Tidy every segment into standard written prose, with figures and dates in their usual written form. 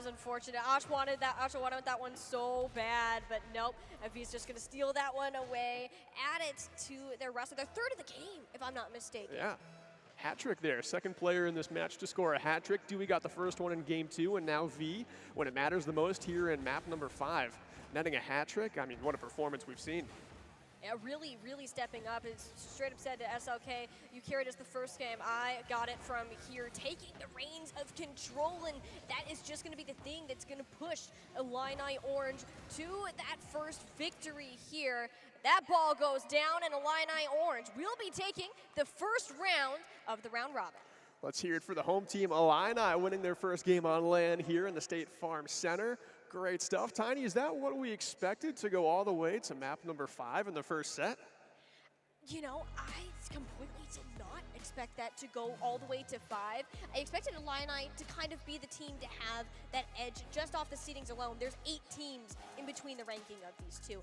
was unfortunate. Ash wanted that one so bad, but nope. FV's just going to steal that one away, add it to their wrestler. Their third of the game, if I'm not mistaken. Yeah. Hat trick there. Second player in this match to score a hat trick. Dewey got the first one in game 2, and now V, when it matters the most here in map number 5, netting a hat trick. I mean, what a performance we've seen. Yeah, really, really stepping up. It's straight up said to SLK, you carried us the first game. I got it from here, taking the reins of control, and that is just going to be the thing that's going to push Illini Orange to that first victory here. That ball goes down, and Illini Orange will be taking the first round of the round robin. Let's hear it for the home team, Illini, winning their first game on LAN here in the State Farm Center. Great stuff. Tiny, is that what we expected to go all the way to map number 5 in the first set? You know, I completely did not expect that to go all the way to 5. I expected Illini to kind of be the team to have that edge just off the seedings alone. There's 8 teams in between the ranking of these two.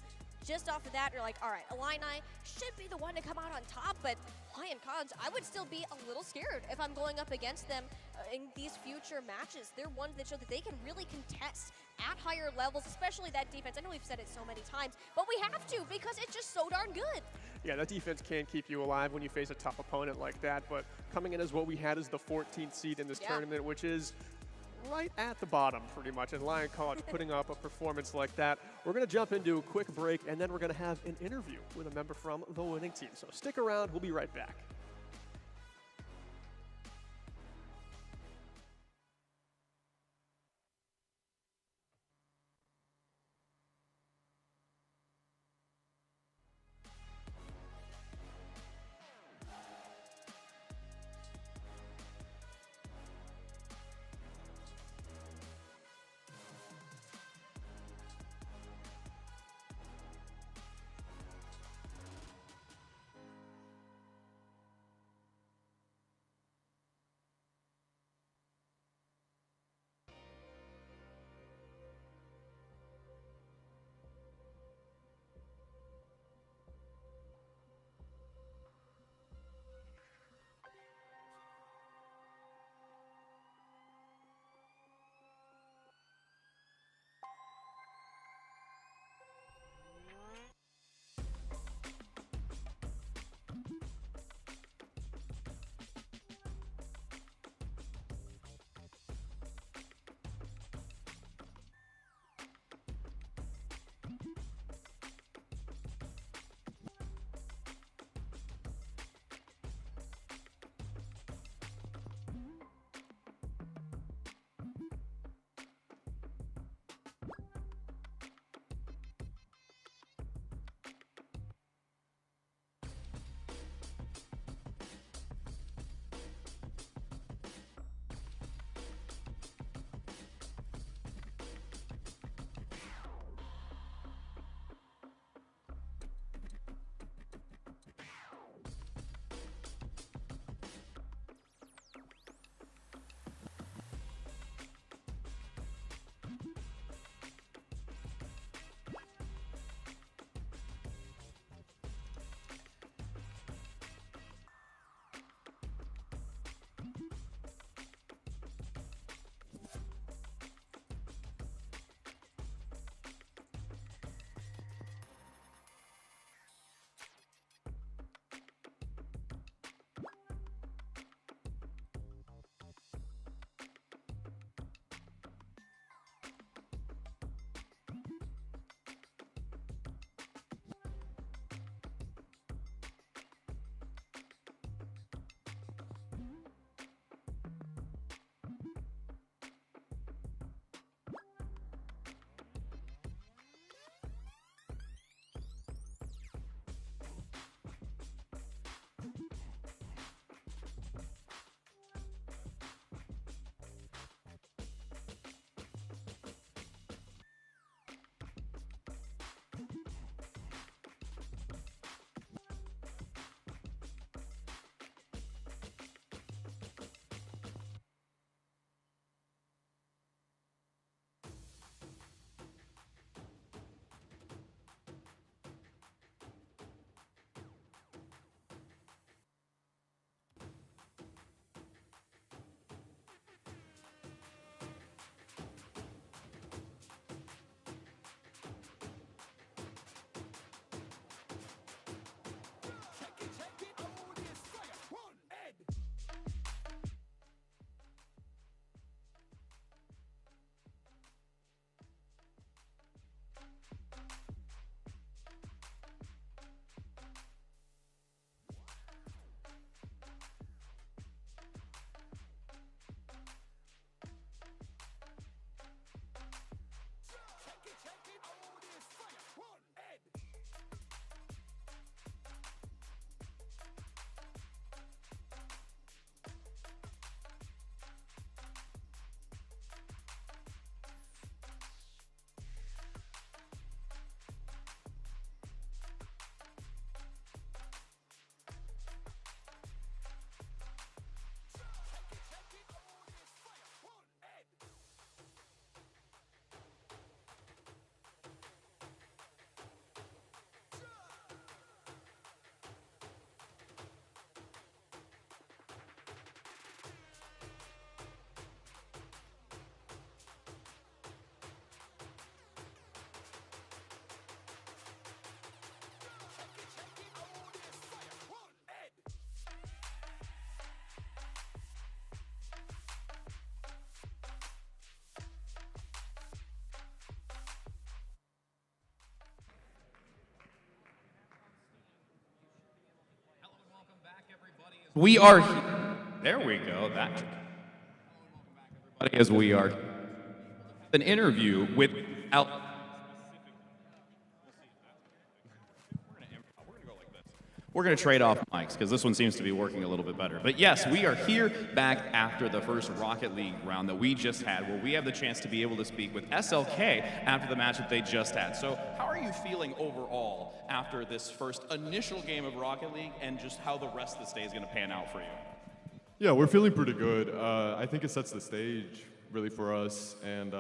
Just off of that, you're like, all right, Illini should be the one to come out on top, but Lion Cons, I would still be a little scared if I'm going up against them in these future matches. They're ones that show that they can really contest at higher levels, especially that defense. I know we've said it so many times, but we have to because it's just so darn good. Yeah, that defense can keep you alive when you face a tough opponent like that, but coming in as what we had as the 14th seed in this tournament, which is right at the bottom, pretty much, and Lion College putting up a performance like that. We're going to jump into a quick break, and then we're going to have an interview with a member from the winning team. So stick around. We'll be right back. We are there we go. That as we are an interview with Al. We're going to trade off mics because this one seems to be working a little bit better. But yes, we are here back after the first Rocket League round that we just had, where we have the chance to be able to speak with SLK after the match that they just had. So how are you feeling overall after this first initial game of Rocket League and just how the rest of this day is going to pan out for you? Yeah, we're feeling pretty good. I think it sets the stage really for us, and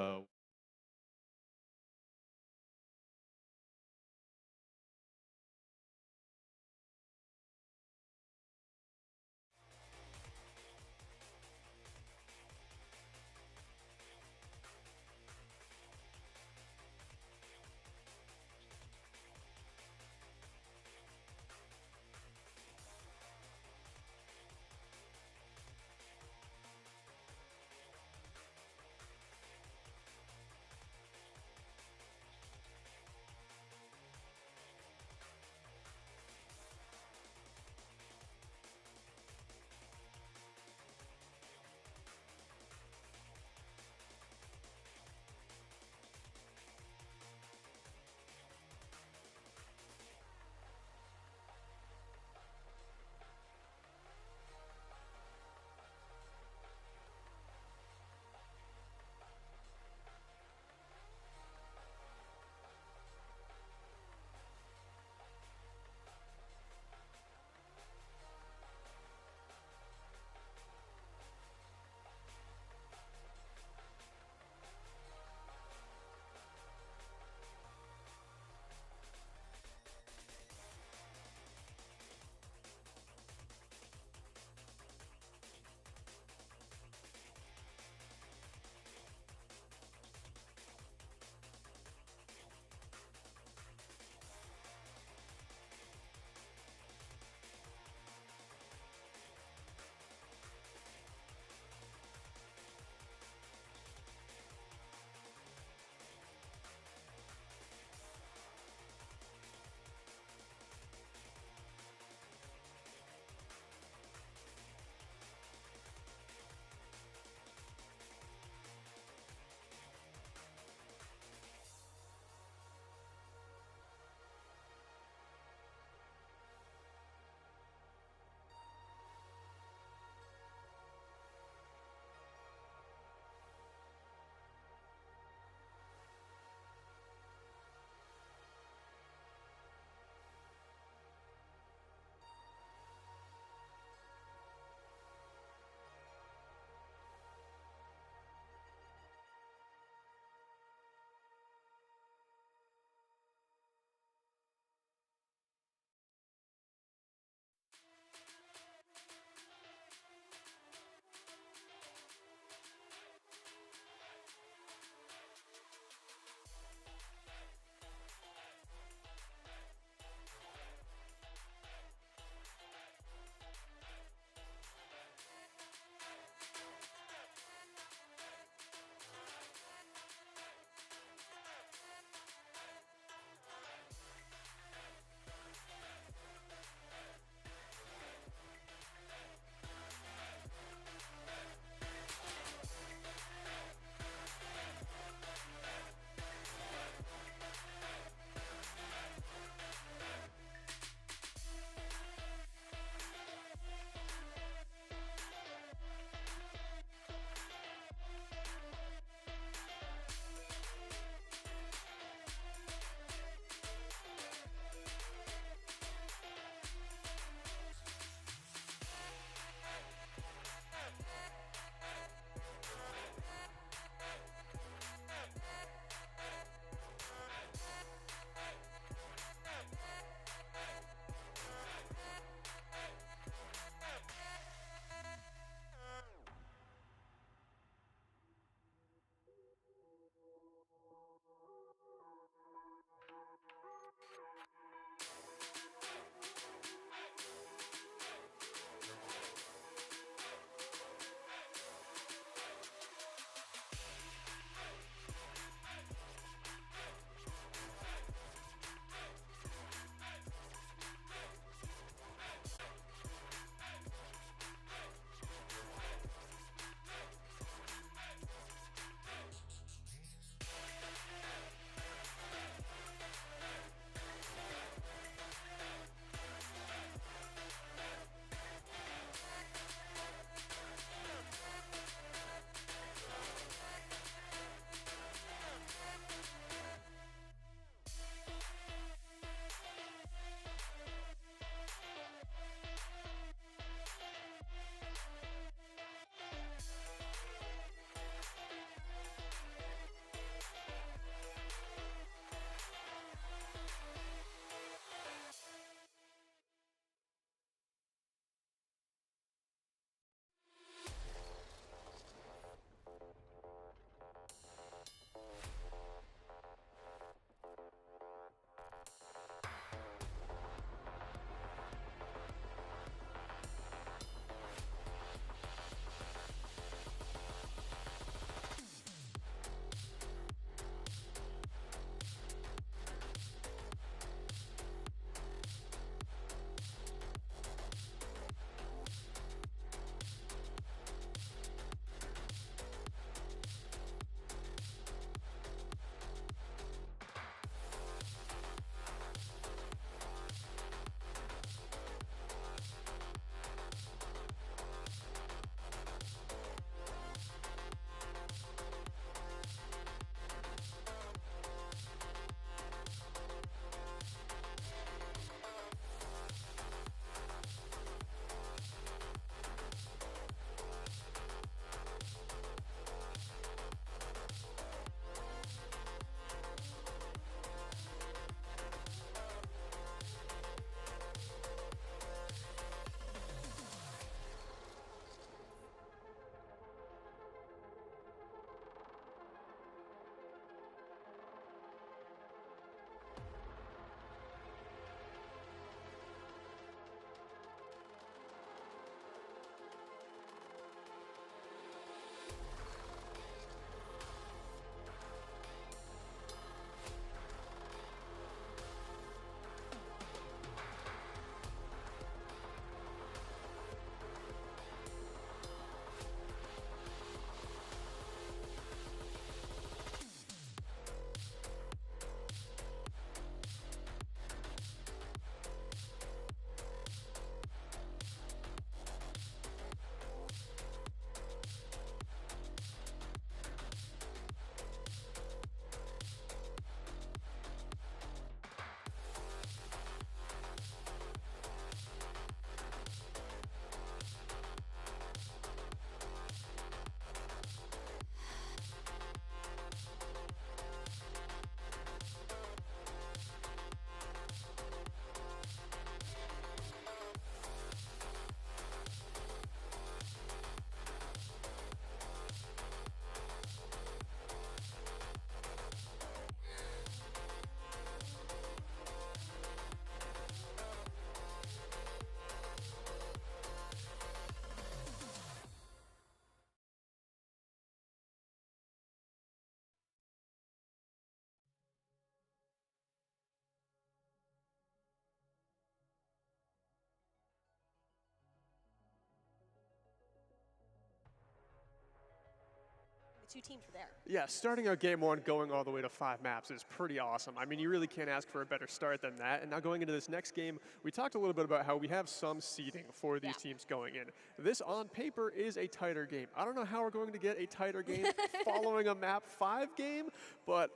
two teams were there. Yeah, starting out game one, going all the way to 5 maps is pretty awesome. I mean, you really can't ask for a better start than that. And now going into this next game, we talked a little bit about how we have some seeding for these teams going in. This, on paper, is a tighter game. I don't know how we're going to get a tighter game following a map 5 game, but,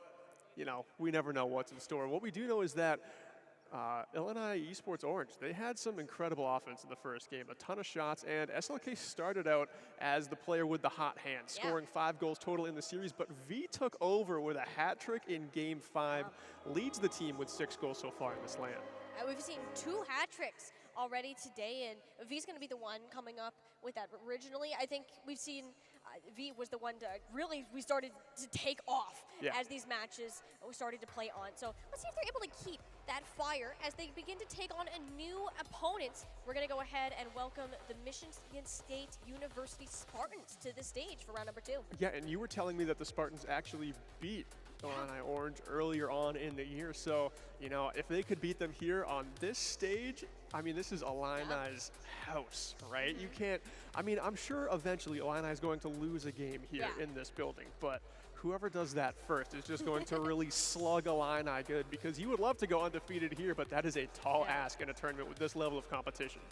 you know, we never know what's in store. What we do know is that LNI Esports Orange, they had some incredible offense in the first game, a ton of shots, and SLK started out as the player with the hot hand, scoring 5 goals total in the series, but V took over with a hat trick in game 5, leads the team with 6 goals so far in this LAN. We've seen 2 hat tricks already today, and V's going to be the one coming up with that. Originally, I think we've seen V was the one to really, we started to take off as these matches we started to play on. So let's see if they're able to keep that fire as they begin to take on a new opponent. We're going to go ahead and welcome the Michigan State University Spartans to the stage for round number 2. Yeah, and you were telling me that the Spartans actually beat Illini Orange earlier on in the year. So, you know, if they could beat them here on this stage, I mean, this is Illini's house, right? You can't, I mean, I'm sure eventually Illini is going to lose a game here in this building, but whoever does that first is just going to really slug Illini good, because you would love to go undefeated here, but that is a tall ask in a tournament with this level of competition.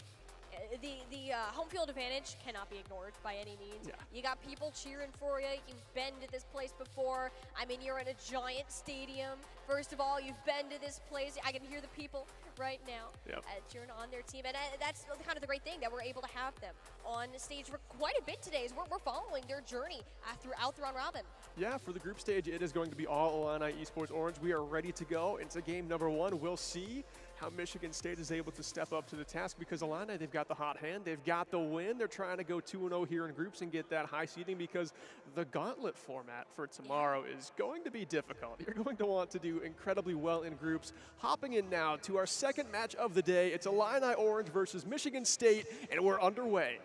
The home field advantage cannot be ignored by any means. You got people cheering for you. You've been to this place before. I mean, you're in a giant stadium. First of all, you've been to this place. I can hear the people right now cheering on their team. And that's kind of the great thing, that we're able to have them on stage for quite a bit today, as we're following their journey throughout the round robin. Yeah, for the group stage, it is going to be all Illini Esports Orange. We are ready to go into game number 1. We'll see how Michigan State is able to step up to the task, because Illini, they've got the hot hand, they've got the win. They're trying to go 2-0 here in groups and get that high seeding, because the gauntlet format for tomorrow is going to be difficult. You're going to want to do incredibly well in groups. Hopping in now to our second match of the day, it's Illini Orange versus Michigan State, and we're underway.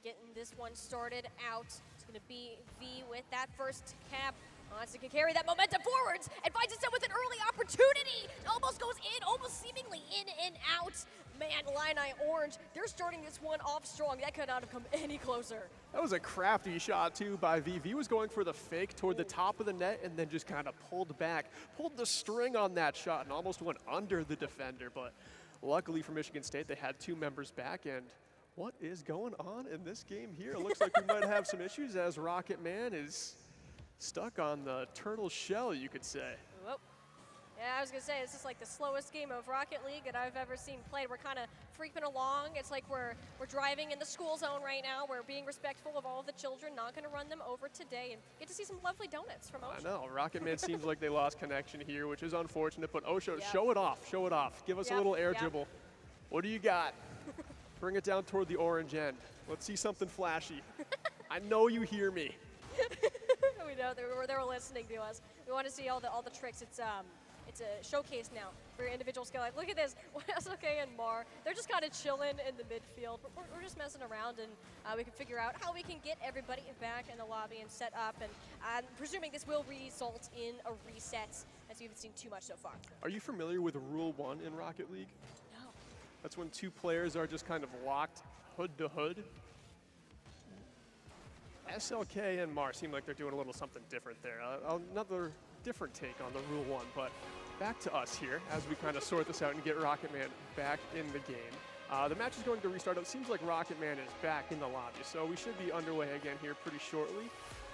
Getting this one started out, it's going to be V with that first cap. Monster can carry that momentum forwards and finds itself with an early opportunity. Almost goes in, almost seemingly in and out. Man, Illini Orange, they're starting this one off strong. That could not have come any closer. That was a crafty shot, too, by V. V was going for the fake toward the top of the net and then just kind of pulled back, pulled the string on that shot and almost went under the defender. But luckily for Michigan State, they had 2 members back. And what is going on in this game here? It looks like we might have some issues, as Rocket Man is stuck on the turtle shell, you could say. Whoa. Yeah, I was going to say, this is like the slowest game of Rocket League that I've ever seen played. We're kind of creeping along. It's like we're driving in the school zone right now. We're being respectful of all of the children, not going to run them over today, and get to see some lovely donuts from Osho. I know. Rocket Man seems like they lost connection here, which is unfortunate, but Osho, show it off. Show it off. Give us a little air dribble. What do you got? Bring it down toward the orange end. Let's see something flashy. I know you hear me. We know they were listening to us. We want to see all the tricks. It's a showcase now for your individual skill. Like, look at this. SLK and Mar, they're just kind of chilling in the midfield. We're just messing around, and we can figure out how we can get everybody back in the lobby and set up. And I'm presuming this will result in a reset, as we haven't seen too much so far. Are you familiar with Rule 1 in Rocket League? No. That's when 2 players are just kind of locked hood to hood. SLK and Mar seem like they're doing a little something different there. Another different take on the Rule 1, but back to us here as we kind of sort this out and get Rocket Man back in the game. The match is going to restart. It seems like Rocket Man is back in the lobby, so we should be underway again here pretty shortly.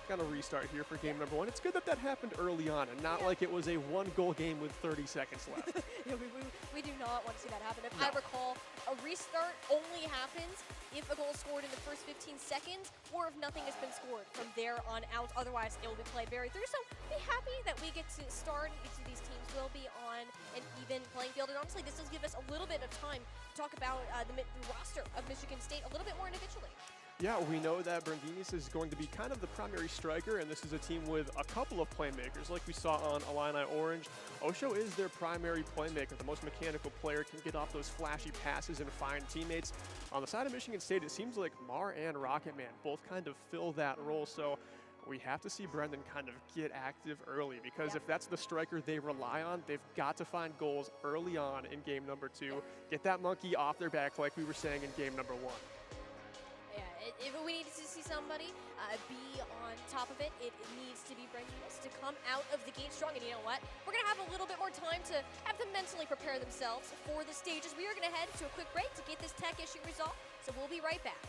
Got to restart here for game number 1. It's good that that happened early on and not like it was a 1-goal game with 30 seconds left. We do not want to see that happen. If I recall, a restart only happens if a goal is scored in the first 15 seconds or if nothing has been scored from there on out. Otherwise, it will be played very through. So be happy that we get to start. Each of these teams will be on an even playing field. And honestly, this does give us a little bit of time to talk about the roster of Michigan State a little bit more individually. Yeah, we know that Brandinis is going to be kind of the primary striker, and this is a team with a couple of playmakers, like we saw on Illini Orange. Osho is their primary playmaker, the most mechanical player, can get off those flashy passes and find teammates. On the side of Michigan State, it seems like Mar and Rocket Man both kind of fill that role, so we have to see Brendan kind of get active early, because if that's the striker they rely on, they've got to find goals early on in game number 2. Get that monkey off their back like we were saying in game number 1. Yeah, if we need to see somebody be on top of it. It needs to be Brendanus to come out of the gate strong. And you know what? We're going to have a little bit more time to have them mentally prepare themselves for the stages. We are going to head to a quick break to get this tech issue resolved. So we'll be right back.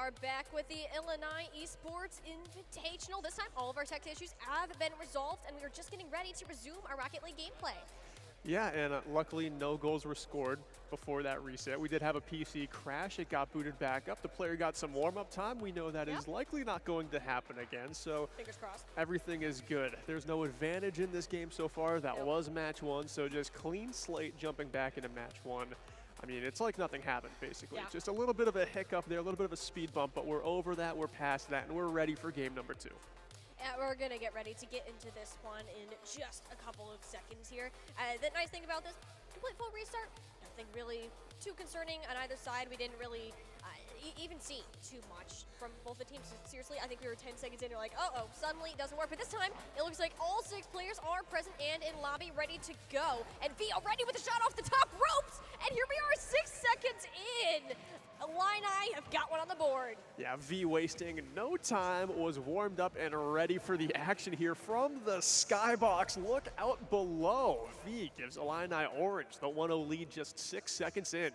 are back with the Illinois Esports Invitational. This time, all of our tech issues have been resolved, and we are just getting ready to resume our Rocket League gameplay. Yeah, and luckily no goals were scored before that reset. We did have a PC crash. It got booted back up. The player got some warm-up time. We know that is likely not going to happen again, so fingers crossed. Everything is good. There's no advantage in this game so far. That was match one, so just clean slate jumping back into match one. I mean, it's like nothing happened, basically. Yeah. Just a little bit of a hiccup there, a little bit of a speed bump, but we're over that, we're past that, and we're ready for game number 2. We're going to get ready to get into this one in just a couple of seconds here. The nice thing about this, complete full restart, nothing really too concerning on either side. We didn't really even see too much from both the teams. Seriously, I think we were 10 seconds in, you're like, uh-oh, suddenly it doesn't work. But this time, it looks like all 6 players are present and in lobby, ready to go. And V already with a shot off the top ropes. And here we are, 6 seconds in. Illini have got one on the board. Yeah, V wasting no time, was warmed up and ready for the action here from the skybox. Look out below. V gives Illini Orange the 1-0 lead just 6 seconds in.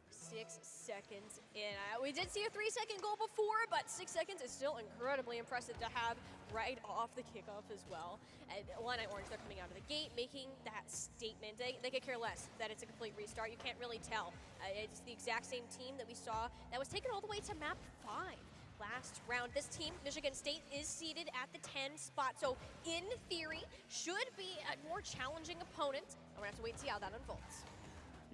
6 seconds in. We did see a 3-second goal before, but 6 seconds is still incredibly impressive to have right off the kickoff as well. And Illini Orange, they're coming out of the gate, making that statement. They could care less that it's a complete restart. You can't really tell. It's the exact same team that we saw that was taken all the way to map 5 last round. This team, Michigan State, is seated at the 10 spot, so in theory, should be a more challenging opponent. And we're gonna have to wait and see how that unfolds.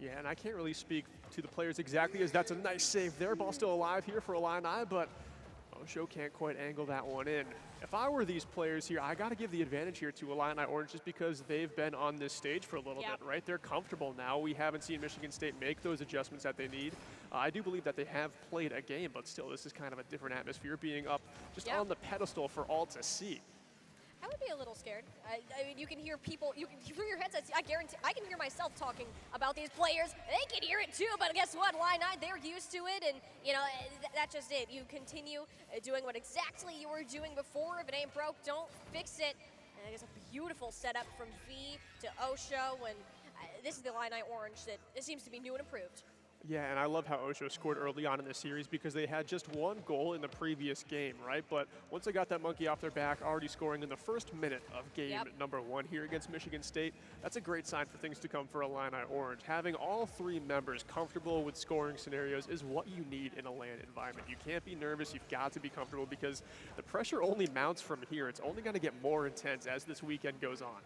Yeah, and I can't really speak to the players exactly, as that's a nice save there. Ball still alive here for Illini, but Osho can't quite angle that one in. If I were these players here, I got to give the advantage here to Illini Orange just because they've been on this stage for a little bit, right? They're comfortable now. We haven't seen Michigan State make those adjustments that they need. I do believe that they have played a game, but still, this is kind of a different atmosphere, being up just on the pedestal for all to see. I would be a little scared. I mean, you can hear people, you can hear your headsets. I guarantee, I can hear myself talking about these players. They can hear it too, but guess what? Illini, they're used to it, and you know, that's just it. You continue doing what exactly you were doing before. If it ain't broke, don't fix it. And it's a beautiful setup from V to Osho, and this is the Illini Orange that it seems to be new and improved. Yeah, and I love how Osho scored early on in the series because they had just 1 goal in the previous game, right? But once they got that monkey off their back, already scoring in the first minute of game number 1 here against Michigan State, that's a great sign for things to come for Illini Orange. Having all 3 members comfortable with scoring scenarios is what you need in a LAN environment. You can't be nervous, you've got to be comfortable because the pressure only mounts from here. It's only going to get more intense as this weekend goes on.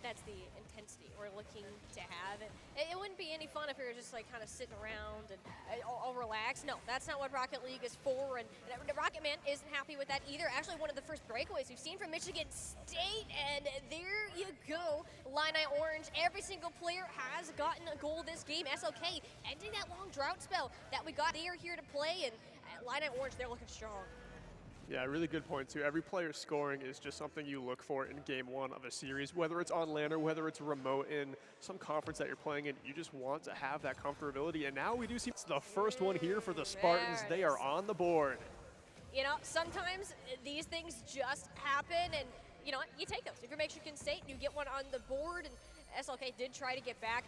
That's the intensity we're looking to have. It wouldn't be any fun if we were just like kind of sitting around and all relaxed. No, that's not what Rocket League is for, and Rocket Man isn't happy with that either. Actually, one of the first breakaways we've seen from Michigan State, and there you go. Illini Orange, every single player has gotten a goal this game. SLK ending that long drought spell that we got. They are here to play, and Illini Orange, they're looking strong. Yeah, really good point, too. Every player scoring is just something you look for in game 1 of a series, whether it's on LAN or whether it's remote in some conference that you're playing in. You just want to have that comfortability, and now we do see it's the first one here for the Spartans. They are on the board. You know, sometimes these things just happen, and you know what? You take those. If you're Michigan State and you get one on the board, and SLK did try to get back,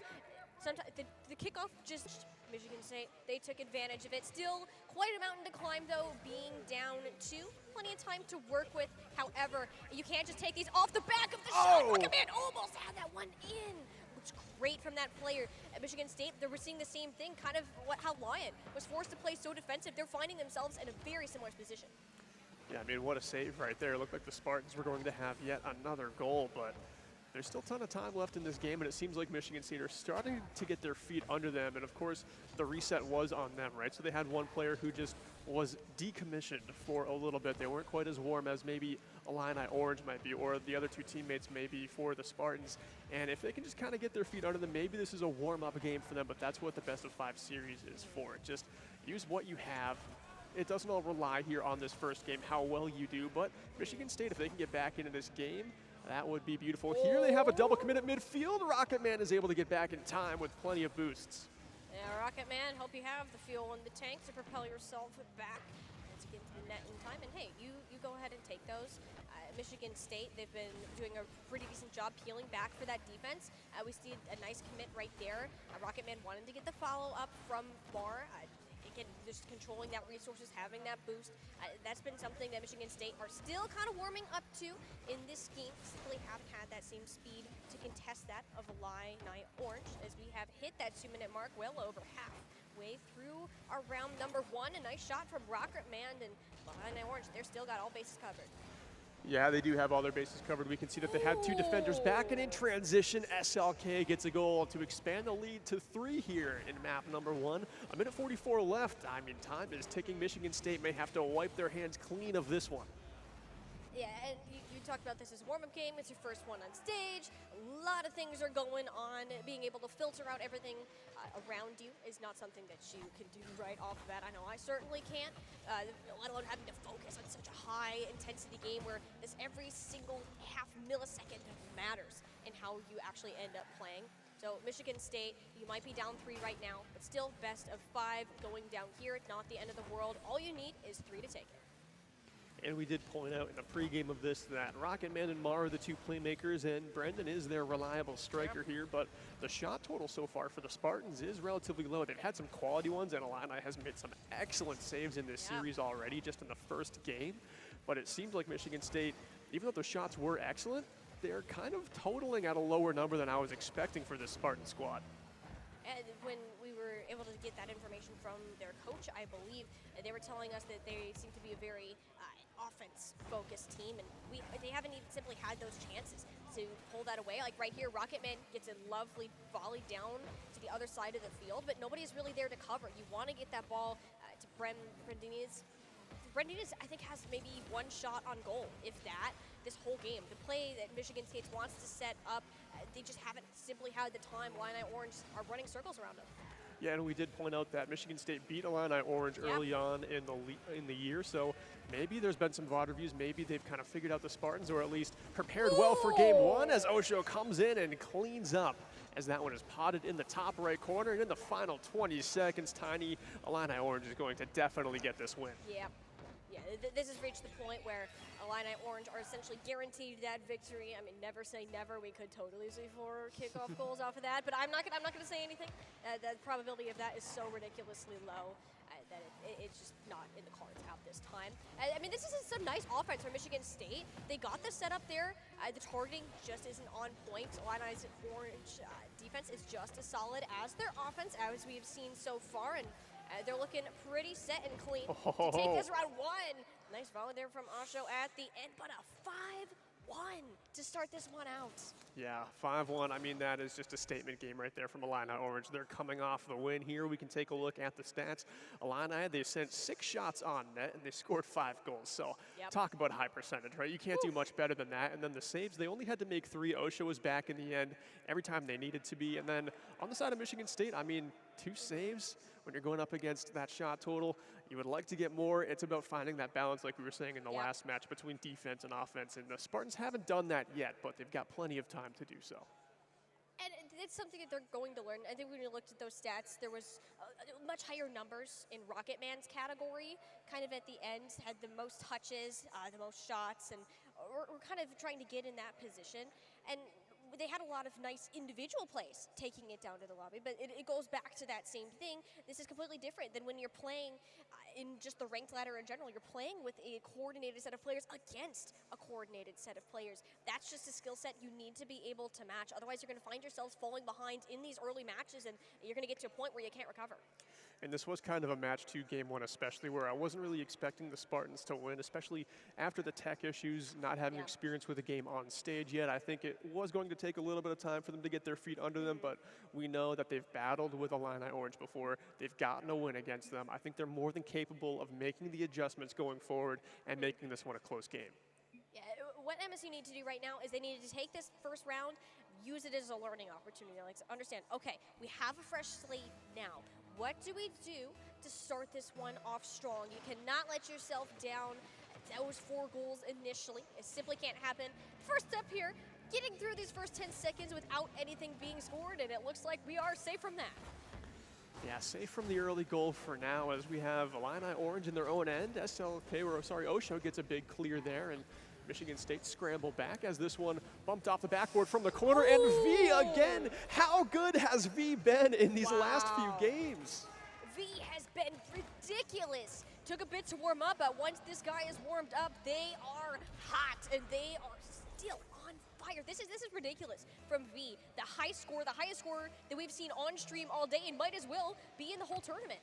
sometimes the kickoff just... Michigan State, they took advantage of it. Still quite a mountain to climb, though, being down 2. Plenty of time to work with. However, you can't just take these off the back of the shot. Rocket Man almost had that one in. Looks great from that player. At Michigan State, they were seeing the same thing, kind of how Lion was forced to play so defensive. They're finding themselves in a very similar position. Yeah, I mean, what a save right there. It looked like the Spartans were going to have yet another goal, but there's still a ton of time left in this game, and it seems like Michigan State are starting to get their feet under them, and of course, the reset was on them, right? So they had one player who just was decommissioned for a little bit. They weren't quite as warm as maybe Illini Orange might be, or the other 2 teammates may be for the Spartans. And if they can just kind of get their feet under them, maybe this is a warm-up game for them, but that's what the best-of-5 series is for. Just use what you have. It doesn't all rely here on this first game, how well you do, but Michigan State, if they can get back into this game, that would be beautiful. Here they have a double commit at midfield. Rocket Man is able to get back in time with plenty of boosts. Yeah, Rocket Man, hope you have the fuel in the tank to propel yourself back to get to the net in time. And hey, you go ahead and take those. Michigan State, they've been doing a pretty decent job peeling back for that defense. We see a nice commit right there. Rocket Man wanted to get the follow-up from Bar. again, just controlling that resources, having that boost, that's been something that Michigan State are still kind of warming up to in this scheme. Simply haven't had that same speed to contest that of Illini Orange, as we have hit that 2-minute mark well over halfway through our round number 1. A nice shot from Rocket Man, and Illini Orange, they're still got all bases covered. Yeah, they do have all their bases covered. We can see that they had 2 defenders back, and in transition, SLK gets a goal to expand the lead to 3 here in map number 1. A minute 44 left. I mean, time is ticking. Michigan State may have to wipe their hands clean of this one. Yeah, and you talked about this as a warm-up game. It's your first one on stage. A lot of things are going on. Being able to filter out everything around you is not something that you can do right off the bat. I know I certainly can't, let alone having to focus on such a high-intensity game where this every single half millisecond matters in how you actually end up playing. So Michigan State, you might be down 3 right now, but still best of 5 going down here. It's not the end of the world. All you need is 3 to take it. And we did point out in the pregame of this that Rocket Man and Mar are the 2 playmakers, and Brendan is their reliable striker here, but the shot total so far for the Spartans is relatively low. They've had some quality ones, and Illini has made some excellent saves in this series already, just in the first game. But it seems like Michigan State, even though the shots were excellent, they're kind of totaling at a lower number than I was expecting for this Spartan squad. And when we were able to get that information from their coach, I believe, they were telling us that they seem to be a very offense-focused team, and they haven't even simply had those chances to pull that away. Like right here, Rocket Man gets a lovely volley down to the other side of the field, but nobody is really there to cover. You want to get that ball to Brendinez. Brendinez, I think, has maybe 1 shot on goal, if that, this whole game. The play that Michigan State wants to set up, they just haven't simply had the time. Illini Orange are running circles around them. Yeah, and we did point out that Michigan State beat Illini Orange early on in the year, so maybe there's been some VOD reviews. Maybe they've kind of figured out the Spartans, or at least prepared well for game 1, as Osho comes in and cleans up, as that one is potted in the top right corner. And in the final 20 seconds, Tiny Illini Orange is going to definitely get this win. Yeah. This has reached the point where Illini Orange are essentially guaranteed that victory. I mean, never say never. We could totally see 4 kickoff goals off of that, but I'm not gonna say anything. The probability of that is so ridiculously low that it's just not in the cards at this time. I mean, this is some nice offense from Michigan State. They got the setup there. The targeting just isn't on point. Illini's Orange defense is just as solid as their offense, as we have seen so far, and they're looking pretty set and clean to take this round 1. Nice volley there from Osho at the end, but a 5-1 to start this one out. Yeah, 5-1. I mean, that is just a statement game right there from Illini Orange. They're coming off the win here. We can take a look at the stats. Illini, they sent 6 shots on net, and they scored 5 goals. So talk about high percentage, right? You can't do much better than that. And then the saves, they only had to make 3. Osho was back in the end every time they needed to be. And then on the side of Michigan State, I mean, 2 saves when you're going up against that shot total. You would like to get more. It's about finding that balance, like we were saying in the last match, between defense and offense. And the Spartans haven't done that yet, but they've got plenty of time to do so. And it's something that they're going to learn. I think when we looked at those stats, there was much higher numbers in Rocket Man's category. Kind of at the end, had the most touches, the most shots, and we're kind of trying to get in that position. And they had a lot of nice individual plays taking it down to the lobby, but it goes back to that same thing. This is completely different than when you're playing in just the ranked ladder in general. You're playing with a coordinated set of players against a coordinated set of players. That's just a skill set you need to be able to match. Otherwise, you're going to find yourselves falling behind in these early matches, and you're going to get to a point where you can't recover. And this was kind of a match 2, game 1 especially, where I wasn't really expecting the Spartans to win, especially after the tech issues, not having experience with a game on stage yet. I think it was going to take a little bit of time for them to get their feet under them, but we know that they've battled with Illini Orange before. They've gotten a win against them. I think they're more than capable of making the adjustments going forward and making this one a close game. Yeah, what MSU need to do right now is they need to take this first round, use it as a learning opportunity. Like, understand, okay, we have a fresh slate now. What do we do to start this one off strong? You cannot let yourself down. Those 4 goals initially, it simply can't happen. First step here, getting through these first 10 seconds without anything being scored, and it looks like we are safe from that. Yeah, safe from the early goal for now, as we have Illini Orange in their own end. Osho gets a big clear there, and Michigan State scramble back as this one bumped off the backboard from the corner. And V again. How good has V been in these last few games? V has been ridiculous. Took a bit to warm up, but once this guy is warmed up, they are hot, and they are still on fire. This is ridiculous from V. The highest score that we've seen on stream all day, and might as well be in the whole tournament.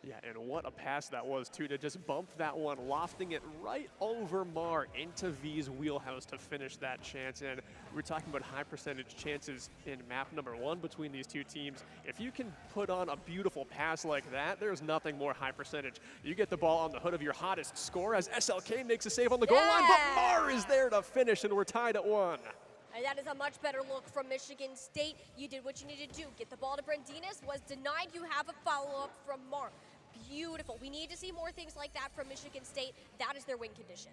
Yeah, and what a pass that was, too, to just bump that one, lofting it right over Mar into V's wheelhouse to finish that chance. And we're talking about high percentage chances in map number 1 between these two teams. If you can put on a beautiful pass like that, there's nothing more high percentage. You get the ball on the hood of your hottest score as SLK makes a save on the goal line, but Mar is there to finish, and we're tied at 1. And that is a much better look from Michigan State. You did what you needed to do. Get the ball to Brandinus, was denied. You have a follow-up from Mar. Beautiful. We need to see more things like that from Michigan State. That is their win condition.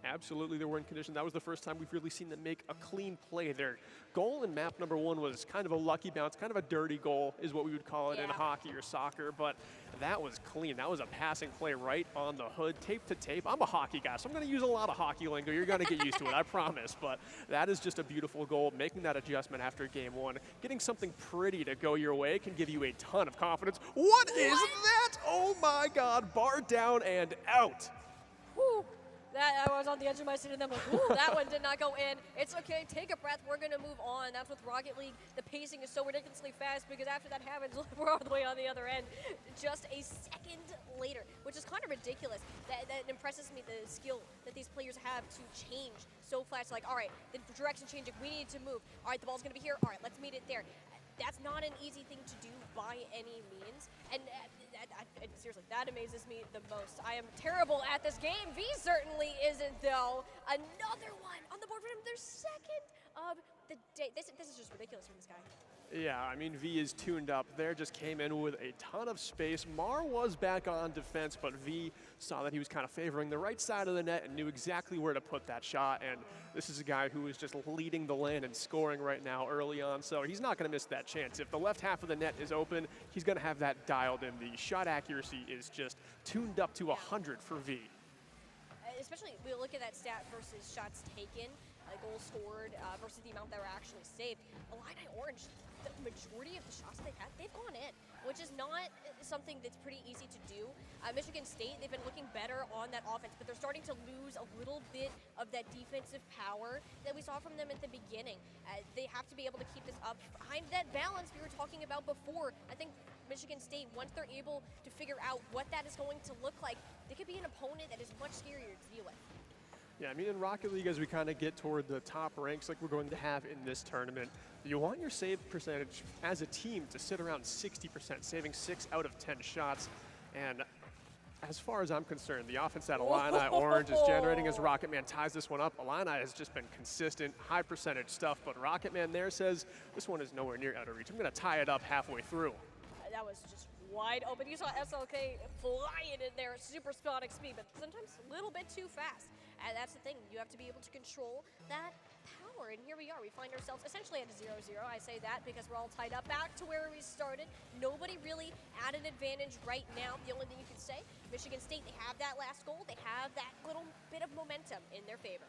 Absolutely, their win condition. That was the first time we've really seen them make a clean play. Their goal in map number 1 was kind of a lucky bounce, kind of a dirty goal is what we would call it in hockey or soccer, but that was clean. That was a passing play right on the hood, tape to tape. I'm a hockey guy, so I'm going to use a lot of hockey lingo. You're going to get used to it, I promise, but that is just a beautiful goal. Making that adjustment after game 1, getting something pretty to go your way can give you a ton of confidence. What is that? Oh my God, bar down and out. Whew. I was on the edge of my seat and then I'm like, ooh, that one did not go in. It's okay, take a breath, we're gonna move on. That's with Rocket League. The pacing is so ridiculously fast because after that happens, we're all the way on the other end. Just a second later, which is kind of ridiculous. That impresses me, the skill that these players have to change so fast. Like, all right, the direction changing, we need to move. All right, the ball's gonna be here, all right, let's meet it there. That's not an easy thing to do by any means. And seriously, that amazes me the most. I am terrible at this game. V certainly isn't, though. Another one on the board for him. Their second of the day. This is just ridiculous from this guy. Yeah, I mean, V is tuned up there, just came in with a ton of space. Mar was back on defense, but V saw that he was kind of favoring the right side of the net and knew exactly where to put that shot. And this is a guy who is just leading the lane and scoring right now early on, so he's not going to miss that chance. If the left half of the net is open, he's going to have that dialed in. The shot accuracy is just tuned up to 100 for V. Especially, we look at that stat versus shots taken, goals scored versus the amount that were actually saved. Illini Orange, the majority of the shots they've had, they've gone in, which is not something that's pretty easy to do. Michigan State, they've been looking better on that offense, but they're starting to lose a little bit of that defensive power that we saw from them at the beginning. They have to be able to keep this up. Behind that balance we were talking about before, I think Michigan State, once they're able to figure out what that is going to look like, they could be an opponent that is much scarier to deal with. Yeah, I mean, in Rocket League, as we kind of get toward the top ranks like we're going to have in this tournament, you want your save percentage as a team to sit around 60%, saving 6 out of 10 shots. And as far as I'm concerned, the offense that Illini Orange is generating as Rocketman ties this one up. Illini has just been consistent, high percentage stuff, but Rocketman there says, this one is nowhere near out of reach. I'm going to tie it up halfway through. That was just wide open. You saw SLK flying in there at super sonic speed, but sometimes a little bit too fast. And that's the thing, you have to be able to control that power. And here we are, we find ourselves essentially at a 0-0. I say that because we're all tied up back to where we started. Nobody really at an advantage right now. The only thing you could say, Michigan State, they have that last goal. They have that little bit of momentum in their favor.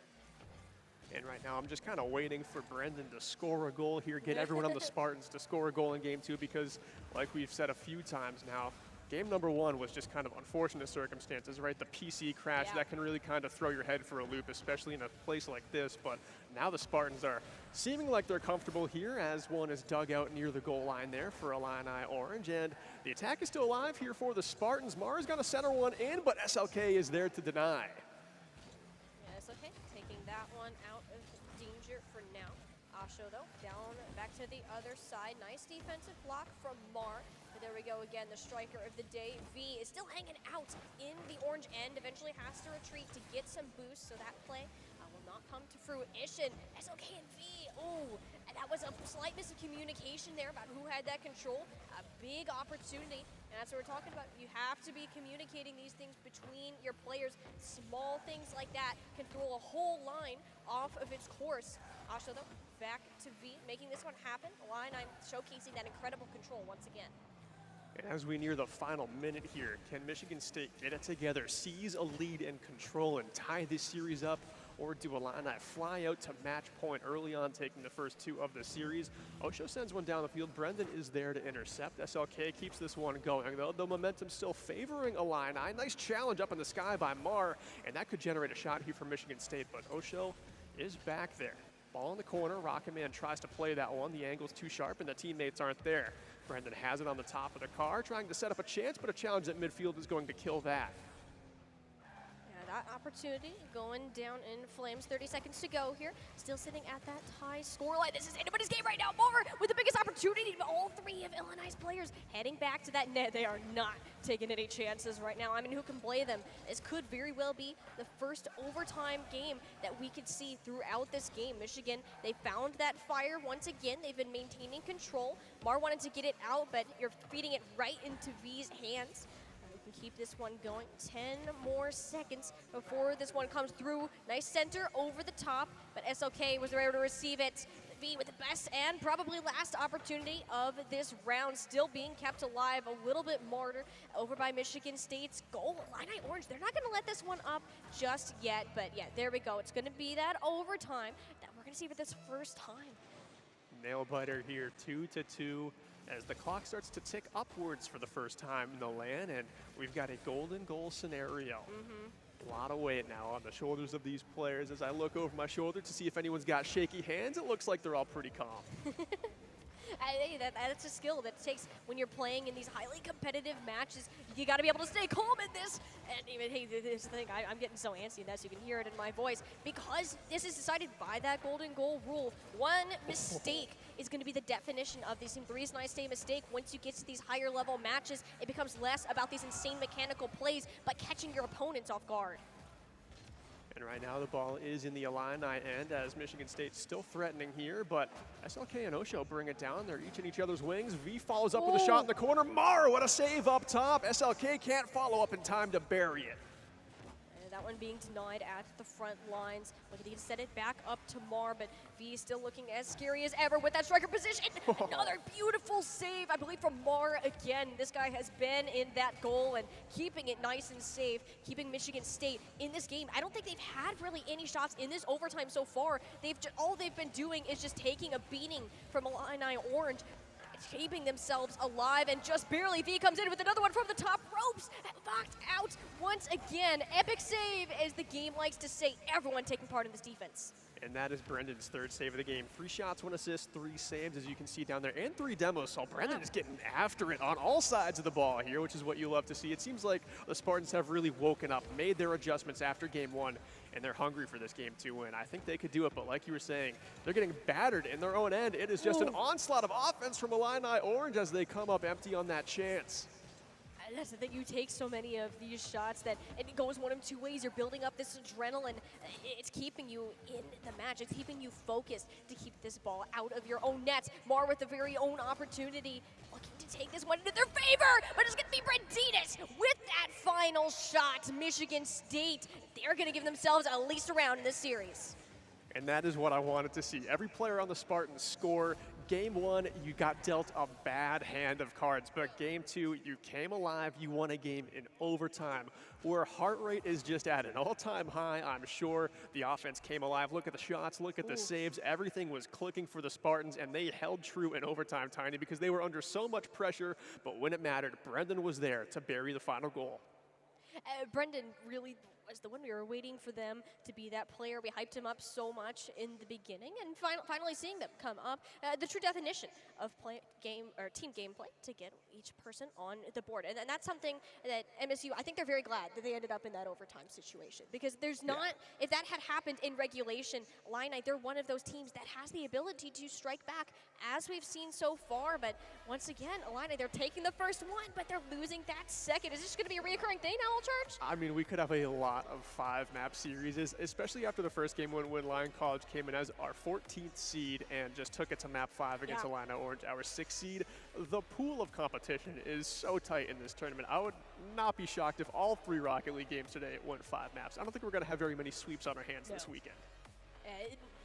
And right now, I'm just kind of waiting for Brendan to score a goal here, get everyone on the Spartans to score a goal in game 2, because like we've said a few times now, game number 1 was just kind of unfortunate circumstances, right? The PC crash, that can really kind of throw your head for a loop, especially in a place like this. But now the Spartans are seeming like they're comfortable here as one is dug out near the goal line there for Illini Orange. And the attack is still alive here for the Spartans. Mara's got to center one in, but SLK is there to deny. Yeah, SLK taking that one out of danger for now. Asho, though, down back to the other side. Nice defensive block from Mar. There we go again, the striker of the day. V is still hanging out in the orange end, eventually has to retreat to get some boost, so that play will not come to fruition. SLK and V, oh, and that was a slight miss of communication there about who had that control. A big opportunity, and that's what we're talking about. You have to be communicating these things between your players. Small things like that can throw a whole line off of its course. Asho, though, back to V, making this one happen. Line, I'm showcasing that incredible control once again. And as we near the final minute here, can Michigan State get it together, seize a lead and control, and tie this series up or do Illini fly out to match point early on, taking the first 2 of the series? Osho sends one down the field. Brendan is there to intercept. SLK keeps this one going, though. The momentum still favoring Illini. Nice challenge up in the sky by Mar, and that could generate a shot here from Michigan State, but Osho is back there. Ball in the corner. Rocket Man tries to play that one. The angle's too sharp, and the teammates aren't there. Brendan has it on the top of the car, trying to set up a chance, but a challenge at midfield is going to kill that. That opportunity going down in flames. 30 seconds to go here. Still sitting at that high scoreline. This is anybody's game right now. Mar with the biggest opportunity. All 3 of Illini's players heading back to that net. They are not taking any chances right now. I mean, who can play them? This could very well be the first overtime game that we could see throughout this game. Michigan, they found that fire once again. They've been maintaining control. Mar wanted to get it out, but you're feeding it right into V's hands. Keep this one going. 10 more seconds before this one comes through. Nice center over the top, but SLK was able to receive it. V with the best and probably last opportunity of this round, still being kept alive a little bit more over by Michigan State's goal. Illini Orange, they're not going to let this one up just yet, but yeah, there we go. It's going to be that overtime that we're going to see for this first time. Nail biter here, 2-2. As the clock starts to tick upwards for the first time in the LAN, and we've got a golden goal scenario. A lot of weight now on the shoulders of these players. As I look over my shoulder to see if anyone's got shaky hands, it looks like they're all pretty calm. Hey, that's a skill that it takes when you're playing in these highly competitive matches. You got to be able to stay calm in this. And even, hey, this thing, I'm getting so antsy in this, you can hear it in my voice. Because this is decided by that golden goal rule. One mistake is going to be the definition of these. The reason I say mistake, once you get to these higher level matches, it becomes less about these insane mechanical plays, but catching your opponents off guard. And right now the ball is in the Illini end as Michigan State's still threatening here, but SLK and Osho bring it down. They're each in each other's wings. V follows up with a shot in the corner. Mar, what a save up top. SLK can't follow up in time to bury it. That one being denied at the front lines. Looking to set it back up to Mar, but V is still looking as scary as ever with that striker position. Another beautiful save, I believe, from Mar again. This guy has been in that goal and keeping it nice and safe, keeping Michigan State in this game. I don't think they've had really any shots in this overtime so far. All they've been doing is just taking a beating from Illini Orange, keeping themselves alive, and just barely V comes in with another one from the top ropes, knocked out once again. Epic save, as the game likes to say. Everyone taking part in this defense. And that is Brendan's 3rd save of the game. 3 shots, 1 assist, 3 saves, as you can see down there, and 3 demos. So Brendan is getting after it on all sides of the ball here, which is what you love to see. It seems like the Spartans have really woken up, made their adjustments after game 1, and they're hungry for this game to win. I think they could do it, but like you were saying, they're getting battered in their own end. It is just an onslaught of offense from Illini Orange as they come up empty on that chance. That's the thing, you take so many of these shots that it goes one of 2 ways. You're building up this adrenaline. It's keeping you in the match. It's keeping you focused to keep this ball out of your own nets. Mar with the very own opportunity, looking to take this one into their favor, but it's going to be Brenditas with that final shot. Michigan State, they're going to give themselves at least a round in this series. And that is what I wanted to see. Every player on the Spartans score. Game 1, you got dealt a bad hand of cards, but game 2, you came alive, you won a game in overtime, where heart rate is just at an all-time high. I'm sure the offense came alive. Look at the shots, look at the saves. Everything was clicking for the Spartans, and they held true in overtime, Tiny, because they were under so much pressure, but when it mattered, Brendan was there to bury the final goal. Brendan really was the one. We were waiting for them to be that player. We hyped him up so much in the beginning, and finally seeing them come up. The true definition of team gameplay to get each person on the board. And that's something that MSU, I think they're very glad that they ended up in that overtime situation, because there's not, if that had happened in regulation, Illini, they're one of those teams that has the ability to strike back, as we've seen so far. But once again, Illini, they're taking the first one, but they're losing that second. Is this going to be a reoccurring thing now, Old Church? I mean, we could have a lot of 5-map series, especially after the first game when Lyon College came in as our 14th seed and just took it to map 5 against Illini Orange, our 6th seed. The pool of competition is so tight in this tournament. I would not be shocked if all 3 Rocket League games today went 5 maps. I don't think we're going to have very many sweeps on our hands this weekend.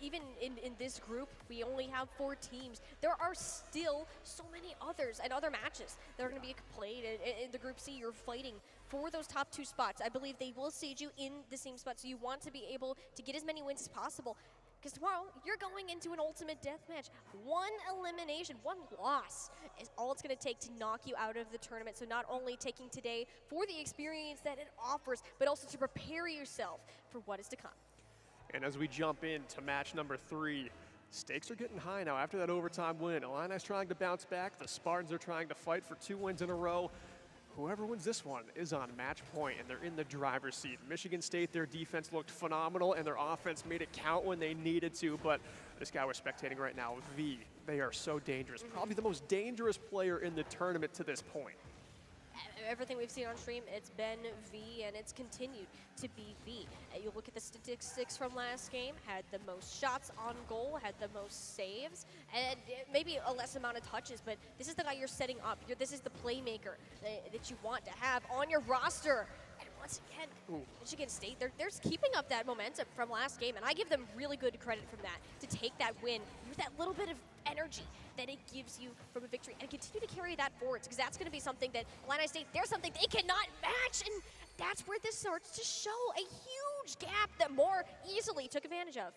Even in this group, we only have 4 teams. There are still so many others and other matches that are going to be played. In the Group C, you're fighting for those top 2 spots. I believe they will seed you in the same spot, so you want to be able to get as many wins as possible. Because tomorrow, you're going into an ultimate death match. 1 elimination, 1 loss is all it's going to take to knock you out of the tournament. So not only taking today for the experience that it offers, but also to prepare yourself for what is to come. And as we jump into match number 3, stakes are getting high now after that overtime win. Illini's trying to bounce back. The Spartans are trying to fight for 2 wins in a row. Whoever wins this one is on match point, and they're in the driver's seat. Michigan State, their defense looked phenomenal, and their offense made it count when they needed to. But this guy we're spectating right now, V, they are so dangerous. Probably the most dangerous player in the tournament to this point. Everything we've seen on stream, it's been V, and it's continued to be V. You look at the statistics from last game, had the most shots on goal, had the most saves, and maybe a less amount of touches, but this is the guy you're setting up. This is the playmaker that you want to have on your roster. And once again, Michigan State, they're keeping up that momentum from last game, and I give them really good credit from that, to take that win with that little bit of energy that it gives you from a victory and continue to carry that forwards, because that's going to be something that Illini State, there's something they cannot match, and that's where this starts to show a huge gap that Moore easily took advantage of.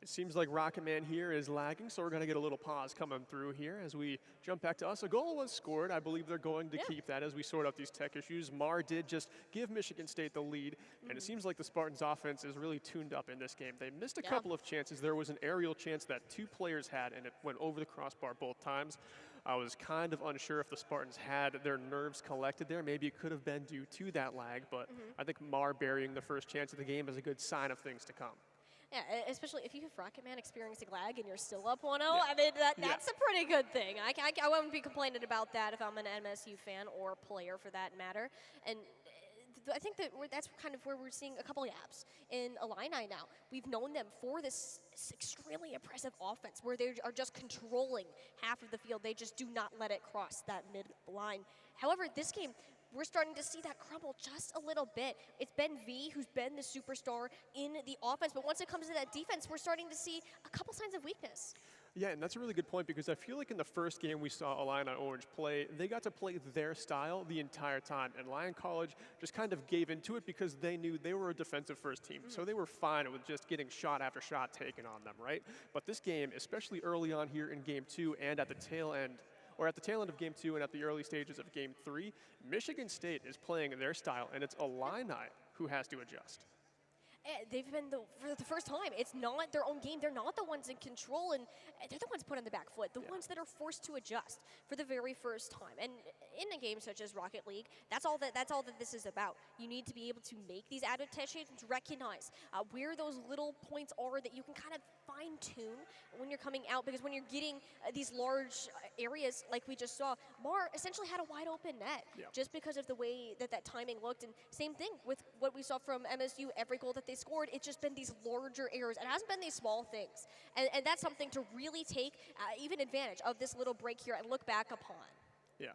It seems like Rocket Man here is lagging, so we're going to get a little pause coming through here as we jump back to us. A goal was scored. I believe they're going to keep that as we sort out these tech issues. Mar did just give Michigan State the lead, and it seems like the Spartans' offense is really tuned up in this game. They missed a couple of chances. There was an aerial chance that 2 players had, and it went over the crossbar both times. I was kind of unsure if the Spartans had their nerves collected there. Maybe it could have been due to that lag, but I think Mar burying the first chance of the game is a good sign of things to come. Yeah, especially if you have Rocket Man experiencing lag and you're still up 1-0, I mean, that's a pretty good thing. I wouldn't be complaining about that if I'm an MSU fan or player for that matter. And I think that's kind of where we're seeing a couple of gaps in Illini now. We've known them for this extremely impressive offense where they are just controlling half of the field. They just do not let it cross that mid line. However, this game, we're starting to see that crumble just a little bit. It's been V who's been the superstar in the offense, but once it comes to that defense, we're starting to see a couple signs of weakness. Yeah, and that's a really good point because I feel like in the first game we saw Illini Orange play, they got to play their style the entire time, and Lyon College just kind of gave into it because they knew they were a defensive first team, so they were fine with just getting shot after shot taken on them, right? But this game, especially early on here in Game 2 and at the tail end, or at the tail end of Game 2 and at the early stages of Game 3, Michigan State is playing their style, and it's Illini who has to adjust. They've been, for the first time, it's not their own game. They're not the ones in control, and they're the ones put on the back foot, the ones that are forced to adjust for the very first time. And in a game such as Rocket League, that's all that this is about. You need to be able to make these adaptations, recognize where those little points are that you can kind of fine-tune when you're coming out, because when you're getting these large areas like we just saw, Mar essentially had a wide open net just because of the way that timing looked. And same thing with what we saw from MSU, every goal that they scored, it's just been these larger errors. It hasn't been these small things. And that's something to really take even advantage of this little break here and look back upon. Yeah.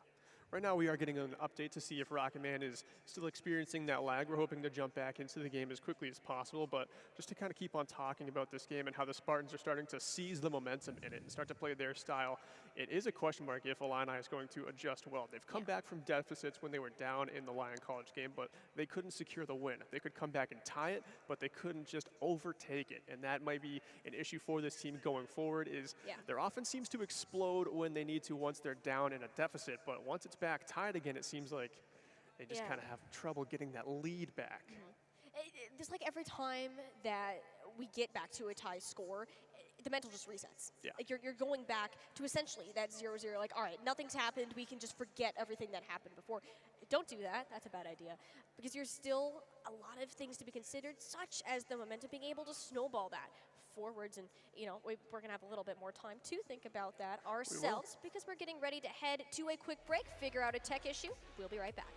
Right now we are getting an update to see if Rocket Man is still experiencing that lag. We're hoping to jump back into the game as quickly as possible, but just to kind of keep on talking about this game and how the Spartans are starting to seize the momentum in it and start to play their style, it is a question mark if Illini is going to adjust well. They've come back from deficits when they were down in the Lyon College game, but they couldn't secure the win. They could come back and tie it, but they couldn't just overtake it, and that might be an issue for this team going forward. Their offense seems to explode when they need to once they're down in a deficit, but once it's back tied again, it seems like they just kind of have trouble getting that lead back. Just like every time that we get back to a tie score, the mental just resets. Like you're going back to essentially that 0-0, like, all right, nothing's happened, we can just forget everything that happened before. Don't do that, that's a bad idea, because there's still a lot of things to be considered, such as the momentum, being able to snowball that forwards, and we're gonna have a little bit more time to think about that ourselves, because we're getting ready to head to a quick break, figure out a tech issue. We'll be right back.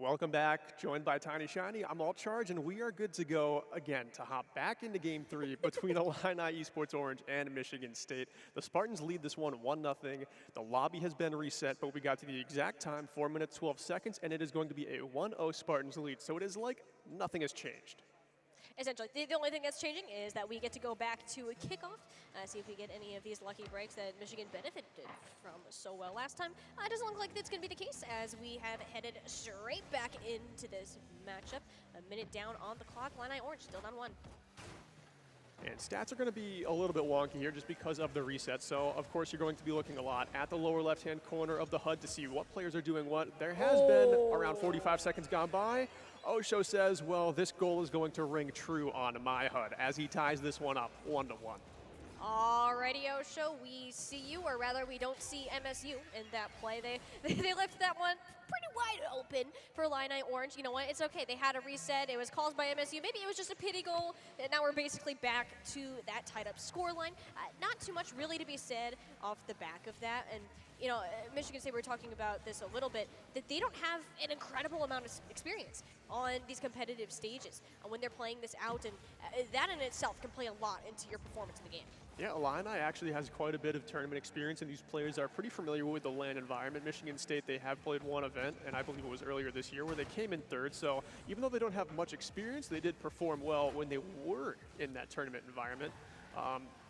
Welcome back, joined by Tiny Shiny. I'm All Charge, and we are good to go again to hop back into Game 3 between Illini Esports Orange and Michigan State. The Spartans lead this one 1-0. The lobby has been reset, but we got to the exact time, 4 minutes, 12 seconds, and it is going to be a 1-0 Spartans lead. So it is like nothing has changed. Essentially, the only thing that's changing is that we get to go back to a kickoff, see if we get any of these lucky breaks that Michigan benefited from so well last time. It doesn't look like that's going to be the case as we have headed straight back into this matchup. A minute down on the clock. Illini Orange still down 1. And stats are going to be a little bit wonky here just because of the reset. So, of course, you're going to be looking a lot at the lower left-hand corner of the HUD to see what players are doing what. There has been around 45 seconds gone by. Osho says, well, this goal is going to ring true on my HUD as he ties this one up 1-1. Alrighty, Osho, we see you, or rather we don't see MSU in that play. They left that one pretty wide open for Illini Orange. You know what, it's okay. They had a reset. It was caused by MSU. Maybe it was just a pity goal. And now we're basically back to that tied up scoreline. Not too much really to be said off the back of that. And you know, Michigan State, we were talking about this a little bit, that they don't have an incredible amount of experience on these competitive stages when they're playing this out, and that in itself can play a lot into your performance in the game. Yeah, Illini actually has quite a bit of tournament experience, and these players are pretty familiar with the LAN environment. Michigan State, they have played one event, and I believe it was earlier this year, where they came in third. So even though they don't have much experience, they did perform well when they were in that tournament environment.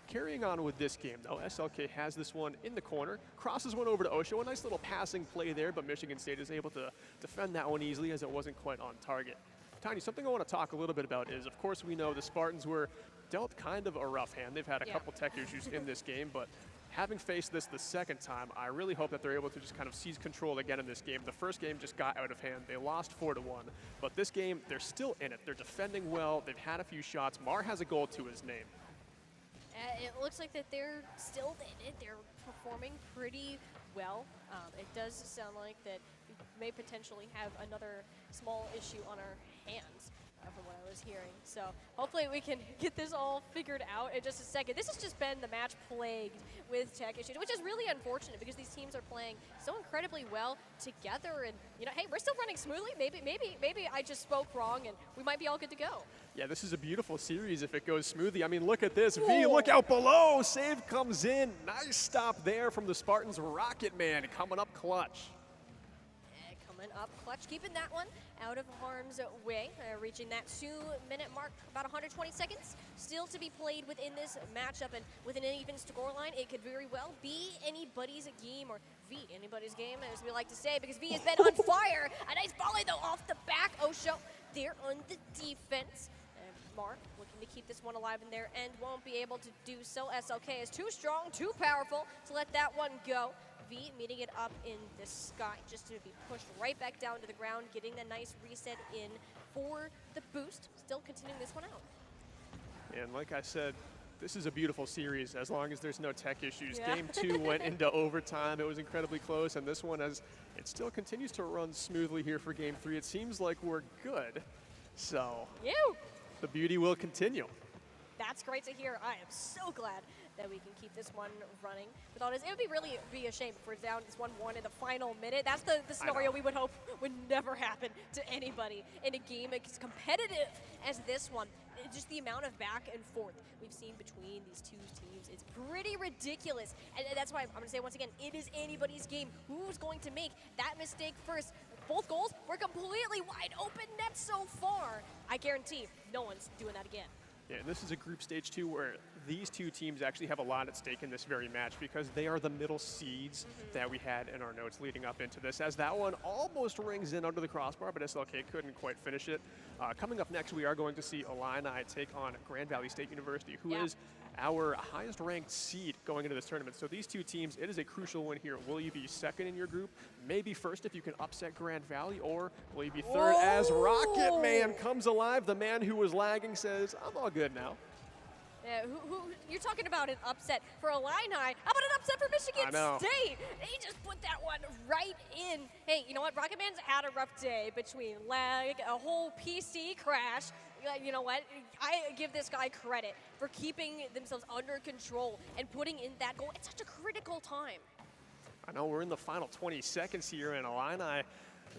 Carrying on with this game, though, SLK has this one in the corner, crosses one over to Osho. A nice little passing play there, but Michigan State is able to defend that one easily as it wasn't quite on target. Tiny, something I want to talk a little bit about is, of course, we know the Spartans were dealt kind of a rough hand. They've had a couple tech issues in this game, but having faced this the second time, I really hope that they're able to just kind of seize control again in this game. The first game just got out of hand. They lost 4-1, but this game, they're still in it. They're defending well. They've had a few shots. Mar has a goal to his name. It looks like that they're still in it. They're performing pretty well. It does sound like that we may potentially have another small issue on our hands from what I was hearing. So hopefully we can get this all figured out in just a second. This has just been the match plagued with tech issues, which is really unfortunate because these teams are playing so incredibly well together. And you know, hey, we're still running smoothly. Maybe I just spoke wrong, and we might be all good to go. Yeah, this is a beautiful series if it goes smoothly. I mean, look at this. V, look out below. Save comes in. Nice stop there from the Spartans. Rocket Man coming up clutch. Coming up clutch, keeping that one out of harm's way, reaching that 2-minute mark, about 120 seconds still to be played within this matchup, and with an even scoreline, it could very well be anybody's game, or V, anybody's game, as we like to say, because V has been on fire. A nice volley, though, off the back. Osho there on the defense. Mark looking to keep this one alive in there and won't be able to do so. SLK is too strong, too powerful to let that one go. V meeting it up in the sky just to be pushed right back down to the ground, getting the nice reset in for the boost. Still continuing this one out. And like I said, this is a beautiful series as long as there's no tech issues. Game 2 went into overtime. It was incredibly close, and this one, as it still continues to run smoothly here for Game 3, it seems like we're good. So the beauty will continue. That's great to hear. I am so glad that we can keep this one running with all this. It would be really be a shame if we're down this 1-1 in the final minute. That's the scenario we would hope would never happen to anybody in a game as competitive as this one. Just the amount of back and forth we've seen between these two teams is pretty ridiculous. And that's why I'm going to say once again, it is anybody's game. Who's going to make that mistake first? Both goals were completely wide open nets so far. I guarantee no one's doing that again. Yeah, and this is a group stage 2 where these two teams actually have a lot at stake in this very match because they are the middle seeds that we had in our notes leading up into this, as that one almost rings in under the crossbar, but SLK couldn't quite finish it. Coming up next, we are going to see Illini take on Grand Valley State University, who is our highest ranked seed going into this tournament. So these two teams, it is a crucial win here. Will you be second in your group? Maybe first if you can upset Grand Valley, or will you be third as Rocket Man comes alive? The man who was lagging says, I'm all good now. Yeah, you're talking about an upset for Illini. How about an upset for Michigan State? They just put that one right in. Hey, you know what? Rocket Man's had a rough day between lag, a whole PC crash. You know what? I give this guy credit for keeping themselves under control and putting in that goal at such a critical time. I know we're in the final 20 seconds here, and Illini,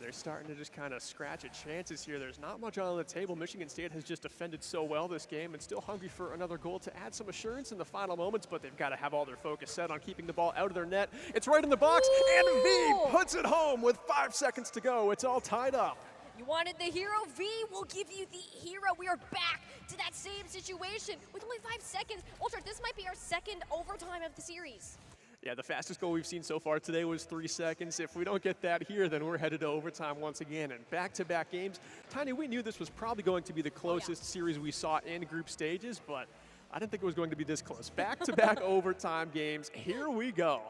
They're starting to just kind of scratch at chances here. There's not much on the table. Michigan State has just defended so well this game and still hungry for another goal to add some assurance in the final moments, but they've got to have all their focus set on keeping the ball out of their net. It's right in the box, and V puts it home with 5 seconds to go. It's all tied up. You wanted the hero, V will give you the hero. We are back to that same situation with only 5 seconds. Ultra, this might be our second overtime of the series. Yeah, the fastest goal we've seen so far today was 3 seconds. If we don't get that here, then we're headed to overtime once again. And back-to-back games. Tiny, we knew this was probably going to be the closest series we saw in group stages, but I didn't think it was going to be this close. Back-to-back overtime games. Here we go.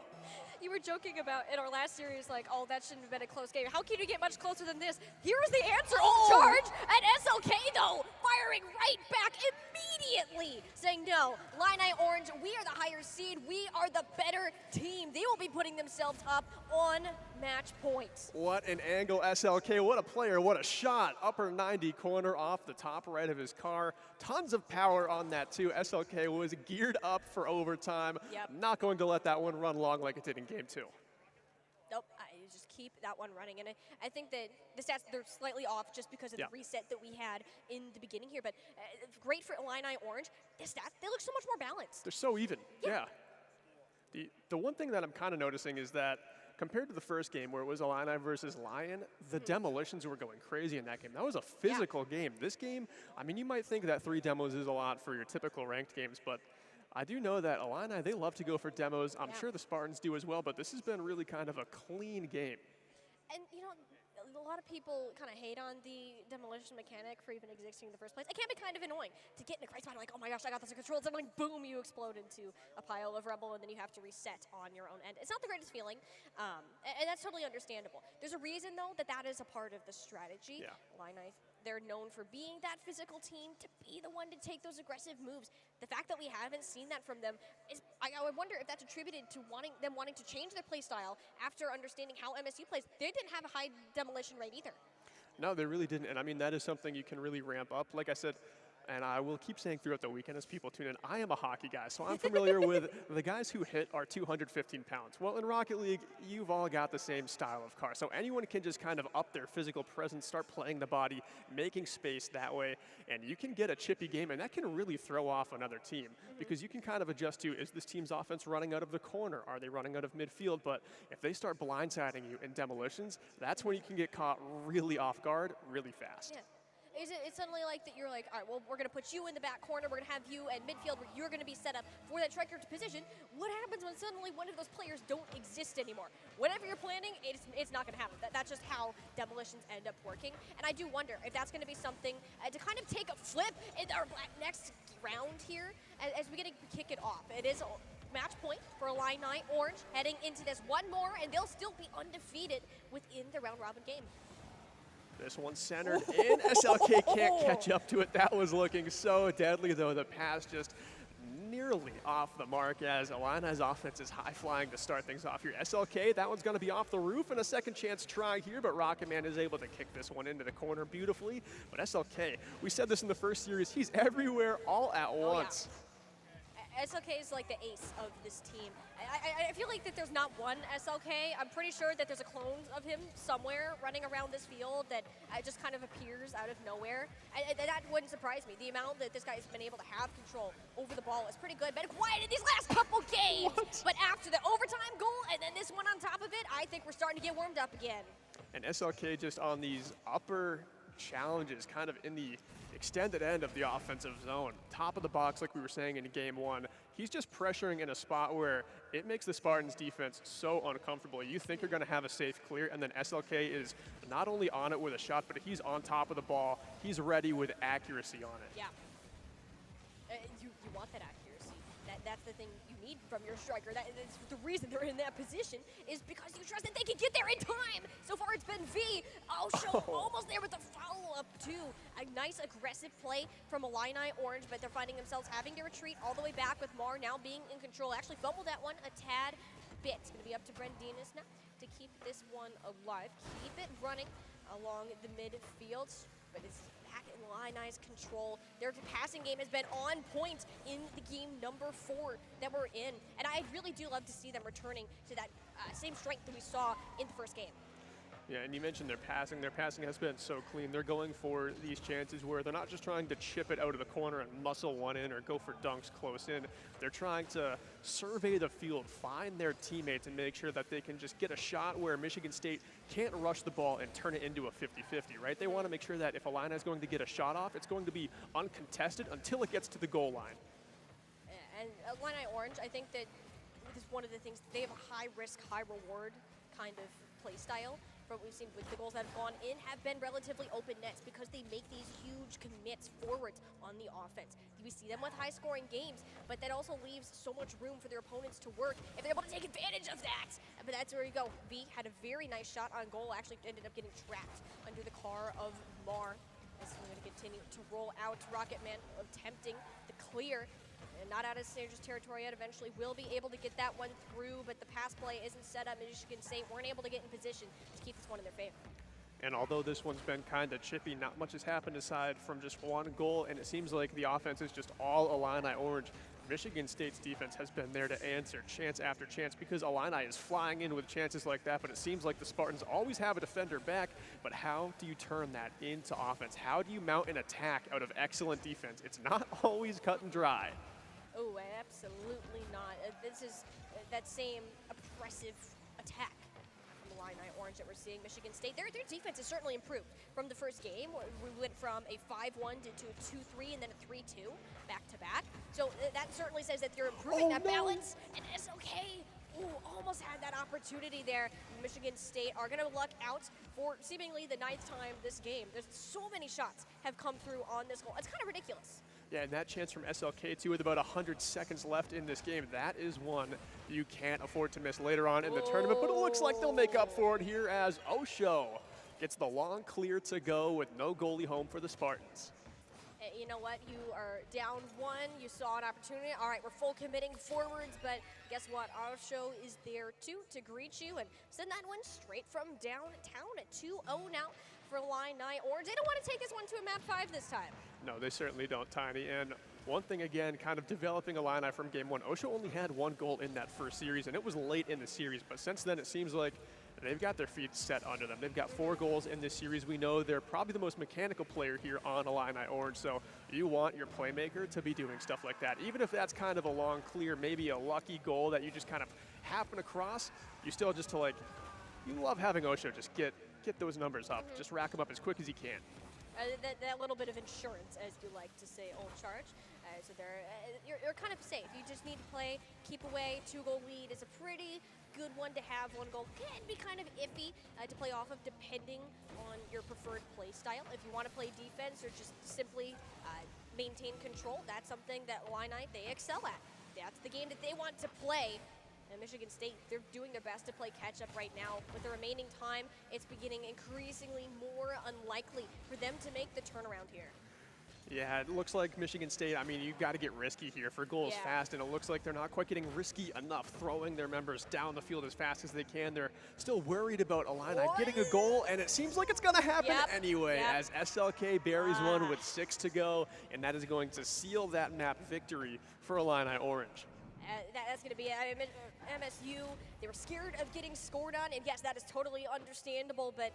You were joking about in our last series, like, oh, that shouldn't have been a close game. How can you get much closer than this? Here's the answer. Oh, charge at SLK, though, firing right back immediately, saying, no, Illini Orange, we are the higher seed. We are the better team. They will be putting themselves up on match points. What an angle, SLK. What a player. What a shot. Upper 90 corner off the top right of his car. Tons of power on that, too. SLK was geared up for overtime. Yep. Not going to let that one run long like it did in game 2. Nope, I just keep that one running. And I think that the stats, they're slightly off just because of the reset that we had in the beginning here. But great for Illini Orange. The stats, they look so much more balanced. They're so even, yeah. The one thing that I'm kind of noticing is that compared to the first game where it was Illini versus Lion, the demolitions were going crazy in that game. That was a physical game. This game, I mean, you might think that 3 demos is a lot for your typical ranked games, but I do know that Illini, they love to go for demos. I'm sure the Spartans do as well, but this has been really kind of a clean game. And, you know, a lot of people kind of hate on the demolition mechanic for even existing in the first place. It can be kind of annoying to get in a crazy spot, like, oh my gosh, I got this in control. Then, like, boom, you explode into a pile of rubble, and then you have to reset on your own end. It's not the greatest feeling, and that's totally understandable. There's a reason, though, that is a part of the strategy. Illini, they're known for being that physical team, to be the one to take those aggressive moves. The fact that we haven't seen that from them is, I would wonder if that's attributed to wanting to change their play style after understanding how MSU plays. They didn't have a high demolition rate either. No, they really didn't, and I mean, that is something you can really ramp up. Like I said, and I will keep saying throughout the weekend as people tune in, I am a hockey guy, so I'm familiar with the guys who hit are 215 pounds. Well, in Rocket League, you've all got the same style of car, so anyone can just kind of up their physical presence, start playing the body, making space that way, and you can get a chippy game, and that can really throw off another team, because you can kind of adjust to, is this team's offense running out of the corner? Are they running out of midfield? But if they start blindsiding you in demolitions, that's when you can get caught really off guard, really fast. Yeah. It's suddenly like that you're like, all right, well, we're going to put you in the back corner. We're going to have you at midfield where you're going to be set up for that striker position. What happens when suddenly one of those players don't exist anymore? Whatever you're planning, it's not going to happen. That's just how demolitions end up working. And I do wonder if that's going to be something to kind of take a flip in our next round here as we get to kick it off. It is match point for Illini Orange heading into this one more, and they'll still be undefeated within the round-robin game. This one centered in. SLK can't catch up to it. That was looking so deadly, though. The pass just nearly off the mark as Illini's offense is high-flying to start things off here. SLK, that one's going to be off the roof, and a second chance try here, but Rocket Man is able to kick this one into the corner beautifully. But SLK, we said this in the first series, he's everywhere all at once. SLK is like the ace of this team. I feel like that there's not one SLK. I'm pretty sure that there's a clone of him somewhere running around this field that just kind of appears out of nowhere. And that wouldn't surprise me. The amount that this guy has been able to have control over the ball is pretty good. Been quiet in these last couple games. But after the overtime goal and then this one on top of it, I think we're starting to get warmed up again. And SLK just on these upper challenges, kind of in the extended end of the offensive zone, top of the box like we were saying in game 1. He's just pressuring in a spot where it makes the Spartans defense so uncomfortable. You think you're going to have a safe clear, and then SLK is not only on it with a shot, but he's on top of the ball. He's ready with accuracy on it. Yeah. You want that accuracy. That's the thing you need from your striker. That's the reason they're in that position is because you trust that they can get there in time. So far it's been V. Almost there with the follow-up too. A nice aggressive play from Illini Orange, but they're finding themselves having to retreat all the way back with Mar now being in control. Actually fumbled that one a tad bit. It's going to be up to Brendinas now to keep this one alive. Keep it running along the midfield, but it's back in Illini's control. Their passing game has been on point in the game number 4 that we're in. And I really do love to see them returning to that same strength that we saw in the first game. Yeah, and you mentioned their passing. Their passing has been so clean. They're going for these chances where they're not just trying to chip it out of the corner and muscle one in or go for dunks close in. They're trying to survey the field, find their teammates, and make sure that they can just get a shot where Michigan State can't rush the ball and turn it into a 50-50, right? They want to make sure that if Illini is going to get a shot off, it's going to be uncontested until it gets to the goal line. And Illini Orange, I think that this is one of the things, they have a high risk, high reward kind of play style. From what we've seen with the goals that have gone in have been relatively open nets because they make these huge commits forwards on the offense. We see them with high scoring games, but that also leaves so much room for their opponents to work if they're able to take advantage of that. But that's where you go. V had a very nice shot on goal, actually ended up getting trapped under the car of Mar. As we're going to continue to roll out. Rocketman attempting the clear. And not out of Sanders' territory yet. Eventually will be able to get that one through, but the pass play isn't set up. Michigan State weren't able to get in position to keep this one in their favor. And although this one's been kind of chippy, not much has happened aside from just one goal, and it seems like the offense is just all Illini Orange. Michigan State's defense has been there to answer chance after chance because Illini is flying in with chances like that, but it seems like the Spartans always have a defender back. But how do you turn that into offense? How do you mount an attack out of excellent defense? It's not always cut and dry. Oh, absolutely not. This is that same oppressive attack from the Illini Orange that we're seeing. Michigan State, their defense has certainly improved from the first game. We went from a 5-1 to a 2-3 and then a 3-2 back-to-back. So that certainly says that they're improving that balance. And SLK, almost had that opportunity there. Michigan State are going to luck out for seemingly the 9th time this game. There's so many shots have come through on this goal. It's kind of ridiculous. Yeah, and that chance from SLK, too, with about 100 seconds left in this game, that is one you can't afford to miss later on in the tournament. But it looks like they'll make up for it here as Osho gets the long clear to go with no goalie home for the Spartans. You know what? You are down one. You saw an opportunity. All right, we're full committing forwards, but guess what? Osho is there, too, to greet you and send that one straight from downtown at 2-0 now for Illini Orange. They don't want to take this one to a map 5 this time. No, they certainly don't, Tiny. And one thing, again, kind of developing Illini from game one. Osho only had one goal in that first series, and it was late in the series. But since then, it seems like they've got their feet set under them. They've got 4 goals in this series. We know they're probably the most mechanical player here on Illini Orange. So you want your playmaker to be doing stuff like that. Even if that's kind of a long clear, maybe a lucky goal that you just kind of happen across, you still just to you love having Osho just get those numbers up. Just rack them up as quick as you can. That little bit of insurance, as you like to say, old charge. So you're kind of safe. You just need to play, keep away. 2-goal lead is a pretty good one to have. 1 goal can be kind of iffy to play off of depending on your preferred play style. If you want to play defense or just simply maintain control, that's something that Illini, they excel at. That's the game that they want to play. And Michigan State, they're doing their best to play catch-up right now. With the remaining time, it's beginning increasingly more unlikely for them to make the turnaround here. Yeah, it looks like Michigan State, I mean, you've got to get risky here for goals fast, and it looks like they're not quite getting risky enough, throwing their members down the field as fast as they can. They're still worried about Illini getting a goal, and it seems like it's going to happen anyway, as SLK buries one with 6 to go, and that is going to seal that map victory for Illini Orange. That's going to be MSU. They were scared of getting scored on, and yes, that is totally understandable, but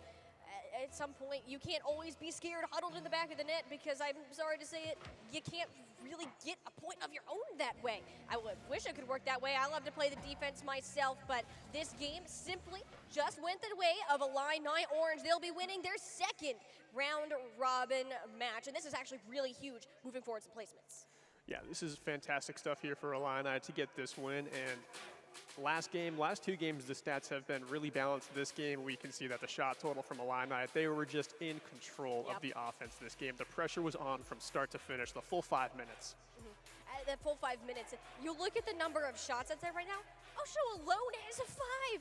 at some point, you can't always be scared huddled in the back of the net because I'm sorry to say it, you can't really get a point of your own that way. I wish it could work that way. I love to play the defense myself, but this game simply just went the way of Illini Orange. They'll be winning their 2nd round robin match, and this is actually really huge moving forward some placements. Yeah, this is fantastic stuff here for Illini to get this win. And last 2 games, the stats have been really balanced. This game, we can see that the shot total from Illini, they were just in control of the offense this game. The pressure was on from start to finish, the full 5 minutes. That full 5 minutes. You look at the number of shots that's there right now. Osho alone is a 5.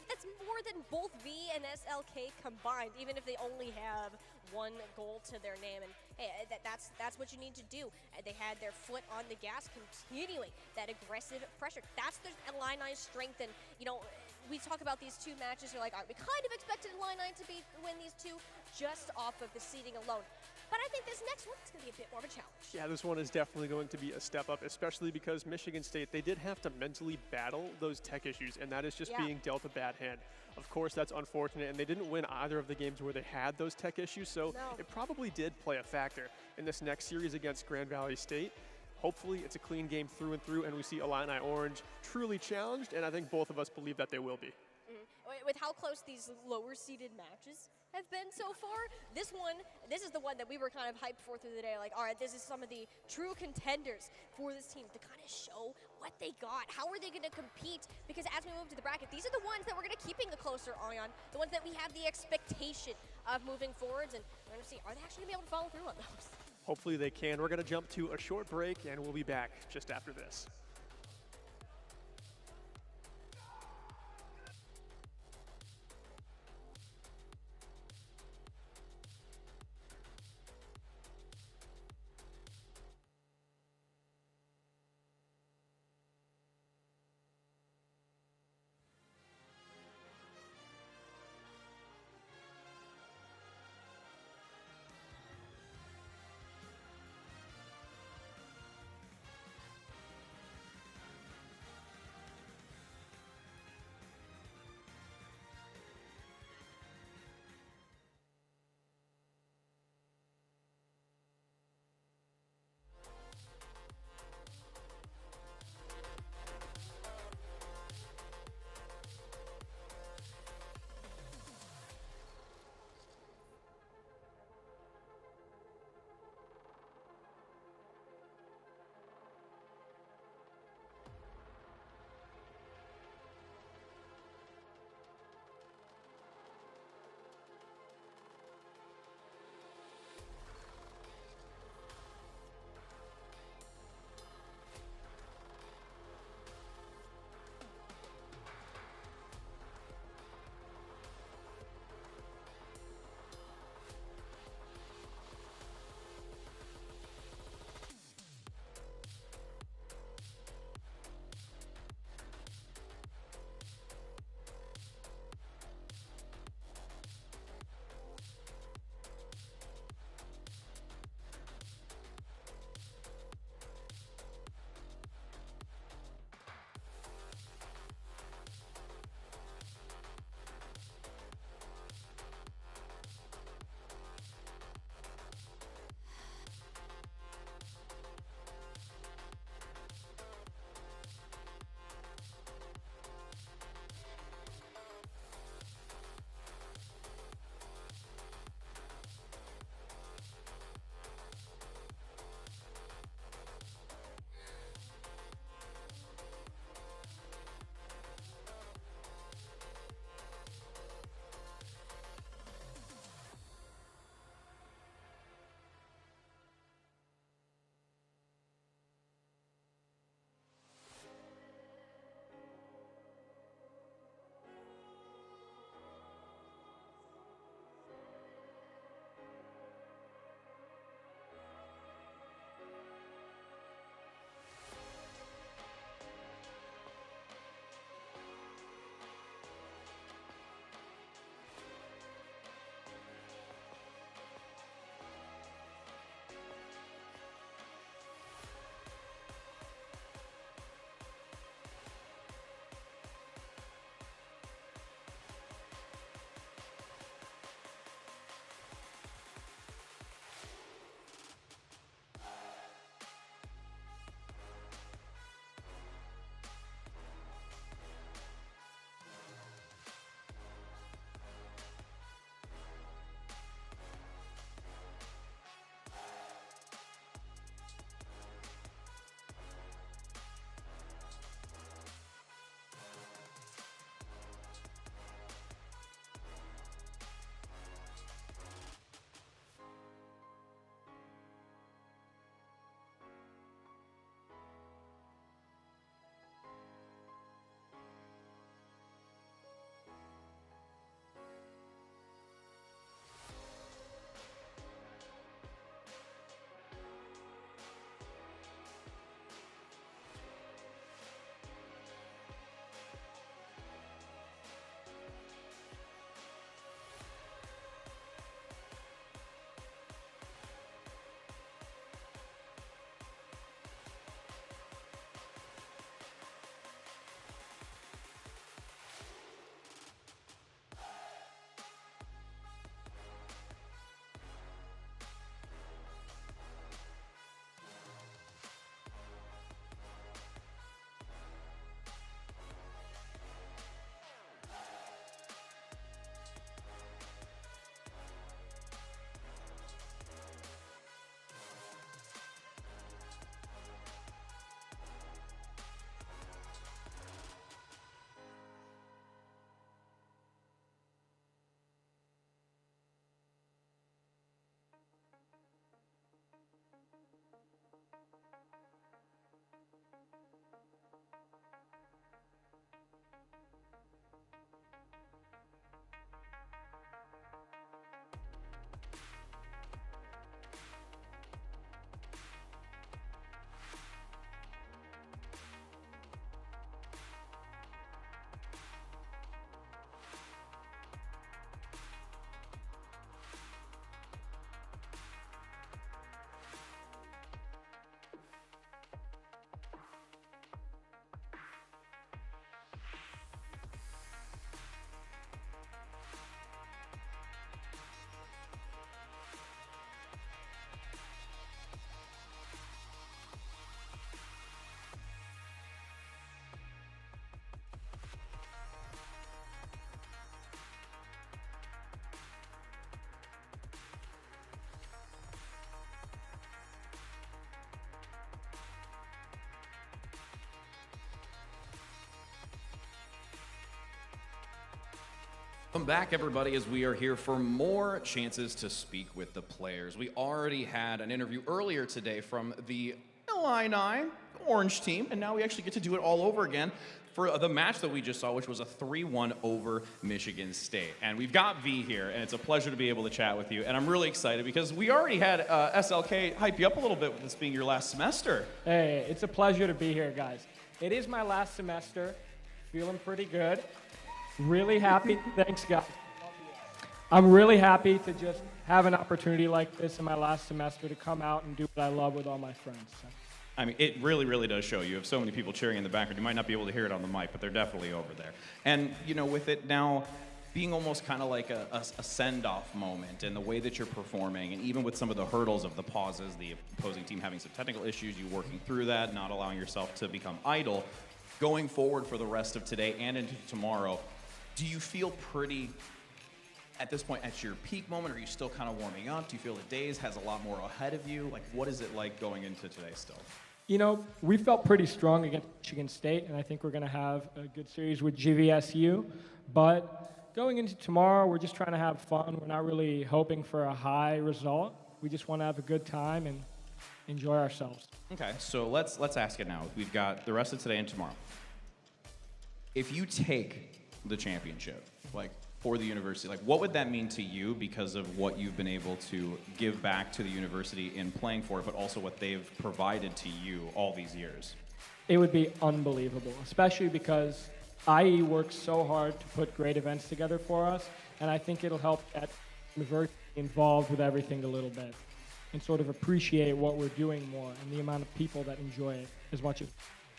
That's more than both V and SLK combined, even if they only have 1 goal to their name. And hey, that's what you need to do. They had their foot on the gas, continuing that aggressive pressure. That's the Illini's strength. And you know, we talk about these 2 matches. You're like, all right, we kind of expected Illini to win these 2 just off of the seeding alone. but I think this next one is going to be a bit more of a challenge. Yeah, this one is definitely going to be a step up, especially because Michigan State, they did have to mentally battle those tech issues, and that is just being dealt a bad hand. Of course, that's unfortunate, and they didn't win either of the games where they had those tech issues, so it probably did play a factor in this next series against Grand Valley State. Hopefully, it's a clean game through and through, and we see Illini Orange truly challenged, and I think both of us believe that they will be. With how close these lower-seeded matches have been so far, this is the one that we were kind of hyped for through the day. Like, all right, this is some of the true contenders for this team to kind of show what they got. How are they going to compete? Because as we move to the bracket, these are the ones that we're going to keeping a closer eye on, the ones that we have the expectation of moving forwards, and we're going to see, are they actually going to be able to follow through on those? Hopefully they can. We're going to jump to a short break, and we'll be back just after this. Welcome back, everybody, as we are here for more chances to speak with the players. We already had an interview earlier today from the Illini Orange team, and now we actually get to do it all over again for the match that we just saw, which was a 3-1 over Michigan State. And we've got V here, and it's a pleasure to be able to chat with you. And I'm really excited because we already had SLK hype you up a little bit with this being your last semester. Hey, it's a pleasure to be here, guys. It is my last semester. Feeling pretty good. Really happy. Thanks, guys. I'm really happy to just have an opportunity like this in my last semester to come out and do what I love with all my friends. So. I mean, it really, really does show. You have so many people cheering in the background. You might not be able to hear it on the mic, but they're definitely over there. And, you know, with it now being almost kind of like a send-off moment and the way that you're performing, and even with some of the hurdles of the pauses, the opposing team having some technical issues, you working through that, not allowing yourself to become idle, going forward for the rest of today and into tomorrow, do you feel pretty, at this point, at your peak moment? Are you still kind of warming up? Do you feel the days has a lot more ahead of you? Like, what is it like going into today still? You know, we felt pretty strong against Michigan State, and I think we're going to have a good series with GVSU. But going into tomorrow, we're just trying to have fun. We're not really hoping for a high result. We just want to have a good time and enjoy ourselves. Okay, so let's ask it now. We've got the rest of today and tomorrow. If you take the championship, like, for the university, like, what would that mean to you because of what you've been able to give back to the university in playing for it, but also what they've provided to you all these years? It would be unbelievable, especially because IE works so hard to put great events together for us, and I think it'll help get the university involved with everything a little bit and sort of appreciate what we're doing more and the amount of people that enjoy it as much as.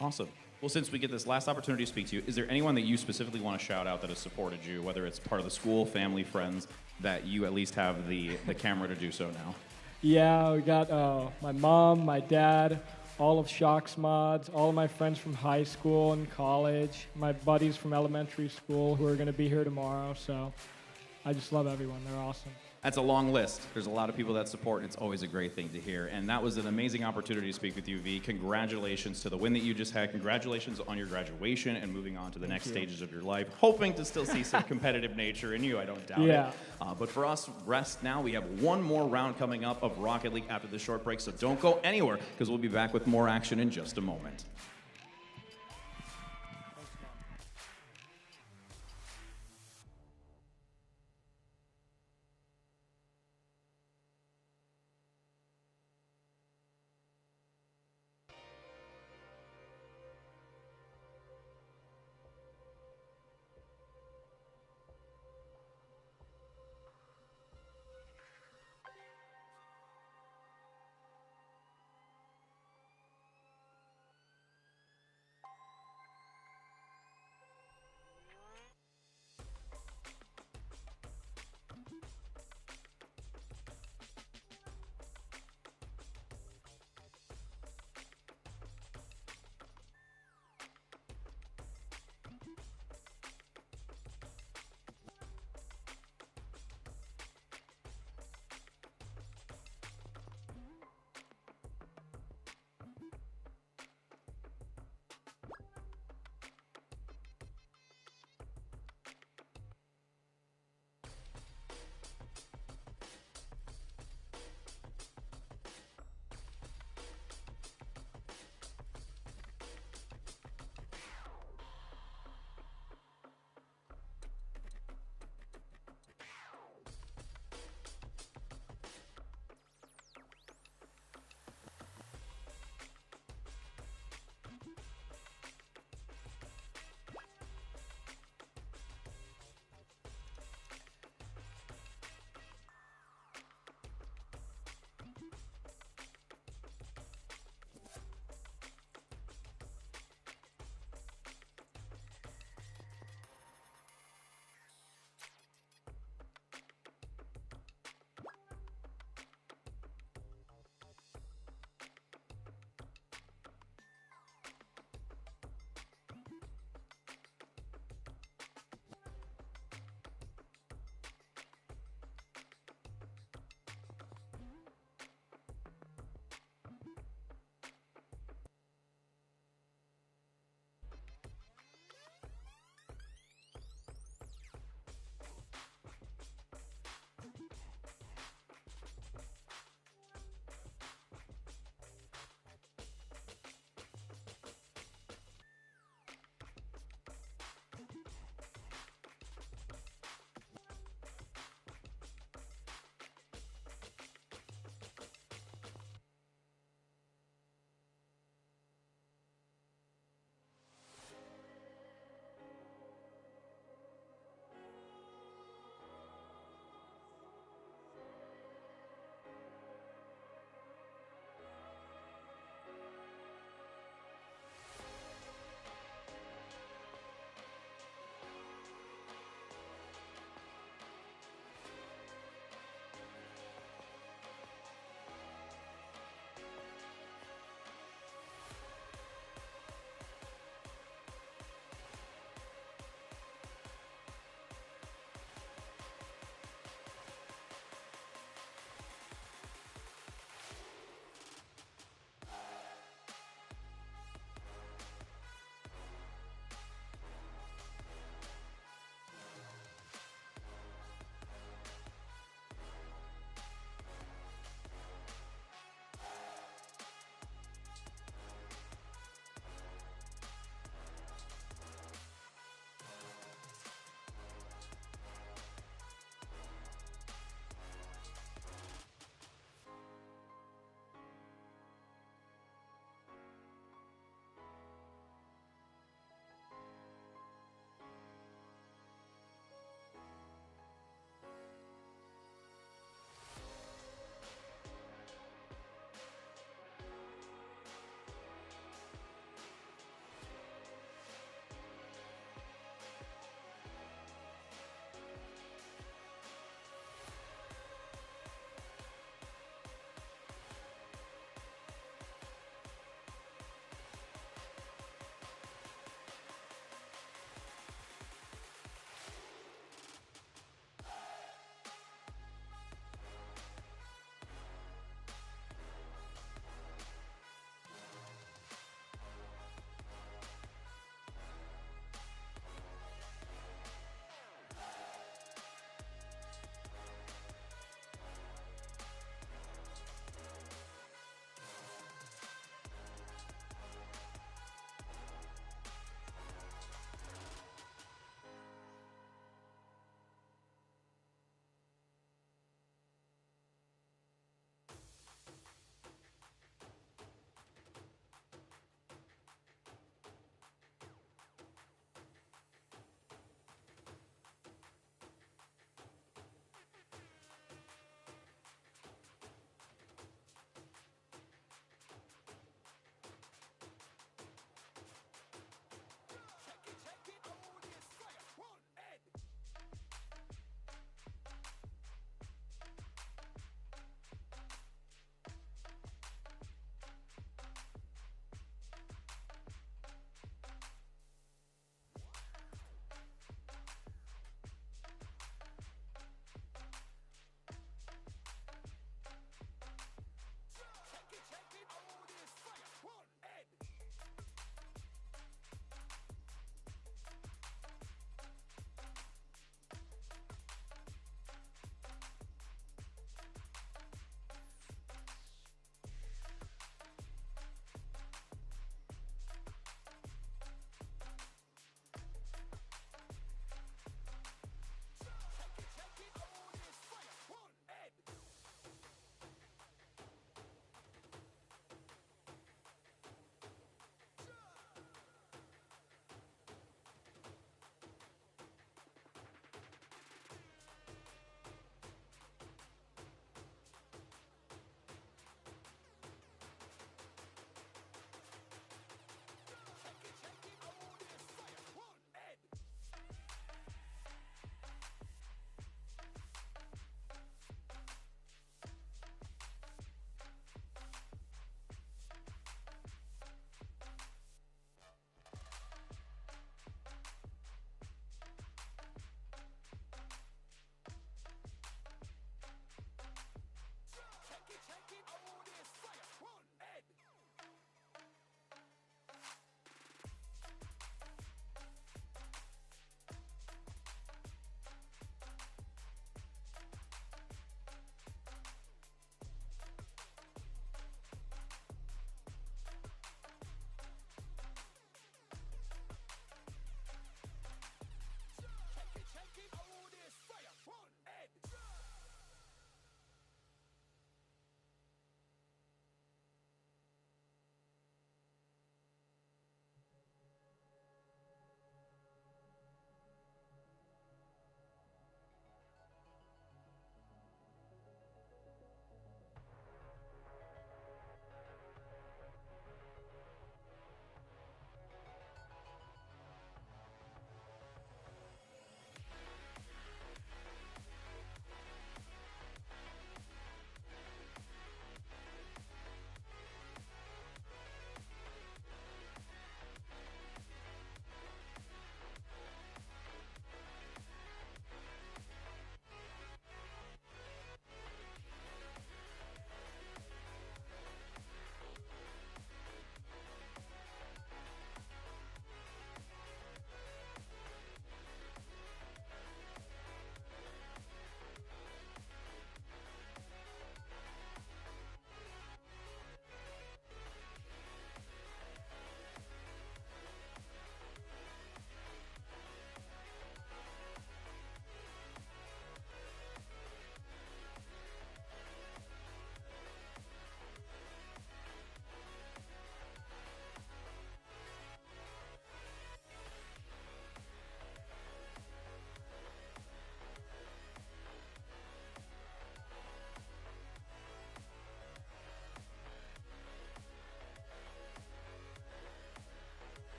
Awesome. Well, since we get this last opportunity to speak to you, is there anyone that you specifically want to shout out that has supported you, whether it's part of the school, family, friends, that you at least have the camera to do so now? Yeah, we got my mom, my dad, all of Shock's mods, all of my friends from high school and college, my buddies from elementary school who are going to be here tomorrow. So I just love everyone. They're awesome. That's a long list. There's a lot of people that support, and it's always a great thing to hear. And that was an amazing opportunity to speak with you, V. Congratulations to the win that you just had. Congratulations on your graduation and moving on to the next stages of your life. Hoping to still see some competitive nature in you. I don't doubt it. But for us, rest now. We have one more round coming up of Rocket League after the short break, so don't go anywhere because we'll be back with more action in just a moment.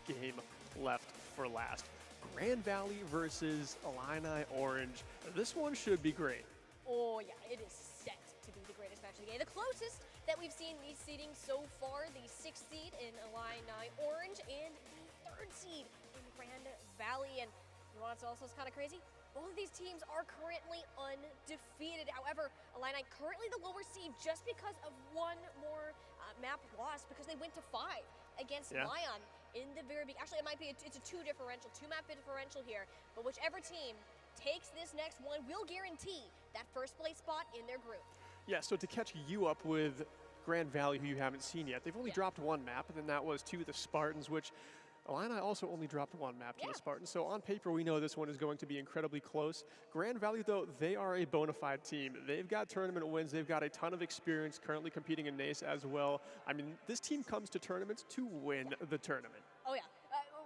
game left for last. Grand Valley versus Illini Orange. This one should be great. Oh yeah, it is set to be the greatest match of the game. The closest that we've seen these seedings so far, the 6th seed in Illini Orange and the 3rd seed in Grand Valley. And you know what's also kind of crazy? Both of these teams are currently undefeated. However, Illini currently the lower seed just because of one more map loss because they went to 5 against Lyon in the very beginning. Actually, it might be it's a 2 map differential here. But whichever team takes this next one will guarantee that first place spot in their group. Yeah, so to catch you up with Grand Valley, who you haven't seen yet, they've only dropped 1 map, and then that was to the Spartans, which Illini also only dropped 1 map to the Spartans. So on paper, we know this one is going to be incredibly close. Grand Valley, though, they are a bona fide team. They've got tournament wins. They've got a ton of experience currently competing in NACE as well. I mean, this team comes to tournaments to win the tournament. Oh, yeah.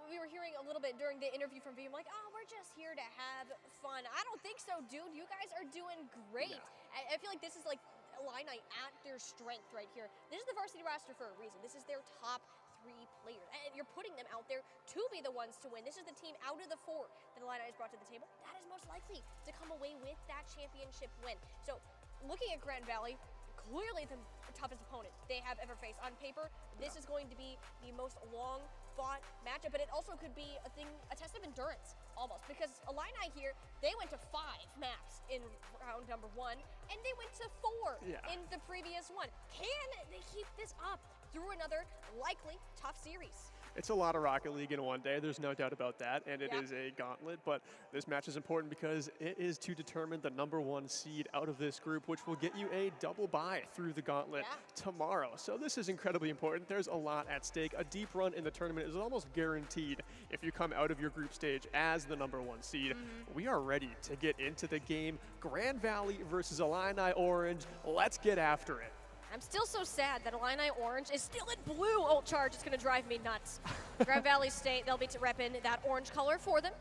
We were hearing a little bit during the interview from VM, like, oh, we're just here to have fun. I don't think so, dude. You guys are doing great. Yeah. I feel like this is like Illini at their strength right here. This is the varsity roster for a reason. This is their top 3 players. And you're putting them out there to be the ones to win. This is the team out of the 4 that Illini has brought to the table. That is most likely to come away with that championship win. So looking at Grand Valley, clearly the toughest opponent they have ever faced. On paper, this is going to be the most long-fought matchup, but it also could be a test of endurance, almost, because Illini here, they went to 5 maps in round number 1, and they went to 4 in the previous one. Can they keep this up through another likely tough series? It's a lot of Rocket League in one day, there's no doubt about that, and it is a gauntlet, but this match is important because it is to determine the number 1 seed out of this group, which will get you a double bye through the gauntlet tomorrow. So this is incredibly important. There's a lot at stake. A deep run in the tournament is almost guaranteed if you come out of your group stage as the number 1 seed. We are ready to get into the game. Grand Valley versus Illini Orange. Let's get after it. I'm still so sad that Illini Orange is still in blue. Ult Charge is going to drive me nuts. Grand Valley State, they'll be repping that orange color for them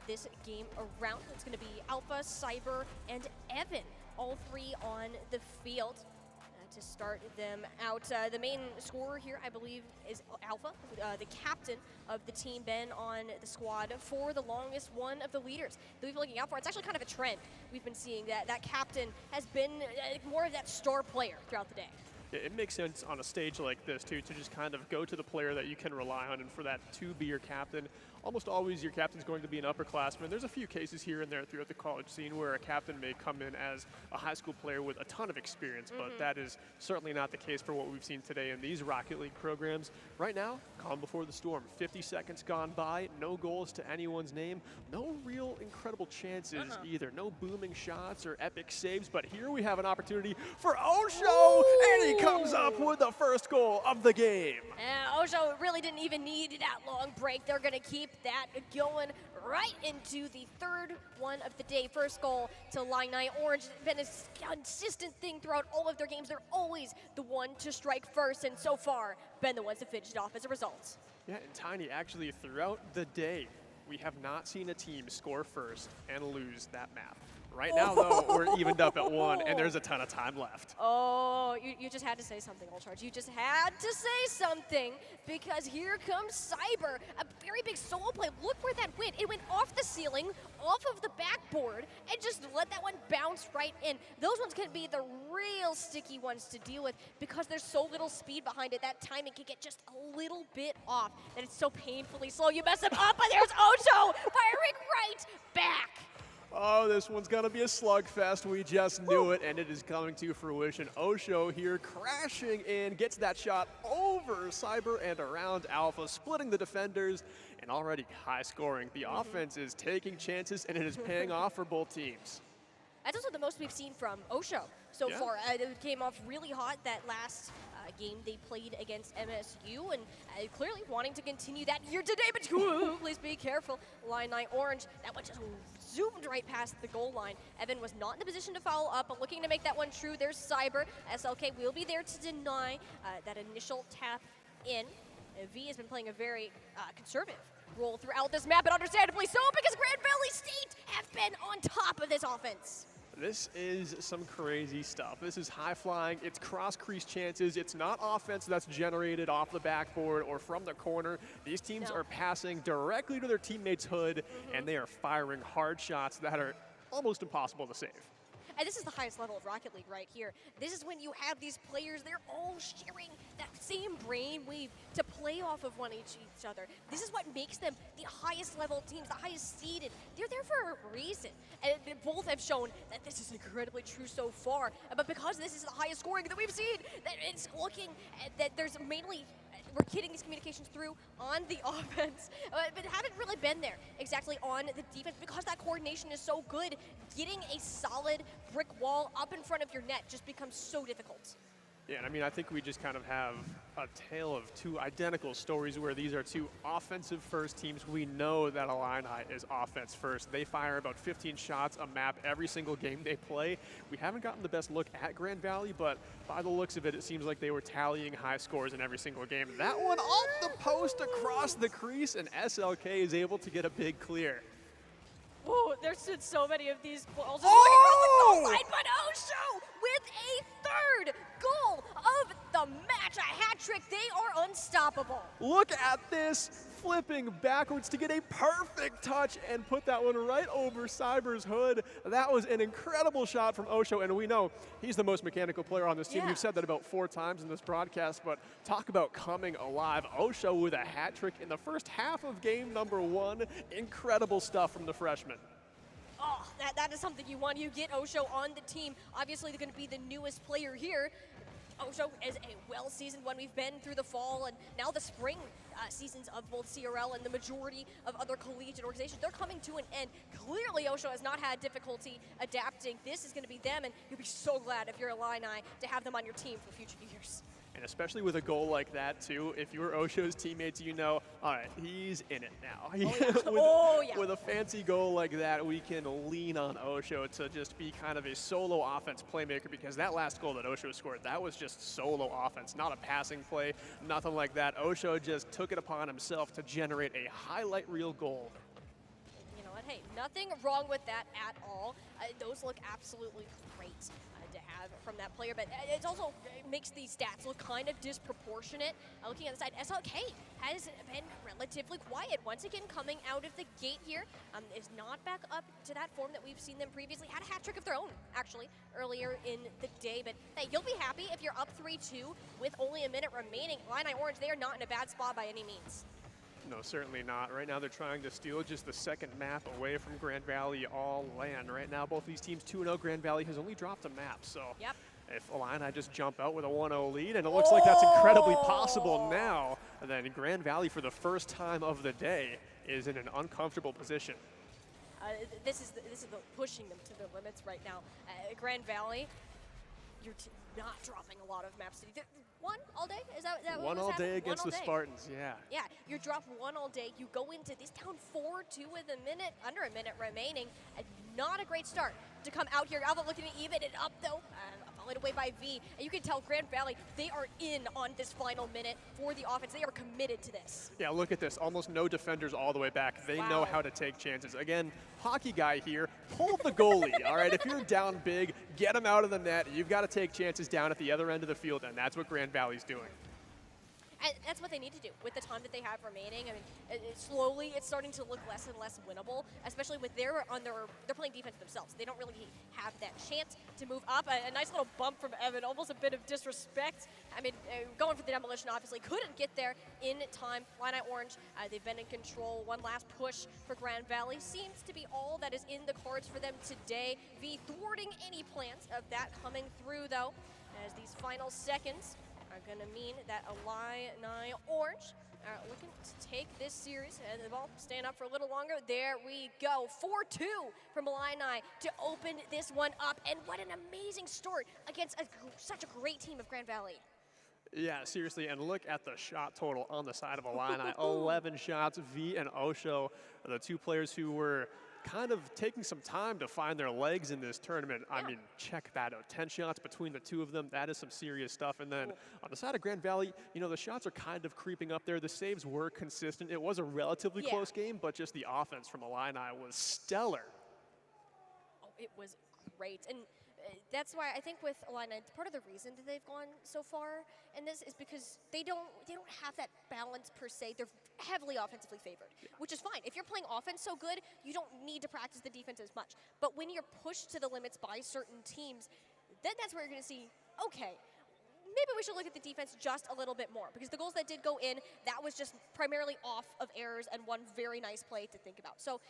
this game around. It's going to be Alpha, Cyber, and Evan, all 3 on the field to start them out. The main scorer here, I believe, is Alpha, the captain of the team, been on the squad for the longest, one of the leaders that we've been looking out for. It's actually kind of a trend we've been seeing, that captain has been more of that star player throughout the day. It makes sense on a stage like this, too, to just kind of go to the player that you can rely on, and for that to be your captain. Almost always your captain's going to be an upperclassman. There's a few cases here and there throughout the college scene where a captain may come in as a high school player with a ton of experience, but that is certainly not the case for what we've seen today in these Rocket League programs. Right now, calm before the storm. 50 seconds gone by, no goals to anyone's name, no real incredible chances either. No booming shots or epic saves, but here we have an opportunity for Osho, and he comes up with the first goal of the game. Osho really didn't even need that long break. They're going to keep that going right into the 3rd one of the day. First goal to Illini Orange. It's been a consistent thing throughout all of their games. They're always the one to strike first, and so far been the ones to finish it off as a result. Yeah, and Tiny, actually throughout the day, we have not seen a team score first and lose that map. Right now, though, we're evened up at 1, and there's a ton of time left. Oh, you just had to say something, Ult Charge. You just had to say something, because here comes Cyber. A very big solo play. Look where that went. It went off the ceiling, off of the backboard, and just let that one bounce right in. Those ones can be the real sticky ones to deal with because there's so little speed behind it. That timing can get just a little bit off, that it's so painfully slow. You mess them up, and there's Osho firing right back. Oh, this one's going to be a slugfest. We just knew it, and it is coming to fruition. Osho here crashing in, gets that shot over Cyber and around Alpha, splitting the defenders, and already high scoring. The offense is taking chances, and it is paying off for both teams. That's also the most we've seen from Osho so far. It came off really hot that last game they played against MSU, and clearly wanting to continue that year today, but please be careful. Illini Orange, that one just zoomed right past the goal line. Evan was not in the position to follow up, but looking to make that one true. There's Cyber. SLK will be there to deny that initial tap in. V has been playing a very conservative role throughout this map, and understandably so, because Grand Valley State have been on top of this offense. This is some crazy stuff. This is high flying, it's cross crease chances, it's not offense that's generated off the backboard or from the corner. These teams are passing directly to their teammates' hood, and they are firing hard shots that are almost impossible to save. And this is the highest level of Rocket League right here. This is when you have these players, they're all sharing that same brainwave to play off of each other. This is what makes them the highest level teams, the highest seeded. They're there for a reason. And they both have shown that this is incredibly true so far. But because this is the highest scoring that we've seen, that it's looking that there's mainly we're getting these communications through on the offense, but haven't really been there exactly on the defense because that coordination is so good. Getting a solid brick wall up in front of your net just becomes so difficult. Yeah, and I mean, I think we just kind of have a tale of two identical stories where these are two offensive first teams. We know that Illini is offense first. They fire about 15 shots a map every single game they play. We haven't gotten the best look at Grand Valley, but by the looks of it, it seems like they were tallying high scores in every single game. That one off the post across the crease, and SLK is able to get a big clear. Oh, there's been so many of these balls. Oh! Line, but Osho with a third goal of the match, a hat trick. They are unstoppable. Look at this, flipping backwards to get a perfect touch and put that one right over Cyber's hood. That was an incredible shot from Osho, and we know he's the most mechanical player on this team. Yeah. We've said that about 4 times in this broadcast, but talk about coming alive. Osho with a hat trick in the first half of game number 1. Incredible stuff from the freshman. Oh, that is something you want. You get Osho on the team. Obviously, they're going to be the newest player here. Osho is a well-seasoned one. We've been through the fall and now the spring seasons of both CRL and the majority of other collegiate organizations. They're coming to an end. Clearly, Osho has not had difficulty adapting. This is going to be them, and you'll be so glad if you're Illini to have them on your team for future years. And especially with a goal like that, too, if you're Osho's teammates, you know, all right, he's in it now. With a fancy goal like that, we can lean on Osho to just be kind of a solo offense playmaker, because that last goal that Osho scored, that was just solo offense, not a passing play, nothing like that. Osho just took it upon himself to generate a highlight reel goal. You know what? Hey, nothing wrong with that at all. Those look absolutely great to have from that player, but it also makes these stats look kind of disproportionate. Looking at the side, SLK has been relatively quiet. Once again, coming out of the gate here, is not back up to that form that we've seen them previously. Had a hat trick of their own, actually, earlier in the day, but hey, you'll be happy if you're up 3-2 with only a minute remaining. Illini Orange, they are not in a bad spot by any means. No, certainly not. Right now they're trying to steal just the second map away from Grand Valley all land. Right now both these teams 2-0. Grand Valley has only dropped a map, so if Illini just jump out with a 1-0 lead, and it looks like that's incredibly possible now, and then Grand Valley for the first time of the day is in an uncomfortable position. This is the pushing them to their limits right now. Grand Valley, you're not dropping a lot of maps. One all day? Is that what One was all happening? day against One the all day. Spartans, yeah. Yeah, you drop one all day. You go into this down 4-2 with under a minute remaining. Not a great start to come out here. Alva looking to even it up though. Followed away by V. And you can tell Grand Valley, they are in on this final minute for the offense. They are committed to this. Yeah, look at this. Almost no defenders all the way back. They know how to take chances. Again, hockey guy here, hold the goalie, all right? If you're down big, get him out of the net. You've got to take chances down at the other end of the field, and that's what Grand Valley's doing. And that's what they need to do with the time that they have remaining. I mean, slowly it's starting to look less and less winnable, especially with they're playing defense themselves. They don't really have that chance to move up. A nice little bump from Evan, almost a bit of disrespect. I mean, going for the demolition, obviously couldn't get there in time. Illini Orange, they've been in control. One last push for Grand Valley seems to be all that is in the cards for them today. V thwarting any plans of that coming through, though, as these final seconds are going to mean that Illini Orange are looking to take this series, and the ball staying up for a little longer. There we go, 4-2 from Illini to open this one up, and what an amazing start against such a great team of Grand Valley. Yeah, seriously, and look at the shot total on the side of Illini. 11 shots. V and Osho are the two players who were kind of taking some time to find their legs in this tournament. I mean, check that out. 10 shots between the two of them. That is some serious stuff. And then on the side of Grand Valley, you know, the shots are kind of creeping up there. The saves were consistent. It was a relatively close game, but just the offense from Illini was stellar. Oh, it was great. And that's why I think with Illini, part of the reason that they've gone so far in this is because they don't have that balance per se. They're heavily offensively favored, which is fine. If you're playing offense so good, you don't need to practice the defense as much. But when you're pushed to the limits by certain teams, then that's where you're going to see, okay, maybe we should look at the defense just a little bit more, because the goals that did go in, that was just primarily off of errors and one very nice play to think about. So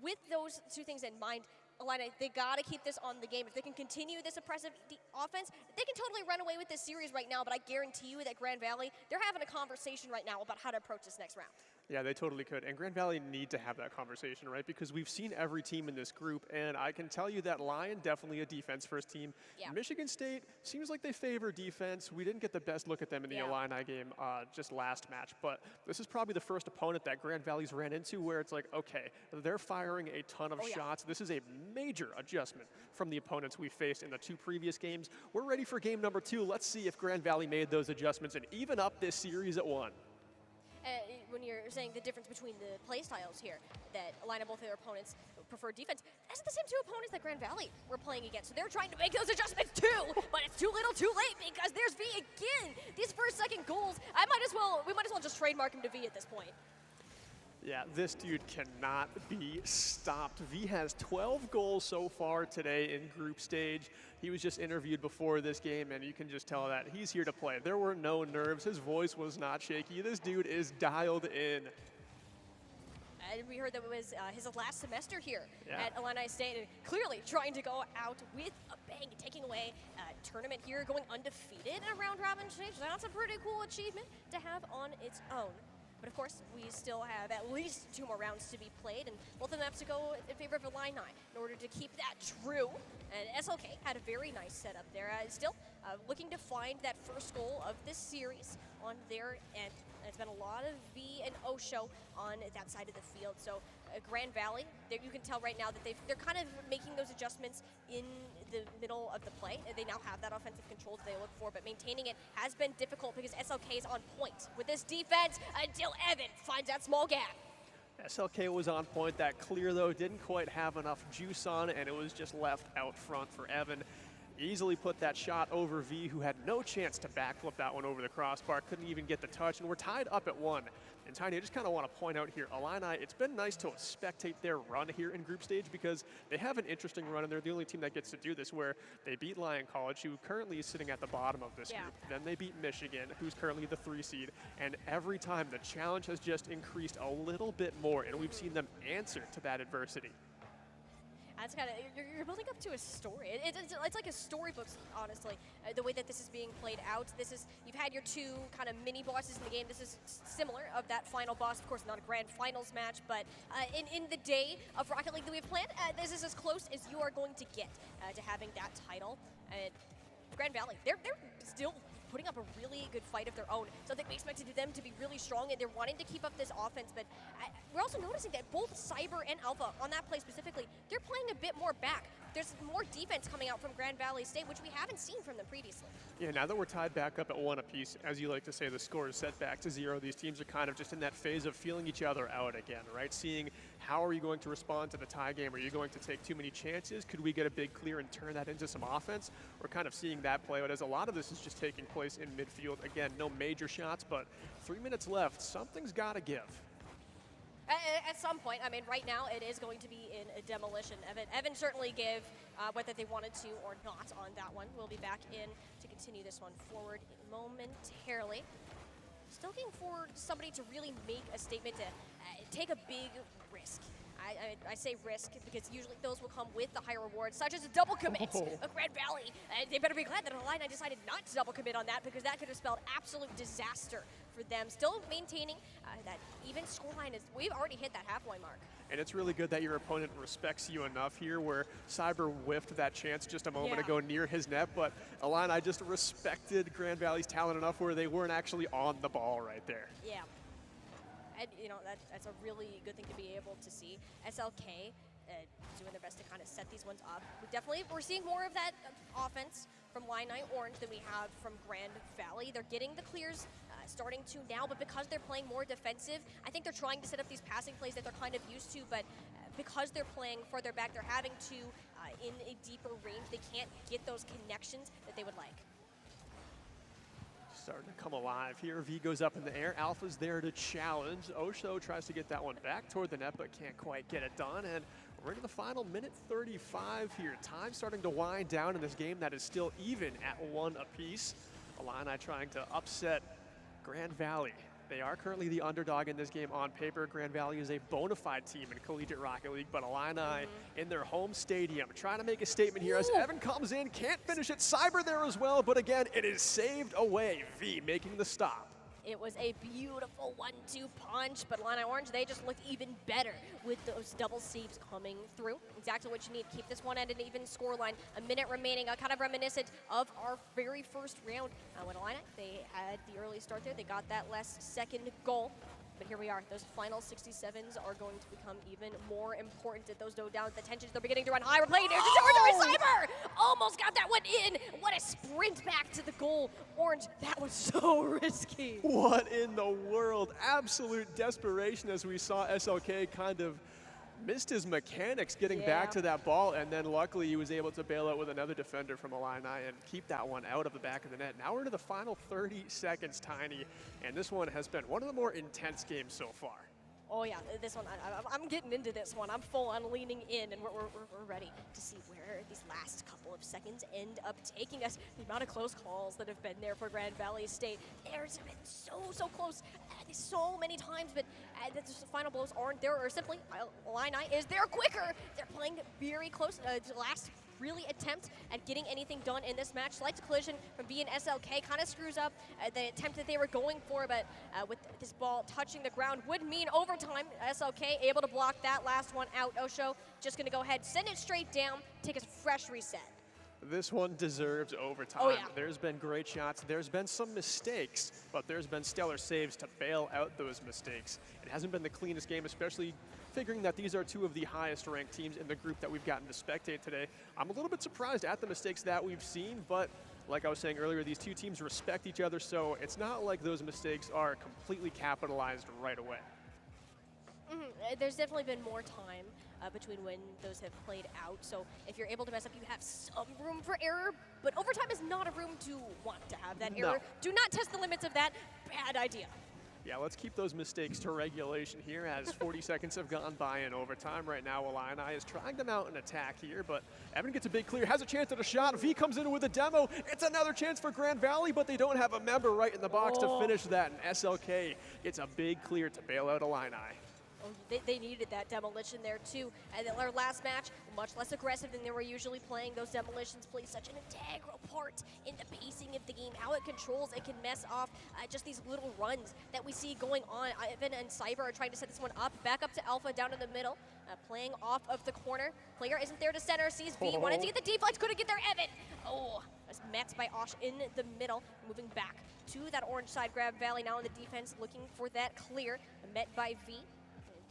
with those two things in mind, Illini, they got to keep this on the game. If they can continue this oppressive offense, they can totally run away with this series right now, but I guarantee you that Grand Valley, they're having a conversation right now about how to approach this next round. Yeah, they totally could. And Grand Valley need to have that conversation, right? Because we've seen every team in this group, and I can tell you that Lion, definitely a defense-first team. Yeah. Michigan State seems like they favor defense. We didn't get the best look at them in the Illini game just last match, but this is probably the first opponent that Grand Valley's ran into where it's like, okay, they're firing a ton of shots. This is a major adjustment from the opponents we faced in the 2 previous games. We're ready for game number 2. Let's see if Grand Valley made those adjustments and even up this series at 1. When you're saying the difference between the play styles here, that Illini, both of their opponents prefer defense, that's the same 2 opponents that Grand Valley were playing against. So they're trying to make those adjustments too, but it's too little too late because there's V again. These first-second goals, we might as well just trademark him to V at this point. Yeah, this dude cannot be stopped. V has 12 goals so far today in group stage. He was just interviewed before this game, and you can just tell that he's here to play. There were no nerves. His voice was not shaky. This dude is dialed in. And we heard that it was his last semester here at Illini State, and clearly trying to go out with a bang, taking away a tournament here, going undefeated in a round-robin stage. That's a pretty cool achievement to have on its own. But of course, we still have at least 2 more rounds to be played, and both of them have to go in favor of Illini in order to keep that true. And SLK had a very nice setup there. Still looking to find that first goal of this series on their end. It's been a lot of V and O show on that side of the field. So Grand Valley, you can tell right now that they're kind of making those adjustments in the middle of the play. They now have that offensive control that they look for, but maintaining it has been difficult because SLK is on point with this defense until Evan finds that small gap. SLK was on point. That clear, though, didn't quite have enough juice on it, and it was just left out front for Evan. Easily put that shot over V, who had no chance to backflip that one over the crossbar, couldn't even get the touch, and we're tied up at 1. And Tiny, I just kind of want to point out here, Illini, it's been nice to spectate their run here in group stage because they have an interesting run, and they're the only team that gets to do this, where they beat Lyon College, who currently is sitting at the bottom of this group. Then they beat Michigan, who's currently the 3 seed, and every time the challenge has just increased a little bit more, and we've seen them answer to that adversity. That's kind of, you're building up to a story. It's like a storybook, honestly, the way that this is being played out. You've had your 2 kind of mini bosses in the game. This is similar of that final boss. Of course, not a grand finals match, but in the day of Rocket League that we've planned, this is as close as you are going to get to having that title. Grand Valley, they're still putting up a really good fight of their own. Something we expected them to be really strong, and they're wanting to keep up this offense, but we're also noticing that both Cyber and Alpha, on that play specifically, they're playing a bit more back. There's more defense coming out from Grand Valley State, which we haven't seen from them previously. Yeah, now that we're tied back up at 1 apiece, as you like to say, the score is set back to 0. These teams are kind of just in that phase of feeling each other out again, right? Seeing how are you going to respond to the tie game? Are you going to take too many chances? Could we get a big clear and turn that into some offense? We're kind of seeing that play out as a lot of this is just taking place in midfield. Again, no major shots, but 3 minutes left. Something's got to give. At some point, I mean, right now it is going to be in a demolition. Evan certainly gave whether they wanted to or not on that one. We'll be back in to continue this one forward momentarily. Still looking for somebody to really make a statement, to take a big risk. I say risk because usually those will come with the higher rewards, such as a double commit of Grand Valley. They better be glad that Illini decided not to double commit on that, because that could have spelled absolute disaster for them. Still maintaining that even scoreline. We've already hit that halfway mark. And it's really good that your opponent respects you enough here, where Cyber whiffed that chance just a moment ago near his net, but Illini just respected Grand Valley's talent enough where they weren't actually on the ball right there. Yeah. And, you know, that's a really good thing to be able to see. SLK doing their best to kind of set these ones up. We're seeing more of that offense from Line 9 Orange than we have from Grand Valley. They're getting the clears starting to now, but because they're playing more defensive, I think they're trying to set up these passing plays that they're kind of used to, but because they're playing further back, they're having to, in a deeper range, they can't get those connections that they would like. Starting to come alive here. V goes up in the air. Alpha's there to challenge. Osho tries to get that one back toward the net, but can't quite get it done. And we're into the final minute 35 here. Time starting to wind down in this game that is still even at 1 apiece. Illini trying to upset Grand Valley. They are currently the underdog in this game on paper. Grand Valley is a bona fide team in Collegiate Rocket League, but Illini in their home stadium trying to make a statement here as Evan comes in, can't finish it. Cyber there as well, but again, it is saved away. V making the stop. It was a beautiful 1-2 punch, but Illini Orange, they just looked even better with those double saves coming through. Exactly what you need. Keep this one at an even scoreline. A minute remaining, kind of reminiscent of our very first round. When Illini, they had the early start there. They got that last second goal. But here we are. Those final 67s are going to become even more important at those no down. The tensions, they're beginning to run high. We're playing near Cyber! Almost got that one in. What a sprint back to the goal. Orange, that was so risky. What in the world? Absolute desperation as we saw SLK kind of missed his mechanics getting back to that ball, and then luckily he was able to bail out with another defender from Illini and keep that one out of the back of the net. Now we're into the final 30 seconds, Tiny, and this one has been one of the more intense games so far. Oh yeah, this one, I'm getting into this one. I'm full on leaning in, and we're ready to see where these last couple of seconds end up taking us. The amount of close calls that have been there for Grand Valley State. There's been so close so many times, but the final blows aren't there, or simply, Illini is there quicker. They're playing very close to last really attempt at getting anything done in this match. Slight collision from V and SLK kind of screws up the attempt that they were going for, but with this ball touching the ground would mean overtime. SLK able to block that last one out. Osho just going to go ahead, send it straight down, take a fresh reset. This one deserves overtime. Oh, yeah. There's been great shots. There's been some mistakes, but there's been stellar saves to bail out those mistakes. It hasn't been the cleanest game, especially figuring that these are two of the highest ranked teams in the group that we've gotten to spectate today. I'm a little bit surprised at the mistakes that we've seen, but like I was saying earlier, these two teams respect each other, so it's not like those mistakes are completely capitalized right away. There's definitely been more time between when those have played out. So if you're able to mess up, you have some room for error, but overtime is not a room to want to have that error. Do not test the limits of that. Bad idea. Yeah, let's keep those mistakes to regulation here as 40 seconds have gone by in overtime. Right now, Illini is trying to mount an attack here, but Evan gets a big clear, has a chance at a shot. V comes in with a demo. It's another chance for Grand Valley, but they don't have a member right in the box to finish that, and SLK gets a big clear to bail out Illini. They needed that demolition there too. And then their last match, much less aggressive than they were usually playing. Those demolitions play such an integral part in the pacing of the game. How it controls, it can mess off just these little runs that we see going on. Evan and Cyber are trying to set this one up, back up to Alpha down in the middle, playing off of the corner. Player isn't there to center, sees V, wanted to get the deflex, couldn't get there, Evan. That's met by Osh in the middle, moving back to that orange side. Grand Valley now in the defense, looking for that clear, met by V.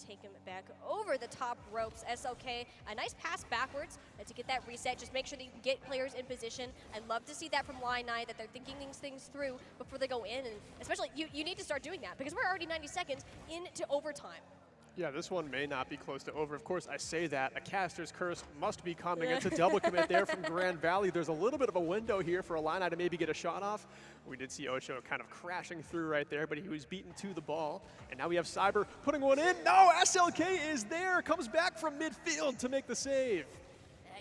Take him back over the top ropes. SLK, a nice pass backwards to get that reset. Just make sure that you can get players in position. I'd love to see that from Line 9, that they're thinking these things through before they go in. And especially, you need to start doing that because we're already 90 seconds into overtime. Yeah, this one may not be close to over. Of course, I say that. A caster's curse must be coming. It's a double commit there from Grand Valley. There's a little bit of a window here for Illini to maybe get a shot off. We did see Osho kind of crashing through right there, but he was beaten to the ball. And now we have Cyber putting one in. No, SLK is there. Comes back from midfield to make the save.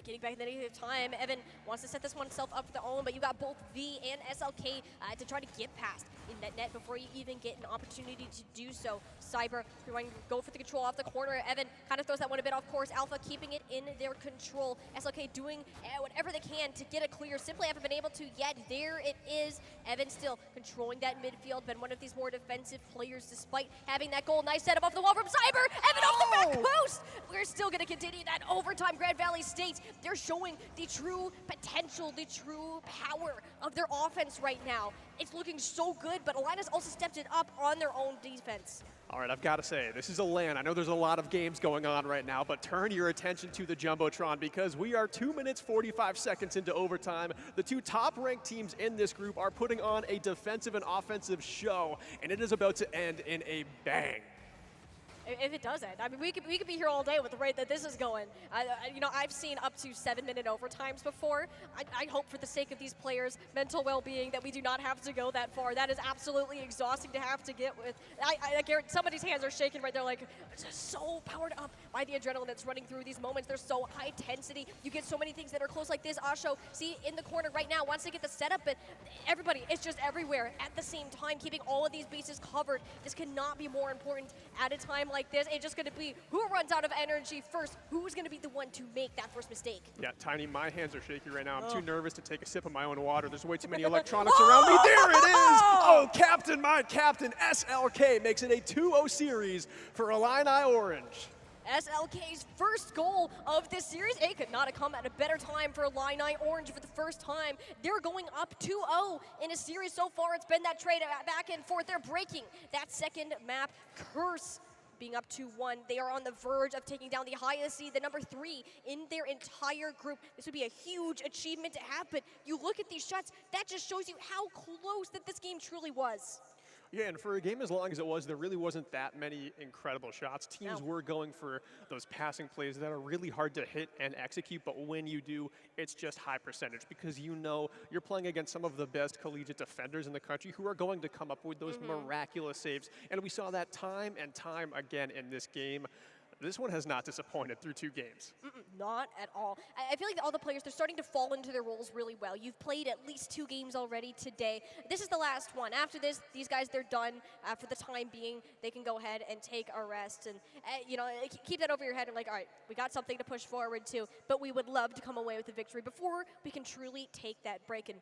Getting back in the negative time. Evan wants to set this one himself up for their own, but you got both V and SLK to try to get past in that net before you even get an opportunity to do so. Cyber trying to go for the control off the corner. Evan kind of throws that one a bit off course. Alpha keeping it in their control. SLK doing whatever they can to get a clear. Simply haven't been able to yet. There it is. Evan still controlling that midfield. Been one of these more defensive players despite having that goal. Nice setup off the wall from Cyber. Evan off the back post. We're still going to continue that overtime. Grand Valley State, they're showing the true potential, the true power of their offense right now. It's looking so good, but Illini's also stepped it up on their own defense. All right, I've got to say, this is a LAN. I know there's a lot of games going on right now, but turn your attention to the Jumbotron because we are 2 minutes, 45 seconds into overtime. The two top-ranked teams in this group are putting on a defensive and offensive show, and it is about to end in a bang. If it doesn't, I mean, we could be here all day with the rate that this is going. You know, I've seen up to 7-minute overtimes before. I hope for the sake of these players' mental well-being that we do not have to go that far. That is absolutely exhausting to have to get with. I guarantee somebody's hands are shaking right there, like just so powered up by the adrenaline that's running through these moments. They're so high intensity. You get so many things that are close like this. Asho, see in the corner right now, wants to get the setup, but everybody is just everywhere at the same time, keeping all of these bases covered. This cannot be more important at a time like this. It's just going to be who runs out of energy first, who's going to be the one to make that first mistake. Yeah, Tiny, my hands are shaky right now. I'm too nervous to take a sip of my own water. There's way too many electronics around me. There it is! Oh, Captain, my Captain, SLK makes it a 2-0 series for Illini Orange. SLK's first goal of this series. It could not have come at a better time for Illini Orange for the first time. They're going up 2-0 in a series so far. It's been that trade back and forth. They're breaking that second map curse. Being up 2-1, they are on the verge of taking down the highest seed, the number 3 in their entire group. This would be a huge achievement to have, but you look at these shots, that just shows you how close that this game truly was. Yeah, and for a game as long as it was, there really wasn't that many incredible shots. Teams were going for those passing plays that are really hard to hit and execute, but when you do, it's just high percentage because you know you're playing against some of the best collegiate defenders in the country who are going to come up with those miraculous saves. And we saw that time and time again in this game. This one has not disappointed through 2 games. Not at all. I feel like all the players, they're starting to fall into their roles really well. You've played at least 2 games already today. This is the last one. After this, these guys, they're done for the time being. They can go ahead and take a rest and, you know, keep that over your head and like, all right, we got something to push forward to, but we would love to come away with a victory before we can truly take that break. And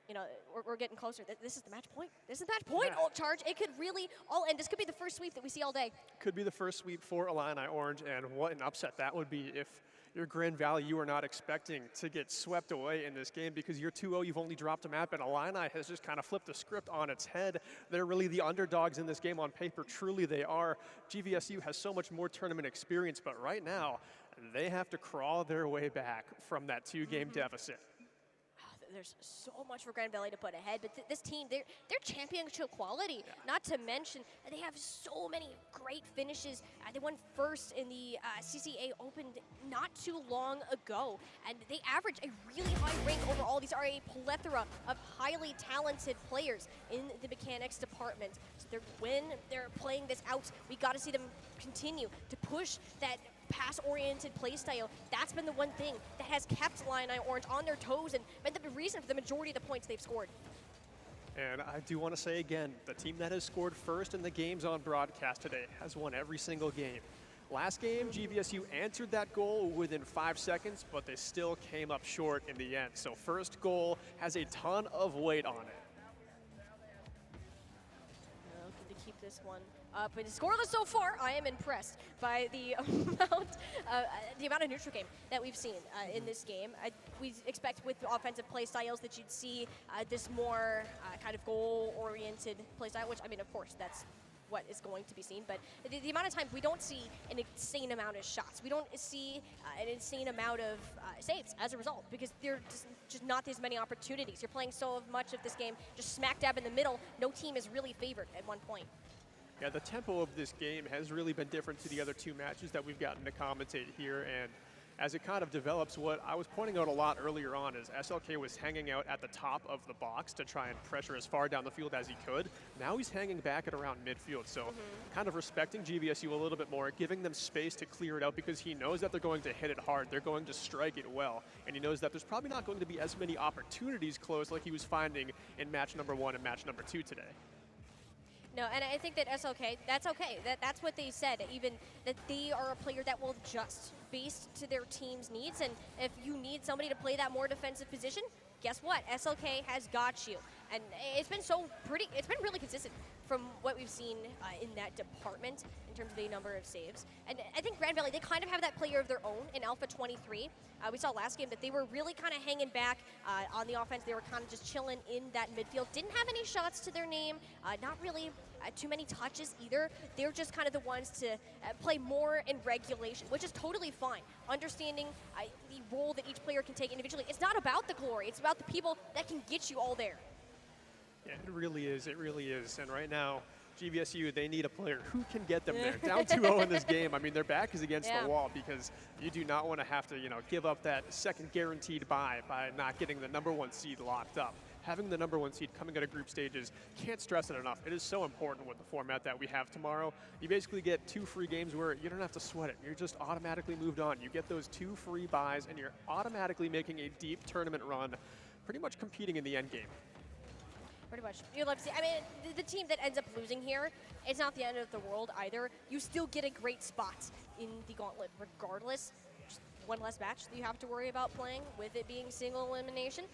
you know, we're getting closer. This is the match point. This is the match point. Alt charge. It could really all end. This could be the first sweep that we see all day. Could be the first sweep for Illini Orange, and what an upset that would be if you're Grand Valley, you are not expecting to get swept away in this game because you're 2-0, you've only dropped a map, and Illini has just kind of flipped the script on its head. They're really the underdogs in this game on paper. Truly they are. GVSU has so much more tournament experience, but right now, they have to crawl their way back from that 2-game deficit. There's so much for Grand Valley to put ahead, but this team, they're championship quality. Not to mention, they have so many great finishes. They won first in the CCA Open not too long ago, and they average a really high rank overall. These are a plethora of highly talented players in the mechanics department. So when they're playing this out, we got to see them continue to push that pass-oriented playstyle. That's been the one thing that has kept Illini Orange on their toes and been the reason for the majority of the points they've scored. And I do want to say again, the team that has scored first in the games on broadcast today has won every single game. Last game, GVSU answered that goal within 5 seconds, but they still came up short in the end. So first goal has a ton of weight on it. Looking to keep this one up. But scoreless so far, I am impressed by the amount of neutral game that we've seen in this game. We expect with offensive play styles that you'd see this more kind of goal-oriented play style, which, I mean, of course, that's what is going to be seen, but the amount of times we don't see an insane amount of shots. We don't see an insane amount of saves as a result because there are just not as many opportunities. You're playing so much of this game just smack dab in the middle. No team is really favored at one point. Yeah, the tempo of this game has really been different to the other 2 matches that we've gotten to commentate here, and as it kind of develops, what I was pointing out a lot earlier on is SLK was hanging out at the top of the box to try and pressure as far down the field as he could. Now he's hanging back at around midfield, so kind of respecting GVSU a little bit more, giving them space to clear it out because he knows that they're going to hit it hard, they're going to strike it well, and he knows that there's probably not going to be as many opportunities close like he was finding in match number 1 and match number 2 today. No, and I think that SLK, that's okay. That's what they said, even that they are a player that will adjust based to their team's needs. And if you need somebody to play that more defensive position, guess what? SLK has got you. And it's been it's been really consistent from what we've seen in that department in terms of the number of saves. And I think Grand Valley, they kind of have that player of their own in Alpha 23. We saw last game that they were really kind of hanging back on the offense. They were kind of just chilling in that midfield. Didn't have any shots to their name, not really too many touches either. They're just kind of the ones to play more in regulation, which is totally fine. Understanding the role that each player can take individually. It's not about the glory. It's about the people that can get you all there. Yeah, it really is. It really is. And right now, GVSU, they need a player who can get them there. Down 2-0 in this game. I mean, their back is against the wall because you do not want to have to, give up that second guaranteed bye by not getting the #1 seed locked up. Having the #1 seed coming out of group stages, can't stress it enough. It is so important with the format that we have tomorrow. You basically get 2 free games where you don't have to sweat it. You're just automatically moved on. You get those 2 free buys, and you're automatically making a deep tournament run, pretty much competing in the end game. Pretty much. You'd love to see. I mean, the team that ends up losing here, it's not the end of the world either. You still get a great spot in the gauntlet regardless. Just one less match that you have to worry about playing with it being single elimination.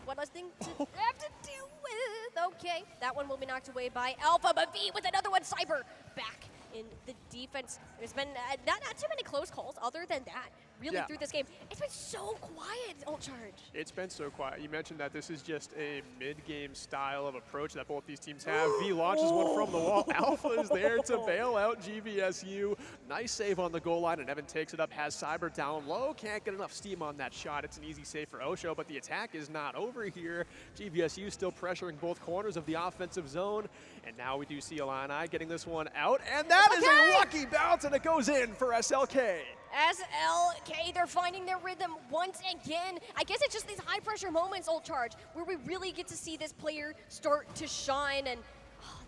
One less thing to have to deal with. Okay, that one will be knocked away by Alpha, but V with another one. Cyber back in the defense. There's been not too many close calls other than that. Really through this game. It's been so quiet, Ult Charge. It's been so quiet. You mentioned that this is just a mid-game style of approach that both these teams have. V launches one from the wall. Alpha is there to bail out GVSU. Nice save on the goal line, and Evan takes it up, has Cyber down low. Can't get enough steam on that shot. It's an easy save for Osho, but the attack is not over here. GVSU still pressuring both corners of the offensive zone, and now we do see Illini getting this one out, and that is a lucky bounce, and it goes in for SLK. SLK, they're finding their rhythm once again. I guess it's just these high pressure moments, Ult Charge, where we really get to see this player start to shine, and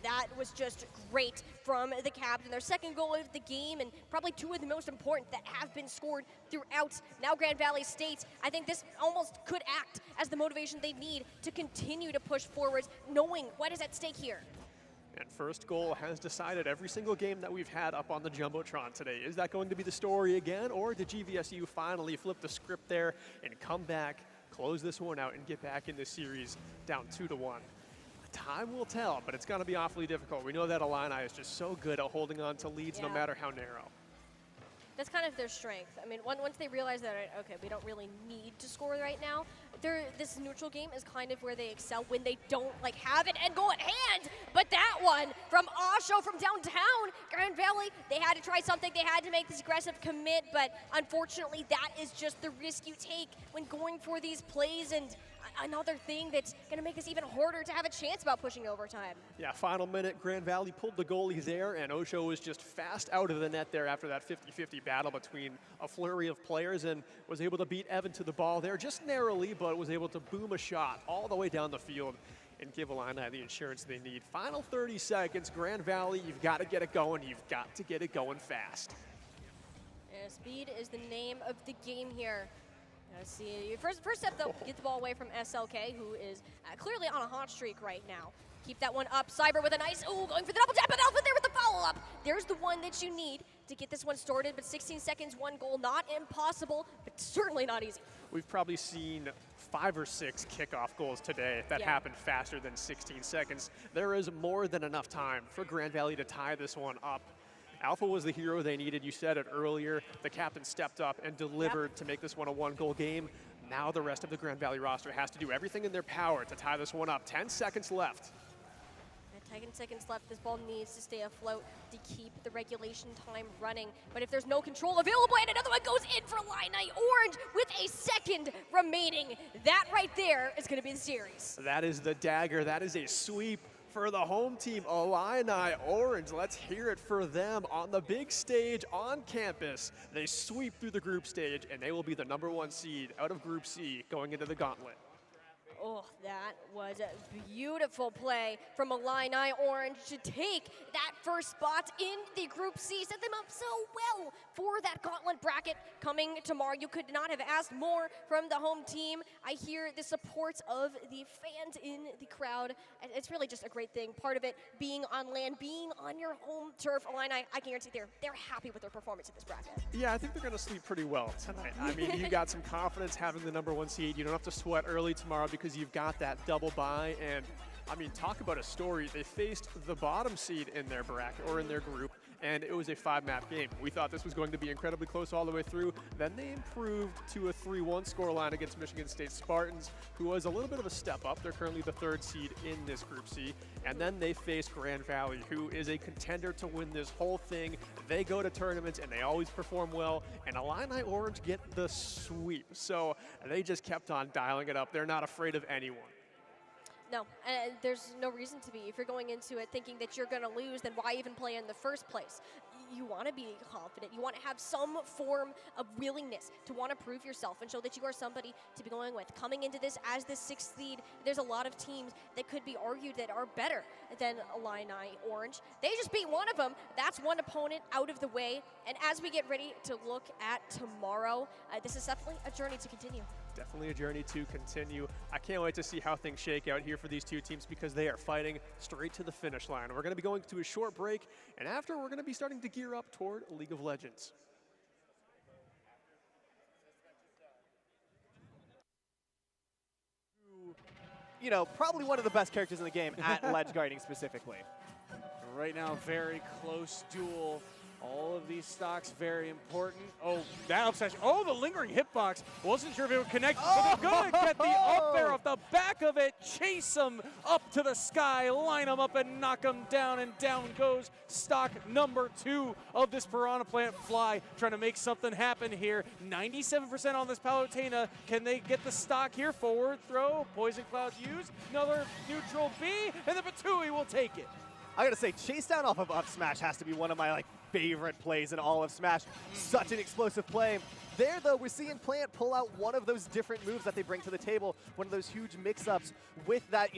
that was just great from the captain. Their second goal of the game, and probably 2 of the most important that have been scored throughout now Grand Valley State. I think this almost could act as the motivation they need to continue to push forwards, knowing what is at stake here. And first goal has decided every single game that we've had up on the Jumbotron today. Is that going to be the story again, or did GVSU finally flip the script there and come back, close this one out, and get back in this series down 2-1? Time will tell, but it's going to be awfully difficult. We know that Illini is just so good at holding on to leads no matter how narrow. That's kind of their strength. I mean, once they realize that, okay, we don't really need to score right now, this neutral game is kind of where they excel when they don't have an end goal at hand. But that one from Osho from downtown Grand Valley, they had to try something. They had to make this aggressive commit, but unfortunately that is just the risk you take when going for these plays, and another thing that's going to make this even harder to have a chance about pushing overtime. Yeah, final minute, Grand Valley pulled the goalie there, and Osho was just fast out of the net there after that 50-50 battle between a flurry of players, and was able to beat Evan to the ball there just narrowly, but was able to boom a shot all the way down the field and give Illini the insurance they need. Final 30 seconds, Grand Valley, you've got to get it going. You've got to get it going fast. Yeah, speed is the name of the game here. Let's see. First step, though, get the ball away from SLK, who is clearly on a hot streak right now. Keep that one up. Cyber with a nice, going for the double tap, and Alpha there with the follow-up. There's the one that you need to get this one started, but 16 seconds, 1 goal, not impossible, but certainly not easy. We've probably seen 5 or 6 kickoff goals today that happened faster than 16 seconds. There is more than enough time for Grand Valley to tie this one up. Alpha was the hero they needed. You said it earlier. The captain stepped up and delivered to make this one a 1-goal game. Now the rest of the Grand Valley roster has to do everything in their power to tie this one up. 10 seconds left. 10 seconds left. This ball needs to stay afloat to keep the regulation time running. But if there's no control available, and another one goes in for Illini Orange with a second remaining, that right there is going to be the series. That is the dagger. That is a sweep for the home team, Illini Orange. Let's hear it for them on the big stage on campus. They sweep through the group stage, and they will be the #1 seed out of Group C going into the gauntlet. Oh, that was a beautiful play from Illini Orange to take that first spot in the Group C. Set them up so well for that gauntlet bracket coming tomorrow. You could not have asked more from the home team. I hear the support of the fans in the crowd. It's really just a great thing. Part of it being on land, being on your home turf. Illini, I can guarantee they're happy with their performance in this bracket. Yeah, I think they're going to sleep pretty well tonight. I mean, you got some confidence having the #1 seed. You don't have to sweat early tomorrow because you've got that double bye, and I mean, talk about a story. They faced the bottom seed in their bracket, or in their group, and it was a 5-map game. We thought this was going to be incredibly close all the way through. Then they improved to a 3-1 scoreline against Michigan State Spartans, who was a little bit of a step up. They're currently the 3rd seed in this Group C. And then they face Grand Valley, who is a contender to win this whole thing. They go to tournaments, and they always perform well. And Illini Orange get the sweep. So they just kept on dialing it up. They're not afraid of anyone. No, and there's no reason to be. If you're going into it thinking that you're going to lose, then why even play in the first place? You want to be confident. You want to have some form of willingness to want to prove yourself and show that you are somebody to be going with. Coming into this as the 6th seed, there's a lot of teams that could be argued that are better than Illini Orange. They just beat one of them. That's one opponent out of the way. And as we get ready to look at tomorrow, this is definitely a journey to continue. Definitely a journey to continue. I can't wait to see how things shake out here for these two teams because they are fighting straight to the finish line. We're going to be going to a short break, and after, we're going to be starting to gear up toward League of Legends. You know, probably one of the best characters in the game at ledge guarding specifically. Right now, very close duel. All of these stocks very important. Oh, that obsession. Oh, the lingering hitbox. Wasn't sure if it would connect, but they're going to get the up air off the back of it, chase him up to the sky, line him up and knock him down, and down goes stock number 2 of this Piranha Plant Fly, trying to make something happen here. 97% on this Palutena. Can they get the stock here? Forward throw, Poison Cloud used, another neutral B, and the Batui will take it. I gotta say, chase down off of up smash has to be one of my favorite plays in all of Smash. Such an explosive play. There, though, we're seeing Plant pull out one of those different moves that they bring to the table, one of those huge mix-ups with that,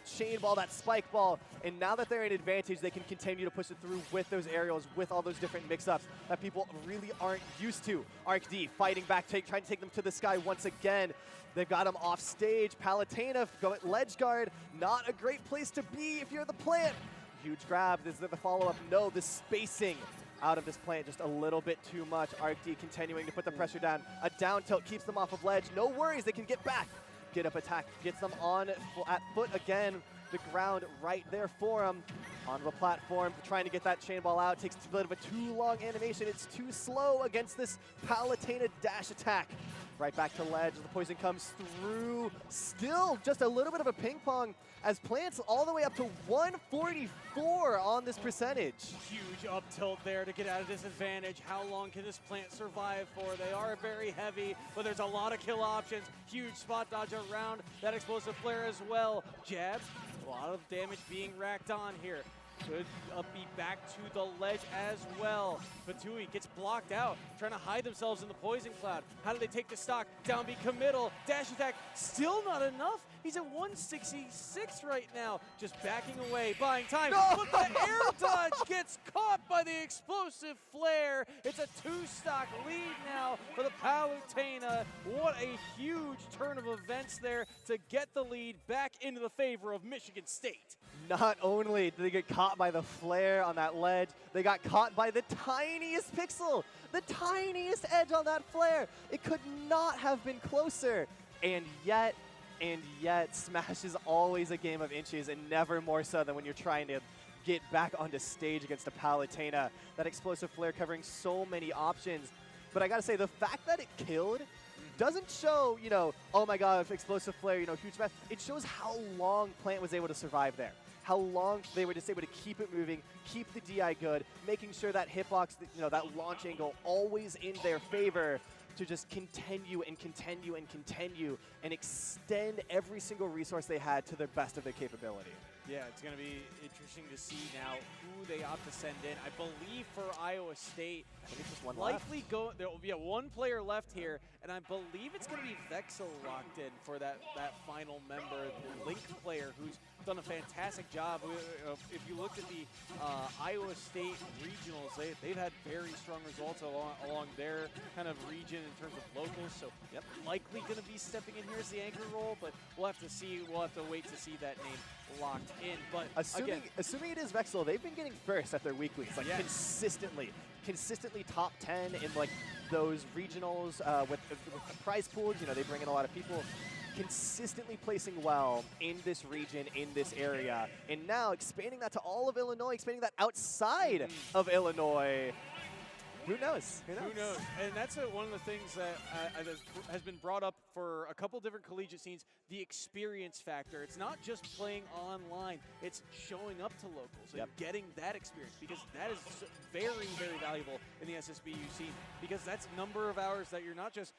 chain ball, that spike ball, and now that they're in advantage, they can continue to push it through with those aerials, with all those different mix-ups that people really aren't used to. Arc D fighting back, trying to take them to the sky once again. They've got him off stage. Palutena going ledge guard, not a great place to be if you're the Plant. Huge grab. Is there the follow-up? No, the spacing out of this Plant just a little bit too much. Arc D continuing to put the pressure down. A down tilt keeps them off of ledge. No worries, they can get back. Get up attack gets them on at foot again. The ground right there for him. On the platform, trying to get that chain ball out. Takes a bit of a too long animation. It's too slow against this Palutena dash attack. Right back to ledge as the poison comes through. Still just a little bit of a ping pong as Plant's all the way up to 144 on this percentage. Huge up tilt there to get out of disadvantage. How long can this Plant survive for? They are very heavy, but there's a lot of kill options. Huge spot dodge around that explosive flare as well. Jabs, a lot of damage being racked on here. Could be back to the ledge as well. Batui gets blocked out, trying to hide themselves in the Poison Cloud. How do they take the stock? Down B committal, dash attack, still not enough. He's at 166 right now, just backing away, buying time. No! But the air dodge gets caught by the explosive flare. It's a 2-stock lead now for the Palutena. What a huge turn of events there to get the lead back into the favor of Michigan State. Not only did they get caught by the flare on that ledge, they got caught by the tiniest pixel, the tiniest edge on that flare. It could not have been closer. And yet, Smash is always a game of inches, and never more so than when you're trying to get back onto stage against a Palutena. That explosive flare covering so many options. But I gotta say, the fact that it killed doesn't show, oh my god, explosive flare, huge smash. It shows how long Plant was able to survive there. How long they were just able to keep it moving, keep the DI good, making sure that hitbox, that launch angle always in their favor to just continue and continue and continue and extend every single resource they had to the best of their capability. Yeah, it's going to be interesting to see now who they opt to send in. I believe for Iowa State, I think just one likely there will be one player left here, and I believe it's going to be Vexel locked in for that final member, the Link player, who's done a fantastic job. If you looked at the Iowa State regionals, they've had very strong results along their kind of region in terms of locals. So likely going to be stepping in here as the anchor role, but we'll have to see. We'll have to wait to see that name locked in. But assuming it is Vexel, they've been getting first at their weeklies, consistently top 10 in those regionals with prize pools. They bring in a lot of people. Consistently placing well in this region, in this area, and now expanding that to all of Illinois, expanding that outside of Illinois. Who knows? Who knows? And that's one of the things that has been brought up for a couple different collegiate scenes, the experience factor. It's not just playing online, it's showing up to locals and getting that experience, because that is very, very valuable in the SSBU scene, because that's number of hours that you're not just,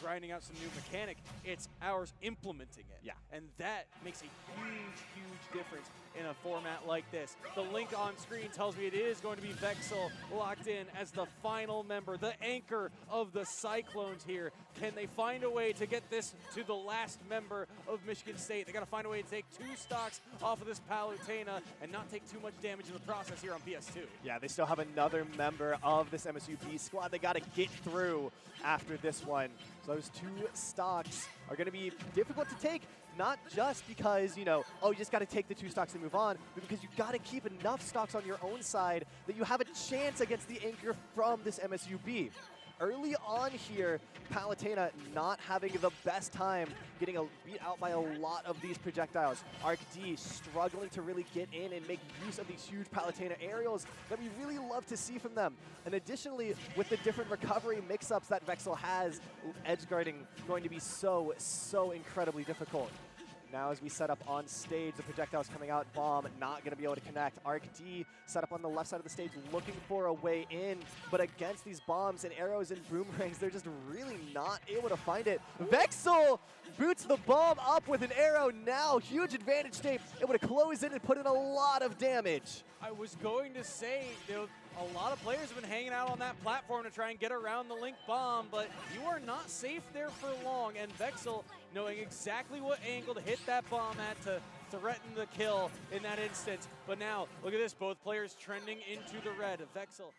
grinding out some new mechanic, it's hours implementing it. Yeah. And that makes a huge, huge difference in a format like this. The link on screen tells me it is going to be Vexel locked in as the final member, the anchor of the Cyclones here. Can they find a way to get this to the last member of Michigan State? They got to find a way to take 2 stocks off of this Palutena and not take too much damage in the process here on PS2. Yeah, they still have another member of this MSUB squad they got to get through after this one. So those 2 stocks are going to be difficult to take, not just because, you just got to take the 2 stocks and move on, but because you got to keep enough stocks on your own side that you have a chance against the anchor from this MSUB. Early on here, Palutena not having the best time, getting beat out by a lot of these projectiles. Arc D struggling to really get in and make use of these huge Palutena aerials that we really love to see from them. And additionally, with the different recovery mix-ups that Vexel has, edge guarding going to be so incredibly difficult. Now as we set up on stage, the projectiles coming out, Bomb not going to be able to connect. Arc D set up on the left side of the stage looking for a way in, but against these bombs and arrows and boomerangs, they're just really not able to find it. Vexel boots the bomb up with an arrow now. Huge advantage state, able to close in and put in a lot of damage. I was going to say, a lot of players have been hanging out on that platform to try and get around the Link bomb, but you are not safe there for long, and Vexel knowing exactly what angle to hit that bomb at to threaten the kill in that instance. But now, look at this, both players trending into the red. Vexel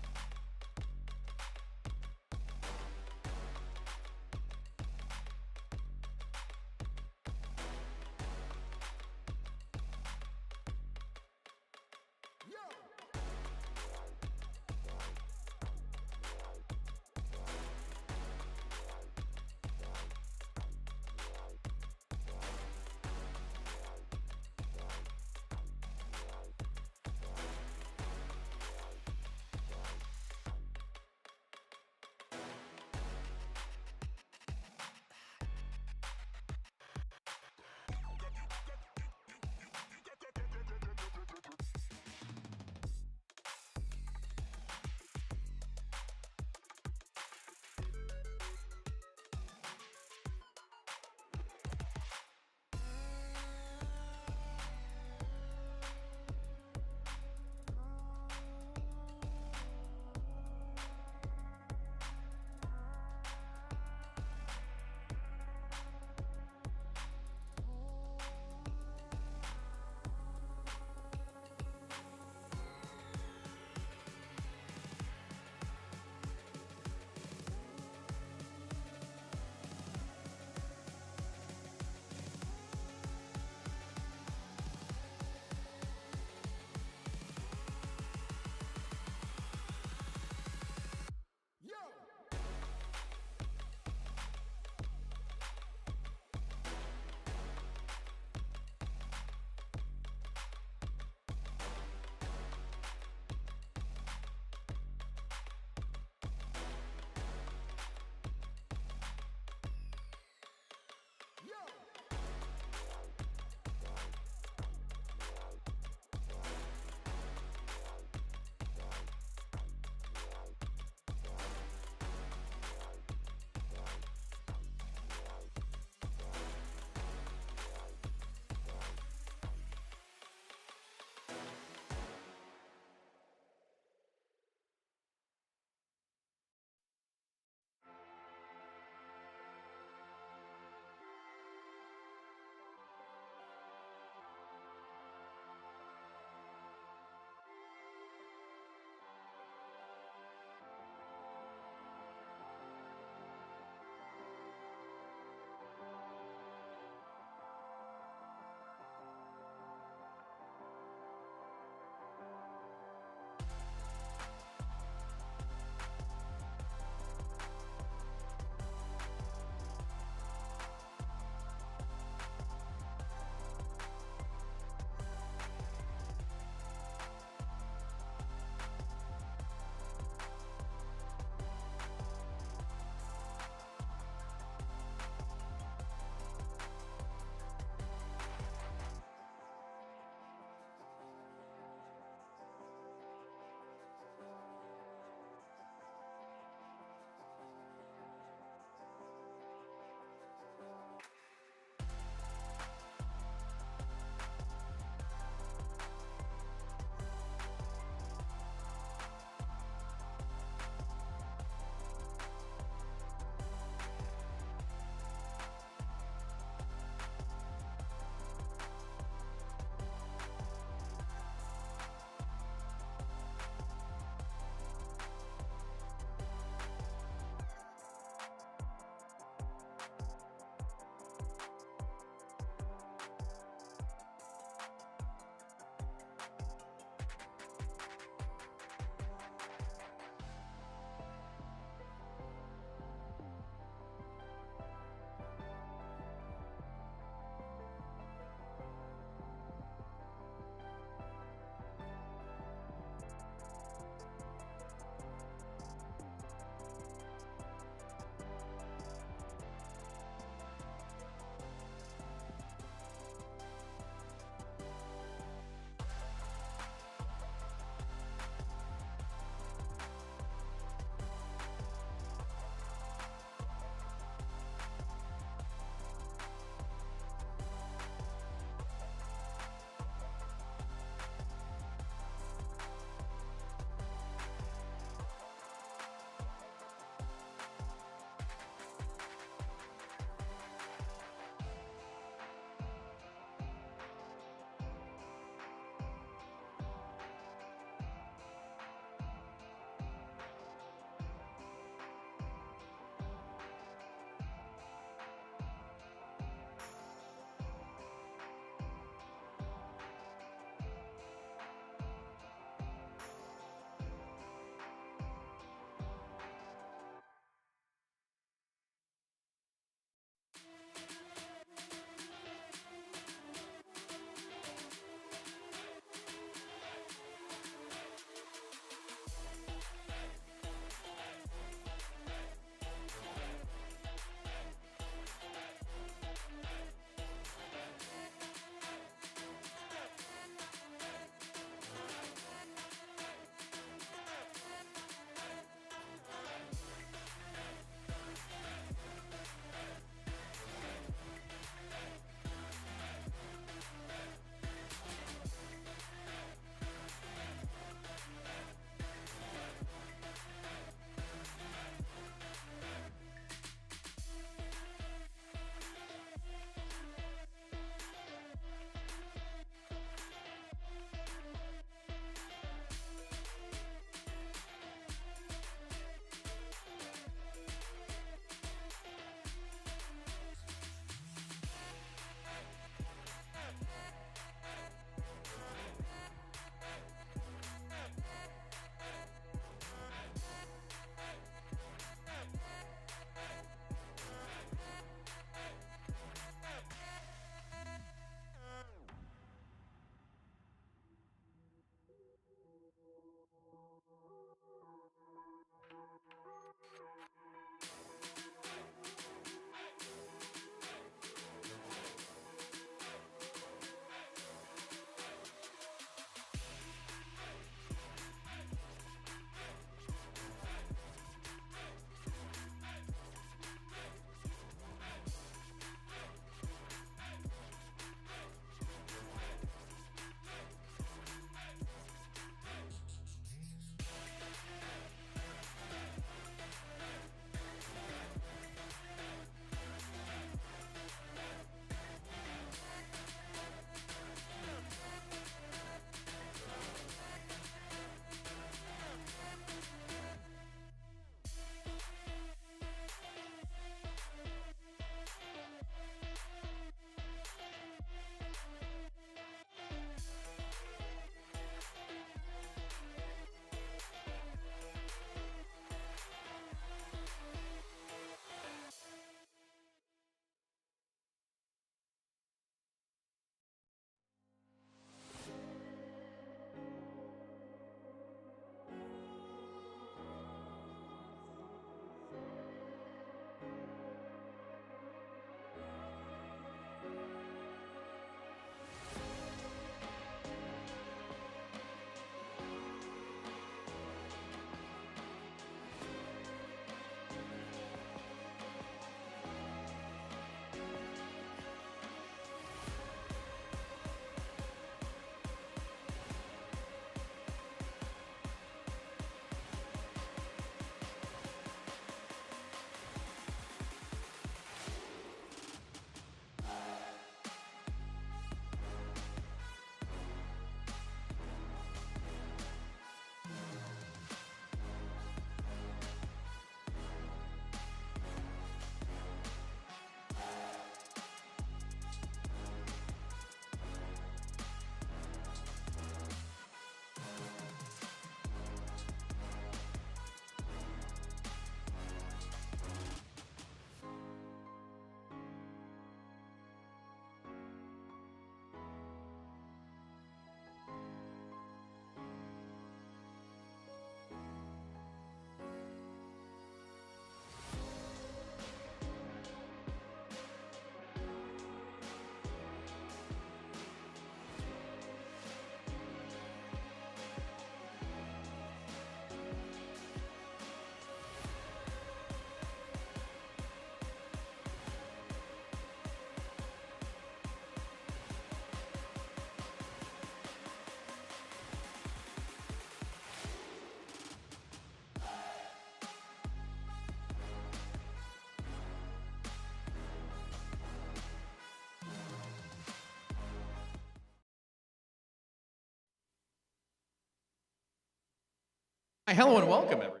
Hi, hello and welcome, everyone.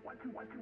What you gonna do?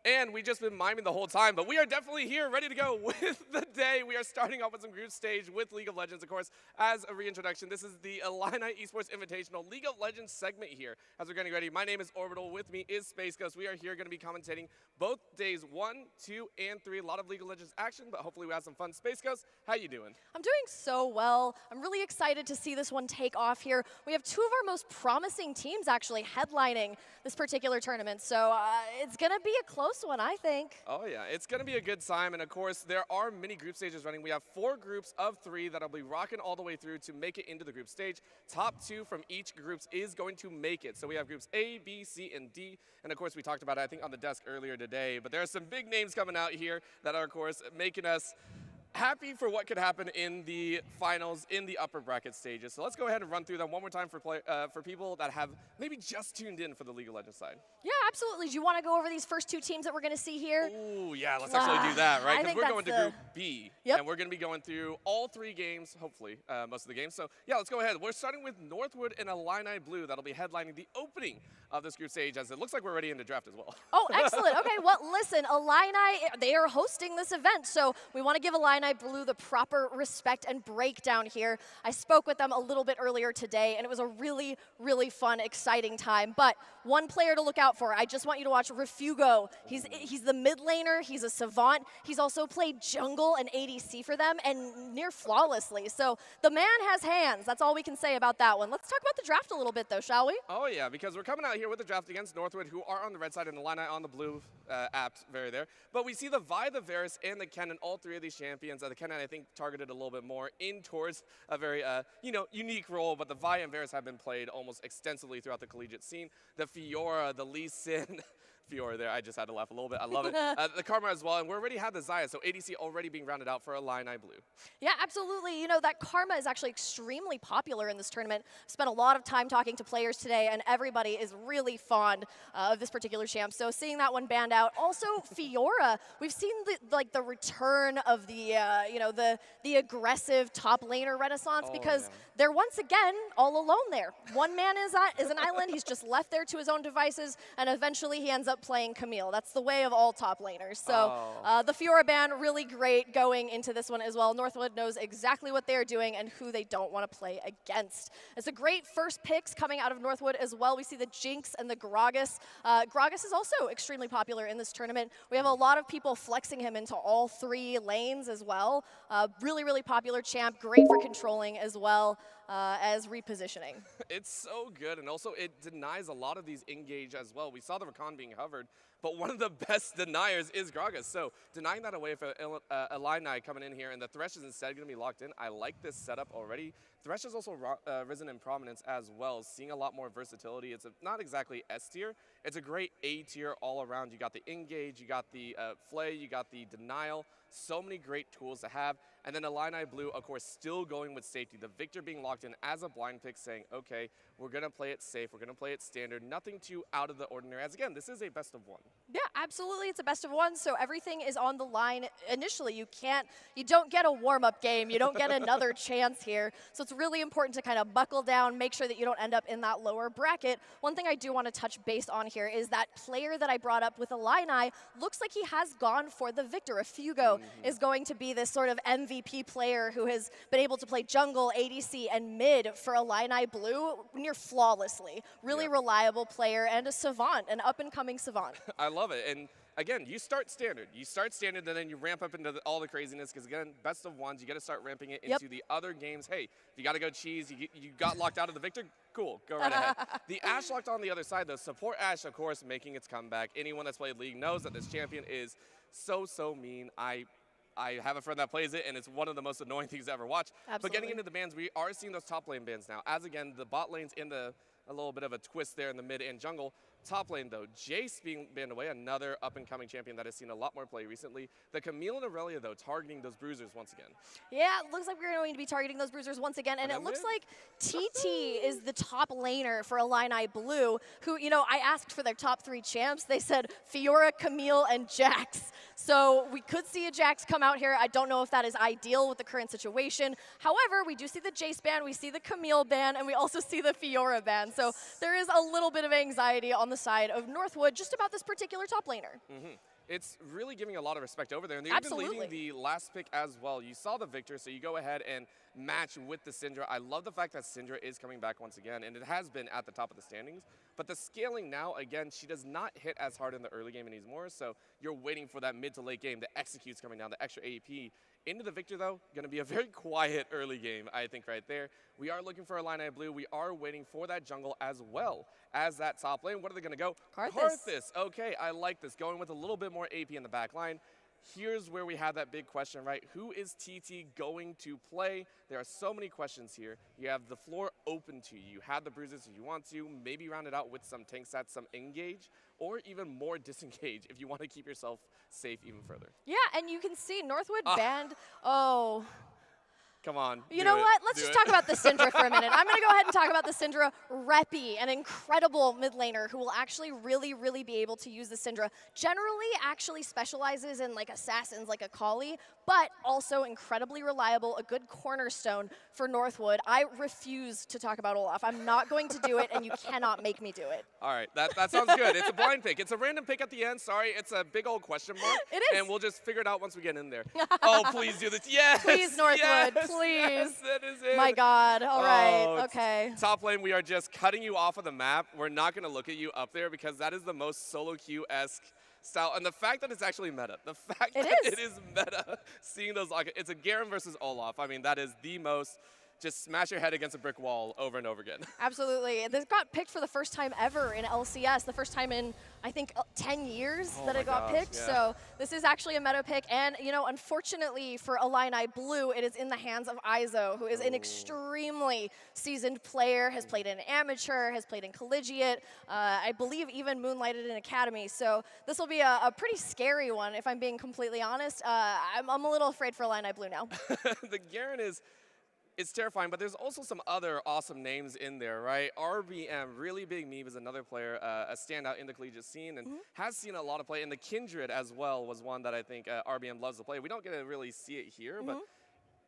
And we've just been miming the whole time, but we are definitely here, ready to go with the day. We are starting off with some group stage with League of Legends, of course. As a reintroduction, this is the Illini Esports Invitational League of Legends segment here. As we're getting ready, my name is Orbital. With me is Space Ghost. We are here going to be commentating both days 1, 2, and 3. A lot of League of Legends action, but hopefully we have some fun. Space Ghost, how you doing? I'm doing so well. I'm really excited to see this one take off here. We have two of our most promising teams actually headlining this particular tournament, so it's going to be a close one, I think. Oh yeah, it's going to be a good time, and of course there are many group stages running. We have 4 groups of 3 that'll be rocking all the way through to make it into the group stage. Top 2 from each groups is going to make it. So we have groups A, B, C, and D, and of course we talked about it, I think, on the desk earlier today, but there are some big names coming out here that are, of course, making us happy for what could happen in the finals in the upper bracket stages. So let's go ahead and run through them one more time for people that have maybe just tuned in for the League of Legends side. Yeah, absolutely. Do you want to go over these first 2 teams that we're going to see here? Ooh, yeah, let's actually do that, right? Because we're going to Group B, Yep. and we're going to be going through all 3 games, hopefully, most of the games. So yeah, let's go ahead. We're starting with Northwood and Illini Blue. That'll be headlining the opening of this group stage, as it looks like we're already into draft as well. Oh, excellent. Okay, well, listen, Illini, they are hosting this event, so we want to give Illini Blue the proper respect and breakdown here. I spoke with them a little bit earlier today, and it was a really, really fun, exciting time. But one player to look out for, I just want you to watch Refugo. He's the mid laner. He's a savant. He's also played jungle and ADC for them, and near flawlessly. So the man has hands. That's all we can say about that one. Let's talk about the draft a little bit, though, shall we? Oh, yeah, because we're coming out here with the draft against Northwood, who are on the red side, and Illini on the blue, apt very there. But we see the Vi, the Varus, and the Kennen, all 3 of these champions. The Kennen, I think, targeted a little bit more in towards a very, unique role, but the Vi and Varus have been played almost extensively throughout the collegiate scene. The Fiora, the Lee Sin, Fiora there, I just had to laugh a little bit. I love it. The Karma as well, and we already have the Xayah, so ADC already being rounded out for Illini Blue. Yeah, absolutely. You know, that Karma is actually extremely popular in this tournament. Spent a lot of time talking to players today, and everybody is really fond of this particular champ. So seeing that one banned out. Also, Fiora, we've seen the return of the aggressive top laner renaissance, because they're once again all alone there. One man is an island. He's just left there to his own devices, and eventually he ends up playing Camille. That's the way of all top laners. So the Fiora ban, really great going into this one as well. Northwood knows exactly what they're doing and who they don't want to play against. It's a great first picks coming out of Northwood as well. We see the Jinx and the Gragas. Gragas is also extremely popular in this tournament. We have a lot of people flexing him into all 3 lanes as well. Really, really popular champ. Great for controlling as well as repositioning. It's so good, and also it denies a lot of these engage as well. We saw the Rakan being hovered, but one of the best deniers is Gragas. So denying that away for Illini coming in here, and the Thresh is instead going to be locked in. I like this setup already. Thresh has also risen in prominence as well, seeing a lot more versatility. It's not exactly S tier. It's a great A tier all around. You got the engage, you got the flay, you got the denial. So many great tools to have. And then Illini Blue, of course, still going with safety. The Victor being locked in as a blind pick, saying, okay, we're going to play it safe. We're going to play it standard. Nothing too out of the ordinary. As again, this is a best of 1. Yeah, absolutely. It's a best of 1, so everything is on the line initially. You don't get a warm-up game. You don't get another chance here. So it's really important to kind of buckle down, make sure that you don't end up in that lower bracket. One thing I do want to touch base on here is that player that I brought up with Illini looks like he has gone for the Victor. Refugo is going to be this sort of MVP player who has been able to play jungle, ADC, and mid for Illini Blue near flawlessly. Really reliable player and a savant, an up-and-coming savant. I love it. And again, you start standard. You start standard, and then you ramp up into all the craziness, because again, best of 1s, you got to start ramping it into the other games. Hey, if you got to go cheese, you got locked out of the Victor, cool, go right ahead. The Ashe locked on the other side, though. Support Ashe, of course, making its comeback. Anyone that's played League knows that this champion is so mean. I have a friend that plays it, and it's one of the most annoying things to ever watch. Absolutely. But getting into the bans, we are seeing those top lane bans now. As again, the bot lane's in a little bit of a twist there in the mid and jungle. Top lane, though, Jace being banned away, another up-and-coming champion that has seen a lot more play recently. The Camille and Aurelia, though, targeting those bruisers once again. Yeah, it looks like we're going to be targeting those bruisers once again, and it looks like TT is the top laner for Illini Blue, who, I asked for their top 3 champs. They said Fiora, Camille, and Jax. So we could see a Jax come out here. I don't know if that is ideal with the current situation. However, we do see the Jace ban, we see the Camille ban, and we also see the Fiora ban. So there is a little bit of anxiety on the side of Northwood just about this particular top laner. it's really giving a lot of respect over there. And they're even leading the last pick as well. You saw the Victor, so you go ahead and match with the Syndra. I love the fact that Syndra is coming back once again, and it has been at the top of the standings. But the scaling now, again, she does not hit as hard in the early game anymore, so you're waiting for that mid to late game. The execute's coming down, the extra AP. Into the Victor, though, going to be a very quiet early game, I think, right there. We are looking for a Illini Blue. We are waiting for that jungle as well as that top lane. What are they going to go? Karthus. Okay, I like this. Going with a little bit more AP in the back line. Here's where we have that big question, right? Who is TT going to play? There are so many questions here. You have the floor open to you. You have the bruises if you want to. Maybe round it out with some tank stats, some engage, or even more disengage if you want to keep yourself safe even further. Yeah, and you can see Northwood banned. Oh. Come on. You know what? Let's just talk about the Syndra for a minute. I'm going to go ahead and talk about the Syndra. Reppy, an incredible mid laner who will actually really, really be able to use the Syndra. Generally, actually specializes in like assassins, like a Kali, but also incredibly reliable, a good cornerstone for Northwood. I refuse to talk about Olaf. I'm not going to do it, and you cannot make me do it. All right, that sounds good. It's a blind pick. It's a random pick at the end. Sorry, it's a big old question mark. It is. And we'll just figure it out once we get in there. Oh, please do this. Yes. Please, Northwood. Yes. Please. Yes, that is it. My God. All right. Okay. Top lane, we are just cutting you off of the map. We're not going to look at you up there because that is the most solo queue-esque style. And the fact that it's actually meta. The fact that it is meta. Seeing those, like, it's a Garen versus Olaf. I mean, that is the most. Just smash your head against a brick wall over and over again. Absolutely. This got picked for the first time ever in LCS, the first time in, I think, 10 years that it got picked. Yeah. So this is actually a meta pick. And, you know, unfortunately for Illini Blue, it is in the hands of Izo, who is an extremely seasoned player, has played in amateur, has played in collegiate, I believe even moonlighted in academy. So this will be a pretty scary one, if I'm being completely honest. I'm a little afraid for Illini Blue now. The Garen is... It's terrifying, but there's also some other awesome names in there, right? RBM, really big meme, is another player, a standout in the collegiate scene, and has seen a lot of play. And the Kindred as well was one that I think RBM loves to play. We don't get to really see it here, but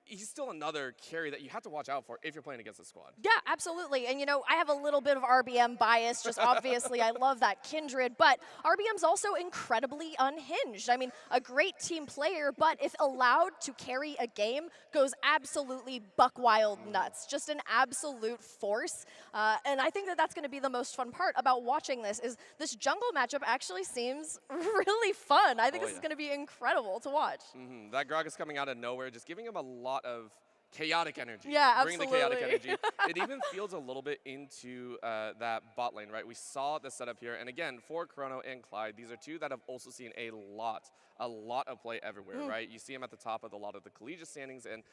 he's still another carry that you have to watch out for if you're playing against a squad. Yeah, absolutely. And, you know, I have a little bit of RBM bias, just obviously I love that Kindred, but RBM's also incredibly unhinged. I mean, a great team player, but if allowed to carry a game, goes absolutely buck wild nuts. Just an absolute force. And I think that that's going to be the most fun part about watching this, is this jungle matchup actually seems really fun. I think this is going to be incredible to watch. That Grog is coming out of nowhere, just giving him a lot of chaotic energy. Yeah, Bring the chaotic energy. It even feels a little bit into that bot lane, right? We saw the setup here. And again, for Chrono and Clyde, these are two that have also seen a lot of play everywhere, right? You see them at the top of a lot of the collegiate standings. And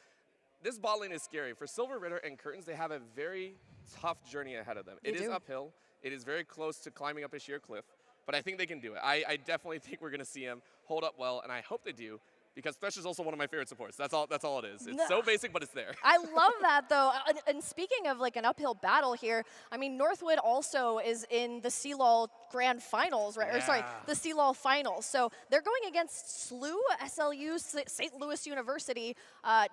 this bot lane is scary. For Silver Ritter and Curtains, they have a very tough journey ahead of them. It is uphill. It is very close to climbing up a sheer cliff. But I think they can do it. I definitely think we're going to see them hold up well, and I hope they do. Because Thresh is also one of my favorite supports. That's all it is. It's so basic, but it's there. I love that, though. And speaking of like an uphill battle here, I mean, Northwood also is in the CLOL Grand Finals, right? Or sorry, the CLOL Finals. So they're going against SLU, SLU, St. Louis University,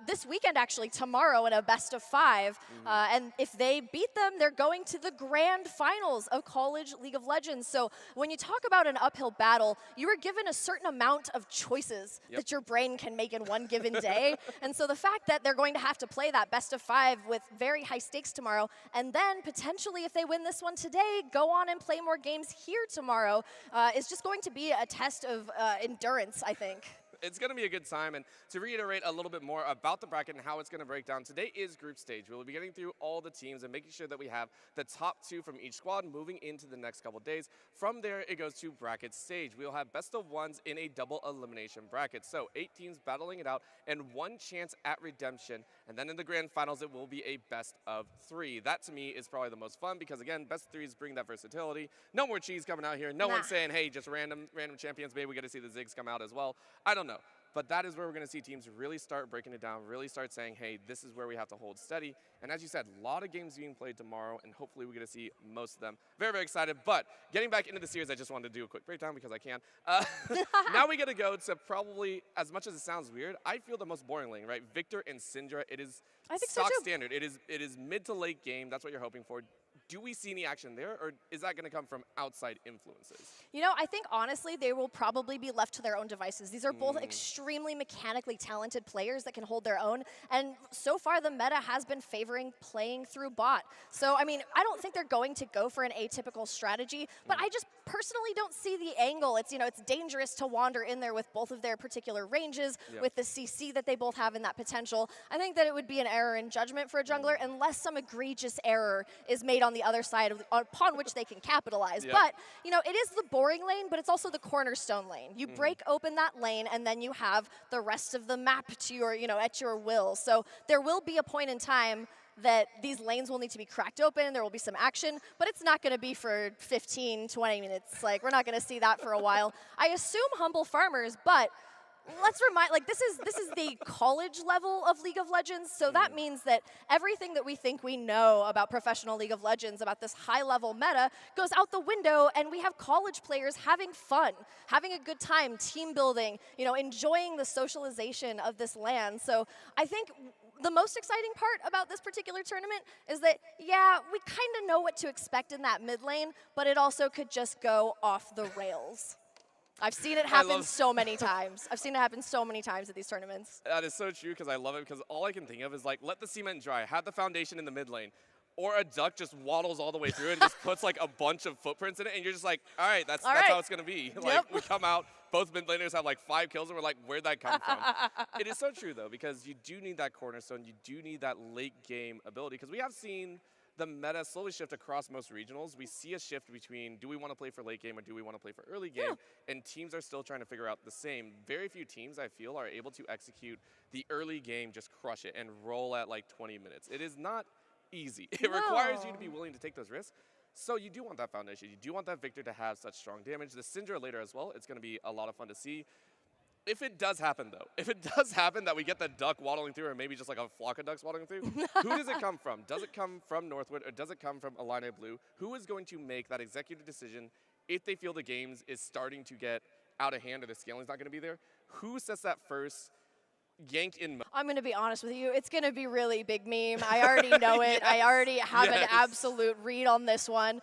this weekend, actually, tomorrow in a best-of-5. And if they beat them, they're going to the Grand Finals of College League of Legends. So when you talk about an uphill battle, you are given a certain amount of choices that your brain can make in one given day. And so the fact that they're going to have to play that best-of-5 with very high stakes tomorrow, and then potentially, if they win this one today, go on and play more games here tomorrow, is just going to be a test of endurance, I think. It's going to be a good time. And to reiterate a little bit more about the bracket and how it's going to break down, today is group stage. We'll be getting through all the teams and making sure that we have the top 2 from each squad moving into the next couple days. From there, it goes to bracket stage. We'll have best of 1s in a double elimination bracket. So 8 teams battling it out and 1 chance at redemption. And then in the grand finals, it will be a best of 3. That, to me, is probably the most fun because, again, best of 3s bring that versatility. No more cheese coming out here. No one's saying, hey, just random champions. Maybe we get to see the Ziggs come out as well. I don't know. But that is where we're going to see teams really start breaking it down, really start saying, hey, this is where we have to hold steady. And as you said, a lot of games being played tomorrow, and hopefully we get to see most of them. Very, very excited. But getting back into the series, I just wanted to do a quick breakdown because I can. Now we get to go to probably, as much as it sounds weird, I feel the most boring lane, right? Victor and Syndra, it is stock standard. It is mid to late game. That's what you're hoping for. Do we see any action there, or is that going to come from outside influences? You know, I think honestly they will probably be left to their own devices. These are both extremely mechanically talented players that can hold their own, and so far the meta has been favoring playing through bot. So, I mean, I don't think they're going to go for an atypical strategy, but I just personally don't see the angle. It's, you know, it's dangerous to wander in there with both of their particular ranges, with the CC that they both have in that potential. I think that it would be an error in judgment for a jungler unless some egregious error is made on the other side of upon which they can capitalize. But, you know, it is the boring lane, but it's also the cornerstone lane. You break open that lane, and then you have the rest of the map to your, you know, at your will. So there will be a point in time that these lanes will need to be cracked open, there will be some action, but it's not going to be for 15, 20 minutes. Like, we're not going to see that for a while. I assume humble farmers, but let's remind, like, this is the college level of League of Legends, so that means that everything that we think we know about professional League of Legends, about this high-level meta, goes out the window, and we have college players having fun, having a good time, team building, you know, enjoying the socialization of this land. So I think the most exciting part about this particular tournament is that, yeah, we kind of know what to expect in that mid lane, but it also could just go off the rails. I've seen it happen so many times. I've seen it happen so many times at these tournaments. That is so true, because I love it, because all I can think of is, like, let the cement dry, have the foundation in the mid lane, or a duck just waddles all the way through and just puts, like, a bunch of footprints in it, and you're just like, all right, that's how it's going to be. Like, we come out, both mid laners have, like, 5 kills, and we're like, where'd that come from? It is so true, though, because you do need that cornerstone. You do need that late-game ability, because we have seen the meta slowly shift across most regionals. We see a shift between, do we want to play for late game or do we want to play for early game? And teams are still trying to figure out the same. Very few teams, I feel, are able to execute the early game, just crush it, and roll at like 20 minutes. It is not easy. It requires you to be willing to take those risks. So you do want that foundation. You do want that Victor to have such strong damage. The Syndra later as well, it's going to be a lot of fun to see. If it does happen, though, if it does happen that we get the duck waddling through, or maybe just like a flock of ducks waddling through, who does it come from? Does it come from Northwood, or does it come from Illini Blue? Who is going to make that executive decision if they feel the games is starting to get out of hand or the scaling is not going to be there? Who sets that first yank in? I'm going to be honest with you. It's going to be really big meme. I already know it. I already have an absolute read on this one.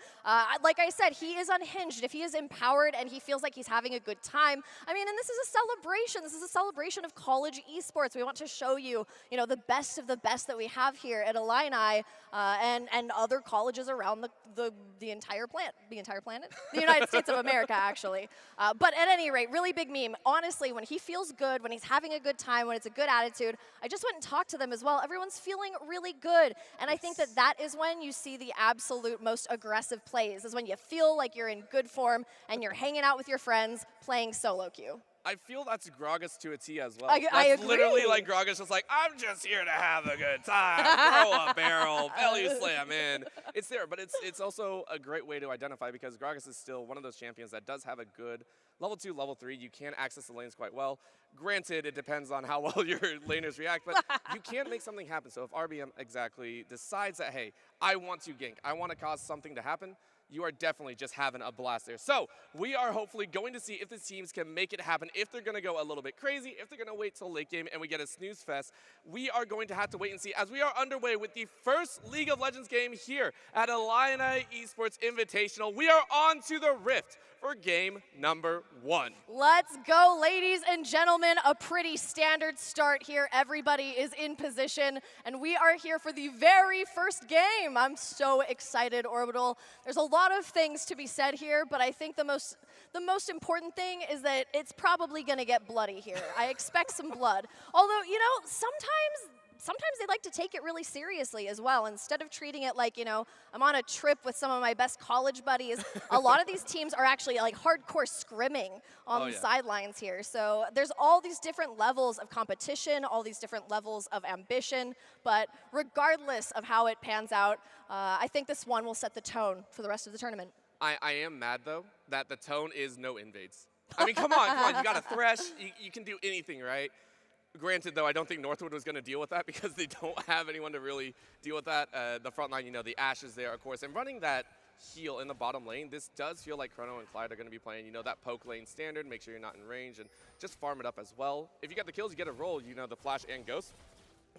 Like I said, he is unhinged. If he is empowered and he feels like he's having a good time, I mean, and this is a celebration. This is a celebration of college esports. We want to show you, you know, the best of the best that we have here at Illini and other colleges around the entire planet. The entire planet? The United States of America, actually. But at any rate, really big meme. Honestly, when he feels good, when he's having a good time, when it's a good attitude, I just went and talked to them as well. Everyone's feeling really good. And I think that that is when you see the absolute most aggressive plays, is when you feel like you're in good form and you're hanging out with your friends playing solo queue. I feel that's Gragas to a T as well. I agree. Literally like Gragas just like, I'm just here to have a good time. Throw a barrel, belly slam in. It's there, but it's also a great way to identify, because Gragas is still one of those champions that does have a good level 2, level 3. You can access the lanes quite well. Granted, it depends on how well your laners react, but you can make something happen. So if RBM exactly decides that, hey, I want to gank, I want to cause something to happen, you are definitely just having a blast there. So we are hopefully going to see if the teams can make it happen, if they're going to go a little bit crazy, if they're going to wait till late game and we get a snooze fest. We are going to have to wait and see, as we are underway with the first League of Legends game here at Illini Esports Invitational. We are on to the Rift for game number 1. Let's go, ladies and gentlemen. A pretty standard start here. Everybody is in position, and we are here for the very first game. I'm so excited, Orbital. There's a lot of things to be said here, but I think the most important thing is that it's probably going to get bloody here. I expect some blood. Although, you know, sometimes they like to take it really seriously as well. Instead of treating it like, you know, I'm on a trip with some of my best college buddies, a lot of these teams are actually like hardcore scrimming on the sidelines here. So there's all these different levels of competition, all these different levels of ambition, but regardless of how it pans out, I think this one will set the tone for the rest of the tournament. I am mad, though, that the tone is no invades. I mean, come on. You got a Thresh. You can do anything, right? Granted, though, I don't think Northwood was going to deal with that, because they don't have anyone to really deal with that. The front line, you know, the Ashe is there, of course. And running that heal in the bottom lane, this does feel like Chrono and Clyde are going to be playing, you know, that poke lane standard, make sure you're not in range, and just farm it up as well. If you get the kills, you get a roll, you know, the Flash and Ghost,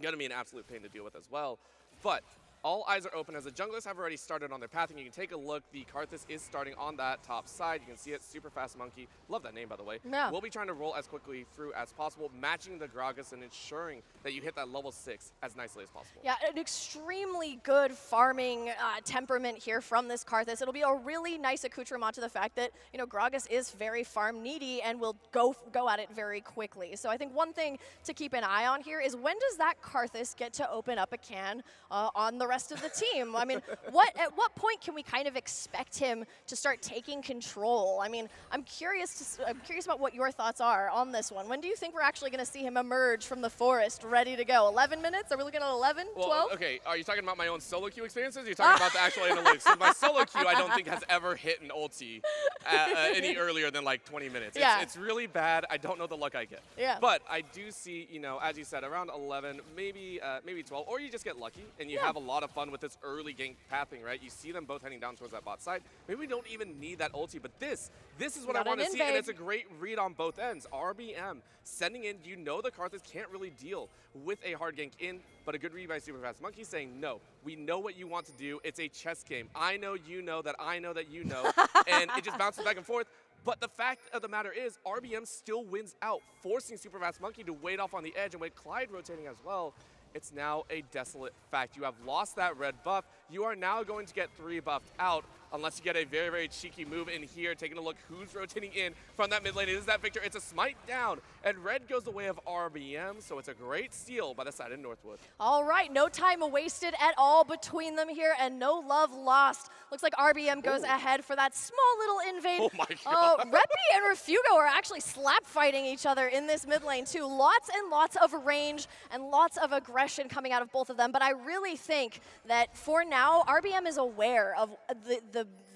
going to be an absolute pain to deal with as well. But all eyes are open as the junglers have already started on their path, and you can take a look. The Karthus is starting on that top side. You can see it, super fast monkey. Love that name, by the way. Yeah. We'll be trying to roll as quickly through as possible, matching the Gragas and ensuring that you hit that level 6 as nicely as possible. Yeah, an extremely good farming temperament here from this Karthus. It'll be a really nice accoutrement to the fact that, you know, Gragas is very farm needy and will go at it very quickly. So I think one thing to keep an eye on here is when does that Karthus get to open up a can on the rest of the team? I mean, at what point can we kind of expect him to start taking control? I mean, I'm curious about what your thoughts are on this one. When do you think we're actually going to see him emerge from the forest ready to go? 11 minutes? Are we looking at 11, 12? Well, okay, are you talking about my own solo queue experiences? Or are you talking about the actual analytics? So my solo queue, I don't think has ever hit an ulti any earlier than like 20 minutes. Yeah. It's really bad. I don't know the luck I get. Yeah. But I do see, you know, as you said, around 11, maybe 12, or you just get lucky and you have a lot of fun with this early gank pathing, right? You see them both heading down towards that bot side. Maybe we don't even need that ulti, but this is what I want to see, and it's a great read on both ends. RBM sending in, you know the Karthus can't really deal with a hard gank in, but a good read by Superfast Monkey saying, no, we know what you want to do. It's a chess game. I know you know that I know that you know, and it just bounces back and forth. But the fact of the matter is, RBM still wins out, forcing Superfast Monkey to wait off on the edge, and with Clyde rotating as well, it's now a desolate fact. You have lost that red buff. You are now going to get 3 buffed out unless you get a very, very cheeky move in here. Taking a look who's rotating in from that mid lane. It is that Victor. It's a smite down, and red goes the way of RBM, so it's a great steal by the side of Northwood. All right, no time wasted at all between them here, and no love lost. Looks like RBM goes ahead for that small little invade. Oh my god. Reppy and Refugo are actually slap fighting each other in this mid lane too. Lots and lots of range and lots of aggression coming out of both of them, but I really think that for now, RBM is aware of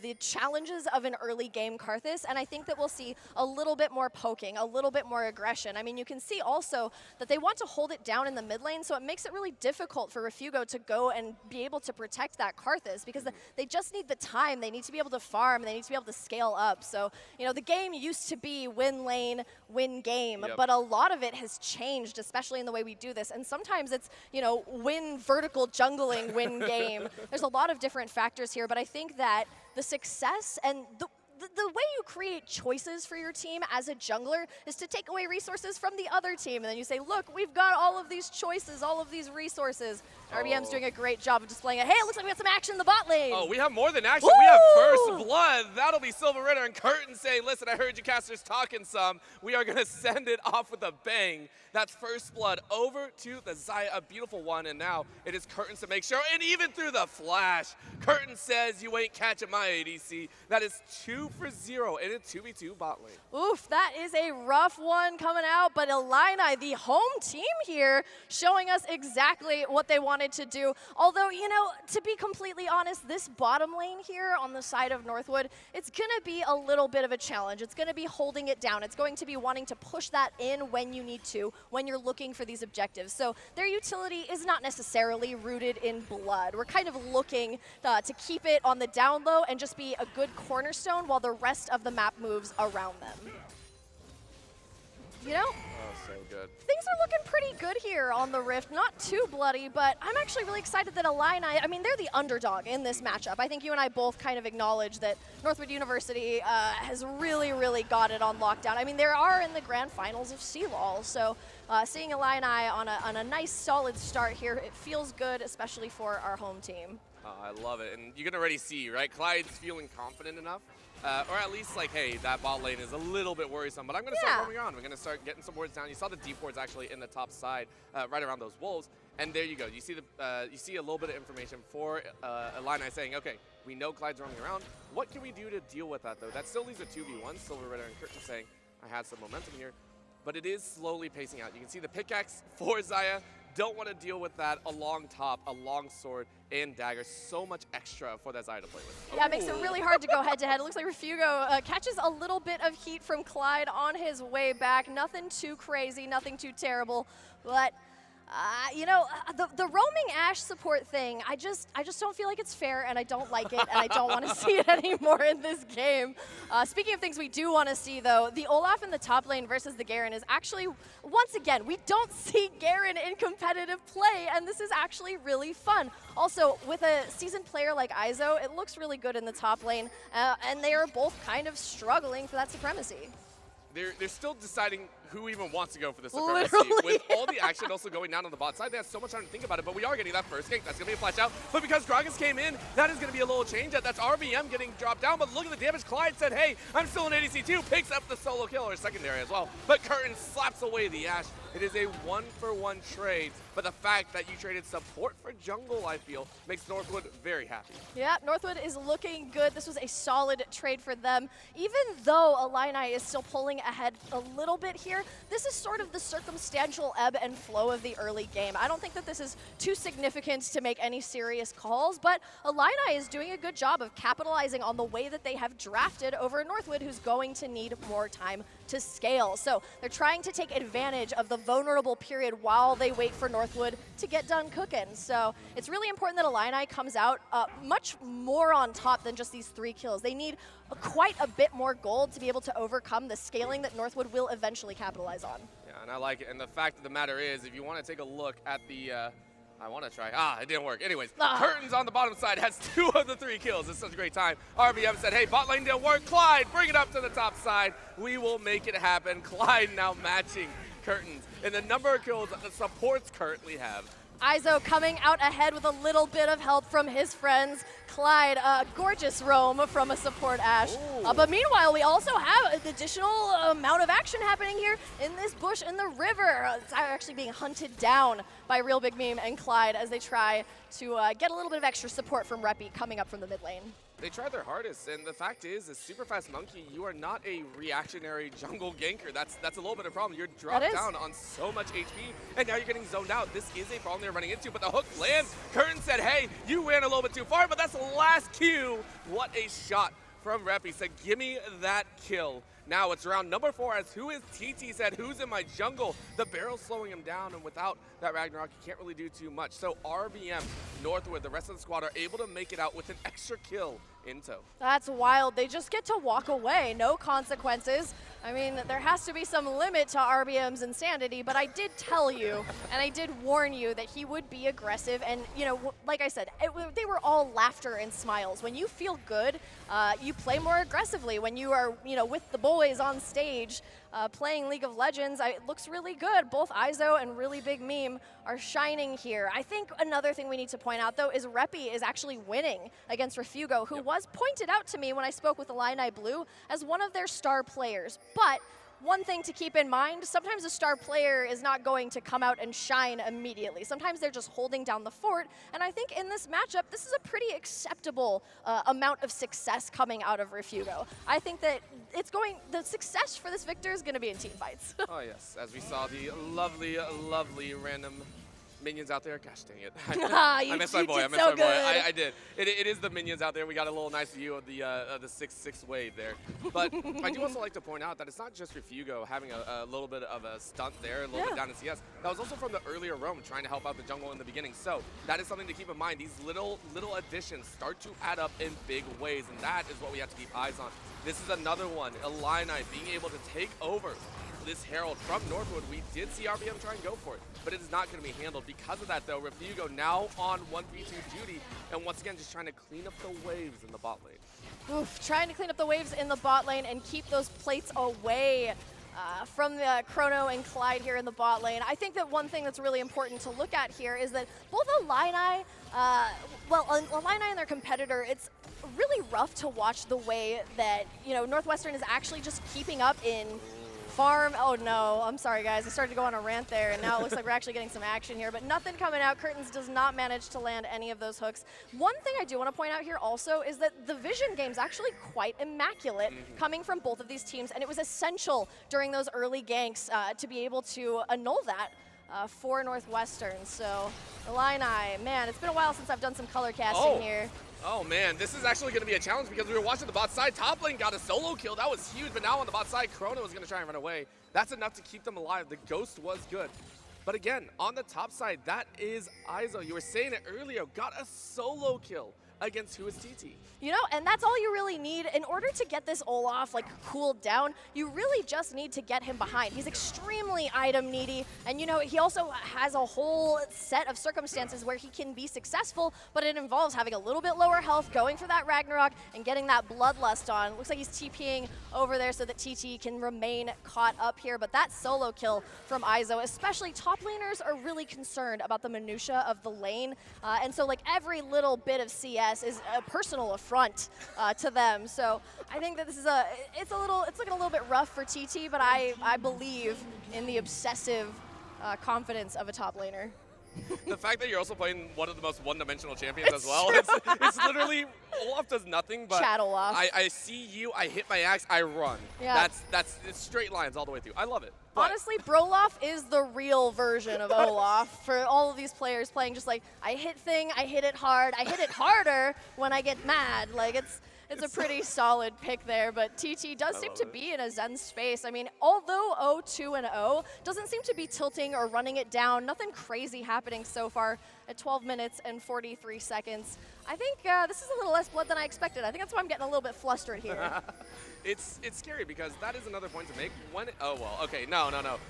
the challenges of an early game Karthus, and I think that we'll see a little bit more poking, a little bit more aggression. I mean, you can see also that they want to hold it down in the mid lane, so it makes it really difficult for Refugo to go and be able to protect that Karthus, because they just need the time. They need to be able to farm, they need to be able to scale up. So, you know, the game used to be win lane, win game, but a lot of it has changed, especially in the way we do this. And sometimes it's, you know, win vertical jungling, win game. There's a lot of different factors here, but I think that the success and the way you create choices for your team as a jungler is to take away resources from the other team. And then you say, look, we've got all of these choices, all of these resources. RBM's doing a great job of displaying it. Hey, it looks like we got some action in the bot lane. Oh, we have more than action. Woo! We have first blood. That'll be Silver Ritter and Curtin saying, listen, I heard you casters talking some. We are going to send it off with a bang. That's first blood over to the Xayah, a beautiful one. And now it is Curtin to make sure. And even through the flash, Curtin says, you ain't catching my ADC. That is 2 for 0 in a 2v2 bot lane. Oof, that is a rough one coming out, but Illini, the home team here, showing us exactly what they wanted to do. Although, you know, to be completely honest, this bottom lane here on the side of Northwood, it's going to be a little bit of a challenge. It's going to be holding it down. It's going to be wanting to push that in when you need to, when you're looking for these objectives. So their utility is not necessarily rooted in blood. We're kind of looking to keep it on the down low and just be a good cornerstone while the rest of the map moves around them. You know? Oh, so good. Things are looking pretty good here on the Rift. Not too bloody, but I'm actually really excited that Illini, I mean, they're the underdog in this matchup. I think you and I both kind of acknowledge that Northwood University has really, really got it on lockdown. I mean, they are in the grand finals of CLOL, so seeing Illini on a nice, solid start here, it feels good, especially for our home team. I love it, and you can already see, right? Clyde's feeling confident enough. Or at least like, hey, that bot lane is a little bit worrisome, but I'm going to start roaming around. We're going to start getting some wards down. You saw the deep wards actually in the top side, right around those wolves, and there you go. You see a little bit of information for Illini saying, okay, we know Clyde's roaming around. What can we do to deal with that, though? That still leaves a 2v1. Silver Ritter and Curtin saying, I had some momentum here, but it is slowly pacing out. You can see the pickaxe for Xayah. Don't want to deal with that. A long top, a long sword, and dagger. So much extra for that Xayah to play with. Yeah, it makes it really hard to go head-to-head. It looks like Refugo catches a little bit of heat from Clyde on his way back. Nothing too crazy, nothing too terrible, but You know, the roaming Ashe support thing, I just don't feel like it's fair, and I don't like it, and I don't want to see it anymore in this game. Speaking of things we do want to see, though, the Olaf in the top lane versus the Garen is actually, once again, we don't see Garen in competitive play, and this is actually really fun. Also, with a seasoned player like Izo, it looks really good in the top lane, and they are both kind of struggling for that supremacy. They're still deciding who even wants to go for the supremacy. Literally. With all the action also going down on the bot side, they have so much time to think about it, but we are getting that first gank. That's going to be a flash out. But because Gragas came in, that is going to be a little change. That's RBM getting dropped down, but look at the damage. Clyde said, hey, I'm still an ADC too, picks up the solo kill, or secondary as well. But Curtin slaps away the Ashe. It is a 1-for-1 trade, but the fact that you traded support for jungle, I feel, makes Northwood very happy. Yeah, Northwood is looking good. This was a solid trade for them. Even though Illini is still pulling ahead a little bit here, this is sort of the circumstantial ebb and flow of the early game. I don't think that this is too significant to make any serious calls, but Illini is doing a good job of capitalizing on the way that they have drafted over Northwood, who's going to need more time to scale. So they're trying to take advantage of the vulnerable period while they wait for Northwood to get done cooking. So it's really important that Illini comes out much more on top than just these 3 kills. They need quite a bit more gold to be able to overcome the scaling that Northwood will eventually capitalize on. Yeah, and I like it. And the fact of the matter is, if you want to take a look at the I want to try. It didn't work. Anyways, Curtains on the bottom side has 2 of the 3 kills. It's such a great time. RBM said, hey, bot lane didn't work. Clyde, bring it up to the top side. We will make it happen. Clyde now matching Curtains in the number of kills that the supports currently have. Izo coming out ahead with a little bit of help from his friends. Clyde, gorgeous roam from a support Ashe. But meanwhile, we also have an additional amount of action happening here in this bush in the river. It's actually being hunted down by Real Big Meme and Clyde as they try to get a little bit of extra support from Reppy coming up from the mid lane. They tried their hardest, and the fact is, as Super Fast Monkey, you are not a reactionary jungle ganker. That's a little bit of a problem. You're dropped down on so much HP, and now you're getting zoned out. This is a problem they're running into, but the hook lands. Curtin said, hey, you ran a little bit too far, but that's the last Q. What a shot from Reppy. Said, give me that kill. Now it's round number 4 as who is TT said, who's in my jungle? The barrel's slowing him down, and without that Ragnarok, you can't really do too much. So RBM, Northwood, the rest of the squad are able to make it out with an extra kill in tow. That's wild. They just get to walk away. No consequences. I mean, there has to be some limit to RBM's insanity, but I did tell you, and I did warn you that he would be aggressive. And, you know, like I said, they were all laughter and smiles. When you feel good, you play more aggressively. When you are, you know, with the boys on stage playing League of Legends, it looks really good. Both Izo and Really Big Meme are shining here. I think another thing we need to point out, though, is Reppy is actually winning against Refugo, who was pointed out to me when I spoke with Illini Blue as one of their star players. But one thing to keep in mind, sometimes a star player is not going to come out and shine immediately. Sometimes they're just holding down the fort, and I think in this matchup, this is a pretty acceptable amount of success coming out of Refugo. I think that the success for this victor is going to be in team fights. Oh yes, as we saw the lovely, lovely random minions out there. Gosh dang it. I missed my boy. I did. It is the minions out there. We got a little nice view of the 6-6 wave there. But I do also like to point out that it's not just Refugo having a little bit of a stunt there, a little bit down in CS. That was also from the earlier roam trying to help out the jungle in the beginning. So that is something to keep in mind. These little additions start to add up in big ways, and that is what we have to keep eyes on. This is another one. Illini being able to take over this Herald from Northwood. We did see RBM try and go for it, but it is not going to be handled. Because of that, though, Refugo now on 1v2 duty, and once again, just trying to clean up the waves in the bot lane. Oof, trying to clean up the waves in the bot lane and keep those plates away from the Chrono and Clyde here in the bot lane. I think that one thing that's really important to look at here is that both Illini, Illini and their competitor, it's really rough to watch the way that, you know, Northwestern is actually just keeping up in farm. Oh no, I'm sorry guys, I started to go on a rant there, and now it looks like we're actually getting some action here, but nothing coming out. Curtains does not manage to land any of those hooks. One thing I do want to point out here also is that the vision game's actually quite immaculate coming from both of these teams, and it was essential during those early ganks to be able to annul that for Northwestern. So, Illini, man, it's been a while since I've done some color casting here. Oh man, this is actually going to be a challenge because we were watching the bot side. Top lane got a solo kill. That was huge, but now on the bot side, Chrono is going to try and run away. That's enough to keep them alive. The ghost was good. But again, on the top side, that is Izo. You were saying it earlier, got a solo kill against who is TT. You know, and that's all you really need. In order to get this Olaf like cooled down, you really just need to get him behind. He's extremely item needy, and you know, he also has a whole set of circumstances where he can be successful, but it involves having a little bit lower health, going for that Ragnarok, and getting that Bloodlust on. Looks like he's TPing over there so that TT can remain caught up here, but that solo kill from Izo, especially top laners are really concerned about the minutia of the lane, and so like every little bit of CS is a personal affront to them. So I think that this is it's looking a little bit rough for TT, but I believe in the obsessive confidence of a top laner. The fact that you're also playing one of the most one-dimensional champions as well, it's literally, Olaf does nothing but Chat Olaf. I see you, I hit my axe, I run. Yeah. It's straight lines all the way through. I love it. But honestly, Broloff is the real version of Olaf for all of these players playing just like, I hit thing, I hit it hard, I hit it harder when I get mad. Like it's a pretty solid pick there, but TT does seem to be in a zen space. I mean, although 0-2-0 doesn't seem to be tilting or running it down, nothing crazy happening so far at 12 minutes and 43 seconds. I think this is a little less blood than I expected. I think that's why I'm getting a little bit flustered here. It's scary because that is another point to make. Oh, well, okay, no.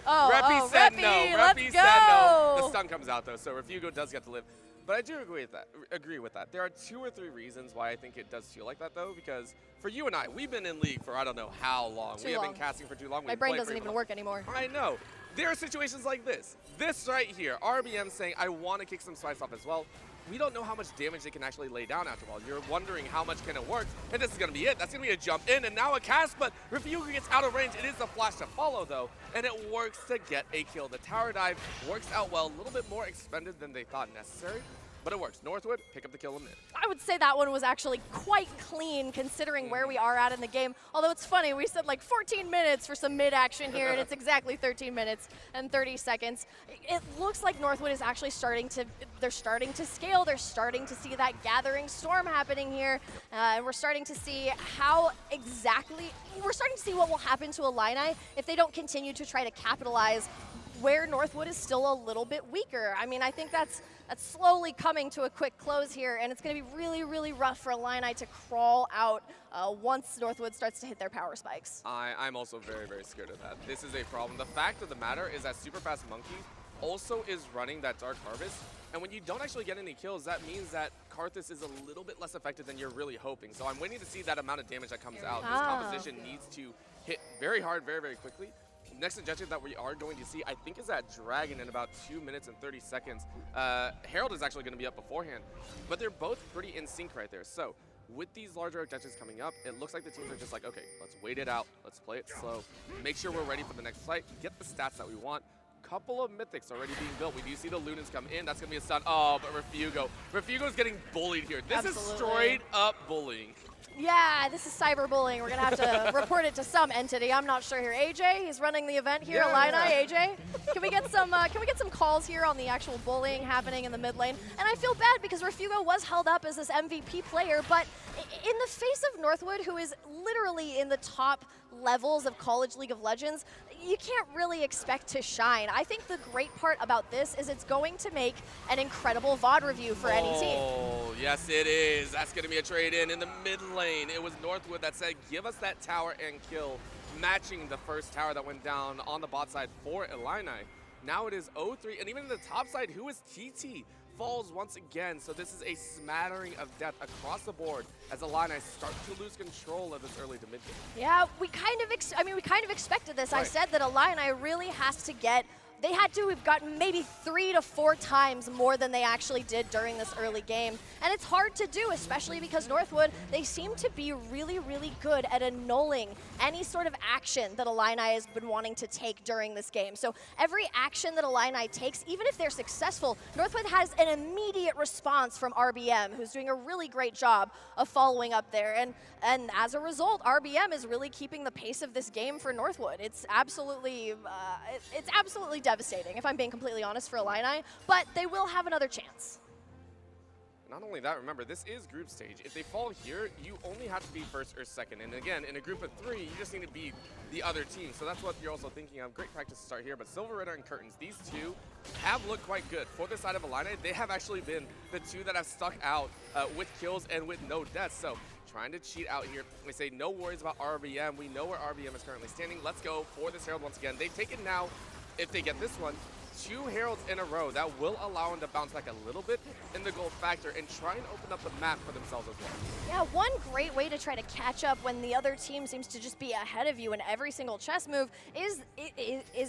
Oh, Reppy said Reppy, no. let's Reppy go. said no. The stun comes out, though, so Refugo does get to live. But I do agree with that. There are 2 or 3 reasons why I think it does feel like that, though, because for you and I, we've been in League for I don't know how long. Too we have long. been casting for too long. My brain doesn't even work anymore. I know. There are situations like this. This right here, RBM saying, I want to kick some spice off as well. We don't know how much damage they can actually lay down after all. You're wondering how much can it work, and this is going to be it. That's going to be a jump in, and now a cast, but Refugo gets out of range. It is a flash to follow, though, and it works to get a kill. The tower dive works out well, a little bit more expended than they thought necessary, but it works. Northwood, pick up the kill in mid. I would say that one was actually quite clean considering where we are at in the game. Although it's funny, we said like 14 minutes for some mid action here, and it's exactly 13 minutes and 30 seconds. It looks like Northwood is actually they're starting to scale. They're starting to see that gathering storm happening here. And we're starting to see we're starting to see what will happen to Illini if they don't continue to try to capitalize where Northwood is still a little bit weaker. I mean, I think that's slowly coming to a quick close here, and it's going to be really, really rough for Illini to crawl out once Northwood starts to hit their power spikes. I'm also very, very scared of that. This is a problem. The fact of the matter is that Super Fast Monkey also is running that Dark Harvest, and when you don't actually get any kills, that means that Karthus is a little bit less effective than you're really hoping. So I'm waiting to see that amount of damage that comes out. This composition needs to hit very hard, very, very quickly. Next suggestion that we are going to see, I think, is that Dragon in about 2 minutes and 30 seconds. Herald is actually going to be up beforehand, but they're both pretty in sync right there. So with these larger objectives coming up, it looks like the teams are just like, okay, let's wait it out. Let's play it slow. Make sure we're ready for the next fight. Get the stats that we want. Couple of mythics already being built. We do see the Lunans come in. That's going to be a stun. Oh, but Refugo's getting bullied here. This is straight up bullying. Yeah, this is cyberbullying. We're going to have to report it to some entity. I'm not sure here. AJ, he's running the event here. Illini, AJ. Can we get some calls here on the actual bullying happening in the mid lane? And I feel bad because Refugo was held up as this MVP player, but in the face of Northwood, who is literally in the top levels of College League of Legends, you can't really expect to shine. I think the great part about this is it's going to make an incredible VOD review for any team. Oh, yes it is. That's going to be a trade-in in the mid lane. It was Northwood that said, give us that tower and kill, matching the first tower that went down on the bot side for Illini. Now it is 0-3, and even in the top side, who is TT? Falls once again, so this is a smattering of death across the board as Illini start to lose control of this early to mid game. Yeah, we kind of expected this. Right. I said that Illini really has to get. They had to have gotten maybe 3 to 4 times more than they actually did during this early game. And it's hard to do, especially because Northwood, they seem to be really, really good at annulling any sort of action that Illini has been wanting to take during this game. So every action that Illini takes, even if they're successful, Northwood has an immediate response from RBM, who's doing a really great job of following up there. And as a result, RBM is really keeping the pace of this game for Northwood. It's absolutely devastating, if I'm being completely honest, for Illini, but they will have another chance. not only that, remember, this is group stage. If they fall here, you only have to be first or second. And again, in a group of 3, you just need to beat the other team. So that's what you're also thinking of. Great practice to start here. But Silver Ritter and Curtains, these two have looked quite good. For the side of Illini, they have actually been the two that have stuck out with kills and with no deaths. So trying to cheat out here. They say no worries about RBM. We know where RBM is currently standing. Let's go for this Herald once again. They've taken now, if they get this one, 2 Heralds in a row. That will allow them to bounce back a little bit in the gold factor and try and open up the map for themselves as well. Yeah, one great way to try to catch up when the other team seems to just be ahead of you in every single chess move is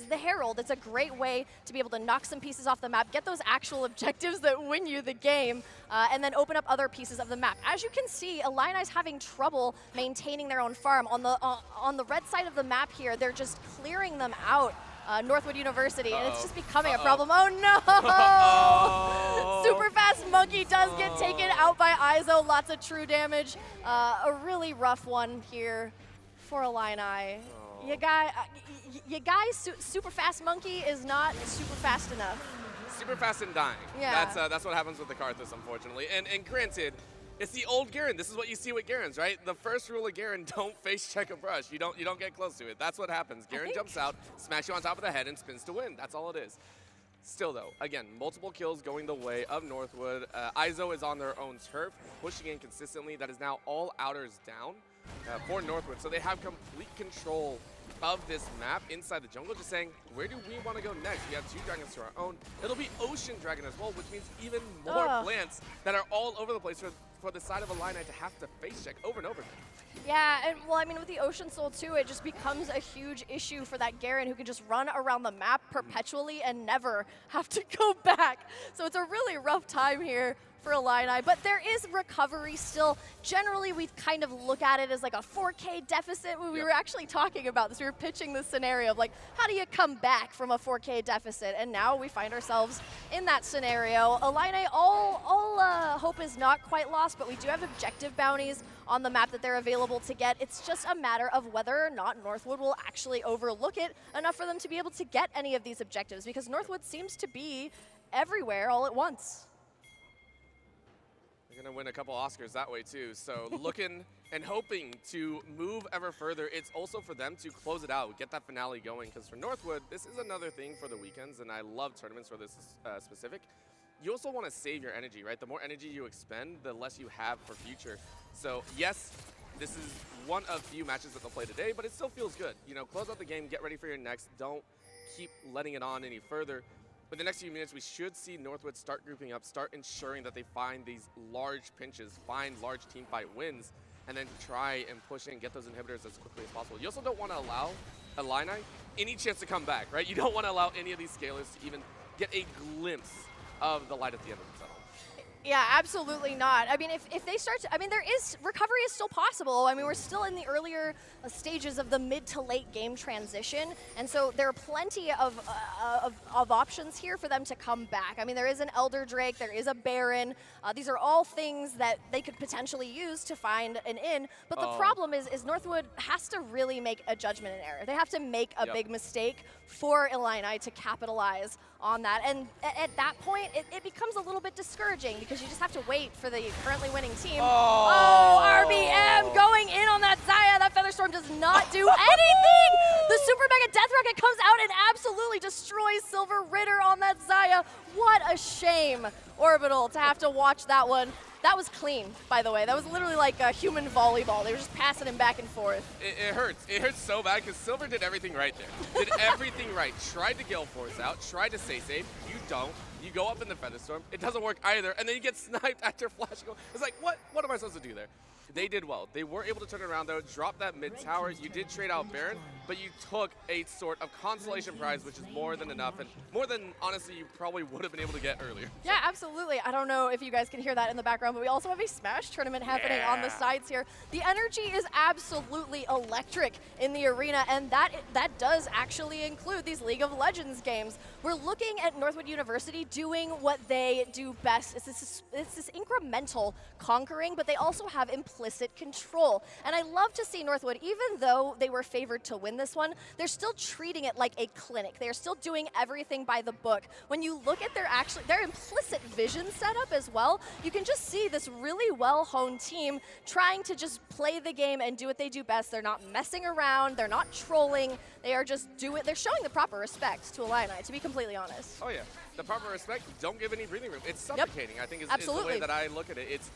the Herald. It's a great way to be able to knock some pieces off the map, get those actual objectives that win you the game, and then open up other pieces of the map. As you can see, Illini's having trouble maintaining their own farm. On the red side of the map here, they're just clearing them out. Northwood University, and it's just becoming a problem. Oh no! Super Fast Monkey does get taken out by Izo. Lots of true damage. A really rough one here for Illini. You guys, Super Fast Monkey is not super fast enough. Super fast and dying. Yeah. That's what happens with the Karthus, unfortunately. And granted, it's the old Garen. This is what you see with Garens, right? The first rule of Garen: don't face check a brush. You don't get close to it. That's what happens. Garen jumps out, smash you on top of the head, and spins to win. That's all it is. Still though, again, multiple kills going the way of Northwood. Izo is on their own turf, pushing in consistently. That is now all outers down for Northwood. So they have complete control of this map inside the jungle, just saying, where do we want to go next? We have 2 dragons to our own. It'll be Ocean Dragon as well, which means even more plants that are all over the place for the side of Illini to have to face check over and over again. Yeah, and well, I mean, with the Ocean Soul too, it just becomes a huge issue for that Garen who can just run around the map perpetually and never have to go back. So it's a really rough time here for Illini, but there is recovery still. Generally, we kind of look at it as like a 4K deficit when we were actually talking about this. We were pitching this scenario of like, how do you come back from a 4K deficit? And now we find ourselves in that scenario. Illini, all hope is not quite lost, but we do have objective bounties on the map that they're available to get. It's just a matter of whether or not Northwood will actually overlook it enough for them to be able to get any of these objectives, because Northwood seems to be everywhere all at once. They're going to win a couple Oscars that way too. So looking and hoping to move ever further. It's also for them to close it out, get that finale going, because for Northwood, this is another thing for the weekends, and I love tournaments for this specific. You also want to save your energy, right? The more energy you expend, the less you have for future. So yes, this is one of few matches that they'll play today, but it still feels good. You know, close out the game, get ready for your next. Don't keep letting it on any further. But the next few minutes, we should see Northwood start grouping up, start ensuring that they find these large pinches, find large team fight wins, and then try and push in, get those inhibitors as quickly as possible. You also don't want to allow Illini any chance to come back, right? You don't want to allow any of these scalers to even get a glimpse of the light at the end of the tunnel. Yeah, absolutely not. I mean, if they start to, I mean, recovery is still possible. I mean, we're still in the earlier stages of the mid to late game transition, and so there are plenty of options here for them to come back. I mean, there is an Elder Drake, there is a Baron. These are all things that they could potentially use to find an in, but the problem is Northwood has to really make a judgment and error. They have to make a big mistake for Illini to capitalize on that, and at that point, it becomes a little bit discouraging because you just have to wait for the currently winning team. Oh, RBM going in on that Xayah. That Featherstorm does not do anything. The Super Mega Death Rocket comes out and absolutely destroys Silver Ritter on that Xayah. What a shame, Orbital, to have to watch that one. That was clean, by the way. That was literally like a human volleyball. They were just passing him back and forth. It hurts. It hurts so bad because Silver did everything right there. Did everything right. Tried to Gale Force out, tried to stay safe. You don't. You go up in the Featherstorm. It doesn't work either. And then you get sniped after flashing. It's like, what am I supposed to do there? They did well. They were able to turn it around, though, drop that mid tower. You did trade out Baron, but you took a sort of consolation prize, which is more than enough, and more than, honestly, you probably would have been able to get earlier. Yeah, absolutely. I don't know if you guys can hear that in the background, but we also have a Smash tournament happening on the sides here. The energy is absolutely electric in the arena, and that does actually include these League of Legends games. We're looking at Northwood University doing what they do best. It's this incremental conquering, but they also have implicit control. And I love to see Northwood, even though they were favored to win this one, they're still treating it like a clinic. They're still doing everything by the book. When you look at their implicit vision setup as well, you can just see this really well-honed team trying to just play the game and do what they do best. They're not messing around, they're not trolling, they are just they're showing the proper respect to Illini, to be completely honest. Oh yeah, the proper respect, don't give any breathing room. It's suffocating, I think is the way that I look at it. It's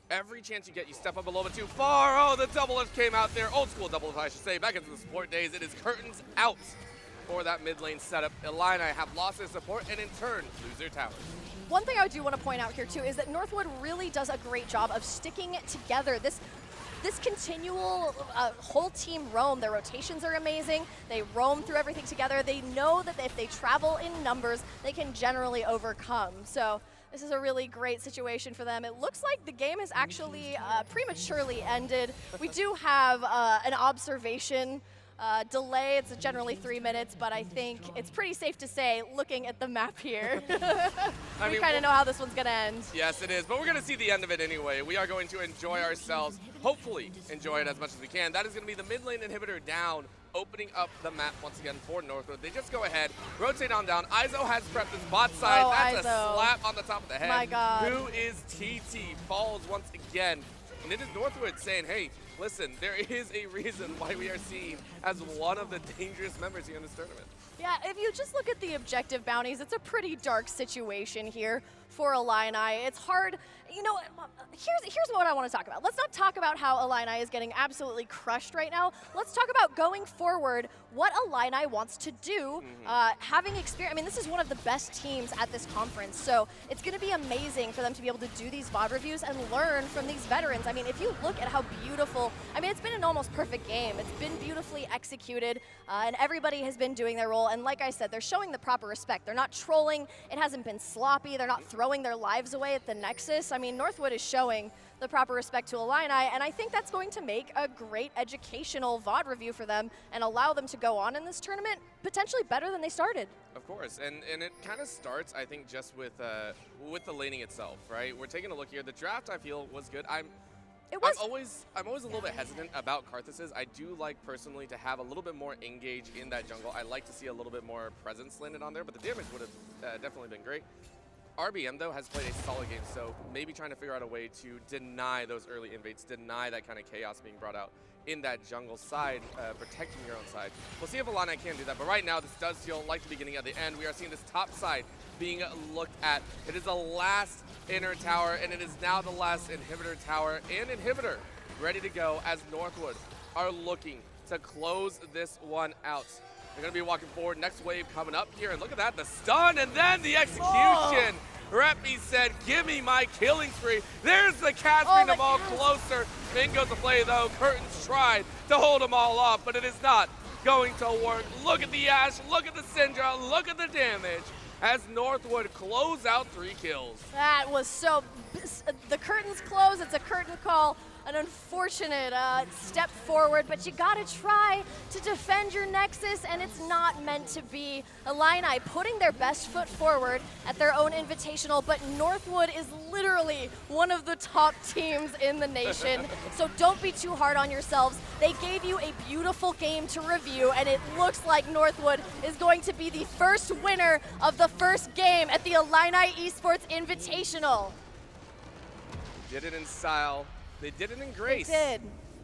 every chance you get, you step up a little bit too far. Oh, the double F came out there. Old school double F, I should say, back into the support days. It is curtains out for that mid lane setup. Illini have lost their support and in turn lose their towers. One thing I do want to point out here too is that Northwood really does a great job of sticking it together. This continual whole team roam, their rotations are amazing. They roam through everything together. They know that if they travel in numbers, they can generally overcome. So this is a really great situation for them. It looks like the game has actually prematurely ended. We do have an observation delay. It's generally 3 minutes, but I think it's pretty safe to say, looking at the map here, we kind of know how this one's going to end. Yes, it is, but we're going to see the end of it anyway. We are going to enjoy ourselves, hopefully enjoy it as much as we can. That is going to be the mid lane inhibitor down, opening up the map once again for Northwood. They just go ahead, rotate on down. Izo has prepped his bot side. Oh, That's Izo. a slap on the top of the head. My God. Who is TT? Falls once again. And it is Northwood saying, hey, listen, there is a reason why we are seen as one of the dangerous members here in this tournament. Yeah, if you just look at the objective bounties, it's a pretty dark situation here for Illini. It's hard, you know, here's what I want to talk about. Let's not talk about how Illini is getting absolutely crushed right now. Let's talk about going forward, what Illini wants to do, having experience. I mean, this is one of the best teams at this conference, so it's going to be amazing for them to be able to do these VOD reviews and learn from these veterans. I mean, if you look at how beautiful, I mean, it's been an almost perfect game. It's been beautifully executed, and everybody has been doing their role. And like I said, they're showing the proper respect. They're not trolling. It hasn't been sloppy. They're not throwing their lives away at the Nexus. I mean, Northwood is showing the proper respect to Illini, and I think that's going to make a great educational VOD review for them and allow them to go on in this tournament potentially better than they started. Of course, and it kind of starts, I think, just with the laning itself, right? We're taking a look here. The draft, I feel, was good. I'm always a little bit hesitant about Karthus's. I do like personally to have a little bit more engage in that jungle. I like to see a little bit more presence landed on there, but the damage would have definitely been great. RBM, though, has played a solid game, so maybe trying to figure out a way to deny those early invades, deny that kind of chaos being brought out in that jungle side, protecting your own side. We'll see if Illini can do that, but right now this does feel like the beginning of the end. We are seeing this top side being looked at. It is the last inner tower, and it is now the last inhibitor tower and inhibitor ready to go as Northwood are looking to close this one out. They're going to be walking forward. Next wave coming up here. And look at that, the stun and then the execution. Reppy said, give me my killing spree. There's the cast, bring them all closer. In goes the play, though. Curtains tried to hold them all off, but it is not going to work. Look at the Ash. Look at the Syndra. Look at the damage as Northwood close out 3 kills. That was so... The curtains close. It's a curtain call. An unfortunate step forward, but you gotta try to defend your Nexus, and it's not meant to be. Illini putting their best foot forward at their own invitational, but Northwood is literally one of the top teams in the nation, so don't be too hard on yourselves. They gave you a beautiful game to review, and it looks like Northwood is going to be the first winner of the first game at the Illini Esports Invitational. Did it in style. They did it in grace. They did.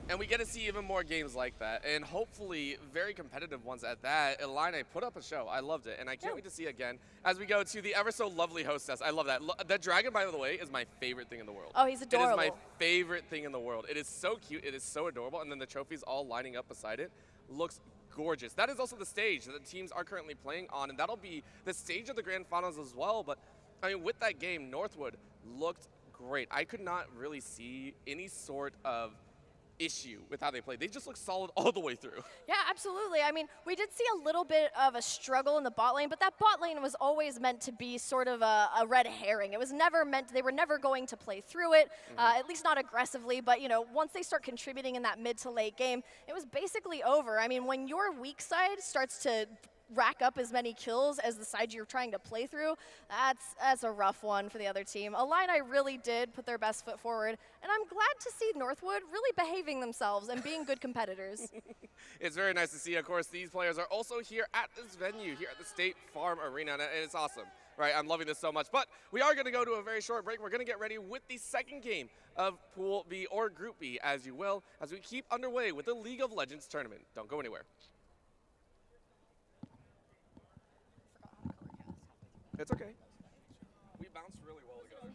And we get to see even more games like that, and hopefully very competitive ones at that. Illini put up a show. I loved it, and I can't wait to see again as we go to the ever so lovely hostess. I love that. The dragon, by the way, is my favorite thing in the world. Oh, he's adorable. It is my favorite thing in the world. It is so cute. It is so adorable, and then the trophies all lining up beside it looks gorgeous. That is also the stage that the teams are currently playing on, and that'll be the stage of the grand finals as well. But I mean, with that game, Northwood looked great. I could not really see any sort of issue with how they played. They just looked solid all the way through. Yeah, absolutely. I mean, we did see a little bit of a struggle in the bot lane, but that bot lane was always meant to be sort of a red herring. It was never meant, they were never going to play through it, at least not aggressively, but you know, once they start contributing in that mid to late game, it was basically over. I mean, when your weak side starts to rack up as many kills as the side you're trying to play through, that's a rough one for the other team. Illini really did put their best foot forward, and I'm glad to see Northwood really behaving themselves and being good competitors. It's very nice to see. Of course, these players are also here at this venue, here at the State Farm Arena, and it's awesome. Right, I'm loving this so much. But we are going to go to a very short break. We're going to get ready with the second game of Pool B, or Group B, as you will, as we keep underway with the League of Legends tournament. Don't go anywhere. It's okay. We bounced really well together.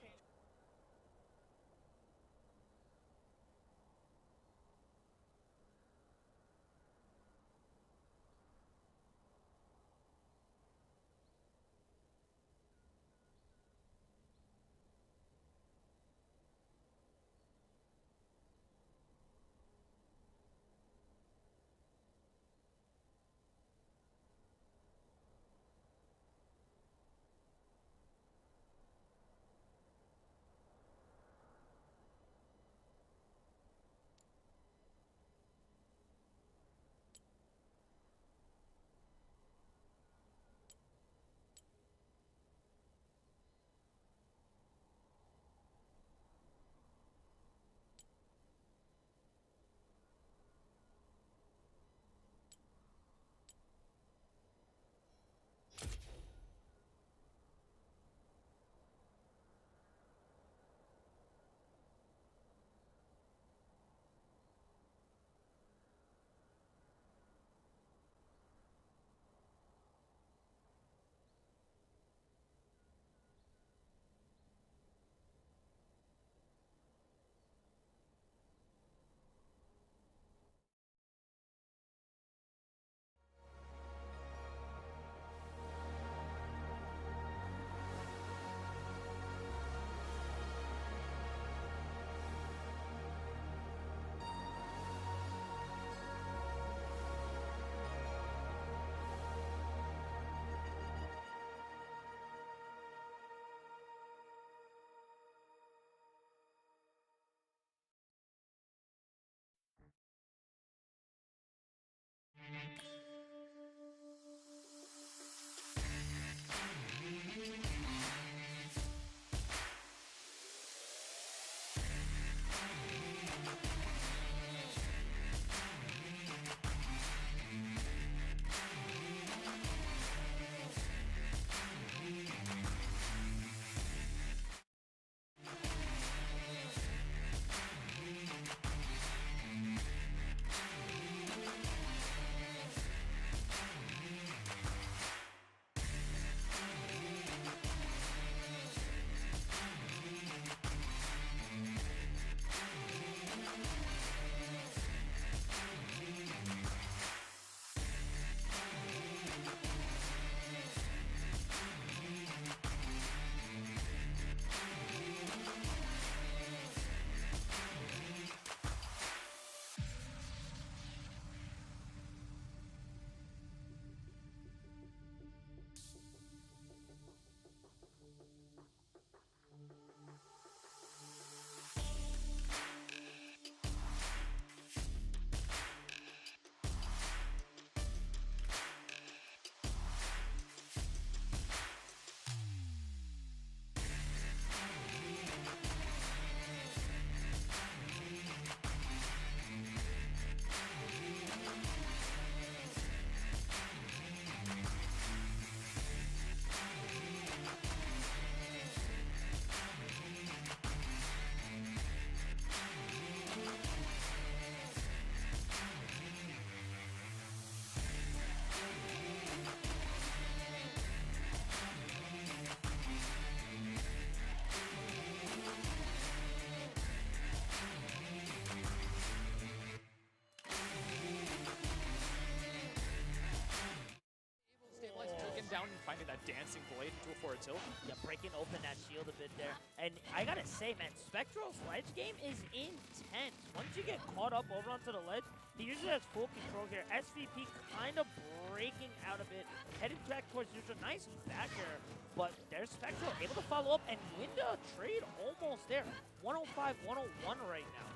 down and finding that dancing blade into a forward tilt. Yeah, breaking open that shield a bit there. And I gotta say, man, Spectral's ledge game is intense. Once you get caught up over onto the ledge, he usually has full control here. SVP kind of breaking out a bit, heading back towards neutral. Nice back air, but there's Spectral able to follow up and win the trade almost there. 105-101 right now.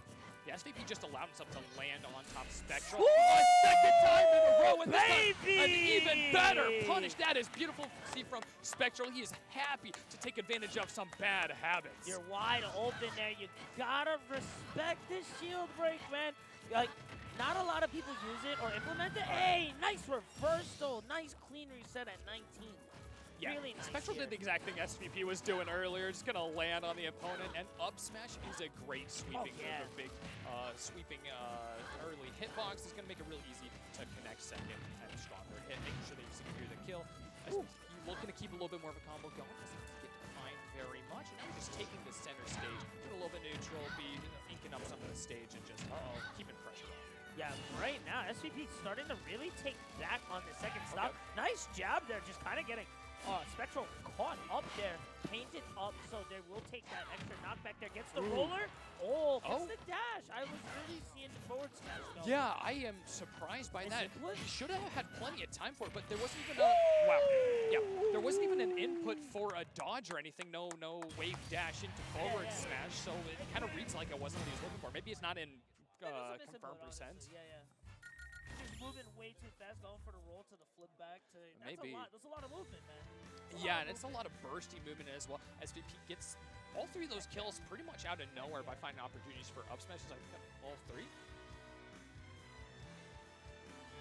The SVP just allowed himself to land on top Spectral a second time in a row, and this time an even better punish. That is beautiful to see from Spectral. He is happy to take advantage of some bad habits. You're wide open there. You gotta respect this shield break, man. Like, not a lot of people use it or implement it. Hey, nice reversal. Nice clean reset at 19. Yeah, really nice Spectral here. did the exact thing SVP was doing earlier, just gonna land on the opponent, and up smash is a great sweeping move. A big sweeping early hitbox is gonna make it real easy to connect second and stronger hit, making sure that you secure the kill. SVP looking to keep a little bit more of a combo going, doesn't get defined very much, and now you're just taking the center stage, get a little bit neutral, be inking up some of the stage, and just keeping pressure on. Yeah, right now, SVP starting to really take back on the second stop. Nice jab there, just kind of getting Spectral caught up there, painted up, so they will take that extra knockback there. Gets the roller. Gets the dash. I was really seeing the forward smash go. Yeah, I am surprised by that. He should have had plenty of time for it, but there wasn't even there wasn't even an input for a dodge or anything. No wave dash into forward smash, so it kind of reads like it wasn't what he was looking for. Maybe it's not in confirmed percent. Yeah. Just moving way too fast, going for the roll to the flip back. That's a lot. That's a lot of movement, man. Yeah, and it's a lot of bursty movement as well. SVP gets all three of those kills pretty much out of nowhere by finding opportunities for up smashes. Like all three.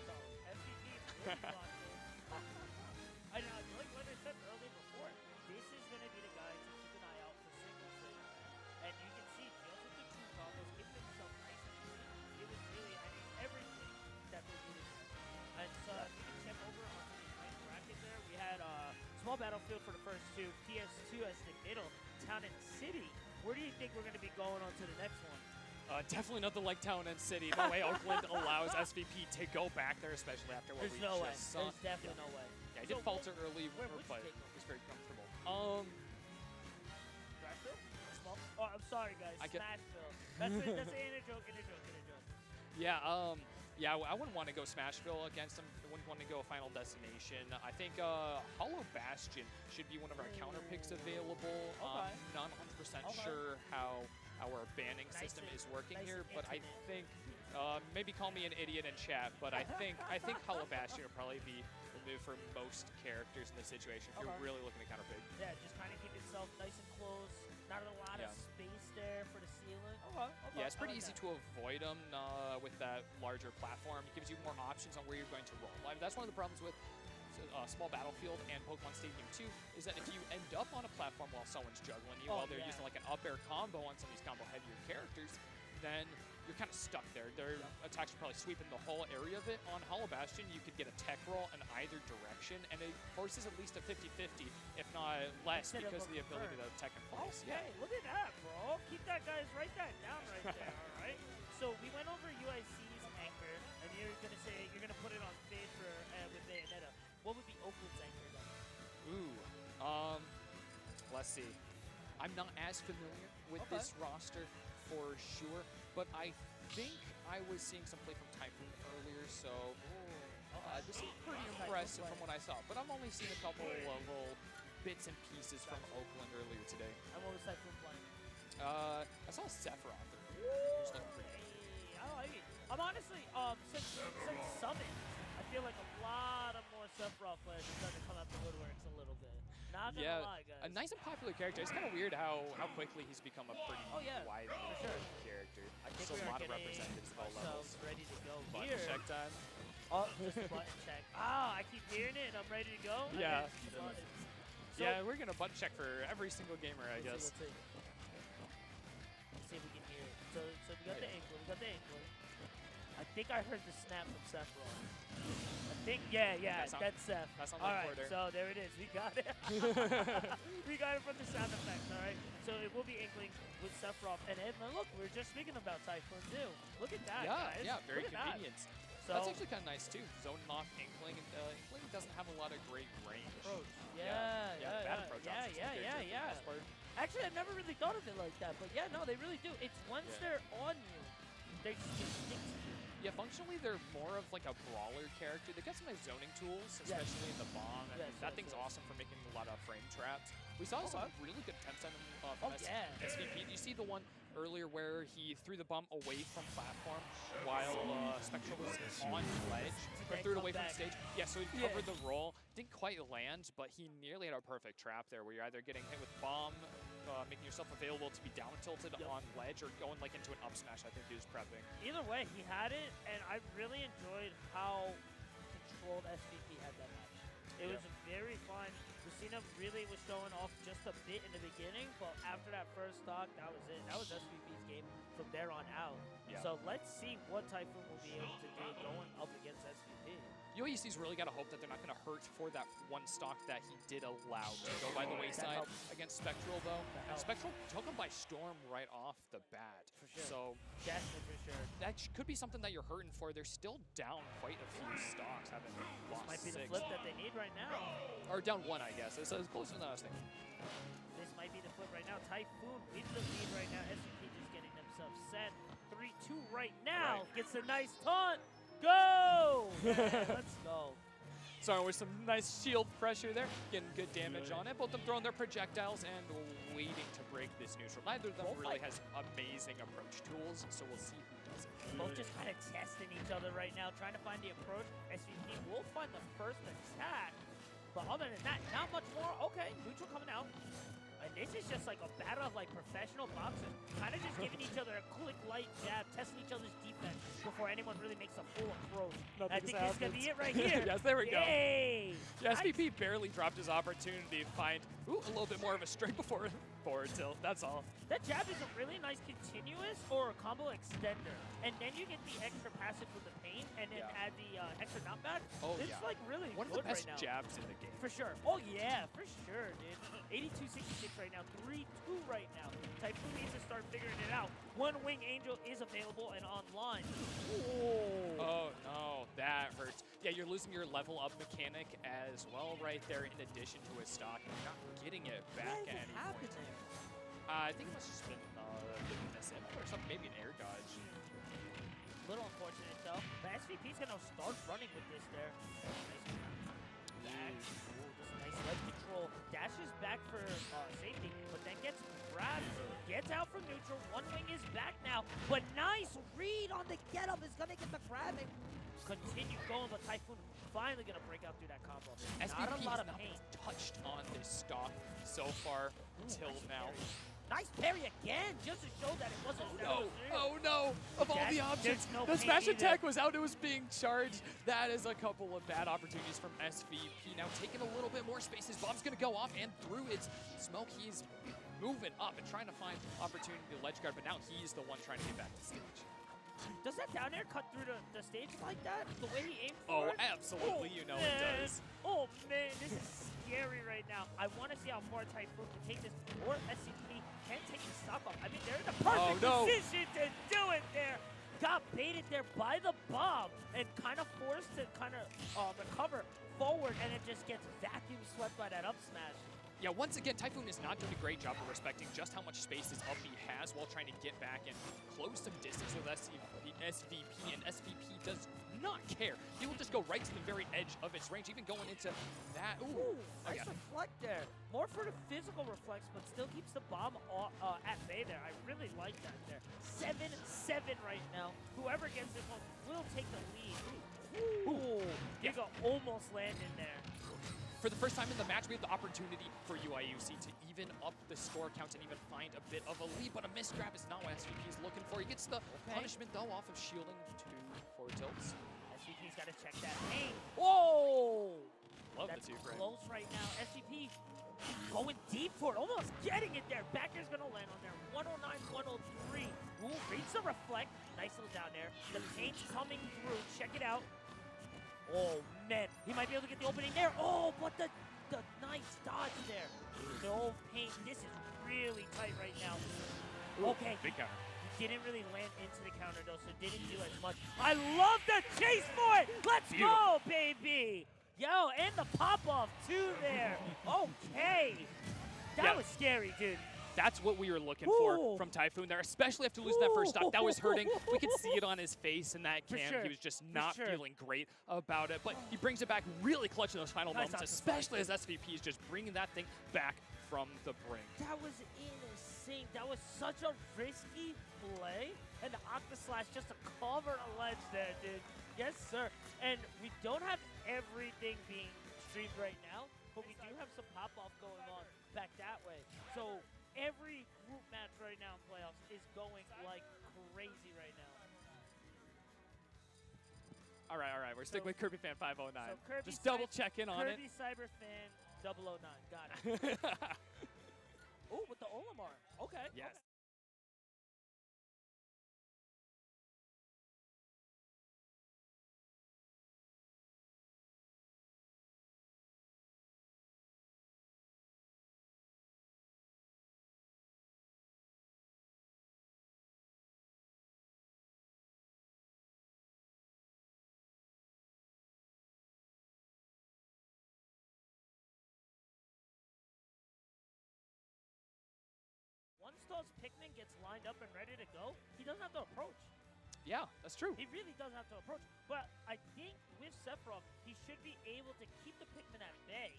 So SVP is really blocked in. I know, like what I said earlier before, this is going to be the guy to keep an eye out for singles later. And you can see just with the two combos, keeping himself nice and clean. It was really, everything that they needed. And so you can check over on the right bracket there. We had Small Battlefield for the first two, PS2 as the middle, Town and City. Where do you think we're going to be going on to the next one? Definitely nothing like Town and City. No way Oakland allows SVP to go back there, especially after what we just saw. There's definitely no way. Yeah, he did falter early, where would but you take it was very comfortable. Smashville? Small? Oh, I'm sorry, guys. Smashville. That's an inner joke. Yeah, I wouldn't want to go Smashville against him. I wouldn't want to go Final Destination. I think Hollow Bastion should be one of our counter picks available. I'm not 100% sure how our banning system is working here, but I think maybe call me an idiot in chat, but I think Hollow Bastion would probably be the move for most characters in this situation if you're really looking to counter pick. Yeah, just kind of keep yourself nice and close. Not a lot of space there for the ceiling. Yeah, it's pretty easy to avoid them with that larger platform. It gives you more options on where you're going to roll. That's one of the problems with Small Battlefield and Pokemon Stadium 2 is that if you end up on a platform while someone's juggling you, while they're using like an up air combo on some of these combo heavier characters, then you're kind of stuck there. Their attacks are probably sweeping the whole area of it. On Hollow Bastion, you could get a tech roll in either direction, and it forces at least a 50-50, if not less, because of the ability to tech and place. Okay, look at that, bro. Keep that, guys. Write that down right there, all right? So we went over UIC's anchor, and you're going to say you're going to put it on Fade for with Bayonetta. What would be Oakland's anchor then? Ooh, let's see. I'm not as familiar with this roster for sure, but I think I was seeing some play from Typhoon earlier, so this is pretty impressive from what I saw. But I've only seen a couple little bits and pieces from Oakland earlier today. And what was Typhoon playing? I saw Sephiroth earlier. He was looking pretty good. I like it. I'm honestly, since Summit, I feel like a lot of more Sephiroth players are starting to come out the woodworks a little bit. Not gonna lie, guys. A nice and popular character. It's kind of weird how quickly he's become a pretty wide character. I think so we a are lot of getting representatives of all levels. ready to go Button here. check time. Oh, just a button check. I keep hearing it and I'm ready to go. Yeah. So Yeah, we're gonna button check for every single gamer, I guess. Let's see if we can hear it. So we got the ankle. I think I heard the snap from Sephiroth. I think, that's Seth. That's on the all right, recorder. so there it is. We got it. We got it from the sound effects, all right? So it will be Inkling with Sephiroth. And look, we were just speaking about Typhoon, too. Look at that, guys. Yeah, very Look at convenient. So that's actually kind of nice, too. Zoning off Inkling. Inkling doesn't have a lot of great range. Approach. Bad approach. Yeah. Actually, I've never really thought of it like that. But, yeah, no, they really do. It's once they're on you, they just stick to you. Yeah, functionally, they're more of like a brawler character. They got some nice zoning tools, especially in the bomb. That thing's awesome for making a lot of frame traps. We saw some really good attempts on him from SVP. Do you see the one earlier where he threw the bomb away from platform while Spectral was on ledge, or threw it away from stage. Yeah, so he covered the roll. Didn't quite land, but he nearly had a perfect trap there where you're either getting hit with bomb, making yourself available to be down tilted on ledge, or going like into an up smash. I think he was prepping. Either way, he had it, and I really enjoyed how controlled SVP had that match. It was very fun. Lucina really was showing off just a bit in the beginning, but after that first stock, that was it. That was SVP's game from there on out. Yeah. So let's see what Typhoon will be able to do going up against SVP. UAEC's really got to hope that they're not going to hurt for that one stock that he did allow to go by the wayside against Spectral, though. And Spectral took him by storm right off the bat. For sure. So definitely for sure. That could be something that you're hurting for. They're still down quite a few stocks, having lost This might be 6. the flip that they need right now. Or down 1, I guess. It's closer than I was thinking. This might be the flip right now. Typhoon with the lead right now. SVP just getting themselves set. 3-2 right now. Gets a nice taunt. Go! Yeah, let's go. Sorry, with some nice shield pressure there. Getting good damage on it. Both of them throwing their projectiles and waiting to break this neutral. Neither of them really has amazing approach tools, so we'll see who does it. Both just kind of testing each other right now, trying to find the approach. SVP will find the first attack, but other than that, not much more. Okay, neutral coming out. And this is just like a battle of like professional boxers, kind of just giving each other a quick light jab, testing each other's defense before anyone really makes a full approach. I think this is going to be it right here. Yes, there we go. Yay! Yeah, SVP barely dropped his opportunity to find a little bit more of a strike before forward tilt. That's all. That jab is a really nice continuous or a combo extender. And then you get the extra passive from the paint and then add the extra knockback. Oh, it's like really one of the good best right now. jabs in the game. For sure. Oh, yeah, for sure, dude. 82-66 right now. 3-2 right now. Typhoon needs to start figuring it out. One Wing Angel is available and online. Oh, no. That hurts. Yeah, you're losing your level up mechanic as well right there in addition to his stock. You're not getting it back at any point. I think it must have just been the miss or something, maybe an air dodge. Little unfortunate though, but SVP's gonna start running with this there. Nice back. Ooh, just a nice ledge control. Dashes back for safety, but then gets grabbed. Gets out from neutral. One Wing is back now, but nice read on the get up is gonna get the grab and continue going, but Typhoon finally gonna break out through that combo. SVP not a lot has of not pain. touched on this stock so far till now. Nice parry again, just to show that it wasn't Oh no! Of all the options, the smash attack was out, it was being charged. That is a couple of bad opportunities from SVP. Now taking a little bit more space, his bomb's gonna go off, and through its smoke, he's moving up and trying to find opportunity to ledge guard, but now he's the one trying to get back to stage. Does that down air cut through the stage like that? The way he aimed for it? Oh, absolutely, you know it does. Oh man, this is scary right now. I want to see how far Typhoon can take this, or SCP can take the stock off. I mean, they're in the perfect position to do it there. Got baited there by the bomb and kind of forced to kind of recover forward, and it just gets vacuum swept by that up smash. Yeah, once again, Typhoon is not doing a great job of respecting just how much space his up B has while trying to get back and close some distance with SVP, and SVP does not care. He will just go right to the very edge of its range, even going into that. Ooh, nice reflect there. More for the physical reflex, but still keeps the bomb at bay there. I really like that there. 7-7 right now. Whoever gets this one will take the lead. Ooh. Giga almost landed there. For the first time in the match, we have the opportunity for UIUC to even up the score count and even find a bit of a lead, but a missed grab is not what SVP is looking for. He gets the punishment, though, off of shielding 2 forward tilts. SVP's got to check that pain. Whoa! Love That's the 2-frame. Close right now. SVP going deep for it, almost getting it there. Back air's going to land on there. 109, 103. Ooh, reads the reflect. Nice little down there. The paint's coming through. Check it out. Oh, man. He might be able to get the opening there. Oh, but the nice dodge there. The old paint. This is really tight right now. Okay. Big counter. He didn't really land into the counter, though, so didn't do as much. I love the chase for it. Let's go, baby. Yo, and the pop-off, too, there. Okay. That was scary, dude. That's what we were looking for from Typhoon there, especially after losing that first stock. That was hurting. We could see it on his face in that cam. He was just not feeling great about it. But he brings it back really clutch in those final moments, especially as SVP is just bringing that thing back from the brink. That was insane. saying that was such a risky play, and the Octa Slash just to cover the ledge there, dude. Yes, sir. And we don't have everything being streamed right now, but we do have some pop-off going on back that way. So every group match right now in playoffs is going like crazy right now. All right. We're sticking with Kirby Fan 509. So Kirby Just double check in on it. Kirby Cyberfan 009. Got it. Oh, with the Olimar. Okay. Yes. Okay. Once those Pikmin gets lined up and ready to go, he doesn't have to approach. Yeah, that's true. He really doesn't have to approach. But I think with Sephiroth, he should be able to keep the Pikmin at bay,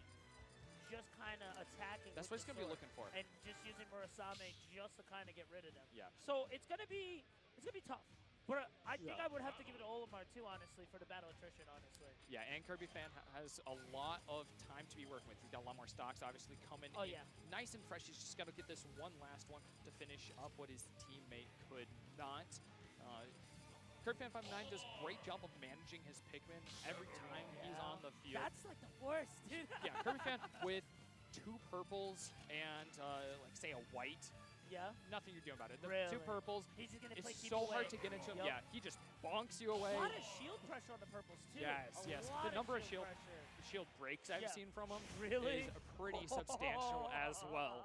just kind of attacking. That's what he's going to be looking for. And just using Murasame just to kind of get rid of them. Yeah. So it's going to be tough. But I think I would have to give it to Olimar too, honestly, for the battle attrition, honestly. Yeah, and Kirby Fan has a lot of time to be working with. He's got a lot more stocks, obviously, coming in nice and fresh. He's just got to get this one last one to finish up what his teammate could not. Kirby Fan 509 does a great job of managing his Pikmin every time he's on the field. That's like the worst, dude. Yeah, Kirby Fan with 2 purples and, like, say, a white. Yeah. Nothing you're doing about it. The Really? 2 purples. He's just gonna play It's keep so away. hard to get into him. Yep. Yeah, he just bonks you away. A lot of shield pressure on the purples, too. Yes, A yes. lot The number of shield pressure. breaks I've Yeah. seen from him Really? is pretty substantial as well.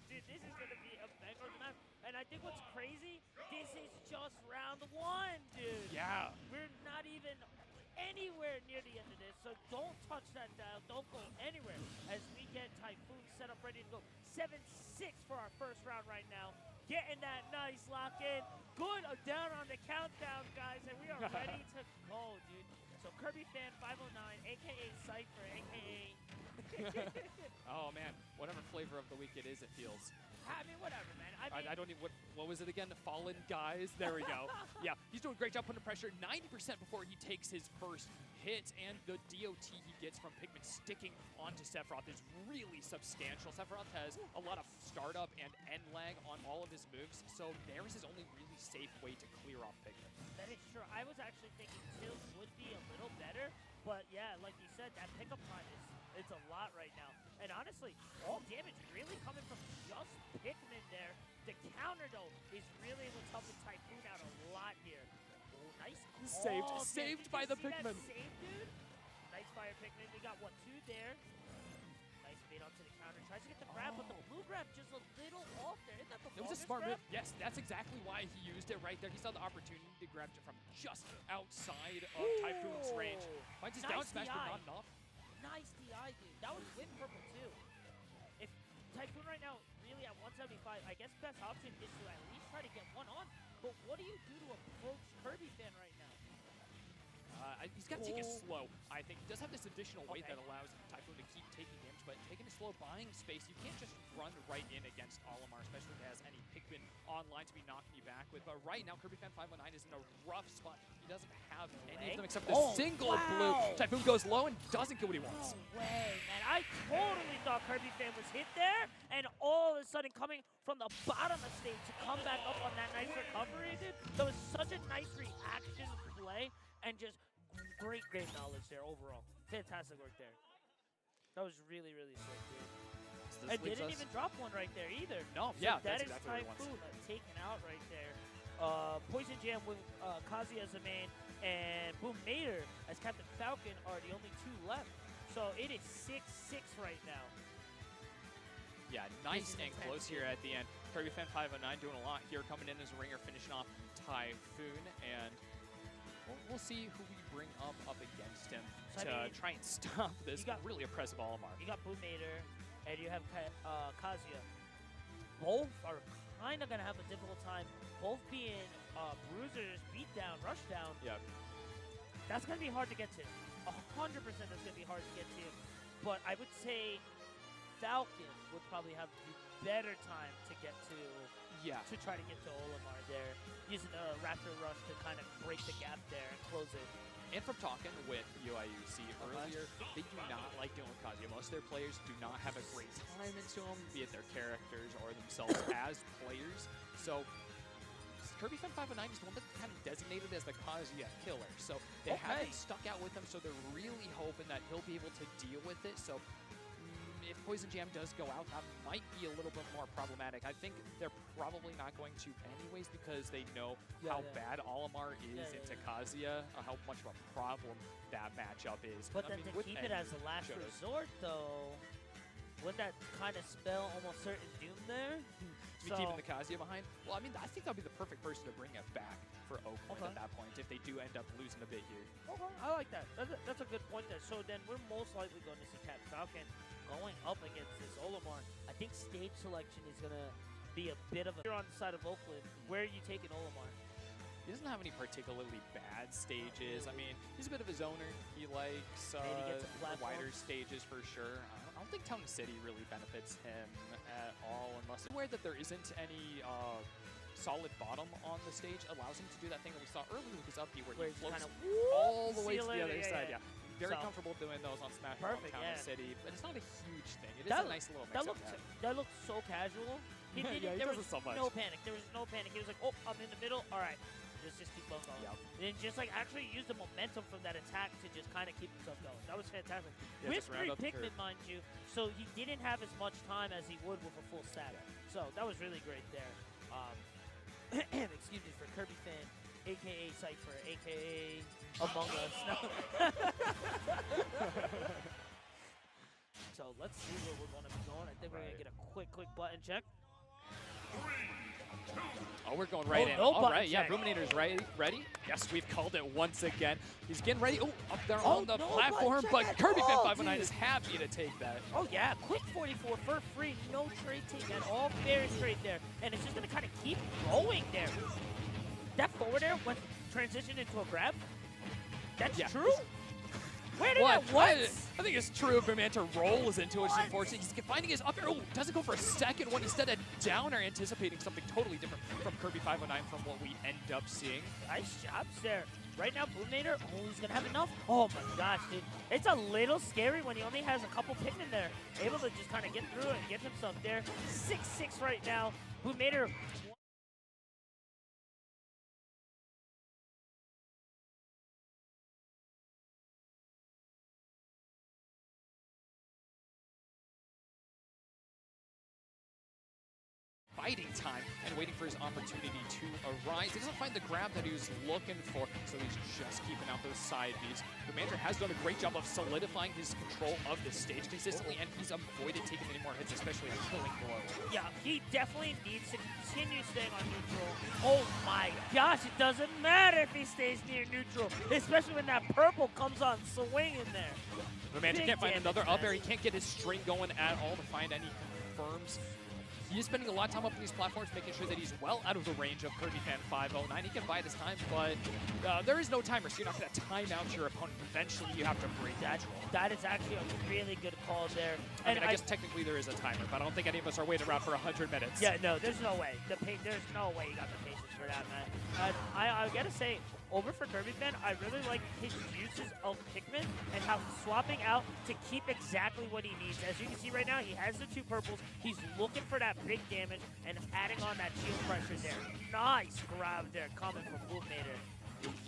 Dude, this is going to be a banger match. And I think what's crazy, this is just round 1, dude. Yeah. We're not even anywhere near the end of this, so don't touch that dial. Don't go anywhere as we get Typhoon set up ready to go. 7-6 for our first round right now. Getting that nice lock in. Good down on the countdown, guys, and we are ready to go, dude. So Kirby Fan 509, a.k.a. Cypher, a.k.a. Oh, man. Whatever flavor of the week it is, it feels. I mean, whatever, man. I don't even, what was it again? The Fallen Guys? There we go. Yeah, he's doing a great job putting pressure. 90% before he takes his first hit, and the DOT he gets from Pikmin sticking onto Sephiroth is really substantial. Sephiroth has a lot of startup and end lag on all of his moves, so there is his only really safe way to clear off Pikmin. That is true. I was actually thinking Tills would be a little better, but yeah, like you said, that pickup time it's a lot right now. And honestly, all damage really coming from just Pikmin there. The counter, though, is really what's helping Typhoon out a lot here. Oh, nice. Saved by the Pikmin. Save, dude? Nice fire Pikmin. We got, what, 2 there? Nice bait onto the counter. Tries to get the grab, but the blue grab just a little off there. Isn't that the It was a longest smart grab? move. Yes, that's exactly why he used it right there. He saw the opportunity to grab it from just outside of Typhoon's range. Finds his down smash, but not enough. Nice DI, dude. That was with purple, too. If Typhoon right now, really at 175, I guess best option is to at least try to get one on. But what do you do to approach Kirby Fan right now? He's got to take it slow. I think he does have this additional weight that allows Typhoon to keep taking damage, but taking it slow, buying space. You can't just run right in against Olimar, especially if he has any Pikmin online to be knocking you back with. But right now, Kirby Fan 519 is in a rough spot. He doesn't have any of them except the single blue. Typhoon goes low and doesn't get what he wants. No way, man. I totally thought Kirby Fan was hit there, and all of a sudden coming from the bottom of the stage to come back up on that nice recovery, dude. That was such a nice reaction play, and just great game knowledge there overall. Fantastic work there. That was really, really sick, dude. So and didn't even drop one right there either. No, so yeah, that that's is exactly what he wants. Typhoon taken out right there. Poison Jam with Kazi as the main, and Boom Mater as Captain Falcon are the only 2 left. So it is 6-6 right now. Yeah, nice and close here at the end. Kirby Fan 509 doing a lot here, coming in as a ringer, finishing off Typhoon, and we'll see who we bring up against him to try and stop this really oppressive Olimar. You got Boom Mater, and you have Kazuya. Both are kind of going to have a difficult time, both being bruisers, beatdown, rushdown. Yeah. That's going to be hard to get to. 100% that's going to be hard to get to. But I would say Falcon would probably have the better time to get to Yeah. try to get to Olimar there, using a Raptor Rush to kind of break the gap there and close it. And from talking with UIUC earlier, they do not like doing Kazuya. Most of their players do not have a great time into them, be it their characters or themselves as players. So Kirby Fan 509 is the one that's kind of designated as the Kazuya killer. So they haven't stuck out with him, so they're really hoping that he'll be able to deal with it. So if Poison Jam does go out, that might be a little bit more problematic. I think they're probably not going to anyways because they know how bad Olimar is into Kazuya, how much of a problem that matchup is. But I then mean, to with keep it any as a last shows. resort, though, wouldn't that kind of spell almost certain doom there? To be keeping the Kazuya behind? Well, I mean, I think that would be the perfect person to bring it back for Oakland at that point if they do end up losing a bit here. Okay, I like that. That's a good point there. So then we're most likely going to see Cat Falcon going up against this Olimar. I think stage selection is going to be a bit of a... You're on the side of Oakland. Where are you taking Olimar? He doesn't have any particularly bad stages. I mean, he's a bit of a zoner. He likes the wider stages for sure. I don't think Town City really benefits him at all, unless where that there isn't any solid bottom on the stage allows him to do that thing that we saw earlier with his up B, where he floats all the way to the other side. Yeah. Very comfortable doing those on Smash Bros. Town City, but it's not a huge thing. It is a nice little mix-up. That looked so casual. He did yeah, there he was so much. no panic. There was no panic. He was like, oh, I'm in the middle. All right. Just keep on going. Yep. And just like actually use the momentum from that attack to just kind of keep himself going. That was fantastic. Yeah, with 3 Pikmin, mind you, so he didn't have as much time as he would with a full stack. So that was really great there. Excuse me for Kirby Fan, aka Cypher, aka Among Us. So let's see where we're going to be going. I think we're going to get a quick button check. Oh, we're going right in. No All right, yeah, check. Ruminator's ready. Yes, we've called it once again. He's getting ready. Oh, up there on the platform, but Kirby Fan 509 is happy to take that. Oh, yeah, quick 44 for free. No trade take at all. Fair trade there. And it's just going to kind of keep going there. That forward air went transitioned into a grab? That's true? Where did that what? I think it's true. Bimanta rolls into it. It's unfortunate. He's finding his up air. Oh, doesn't go for a second one. Instead, a downer, anticipating something totally different from Kirby 509 from what we end up seeing. Nice jobs there. Right now, Boominator, oh, he's going to have enough. Oh, my gosh, dude. It's a little scary when he only has a couple Pikmin there. Able to just kind of get through it and get himself there. 6-6 right now. Boominator. Fighting time and waiting for his opportunity to arise. He doesn't find the grab that he was looking for, so he's just keeping out those side Bs. Commander has done a great job of solidifying his control of the stage consistently, and he's avoided taking any more hits, especially on killing blow. Yeah, he definitely needs to continue staying on neutral. Oh my gosh, it doesn't matter if he stays near neutral, especially when that purple comes on swinging there. Commander can't find another up air. He can't get his string going at all to find any confirms. He is spending a lot of time up in these platforms, making sure that he's well out of the range of Kirby Fan 509. He can buy this time, but there is no timer, so you're not going to time out your opponent. Eventually, you have to break that. That is actually a really good call there. I mean, I guess technically there is a timer, but I don't think any of us are waiting around for 100 minutes. Yeah, no, there's no way. There's no way you got the patience for that, man. I gotta say, over for Kirby Fan, I really like his uses of Pikmin and how he's swapping out to keep exactly what he needs. As you can see right now, he has the 2 purples. He's looking for that big damage and adding on that shield pressure there. Nice grab there coming from Boominator.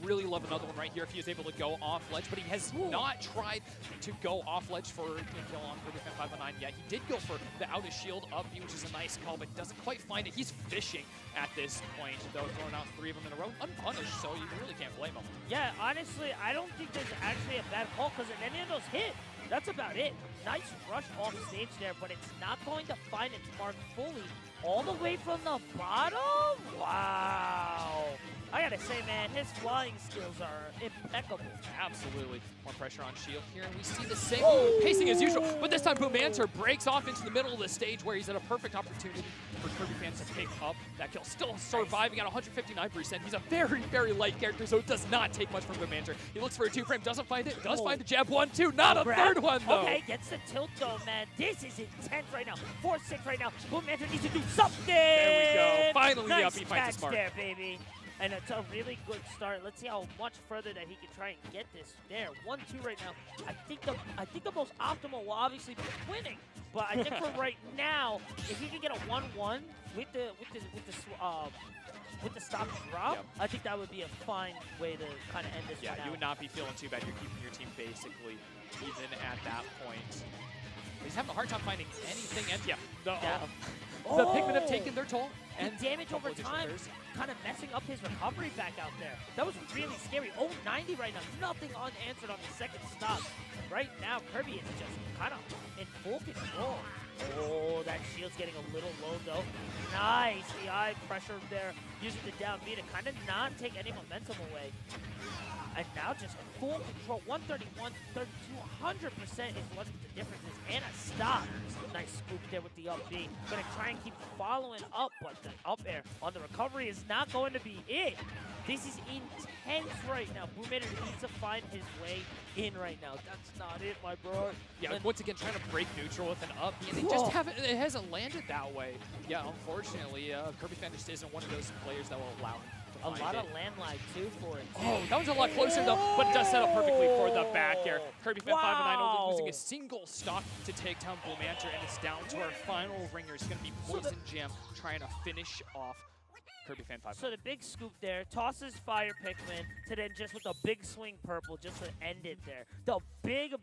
Really love another one right here if he is able to go off ledge, but he has not tried to go off ledge for a kill on Kirby Fan 509 yet. He did go for the out of shield up B, which is a nice call, but doesn't quite find it. He's fishing at this point, though, throwing out 3 of them in a row, unpunished, so you really can't blame him. Yeah, honestly, I don't think there's actually a bad call because if any of those hit, that's about it. Nice rush off stage there, but it's not going to find its mark fully all the way from the bottom? Wow. I gotta say, man, his flying skills are impeccable. Absolutely. More pressure on shield here, and we see the same pacing as usual, but this time Boomancer breaks off into the middle of the stage where he's at a perfect opportunity for Kirby fans to pick up that kill. Still surviving at 159%. He's a very, very light character, so it does not take much from Boomenter. He looks for a 2-frame, doesn't find it, does find the jab 1-2, not a third one though. Okay, gets the tilt though, man. This is intense right now. 4-6 right now. Boomenter needs to do something. There we go. Finally, nice the up B finds a smart. there, baby. And it's a really good start. Let's see how much further that he can try and get this there. 1-2 right now. I think the most optimal will obviously be winning. But I think for right now, if he can get a 1-1 with the stop and drop, yep. I think that would be a fine way to kind of end this one out. You would not be feeling too bad. You're keeping your team basically even at that point. He's having a hard time finding anything. And the Pikmin have taken their toll. And damage over time, kind of messing up his recovery back out there. That was really scary. 90 right now, nothing unanswered on the second stop. Right now, Kirby is just kind of in full control. Oh, that shield's getting a little low though. Nice, the eye pressure there, using the down B to kind of not take any momentum away. And now just full control, 131, 32, 100% is what the difference is. And a stop. Nice scoop there with the up B. Gonna try and keep following up, but the up air on the recovery is not going to be it. This is intense right now. Boomenter needs to find his way in right now. That's not it, my bro. Yeah, once again, trying to break neutral with an up B, and they just haven't, it hasn't landed that way. Yeah, unfortunately, Kirby fan just isn't one of those players that will allow him. A lot of landline, too, for it. Oh, that was a lot closer, though, but it does set up perfectly for the back air. Kirby fan 5-9 only losing a single stock to take down Boomenter, and it's down to our final ringer. It's going to be Poison Jam trying to finish off Kirby fan 5-9. So the big scoop there, tosses Fire Pikmin to then just with a big swing purple just to end it there. The big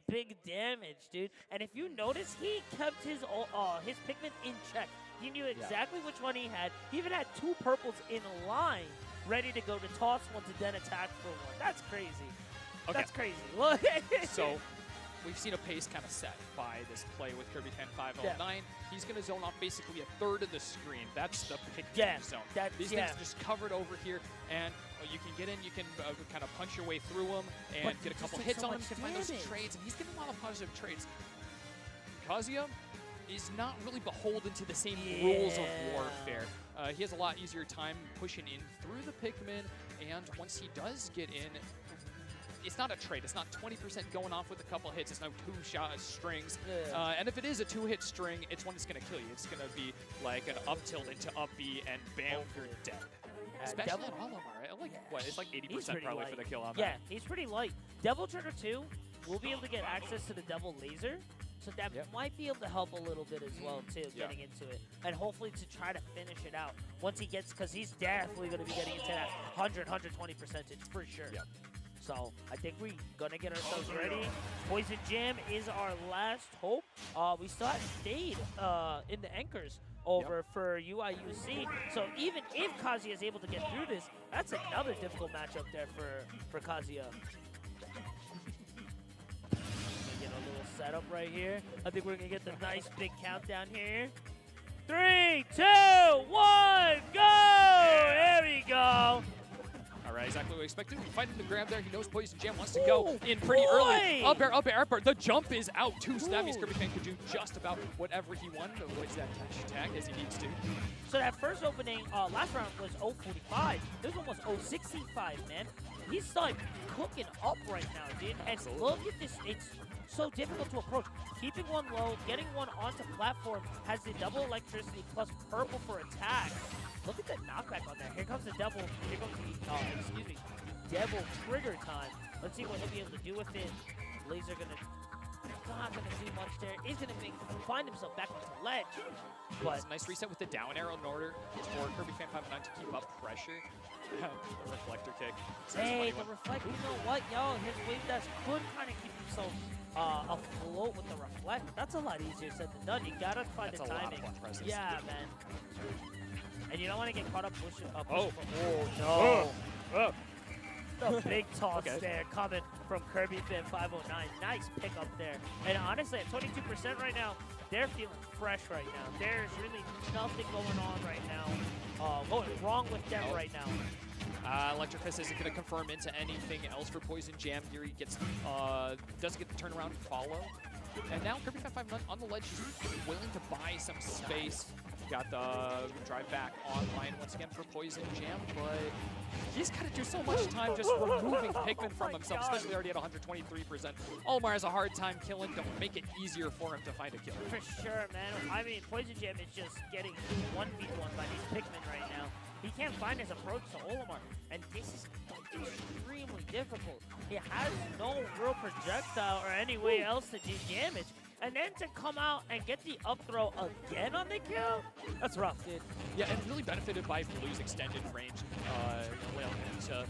damage, dude. And if you notice, he kept his Pikmin in check. He knew exactly which one he had. He even had 2 purples in line, ready to go to toss one to then attack for one. That's crazy. Okay. That's crazy. So we've seen a pace kind of set by this play with Kirby fan 509. He's going to zone off basically a third of the screen. That's the pick zone. These things are just covered over here, and you can get in, you can kind of punch your way through them and get a couple hits on him to find those trades, and he's getting a lot of positive trades. Kazuya is not really beholden to the same rules of warfare. He has a lot easier time pushing in through the Pikmin, and once he does get in, it's not a trade. It's not 20% going off with a couple hits. It's no 2-shot strings. And if it is a 2-hit string, it's one that's going to kill you. It's going to be like an up tilt into up B, and bam, you're dead. Especially on Olimar, right? Like, what, it's like 80% probably light for the kill on that. Yeah, he's pretty light. Devil Trigger 2 will be able to get access to the Devil Laser. So that might be able to help a little bit as well, too, getting into it. And hopefully to try to finish it out once he gets, because he's definitely going to be getting into that 100, 120% for sure. So I think we're going to get ourselves ready. Poison Jam is our last hope. We still haven't stayed in the anchors over for UIUC. So even if Kazuya is able to get through this, that's another difficult matchup there for Kazuya. Setup right here. I think we're gonna get the nice big countdown here. 3, 2, 1, go! There we go. All right, exactly what we expected. He's fighting the grab there. He knows Poison Jam wants to go in pretty early. Up air, up air, up air. The jump is out too. So that means Kirby fan could do just about whatever he wanted. Avoids that dash attack as he needs to. So that first opening last round was 045. This one was 065, man. He's like cooking up right now, dude. And look at this. It's so difficult to approach. Keeping one low, getting one onto platform, has the double electricity plus purple for attack. Look at the knockback on that. Here comes the devil. Here comes the, devil trigger time. Let's see what he'll be able to do with it. Laser not gonna do much there. He's gonna find himself back on the ledge. But nice reset with the down arrow in order for Kirby fan 5-9 to keep up pressure. The reflector kick. Hey, the reflector. You know what, yo? His wave dash could kind of keep himself afloat with the reflect. That's a lot easier said than done. You gotta find the timing. Yeah, man. And you don't want to get caught up pushing. No. The big toss there coming from Kirby fan 509. Nice pick up there. And honestly, at 22% right now, they're feeling fresh right now. There's really nothing going on right now. Going wrong with them right now. Electric Fist isn't going to confirm into anything else for Poison Jam here. He gets, doesn't get the turnaround and follow. And now Kirby fan 509 on the ledge is willing to buy some space. Got the drive back online once again for Poison Jam, but he's got to do so much time just removing Pikmin from himself, especially already at 123%. Olimar has a hard time killing. Don't make it easier for him to find a kill. For sure, man. I mean, Poison Jam is just getting 1v1 by these Pikmin right now. He can't find his approach to Olimar, and this is extremely difficult. He has no real projectile or any way else to do damage. And then to come out and get the up throw again on the kill, that's rough, dude. Yeah, and really benefited by Blue's extended range. To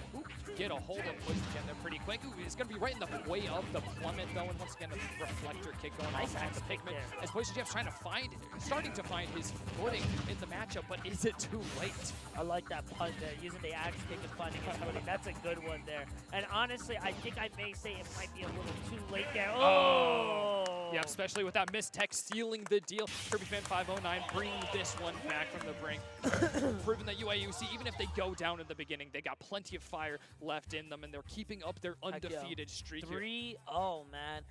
get a hold of Poison Jam there pretty quick. Ooh, it's going to be right in the way of the plummet, though, and once again, the reflector kick going Nice off onto Pikmin. As Poison Jam's starting to find his footing in the matchup, but is it too late? I like that punt there, using the axe kick and finding his footing. That's a good one there. And honestly, I think I may say it might be a little too late there. Oh! Yeah, especially with that missed tech sealing the deal. Kirby Fan 509 bringing this one back from the brink. Proving that UIUC, even if they go down in the beginning, they got plenty of fire left in them, and they're keeping up their undefeated streak here. 3-0, man.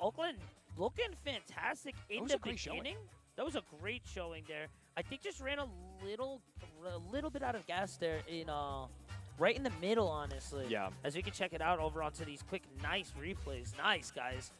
Oakland looking fantastic in the beginning. That was a great showing there. I think just ran a little bit out of gas there in right in the middle, honestly. Yeah. As we can check it out over onto these quick, nice replays. Nice, guys.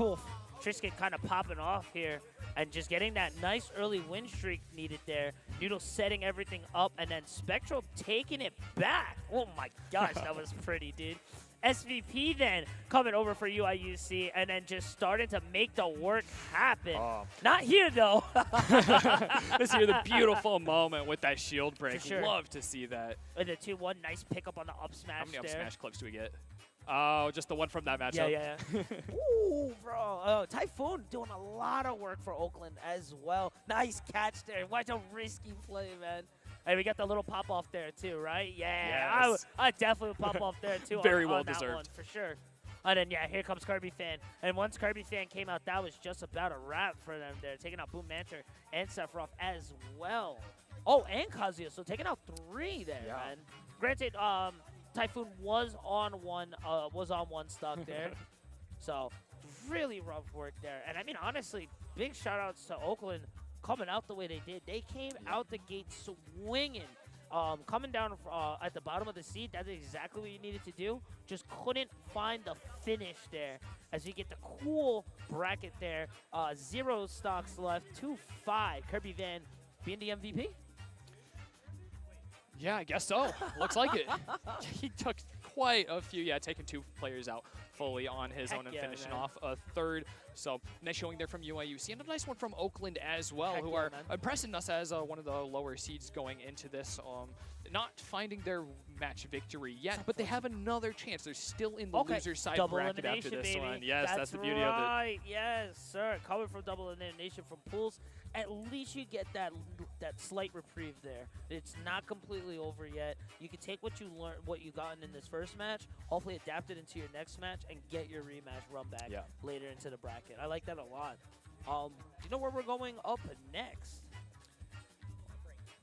Oof. Trisket kind of popping off here and just getting that nice early win streak needed there. Noodle setting everything up, and then Spectral taking it back. Oh my gosh, that was pretty, dude. SVP then coming over for UIUC and then just starting to make the work happen. Not here, though. Let's hear the beautiful moment with that shield break. For sure. Love to see that. And the 2-1, nice pickup on the up smash. How many up there. smash clips do we get? Oh, just the one from that matchup. Yeah. Ooh, bro. Typhoon doing a lot of work for Oakland as well. Nice catch there. What a risky play, man. Hey, we got the little pop-off there, too, right? Yeah. Yes. I definitely would pop off there, too. Very on well that deserved. one, for sure. And then, yeah, here comes Kirby Fan. And once Kirby Fan came out, that was just about a wrap for them there. Taking out Boom Manter and Sephiroth as well. Oh, and Kazuya. So taking out 3 there, man. Granted, Typhoon was on one stock there. So really rough work there. And I mean, honestly, big shout outs to Oakland coming out the way they did. They came out the gate swinging. Coming down at the bottom of the seed, that's exactly what you needed to do. Just couldn't find the finish there. As we get the cool bracket there. 0 stocks left, 2-5. Kirby Van being the MVP? Yeah, I guess so. Looks like it. He took quite a few, taking 2 players out fully on his own and finishing off a 3rd. So nice showing there from UIUC, and a nice one from Oakland as well, who are impressing us as one of the lower seeds going into this. Not finding their match victory yet, but they have another chance. They're still in the loser side bracket after this baby. one. Yes, that's the beauty of it. Right, yes, sir. Coming from double elimination from pools, at least you get that slight reprieve there. It's not completely over yet. You can take what you learned, what you gotten in this first match, hopefully adapt it into your next match, and get your rematch run back later into the bracket. I like that a lot. Do you know where we're going up next?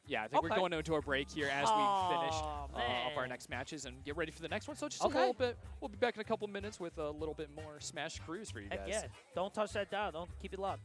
Yeah, I think we're going into a break here as we finish up our next matches and get ready for the next one. So just a little bit. We'll be back in a couple minutes with a little bit more Smash Cruise for you guys. Heck yeah. Don't touch that dial. Don't keep it locked.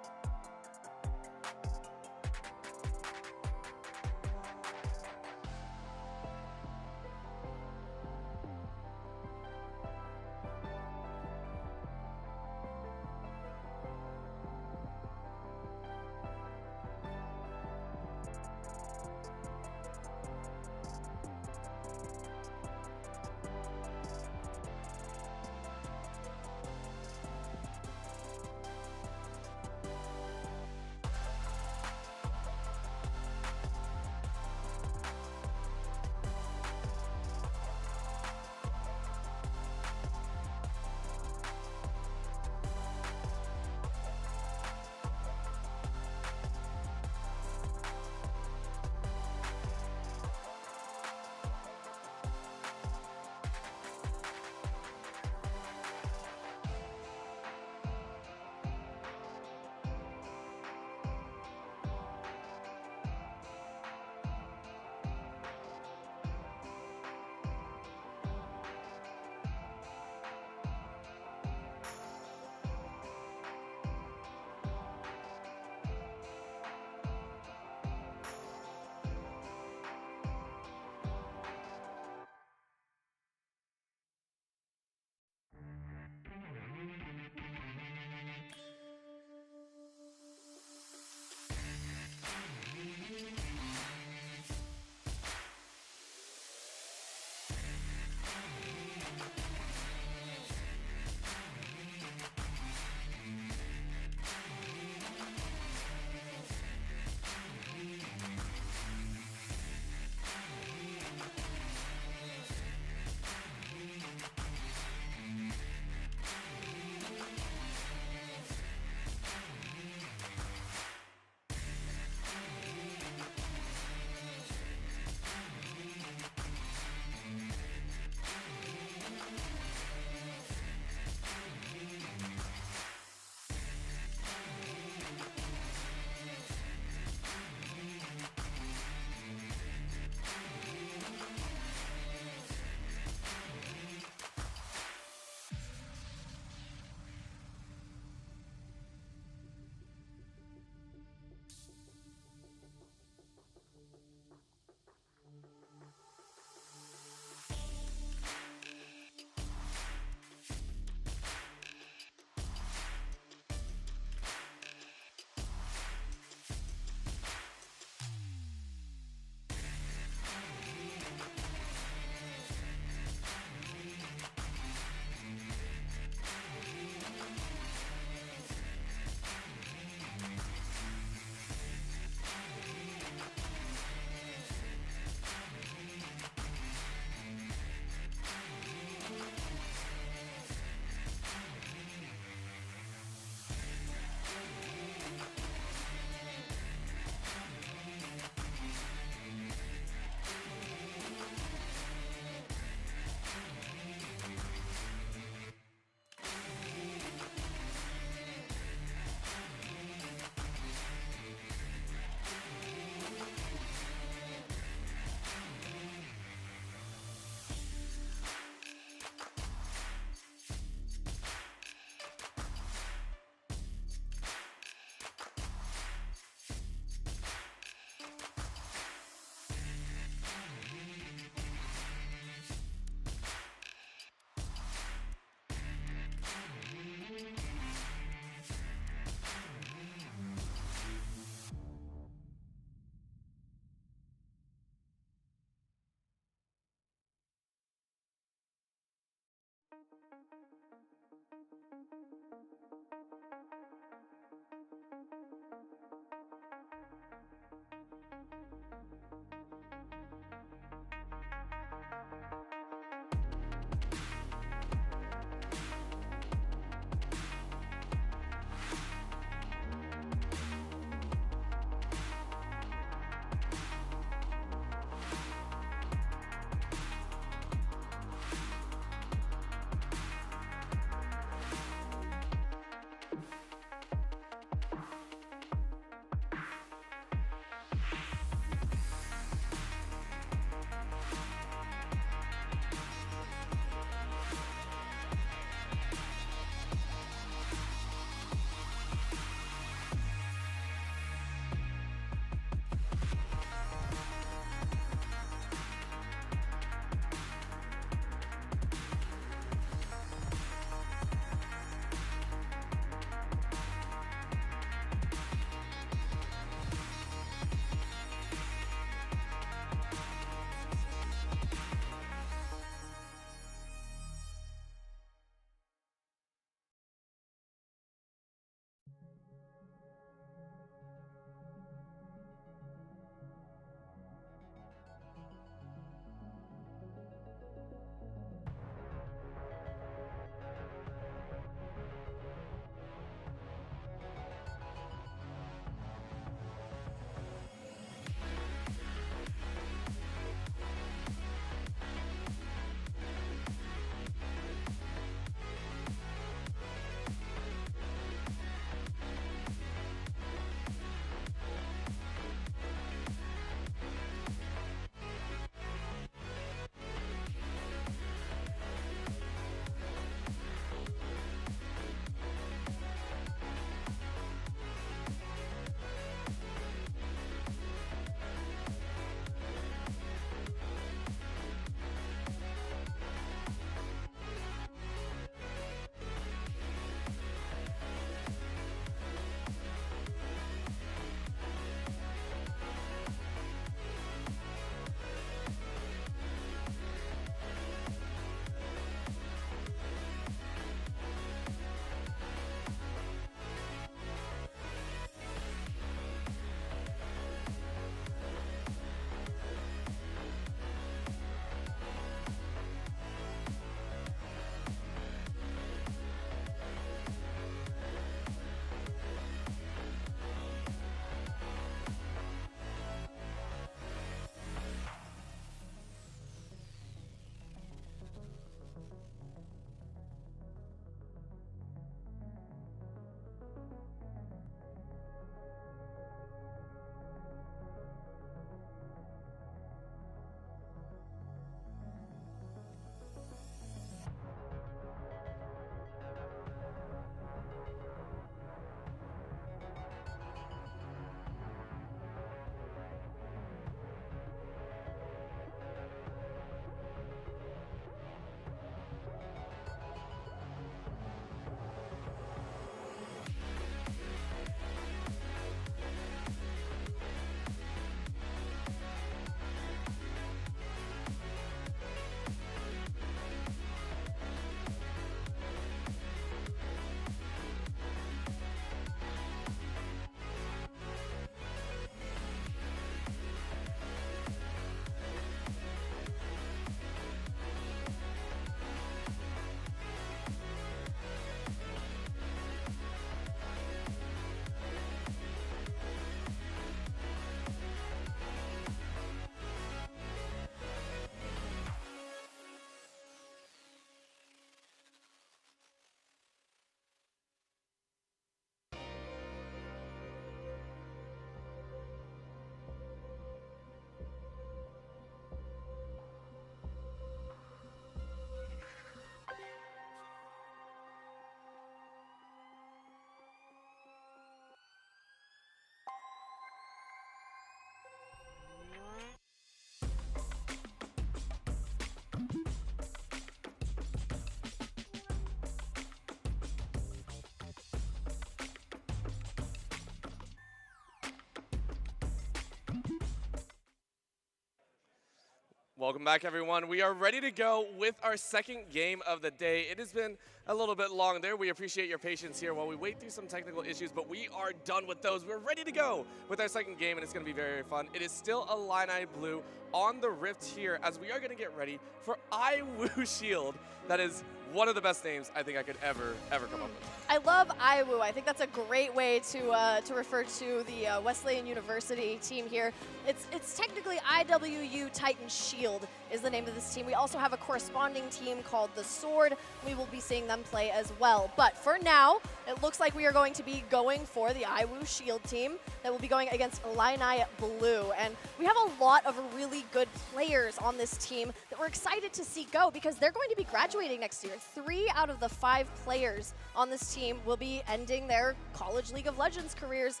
Welcome back, everyone. We are ready to go with our second game of the day. It has been a little bit long there. We appreciate your patience here while we wait through some technical issues, but we are done with those. We're ready to go with our second game, and it's going to be very, very fun. It is still Illini Blue on the Rift here as we are going to get ready for IWU Shield. That is one of the best names I think I could ever come up with. I love IWU. I think that's a great way to refer to the Wesleyan University team here. It's technically IWU Titan Shield is the name of this team. We also have a corresponding team called the Sword. We will be seeing them play as well. But for now, it looks like we are going to be going for the IWU Shield team that will be going against Illini Blue. And we have a lot of really good players on this team that we're excited to see go because they're going to be graduating next year. 3 out of the 5 players on this team will be ending their college League of Legends careers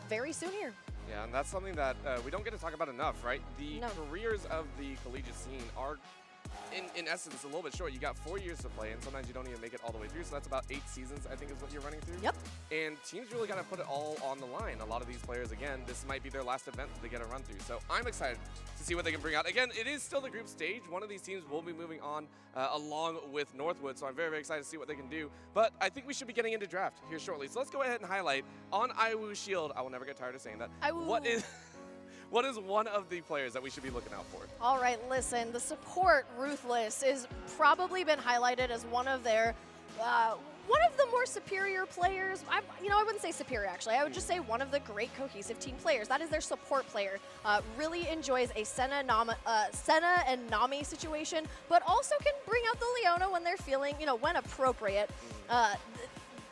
very soon here. Yeah, and that's something that we don't get to talk about enough, right? The careers of the collegiate scene are, in essence, a little bit short. You got 4 years to play, and sometimes you don't even make it all the way through, so that's about 8 seasons, I think, is what you're running through. Yep. And teams really got to put it all on the line. A lot of these players, again, this might be their last event that they get to run through, so I'm excited to see what they can bring out. Again, it is still the group stage. One of these teams will be moving on along with Northwood, so I'm very, very excited to see what they can do. But I think we should be getting into draft here shortly, so let's go ahead and highlight on IWU Shield. I will never get tired of saying that. What is one of the players that we should be looking out for? All right, listen, the support, Ruthless, is probably been highlighted as one of their, one of the more superior players. I wouldn't say superior, actually. I would just say one of the great cohesive team players. That is their support player. Really enjoys a Senna and Nami situation, but also can bring out the Leona when they're feeling, when appropriate.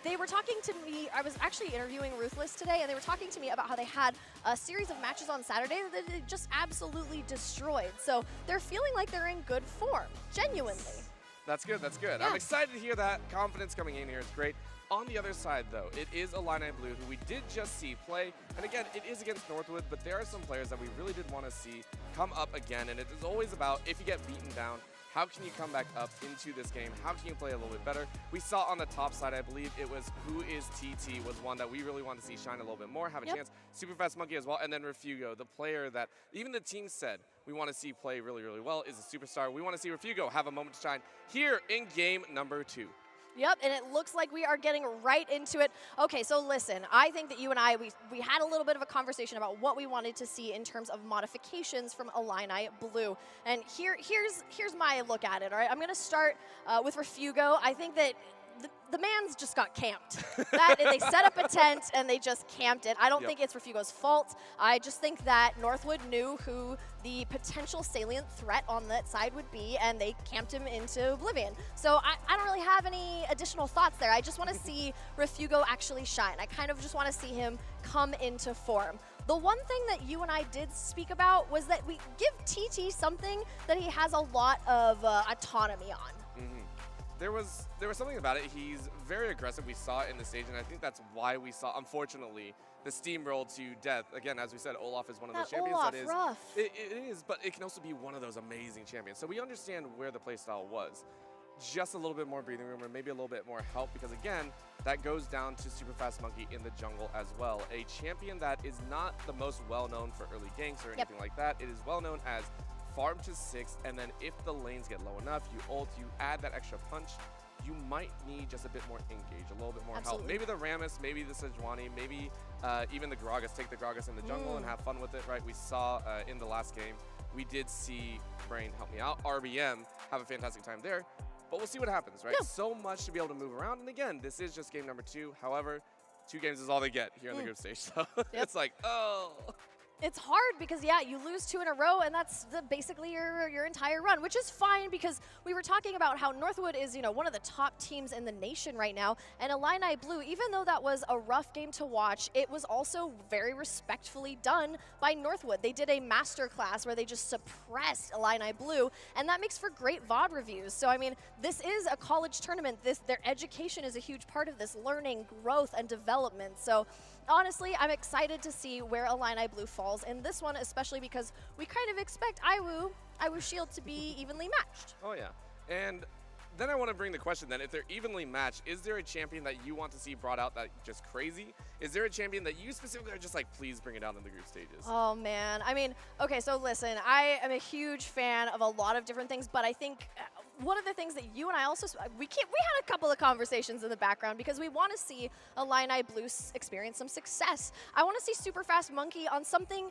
They were talking to me, I was actually interviewing Ruthless today, and they were talking to me about how they had a series of matches on Saturday that they just absolutely destroyed. So they're feeling like they're in good form, genuinely. That's good, that's good. Yeah. I'm excited to hear that confidence coming in here. It's great. On the other side, though, it is Illini Blue, who we did just see play. And again, it is against Northwood, but there are some players that we really did want to see come up again. And it is always about, if you get beaten down, how can you come back up into this game? How can you play a little bit better? We saw on the top side, I believe it was Who is TT was one that we really want to see shine a little bit more, have a chance. Super Fast Monkey as well, and then Refugo, the player that even the team said we want to see play really, really well, is a superstar. We want to see Refugo have a moment to shine here in game number 2. Yep, and it looks like we are getting right into it. Okay, so listen, I think that you and I, we had a little bit of a conversation about what we wanted to see in terms of modifications from Illini Blue. And here's my look at it, all right? I'm going to start with Refugo. I think that the man's just got camped. They set up a tent and they just camped it. I don't think it's Refugo's fault. I just think that Northwood knew who the potential salient threat on that side would be, and they camped him into oblivion. So I don't really have any additional thoughts there. I just want to see Refugo actually shine. I kind of just want to see him come into form. The one thing that you and I did speak about was that we give TT something that he has a lot of autonomy on. There was something about it. He's very aggressive. We saw it in the stage, and I think that's why we saw, unfortunately, the steamroll to death. Again, as we said, Olaf is one of those champions Olaf, that is rough. It is, but it can also be one of those amazing champions. So we understand where the playstyle was. Just a little bit more breathing room, or maybe a little bit more help, because again, that goes down to Super Fast Monkey in the jungle as well. A champion that is not the most well-known for early ganks or anything like that. It is well-known as farm to 6, and then if the lanes get low enough, you ult, you add that extra punch, you might need just a bit more engage, a little bit more help. Maybe the Rammus, maybe the Sejuani, maybe even the Gragas. Take the Gragas in the jungle and have fun with it, right? We saw in the last game, we did see Brain help me out. RBM have a fantastic time there, but we'll see what happens, right? So much to be able to move around, and again, this is just game number 2. However, 2 games is all they get here in the group stage, so it's like, oh. It's hard because, you lose 2 in a row, and that's basically your entire run, which is fine because we were talking about how Northwood is, one of the top teams in the nation right now, and Illini Blue, even though that was a rough game to watch, it was also very respectfully done by Northwood. They did a masterclass where they just suppressed Illini Blue, and that makes for great VOD reviews. So, I mean, this is a college tournament. Their education is a huge part of this, learning, growth, and development. So, honestly, I'm excited to see where Illini Blue falls in this one, especially because we kind of expect IWU Shield to be evenly matched. Oh, yeah. And then I want to bring the question then, if they're evenly matched, is there a champion that you want to see brought out that just crazy? Is there a champion that you specifically are just like, please bring it out in the group stages? Oh, man. I mean, okay, so listen, I am a huge fan of a lot of different things, but I think one of the things that you and I also, we had a couple of conversations in the background because we want to see Illini Blue experience some success. I want to see Super Fast Monkey on something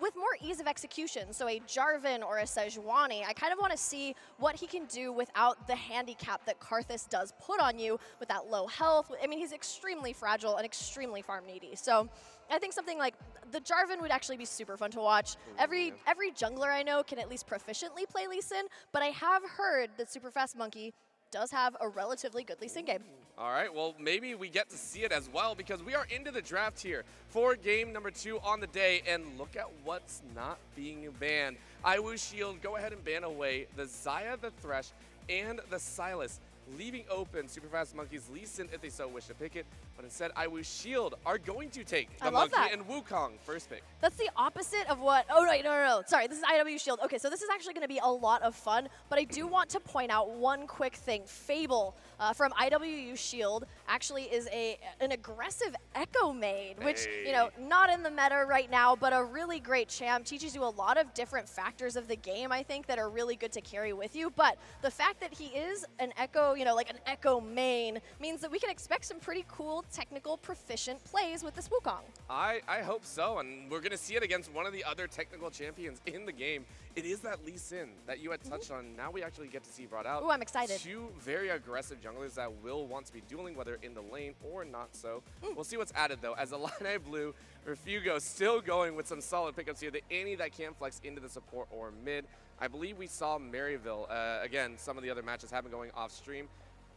with more ease of execution, so a Jarvan or a Sejuani. I kind of want to see what he can do without the handicap that Karthus does put on you with that low health. I mean, he's extremely fragile and extremely farm needy. So I think something like the Jarvan would actually be super fun to watch. Every jungler I know can at least proficiently play Lee Sin, but I have heard that Super Fast Monkey does have a relatively good Lee Sin game. All right, well, maybe we get to see it as well because we are into the draft here for game number 2 on the day, and look at what's not being banned. IWU Shield, go ahead and ban away the Xayah, the Thresh, and the Sylas, leaving open Super Fast Monkey's Lee Sin if they so wish to pick it, but instead IWU Shield are going to take the Monkey and Wukong first pick. That's the opposite of what, oh no, sorry, this is IW Shield. Okay, so this is actually gonna be a lot of fun, but I do want to point out one quick thing. Fable from IWU Shield actually is an aggressive Echo main, which, you know, not in the meta right now, but a really great champ. Teaches you a lot of different factors of the game, I think, that are really good to carry with you, but the fact that he is an Echo, you know, like an Echo main, means that we can expect some pretty cool, technical, proficient plays with this Wukong. I hope so, and we're going to see it against one of the other technical champions in the game. It is that Lee Sin that you had touched on. Now we actually get to see brought out. Ooh, I'm excited. 2 very aggressive junglers that will want to be dueling, whether in the lane or not so. We'll see what's added, though, as Illini Blue, Refugo still going with some solid pickups here. The Annie that can flex into the support or mid. I believe we saw Maryville. Again, some of the other matches have been going off stream.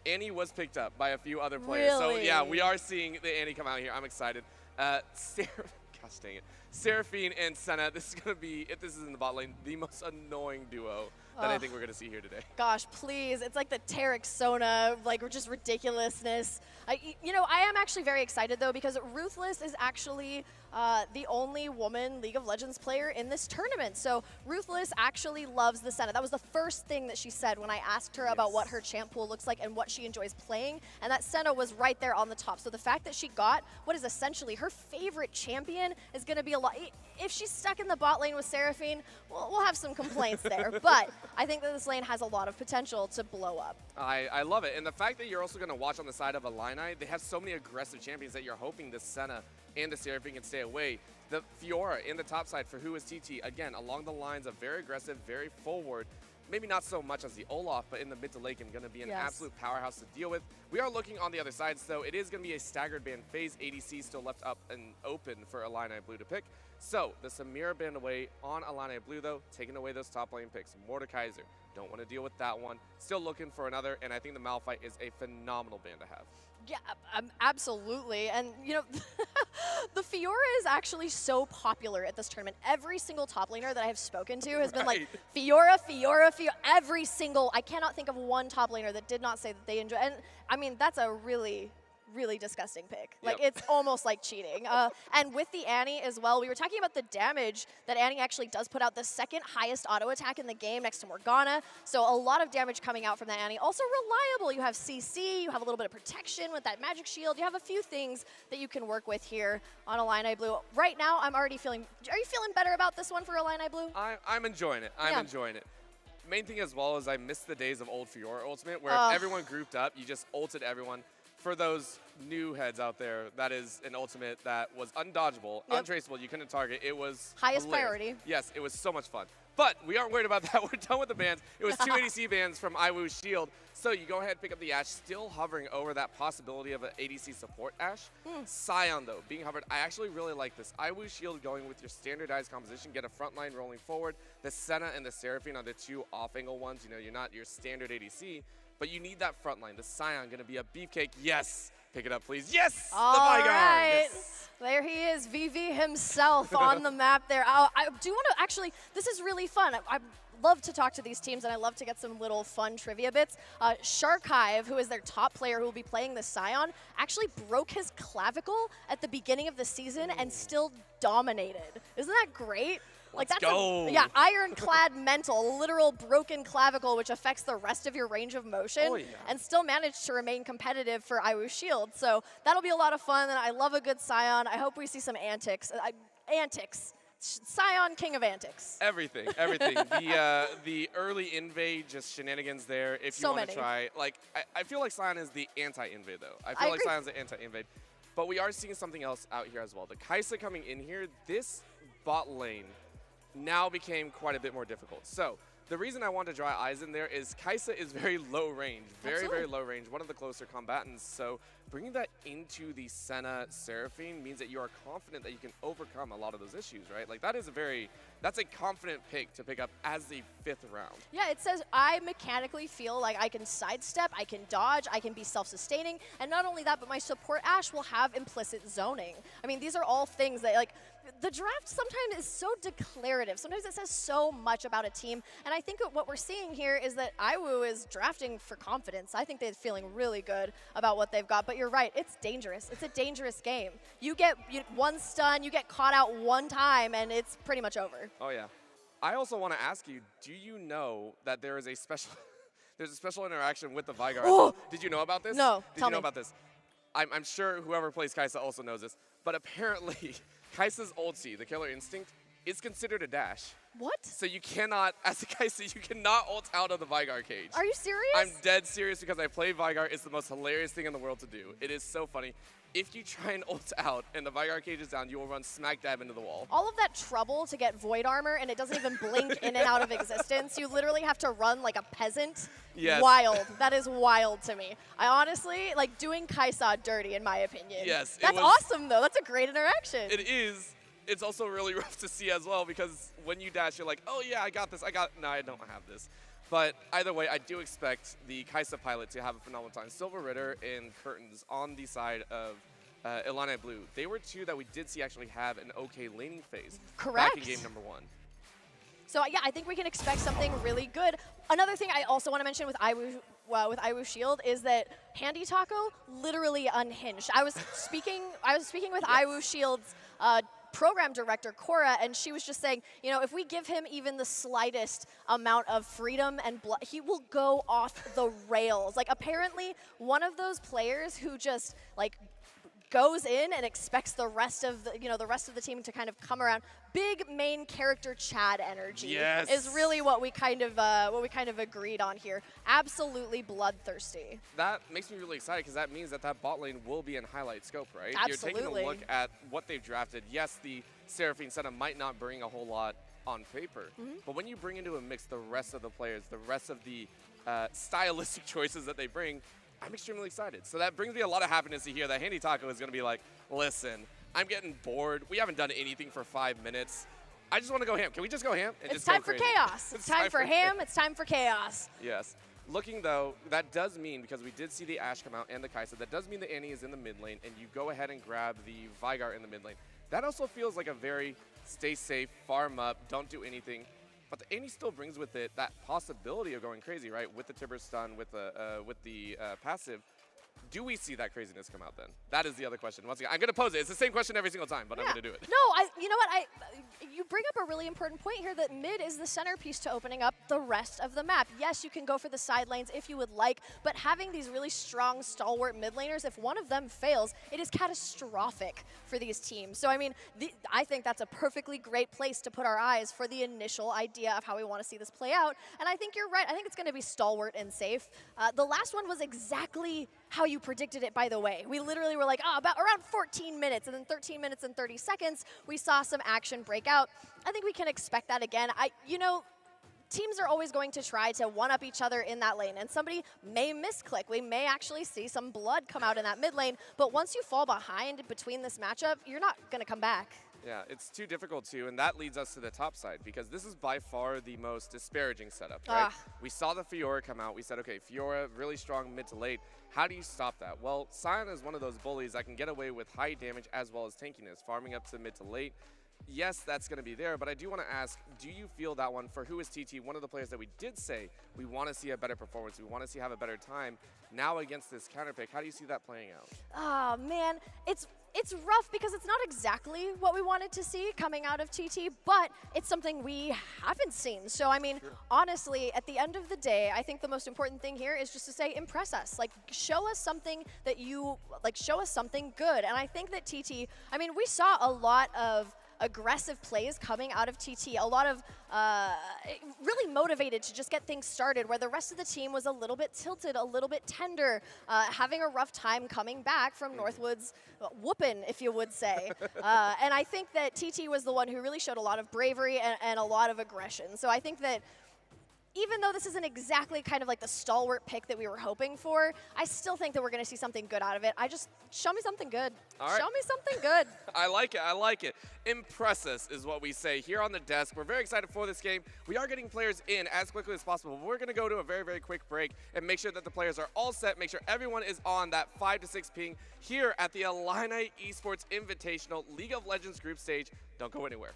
Annie was picked up by a few other players. Really? So, yeah, we are seeing the Annie come out here. I'm excited. Gosh dang it. Seraphine and Senna, this is going to be, if this is in the bot lane, the most annoying duo that I think we're going to see here today. Gosh, please. It's like the Tarek Sona, like just ridiculousness. You know, I am actually very excited, though, because Ruthless is actually the only woman League of Legends player in this tournament. So Ruthless actually loves the Senna. That was the first thing that she said when I asked her about what her champ pool looks like and what she enjoys playing, and that Senna was right there on the top. So the fact that she got what is essentially her favorite champion is going to be a lot. If she's stuck in the bot lane with Seraphine, we'll have some complaints there. But I think that this lane has a lot of potential to blow up. I love it. And the fact that you're also going to watch on the side of Illini, they have so many aggressive champions that you're hoping the Senna and the Seraphine can stay away. The Fiora in the top side for who is TT, again, along the lines of very aggressive, very forward. Maybe not so much as the Olaf, but in the mid to late game, going to be an absolute powerhouse to deal with. We are looking on the other side, so it is going to be a staggered ban phase. ADC still left up and open for Illini Blue to pick. So the Samira banned away on Illini Blue, though, taking away those top lane picks. Mordekaiser, don't want to deal with that one. Still looking for another, and I think the Malphite is a phenomenal ban to have. Yeah, absolutely. And, you know, the Fiora is actually so popular at this tournament. Every single top laner that I have spoken to has been like, Fiora, Fiora, Fiora. Every single, I cannot think of one top laner that did not say that they enjoy. And, I mean, that's a really disgusting pick. Like, it's almost like cheating. And with the Annie as well, we were talking about the damage that Annie actually does put out, the second highest auto attack in the game next to Morgana. So a lot of damage coming out from that Annie. Also reliable. You have CC, you have a little bit of protection with that magic shield. You have a few things that you can work with here on Illini Blue. Right now, I'm already feeling, are you feeling better about this one for Illini Blue? I'm enjoying it. I'm enjoying it. Main thing as well is I miss the days of old Fiora Ultimate, where if everyone grouped up, you just ulted everyone. For those new heads out there, that is an ultimate that was undodgeable, untraceable, you couldn't target. It was highest hilarious. priority. Yes, it was so much fun. But we aren't worried about that. We're done with the bans. It was 2 ADC bans from IWU Shield. So you go ahead and pick up the Ashe, still hovering over that possibility of an ADC support Ashe. Scion, though, being hovered. I actually really like this. IWU Shield going with your standardized composition, get a front line rolling forward. The Senna and the Seraphine are the 2 off-angle ones. You know, you're not your standard ADC, but you need that front line. The Scion going to be a beefcake. Yes! Pick it up, please. Yes! All right. Yes. There he is, VV himself on the map there. I do want to actually, this is really fun. I love to talk to these teams, and I love to get some little fun trivia bits. Sharkive, who is their top player who will be playing the Scion, actually broke his clavicle at the beginning of the season and still dominated. Isn't that great? Like Let's that's go. yeah, ironclad mental, literal broken clavicle, which affects the rest of your range of motion, Oh, yeah. and still manage to remain competitive for Iwu Shield. So that'll be a lot of fun, and I love a good Scion. I hope we see some antics. Antics. Scion, king of antics. Everything. The early invade, just shenanigans there. If you So want to many. try, like, I feel like Scion is the anti-invade though. I I feel like agree. Scion's the anti-invade. But we are seeing something else out here as well. The Kai'Sa coming in here, this bot lane now became quite a bit more difficult. So the reason I want to draw eyes in there is Kai'Sa is very low range, very low range, one of the closer combatants. So bringing that into the Senna Seraphine means that you are confident that you can overcome a lot of those issues, right? Like that's a confident pick to pick up as the 5th round. Yeah, it says I mechanically feel like I can sidestep, I can dodge, I can be self-sustaining, and not only that, but my support Ashe will have implicit zoning. I mean, these are all things that, like, the draft sometimes is so declarative. Sometimes it says so much about a team, and I think what we're seeing here is that Iwu is drafting for confidence. I think they're feeling really good about what they've got, but you're right, it's dangerous. It's a dangerous game. You get one stun, you get caught out one time, and it's pretty much over. Oh yeah. I also want to ask you, do you know that there is a special there's a special interaction with the Veigar? Oh! Did you know about this? No, Did tell you know me. about this? I'm sure whoever plays Kai'Sa also knows this, but apparently Kai'Sa's ulti, the Killer Instinct, is considered a dash. What? So you cannot, as a Kai'Sa, you cannot ult out of the Veigar cage. Are you serious? I'm dead serious because I play Veigar. It's the most hilarious thing in the world to do. It is so funny. If you try and ult out and the Veigar cage is down, you will run smack dab into the wall. All of that trouble to get Void Armor, and it doesn't even blink in and out of existence. You literally have to run like a peasant. Yes. Wild. That is wild to me. I honestly, like, doing Kai'Sa dirty, in my opinion. Yes, it That's was- awesome, though. That's a great interaction. It is. It's also really rough to see as well because when you dash, you're like, oh yeah, I got this. No, I don't have this. But either way, I do expect the Kai'Sa pilot to have a phenomenal time. Silver Ritter and Curtains on the side of Illini Blue. They were two that we did see actually have an okay laning phase Correct. back in game number 1. So yeah, I think we can expect something really good. Another thing I also want to mention with Iwu Shield is that Handy Taco literally unhinged. I was speaking with Iwu Shield's program director, Cora, and she was just saying, you know, if we give him even the slightest amount of freedom and blood, he will go off the rails. Like, apparently, one of those players who just, like, goes in and expects the rest of the team to kind of come around. Big main character Chad energy Yes. is really what we kind of agreed on here. Absolutely bloodthirsty. That makes me really excited because that means that bot lane will be in highlight scope, right? You're taking Absolutely. a look at what they've drafted. Yes, the Seraphine setup might not bring a whole lot on paper, but when you bring into a mix the rest of the players, the rest of the stylistic choices that they bring, I'm extremely excited. So that brings me a lot of happiness to hear that Handy Taco is going to be like, listen, I'm getting bored. We haven't done anything for 5 minutes. I just want to go ham. Can we just go ham? And It's just go time for crazy? chaos. It's time for ham. It's time for chaos. Yes. Looking though, that does mean, because we did see the Ashe come out and the Kai'Sa, that does mean the Annie is in the mid lane and you go ahead and grab the Veigar in the mid lane. That also feels like a very stay safe, farm up, don't do anything. But the Annie still brings with it that possibility of going crazy, right? With the Timber Stun, with the passive. Do we see that craziness come out then? That is the other question. Once again, I'm going to pose it. It's the same question every single time, but I'm going to do it. No, you know what? You bring up a really important point here that mid is the centerpiece to opening up the rest of the map. Yes, you can go for the side lanes if you would like, but having these really strong, stalwart mid laners, if one of them fails, it is catastrophic for these teams. So, I mean, I think that's a perfectly great place to put our eyes for the initial idea of how we want to see this play out. And I think you're right. I think it's going to be stalwart and safe. The last one was exactly how you predicted it, by the way. We literally were like, about around 14 minutes, and then 13 minutes and 30 seconds, we saw some action break out. I think we can expect that again. Teams are always going to try to one-up each other in that lane, and somebody may misclick. We may actually see some blood come out in that mid lane, but once you fall behind between this matchup, you're not going to come back. Yeah, it's too difficult to, and that leads us to the top side, because this is by far the most disparaging setup, right? We saw the Fiora come out. We said, okay, Fiora, really strong mid to late. How do you stop that? Well, Scion is one of those bullies that can get away with high damage as well as tankiness, farming up to mid to late. Yes, that's going to be there, but I do want to ask, do you feel that one for Who is TT, one of the players that we did say we want to see a better performance, we want to see have a better time, now against this counter pick, how do you see that playing out? Oh, man, it's rough because it's not exactly what we wanted to see coming out of TT, but it's something we haven't seen. So, I mean, honestly, at the end of the day, I think the most important thing here is just to say, impress us. Like, show us something that you, like, show us something good. And I think that TT, I mean, we saw a lot of aggressive plays coming out of TT, a lot of really motivated to just get things started, where the rest of the team was a little bit tilted, a little bit tender, having a rough time coming back from Northwood's whooping, if you would say. And I think that TT was the one who really showed a lot of bravery and a lot of aggression. So I think that even though this isn't exactly kind of like the stalwart pick that we were hoping for, I still think that we're going to see something good out of it. Show me something good. All right. Show me something good. I like it. I like it. Impress us is what we say here on the desk. We're very excited for this game. We are getting players in as quickly as possible. But we're going to go to a very, very quick break and make sure that the players are all set. Make sure everyone is on that 5 to 6 ping here at the Illini Esports Invitational League of Legends group stage. Don't go anywhere.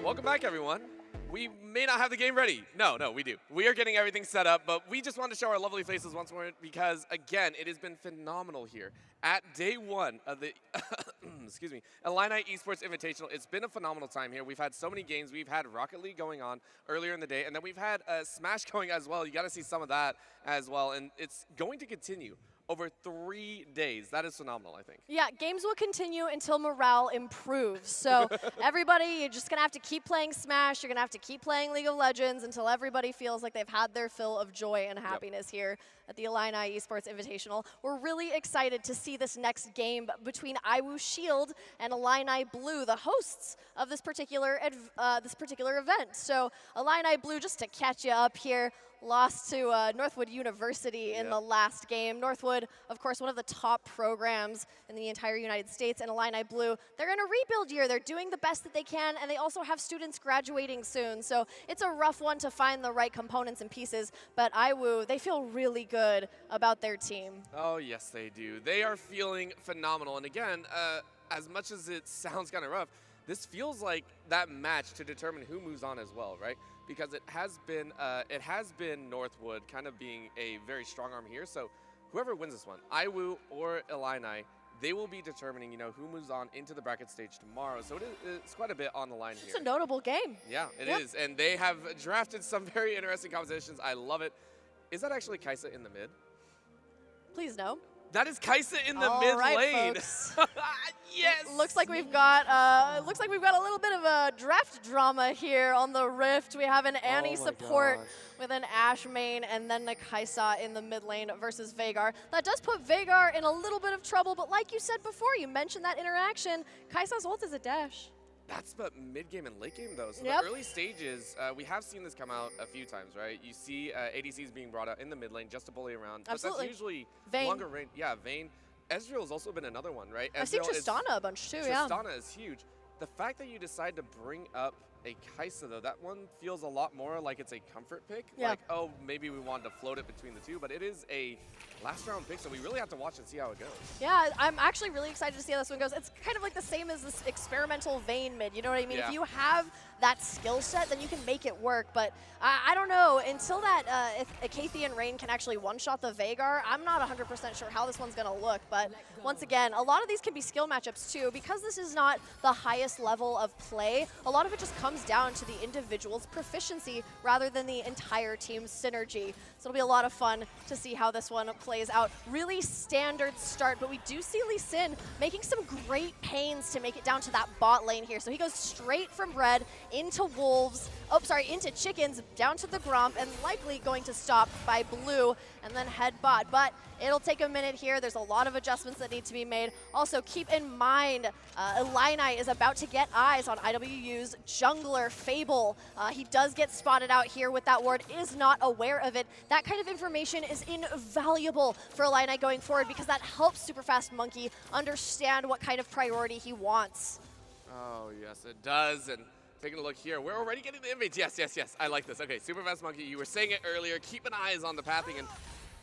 Welcome back, everyone. We may not have the game ready. No, we do. We are getting everything set up, but we just want to show our lovely faces once more because, again, it has been phenomenal here. At day one of the excuse me, Illini Esports Invitational, it's been a phenomenal time here. We've had so many games. We've had Rocket League going on earlier in the day, and then we've had Smash going as well. You got to see some of that as well, and it's going to continue over 3 days. That is phenomenal, I think. Yeah, games will continue until morale improves. So everybody, you're just going to have to keep playing Smash. You're going to have to keep playing League of Legends until everybody feels like they've had their fill of joy and happiness here at the Illini Esports Invitational. We're really excited to see this next game between IWU Shield and Illini Blue, the hosts of this particular event. So Illini Blue, just to catch you up here, lost to Northwood University in the last game. Northwood, of course, one of the top programs in the entire United States, and Illini Blue, they're in a rebuild year. They're doing the best that they can, and they also have students graduating soon. So it's a rough one to find the right components and pieces, but IWU, they feel really good about their team. Oh, yes, they do. They are feeling phenomenal. And again, as much as it sounds kind of rough, this feels like that match to determine who moves on as well, right? Because it has been Northwood kind of being a very strong arm here. So whoever wins this one, IWU or Illini, they will be determining, who moves on into the bracket stage tomorrow. So it's quite a bit on the line here. It's a notable game. Yeah, it is. And they have drafted some very interesting compositions. I love it. Is that actually Kaisa in the mid? Please no. That is Kaisa in the mid lane. Folks. Yes. Looks like we've got a little bit of a draft drama here on the Rift. We have an Annie support with an Ash main and then the Kaisa in the mid lane versus Veigar. That does put Veigar in a little bit of trouble, but like you said before, you mentioned that interaction. Kaisa's ult is a dash. That's but mid-game and late-game, though. So Yep. the early stages, we have seen this come out a few times, right? You see ADCs being brought out in the mid lane just to bully around. Absolutely. But that's usually Vayne. longer range. Yeah, Vayne. Ezreal has also been another one, right? I've seen Tristana a bunch too, yeah. Tristana is huge. The fact that you decide to bring up a Kaisa, though, that one feels a lot more like it's a comfort pick. Yeah. Like, oh, maybe we wanted to float it between the two, but it is a last-round pick, so we really have to watch and see how it goes. Yeah, I'm actually really excited to see how this one goes. It's kind of like the same as this experimental Vayne mid, you know what I mean? Yeah. If you have that skill set, then you can make it work, but I don't know, until that if Acathian Rain can actually one-shot the Veigar, I'm not 100% sure how this one's going to look, but once again, a lot of these can be skill matchups too. Because this is not the highest level of play, a lot of it just comes down to the individual's proficiency rather than the entire team's synergy. So it'll be a lot of fun to see how this one plays out. Really standard start, but we do see Lee Sin making some great pains to make it down to that bot lane here. So he goes straight from red into wolves, into chickens, down to the Gromp, and likely going to stop by blue and then head bot. But it'll take a minute here. There's a lot of adjustments that need to be made. Also, keep in mind, Illini is about to get eyes on IWU's jungler, Fable. He does get spotted out here with that ward, is not aware of it. That kind of information is invaluable for Illini going forward because that helps Superfast Monkey understand what kind of priority he wants. Oh, yes, it does. And taking a look here, we're already getting the invades. Yes, yes, yes. I like this. Okay, Superfast Monkey, you were saying it earlier. Keep an eye on the pathing, and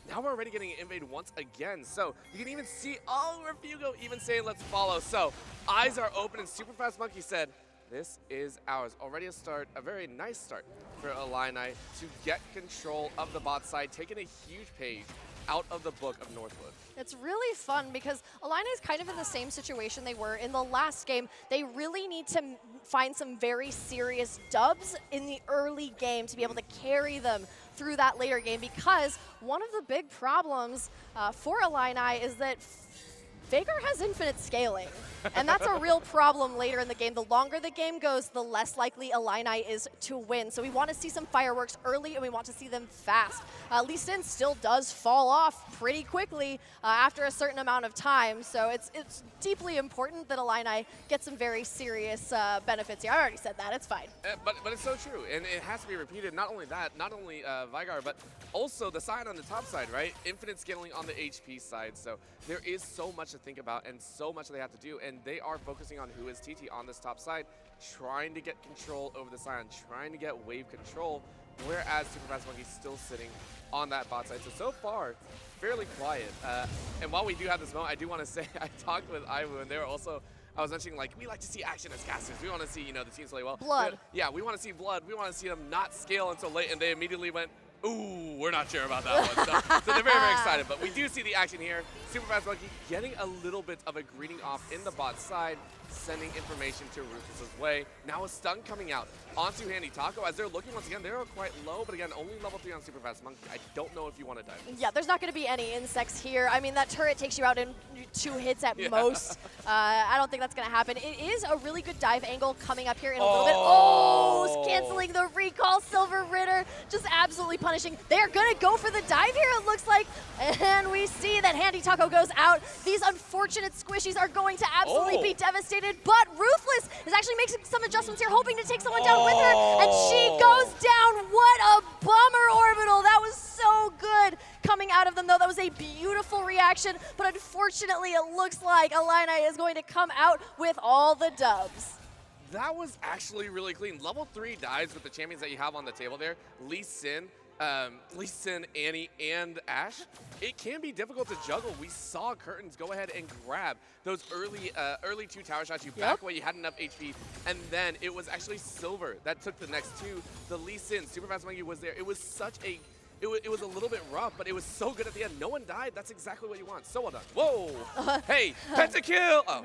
now we're already getting an invade once again. So you can even see, Refugo even saying, let's follow. So eyes are open, and Superfast Monkey said, This is ours. Already a very nice start for Illini to get control of the bot side, taking a huge page out of the book of Northwood. It's really fun because Illini is kind of in the same situation they were in the last game. They really need to find some very serious dubs in the early game to be able to carry them through that later game, because one of the big problems for Illini is that Vhagar has infinite scaling, and that's a real problem later in the game. The longer the game goes, the less likely Illini is to win. So we want to see some fireworks early, and we want to see them fast. Lee Sin still does fall off pretty quickly after a certain amount of time, so it's deeply important that Illini get some very serious benefits here. I already said that, it's fine. But it's so true, and it has to be repeated. Not only that, not only Vhagar, but also the side on the top side, right? Infinite scaling on the HP side, so there is so much to think about and so much they have to do, and they are focusing on who is TT on this top side, trying to get control over the side, trying to get wave control, whereas Superfast Monkey's still sitting on that bot side. So far, fairly quiet. And while we do have this moment, I do want to say, I talked with Iwu, and they were also, I was mentioning, like, we like to see action as casters. We want to see, you know, the teams play well. Blood. Yeah, we want to see blood. We want to see them not scale until late, and they immediately went, ooh, we're not sure about that one. So they're very, very excited. But we do see the action here. Superfast Monkey getting a little bit of a greeting off in the bot side, sending information to Ruthless's way. Now a stun coming out onto Handy Taco. As they're looking once again, they're quite low, but again, only level 3 on Superfast Monkey. I don't know if you want to dive in. Yeah, there's not going to be any insects here. I mean, that turret takes you out in 2 hits at most. I don't think that's going to happen. It is a really good dive angle coming up here in a little bit. Oh, canceling the recall. Silver Ritter just absolutely punishing. They're going to go for the dive here, it looks like. And we see that Handy Taco goes out. These unfortunate squishies are going to absolutely be devastated, but Ruthless is actually making some adjustments here, hoping to take someone down with her, and she goes down. What a bummer, Orbital. That was so good coming out of them, though. That was a beautiful reaction, but unfortunately, it looks like Illini is going to come out with all the dubs. That was actually really clean. Level 3 dives with the champions that you have on the table there. Lee Sin, Annie, and Ashe. It can be difficult to juggle. We saw Curtains go ahead and grab those early 2 tower shots. You back away, you had enough HP, and then it was actually Silver that took the next 2. The Lee Sin, Superfast Monkey was there. It was such a It was a little bit rough, but it was so good at the end. No one died. That's exactly what you want. So well done. Whoa. Hey, pentakill. Oh,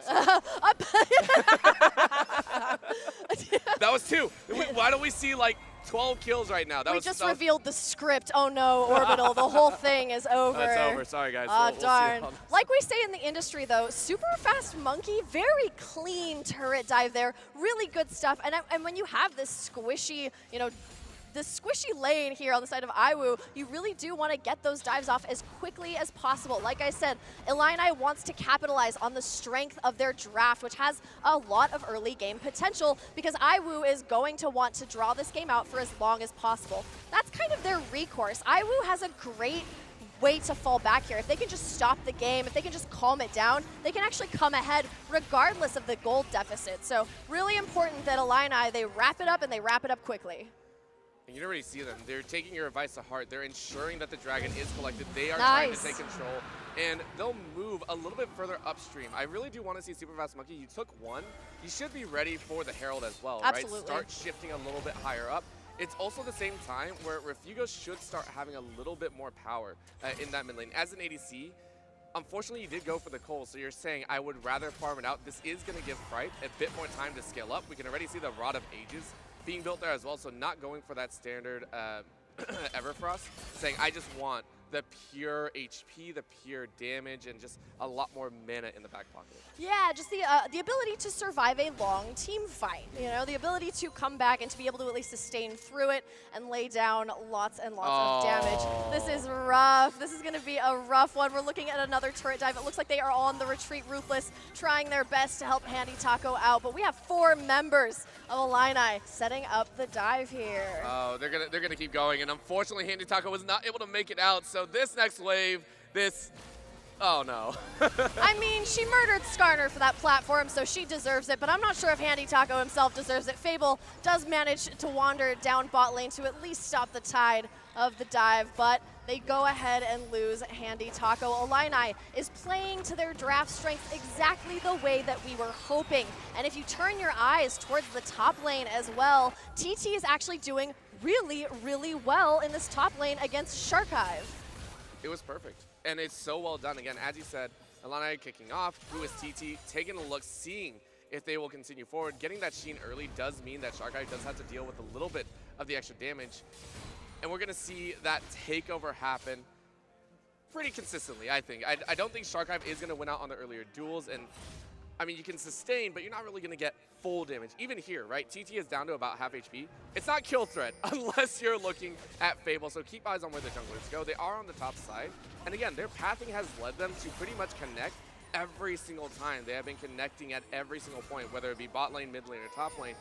that was 2. Why don't we see like 12 kills right now? We just revealed the script. Oh no, Orbital. The whole thing is over. It's over. Sorry, guys. We'll darn. Like we say in the industry, though, Superfast Monkey, very clean turret dive there. Really good stuff. And when you have this squishy, you know, the squishy lane here on the side of Iwu, you really do want to get those dives off as quickly as possible. Like I said, Illini wants to capitalize on the strength of their draft, which has a lot of early game potential, because Iwu is going to want to draw this game out for as long as possible. That's kind of their recourse. Iwu has a great way to fall back here. If they can just stop the game, if they can just calm it down, they can actually come ahead regardless of the gold deficit. So really important that Illini, they wrap it up, and they wrap it up quickly. And you already see them. They're taking your advice to heart. They're ensuring that the dragon is collected. They are trying to take control, and they'll move a little bit further upstream. I really do want to see Superfast Monkey. You took 1. You should be ready for the Herald as well, right? Start shifting a little bit higher up. It's also the same time where Refugo should start having a little bit more power in that mid lane. As an ADC, unfortunately, you did go for the Cole, so you're saying I would rather farm it out. This is going to give Fright a bit more time to scale up. We can already see the Rod of Ages being built there as well, so not going for that standard Everfrost, saying I just want the pure HP, the pure damage, and just a lot more mana in the back pocket. Yeah, just the ability to survive a long team fight. You know, the ability to come back and to be able to at least sustain through it and lay down lots and lots of damage. This is rough. This is going to be a rough one. We're looking at another turret dive. It looks like they are on the retreat. Ruthless trying their best to help Handy Taco out, but we have 4 members of Illini setting up the dive here. Oh, they're gonna keep going, and unfortunately, Handy Taco was not able to make it out. So this next wave, this Oh, no. I mean, she murdered Skarner for that platform, so she deserves it, but I'm not sure if Handy Taco himself deserves it. Fable does manage to wander down bot lane to at least stop the tide of the dive, but they go ahead and lose Handy Taco. Illini is playing to their draft strength exactly the way that we were hoping. And if you turn your eyes towards the top lane as well, TT is actually doing really, really well in this top lane against Sharkive. It was perfect. And it's so well done. Again, as you said, Illini kicking off, who is TT, taking a look, seeing if they will continue forward. Getting that Sheen early does mean that Sharkive does have to deal with a little bit of the extra damage. And we're going to see that takeover happen pretty consistently, I think. I don't think Sharkive is going to win out on the earlier duels. And, I mean, you can sustain, but you're not really going to get full damage. Even here, right? TT is down to about half HP. It's not kill threat unless you're looking at Fable. So keep eyes on where the junglers go. They are on the top side. And again, their pathing has led them to pretty much connect every single time. They have been connecting at every single point, whether it be bot lane, mid lane, or top lane.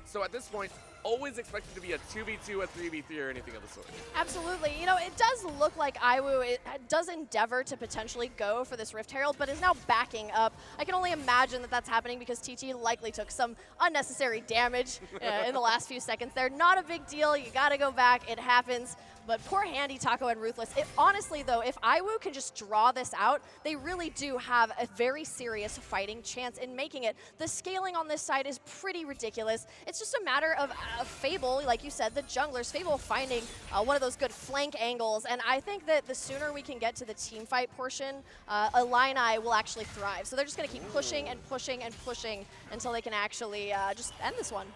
So at this point, always expected to be a 2v2, a 3v3, or anything of the sort. Absolutely. You know, it does look like IWU does endeavor to potentially go for this Rift Herald, but is now backing up. I can only imagine that that's happening because TT likely took some unnecessary damage in the last few seconds there. Not a big deal. You got to go back. It happens. But poor Handy, Taco, and Ruthless. Honestly, though, if IWU can just draw this out, they really do have a very serious fighting chance in making it. The scaling on this side is pretty ridiculous. It's just a matter of Fable, like you said, the junglers, Fable finding one of those good flank angles. And I think that the sooner we can get to the team fight portion, Illini will actually thrive. So they're just going to keep pushing and pushing and pushing until they can actually just end this one.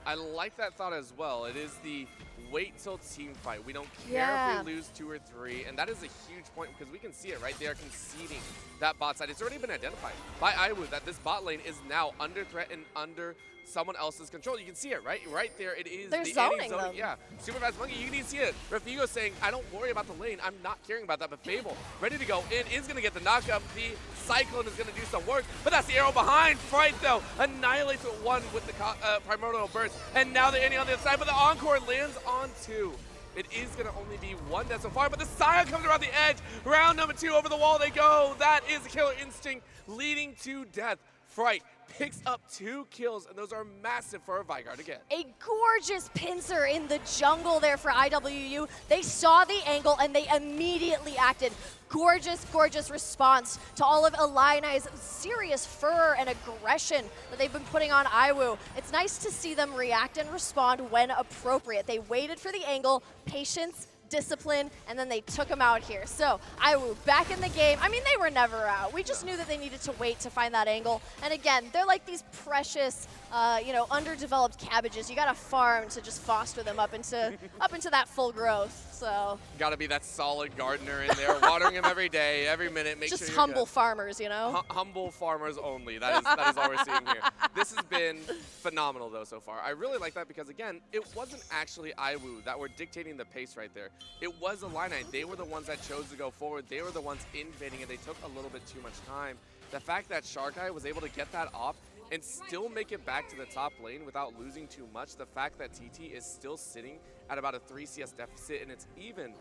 I like that thought as well. It is the wait till team fight. We don't care if we lose 2 or 3, and that is a huge point because we can see it, right? They are conceding that bot side. It's already been identified by IWU that this bot lane is now under threat and under someone else's control. You can see it, right? Right there, it is. They're the zoning them. Yeah, super fast monkey. You can see it. Rafigo saying, "I don't worry about the lane. I'm not caring about that." But Fable, ready to go in, is going to get the knockup. The Cyclone is going to do some work, but that's the arrow behind. Fright though annihilates with 1 with the primordial burst, and now they're ending on the other side. But the encore lands on 2. It is going to only be 1 death so far, but the Sire comes around the edge. Round number 2, over the wall they go. That is a killer instinct leading to death. Fright picks up 2 kills, and those are massive for a Vigard to get. A gorgeous pincer in the jungle there for IWU. They saw the angle, and they immediately acted. Gorgeous, gorgeous response to all of Illini's serious furor and aggression that they've been putting on IWU. It's nice to see them react and respond when appropriate. They waited for the angle, patience, discipline, and then they took him out here. So IWU back in the game. I mean, they were never out. We just knew that they needed to wait to find that angle. And again, they're like these precious, you know, underdeveloped cabbages. You got to farm to just foster them up into that full growth. So got to be that solid gardener in there, watering him every day, every minute. Make just sure humble farmers, you know. Humble farmers only. That is all we're seeing here. This has been phenomenal though so far. I really like that because again, it wasn't actually IWU that were dictating the pace right there. It was Illini. They were the ones that chose to go forward. They were the ones invading, and they took a little bit too much time. The fact that Sharkai was able to get that off and still make it back to the top lane without losing too much, the fact that TT is still sitting at about a 3 CS deficit and it's even,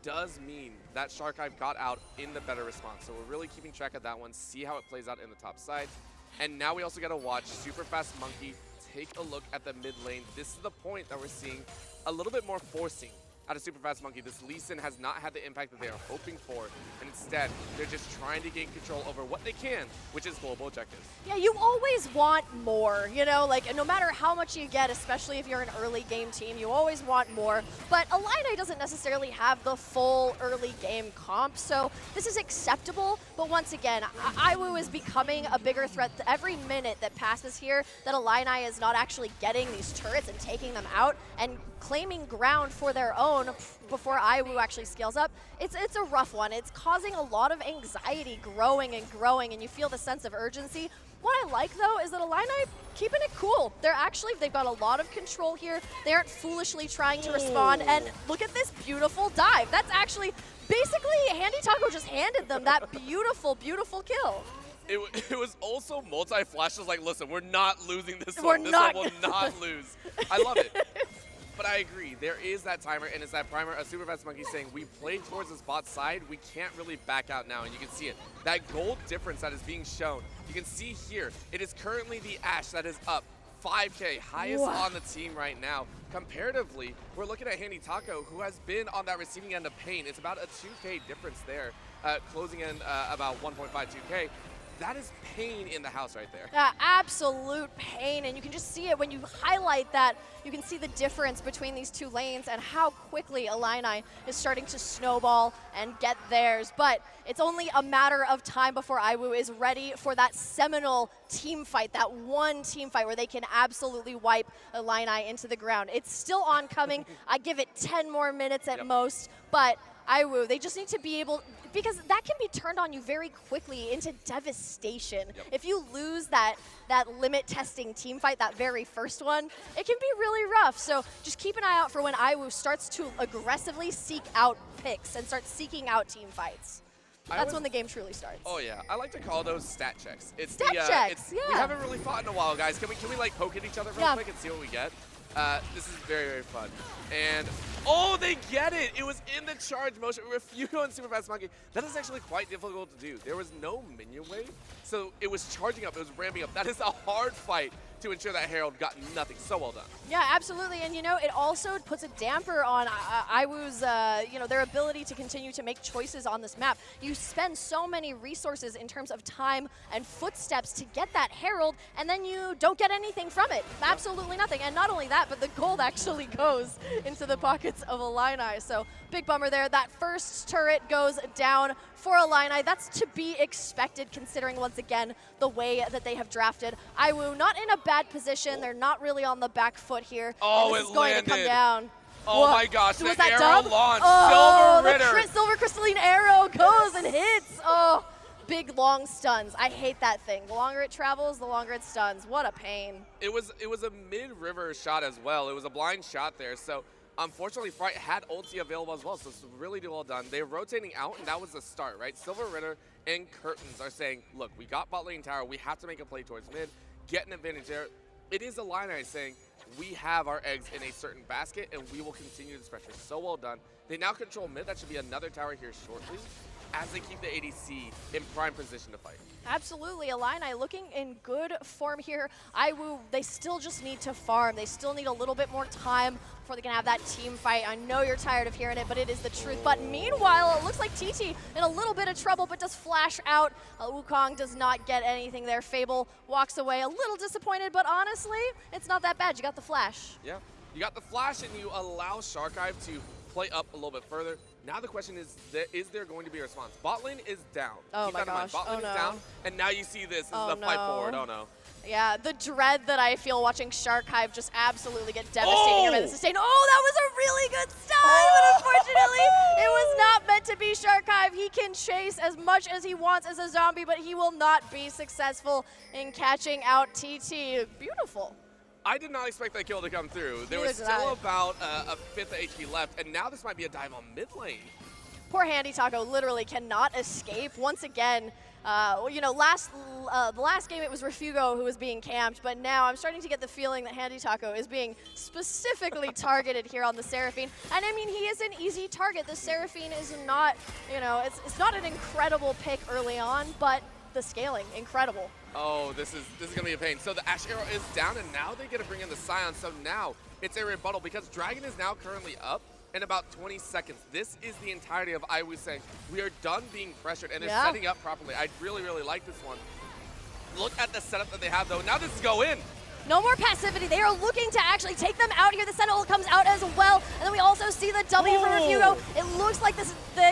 does mean that Sharkai got out in the better response. So we're really keeping track of that one, see how it plays out in the top side. And now we also got to watch Super Fast Monkey take a look at the mid lane. This is the point that we're seeing a little bit more forcing out of Super Fast Monkey. This Lee Sin has not had the impact that they are hoping for, and instead, they're just trying to gain control over what they can, which is global objectives. Yeah, you always want more, you know, like no matter how much you get, especially if you're an early game team, you always want more. But Illini doesn't necessarily have the full early game comp, so this is acceptable. But once again, IWU is becoming a bigger threat every minute that passes here, that Illini is not actually getting these turrets and taking them out and claiming ground for their own before IWU actually scales up. It's a rough one. It's causing a lot of anxiety growing and growing, and you feel the sense of urgency. What I like, though, is that Illini keeping it cool. They've got a lot of control here. They aren't foolishly trying to respond, and look at this beautiful dive. That's actually, basically, Handy Taco just handed them that beautiful, beautiful kill. It was also multi-flashes like, listen, we're not losing this one. This one will not lose. I love it. But I agree, there is that timer, and it's that primer, a Super Fast Monkey saying, we played towards this bot side, we can't really back out now, and you can see it. That gold difference that is being shown, you can see here, it is currently the Ashe that is up 5K, highest on the team right now. Comparatively, we're looking at Handy Taco, who has been on that receiving end of pain. It's about a 2K difference there, closing in about 1.52K. That is pain in the house right there. Yeah, absolute pain, and you can just see it when you highlight that. You can see the difference between these two lanes and how quickly Illini is starting to snowball and get theirs. But it's only a matter of time before IWU is ready for that seminal team fight, that one team fight where they can absolutely wipe Illini into the ground. It's still oncoming. I give it 10 more minutes at most, but IWU, they just need to be able, because that can be turned on you very quickly into devastation. If you lose that limit testing team fight, that very first one, it can be really rough. So just keep an eye out for when IWU starts to aggressively seek out picks and start seeking out team fights. That's when the game truly starts. Oh yeah, I like to call those stat checks. It's stat checks, yeah. We haven't really fought in a while, guys. Can we like poke at each other real quick and see what we get? This is very, very fun. And, oh, they get it. It was in the charge motion. Refugo and Super Fast Monkey. That is actually quite difficult to do. There was no minion wave, so it was charging up. It was ramping up. That is a hard fight to ensure that Herald got nothing. So well done. Yeah, absolutely. And, you know, it also puts a damper on IWU's, you know, their ability to continue to make choices on this map. You spend so many resources in terms of time and footsteps to get that Herald, and then you don't get anything from it. Absolutely nothing. And not only that, but the gold actually goes into the pockets of Illini. So big bummer there. That first turret goes down for Illini. That's to be expected considering, once again, the way that they have drafted. IWU not in a bad position. They're not really on the back foot here. Oh, and this is going to come down. Oh my gosh, was the that arrow dub? launch. Oh, Silver Ritter. the silver crystalline arrow goes and hits. Oh, big long stuns. I hate that thing. The longer it travels, the longer it stuns. What a pain. It was a mid-river shot as well. It was a blind shot there. So unfortunately, Fright had ulti available as well. So it's really well done. They're rotating out, and that was the start, right? Silver Ritter and Curtains are saying, look, we got bot lane tower. We have to make a play towards mid, get an advantage there. It is Illini saying, we have our eggs in a certain basket, and we will continue this pressure. So well done. They now control mid. That should be another tower here shortly, as they keep the ADC in prime position to fight. Absolutely. Illini looking in good form here. IWU, they still just need to farm. They still need a little bit more time before they can have that team fight. I know you're tired of hearing it, but it is the truth. But meanwhile, it looks like TT in a little bit of trouble, but does flash out. Wukong does not get anything there. Fable walks away a little disappointed, but honestly, it's not that bad. You got the flash. Yeah, you got the flash, and you allow Sharkive to play up a little bit further. Now the question is there going to be a response? Bot lane is down. Oh Keep my that in mind. gosh. Bot lane is down, and now you see this. This is the fight forward. Oh no. Yeah, the dread that I feel watching Sharkive just absolutely get devastated here by the sustain. Oh, that was a really good stun, but unfortunately, it was not meant to be Sharkive. He can chase as much as he wants as a zombie, but he will not be successful in catching out TT. Beautiful. I did not expect that kill to come through. There was Neither did still I. about a fifth of HP left, and now this might be a dive on mid lane. Poor Handy Taco literally cannot escape. Once again, you know, the last game it was Refugo who was being camped, but now I'm starting to get the feeling that Handy Taco is being specifically targeted here on the Seraphine. And I mean, he is an easy target. The Seraphine is not, you know, it's not an incredible pick early on, but the scaling, incredible. Oh, this is gonna be a pain. So the Ashe Arrow is down, and now they get to bring in the Scion. So now it's a rebuttal because Dragon is now currently up in about 20 seconds. This is the entirety of IWU saying we are done being pressured, and they're setting up properly. I really, really like this one. Look at the setup that they have, though. Now this is go in. No more passivity. They are looking to actually take them out here. The Sentinel comes out as well. And then we also see the W from Refugo. It looks like the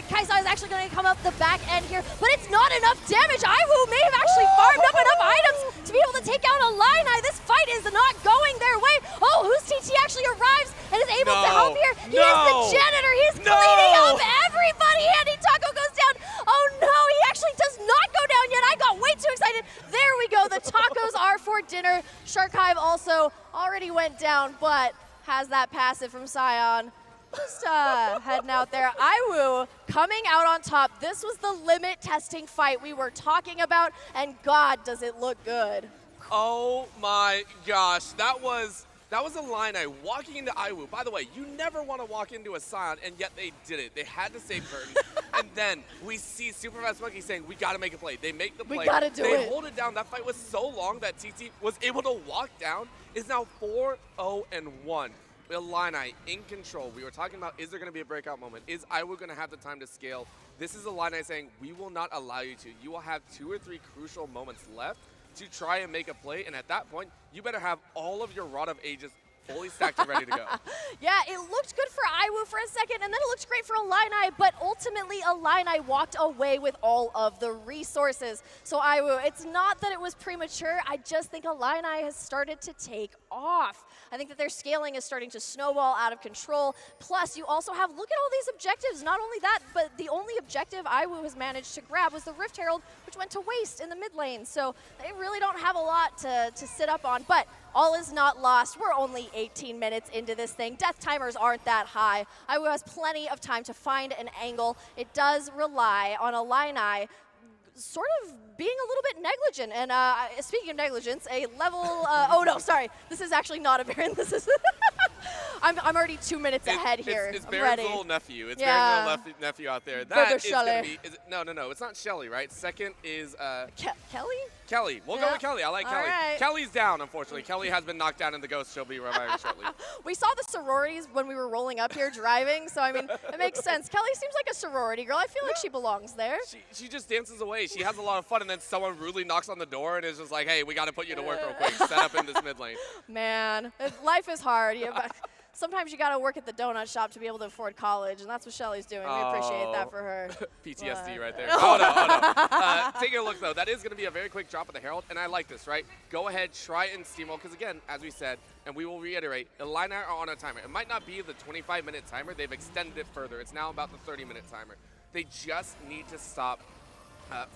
Kaisa is actually going to come up the back end here, but it's not enough damage. IWU may have actually farmed up enough items to be able to take out Illini. This fight is not going their way. Oh, Who's TT actually arrives and is able to help here. He is the janitor. He's cleaning up everybody. Handy Taco goes down. Oh no, he actually does not go down yet. I got way too excited. There we go. The tacos are for dinner. Sharkive also already went down, but has that passive from Scion. Just heading out there. IWU coming out on top. This was the limit testing fight we were talking about, and God, does it look good. Oh my gosh, that was That was Illini walking into IWU. By the way, you never want to walk into a Scion, and yet they did it. They had to save curtains. And then we see Superfast Monkey saying, we got to make a play. They make the play. We got to do it. They hold it down. That fight was so long that TT was able to walk down. Is now 4-0-1. Illini in control. We were talking about, is there going to be a breakout moment? Is IWU going to have the time to scale? This is Illini saying, we will not allow you to. You will have 2 or 3 crucial moments left to try and make a play, and at that point, you better have all of your Rod of Ages fully stacked and ready to go. Yeah, it looked good for IWU for a second, and then it looked great for Illini, but ultimately Illini walked away with all of the resources. So IWU, it's not that it was premature, I just think Illini has started to take off. I think that their scaling is starting to snowball out of control. Plus, you also have, look at all these objectives. Not only that, but the only objective IWU has managed to grab was the Rift Herald, which went to waste in the mid lane. So they really don't have a lot to sit up on, but all is not lost. We're only 18 minutes into this thing. Death timers aren't that high. IWU has plenty of time to find an angle. It does rely on Illini sort of being a little bit negligent. And speaking of negligence, a level, oh no, sorry. This is actually not a Baron. This is, I'm already 2 minutes ahead here. It's I'm Baron's ready. little nephew. It's Yeah. Baron's little nephew out there. Brother That is going Shelly. to be, no, it's not Shelly, right? Second is Kelly? Kelly. We'll go with Kelly. I like All Kelly. right. Kelly's down, unfortunately. Kelly has been knocked down in the ghost. She'll be reviving shortly. We saw the sororities when we were rolling up here driving, so I mean, it makes sense. Kelly seems like a sorority girl. I feel like she belongs there. She just dances away. She has a lot of fun, and then someone rudely knocks on the door and is just like, hey, we got to put you to work real quick. Set up in this mid lane. Man, life is hard. Sometimes you got to work at the donut shop to be able to afford college, and that's what Shelly's doing. We appreciate that for her. PTSD But- right there. Oh, no. Taking a look, though, that is going to be a very quick drop of the Herald, and I like this, right? Go ahead, try and steamroll, because, again, as we said, and we will reiterate, Illini are on a timer. It might not be the 25-minute timer. They've extended it further. It's now about the 30-minute timer. They just need to stop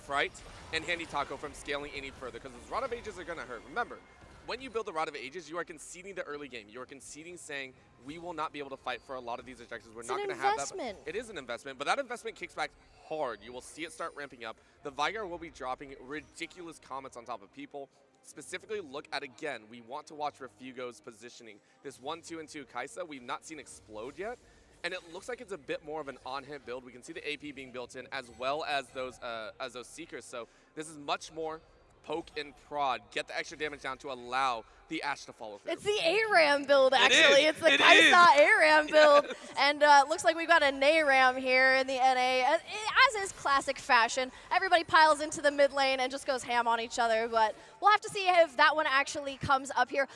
Fright and Handy Taco from scaling any further, because those Rod of Ages are going to hurt. Remember, when you build the Rod of Ages, you are conceding the early game. You are conceding saying, we will not be able to fight for a lot of these objectives. We're not going to have that. Investment. It is an investment, but that investment kicks back hard. You will see it start ramping up. The Vigar will be dropping ridiculous comments on top of people. Specifically, look at, again, we want to watch Refugo's positioning. This 1-2 and 2 Kaisa, we've not seen explode yet. And it looks like it's a bit more of an on-hit build. We can see the AP being built in, as well as those Seekers. So this is much more poke and prod, get the extra damage down to allow the Ashe to follow through. It's the ARAM build, actually. is. It's the It Kaisa is. ARAM build. And looks like we've got a NARAM here in the NA. As is classic fashion, everybody piles into the mid lane and just goes ham on each other. But we'll have to see if that one actually comes up here.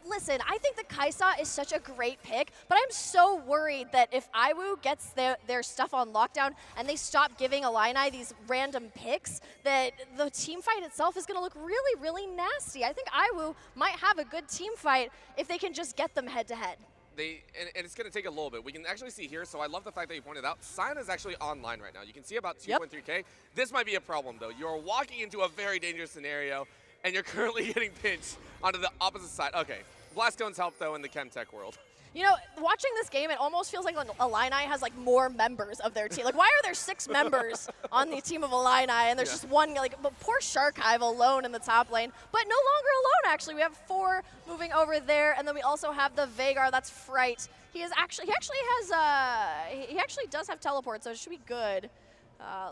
Listen, I think the Kaisa is such a great pick, but I'm so worried that if IWU gets their stuff on lockdown and they stop giving Illini these random picks, that the team fight itself is going to look really, really nasty. I think IWU might have a good team fight if they can just get them head-to-head. And it's going to take a little bit. We can actually see here, so I love the fact that you pointed out, Sion is actually online right now. You can see about 2.3K. This might be a problem, though. You're walking into a very dangerous scenario, and you're currently getting pinched onto the opposite side. Okay, Blast Cones help, though, in the Chemtech world. You know, watching this game, it almost feels like Illini has like more members of their team. Like, why are there 6 members on the team of Illini, and there's just one, like, poor Sharkive alone in the top lane, but no longer alone, actually. We have 4 moving over there, and then we also have the Vagar, that's Fright. He actually does have teleport, so it should be good.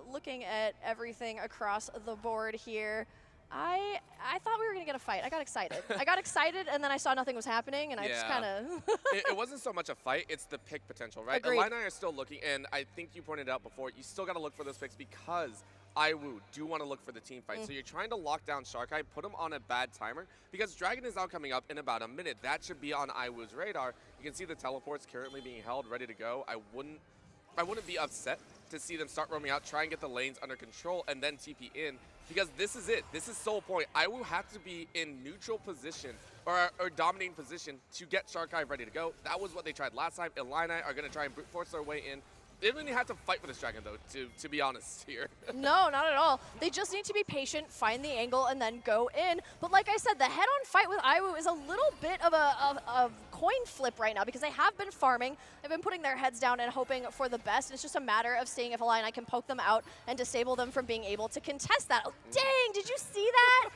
Looking at everything across the board here, I thought we were going to get a fight. I got excited. And then I saw nothing was happening, and I just kind of... it wasn't so much a fight, it's the pick potential, right? Agreed. Illini are still looking, and I think you pointed out before, you still got to look for those picks because IWU do want to look for the team fight. So you're trying to lock down Sharkai, put him on a bad timer, because Dragon is now coming up in about a minute. That should be on IWU's radar. You can see the teleports currently being held, ready to go. I wouldn't be upset to see them start roaming out, try and get the lanes under control, and then TP in, because this is it. This is sole point. IWU have to be in neutral position or dominating position to get Sharkive ready to go. That was what they tried last time. Illini are going to try and brute force their way in. They don't even have to fight for this dragon, though, to be honest here. No, not at all. They just need to be patient, find the angle, and then go in. But like I said, the head-on fight with IWU is a little bit of a coin flip right now because they have been farming. They've been putting their heads down and hoping for the best. It's just a matter of seeing if Illini can poke them out and disable them from being able to contest that. Oh, dang, did you see that?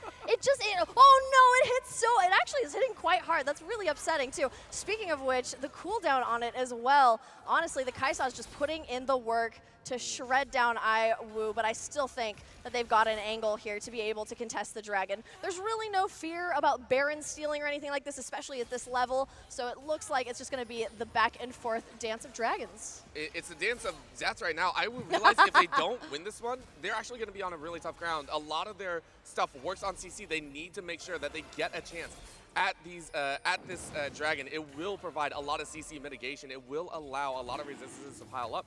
Oh no, it hits it actually is hitting quite hard. That's really upsetting too. Speaking of which, the cooldown on it as well. Honestly, the Kai'Sa is just putting in the work to shred down IWU, but I still think that they've got an angle here to be able to contest the Dragon. There's really no fear about Baron stealing or anything like this, especially at this level, so it looks like it's just going to be the back and forth dance of dragons. It's a dance of death right now. I would realize if they don't win this one, they're actually going to be on a really tough ground. A lot of their stuff works on CC. They need to make sure that they get a chance at this Dragon. It will provide a lot of CC mitigation. It will allow a lot of resistances to pile up.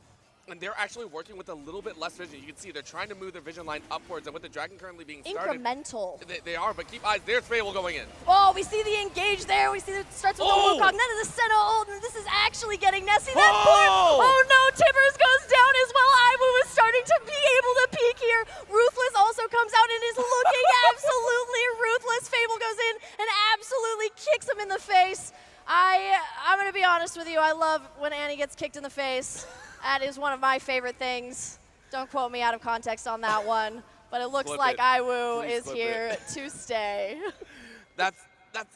And they're actually working with a little bit less vision. You can see they're trying to move their vision line upwards, and with the Dragon currently being started, incremental. They are, but keep eyes. There's Fable going in. Oh, we see the engage there. We see it starts with the Wukong, then the Senna ult, and this is actually getting messy. Oh no, Tibbers goes down as well. IWU is starting to be able to peek here. Ruthless also comes out and is looking absolutely ruthless. Fable goes in and absolutely kicks him in the face. I'm going to be honest with you. I love when Annie gets kicked in the face. That is one of my favorite things. Don't quote me out of context on that one. But it looks like IWU is here to stay.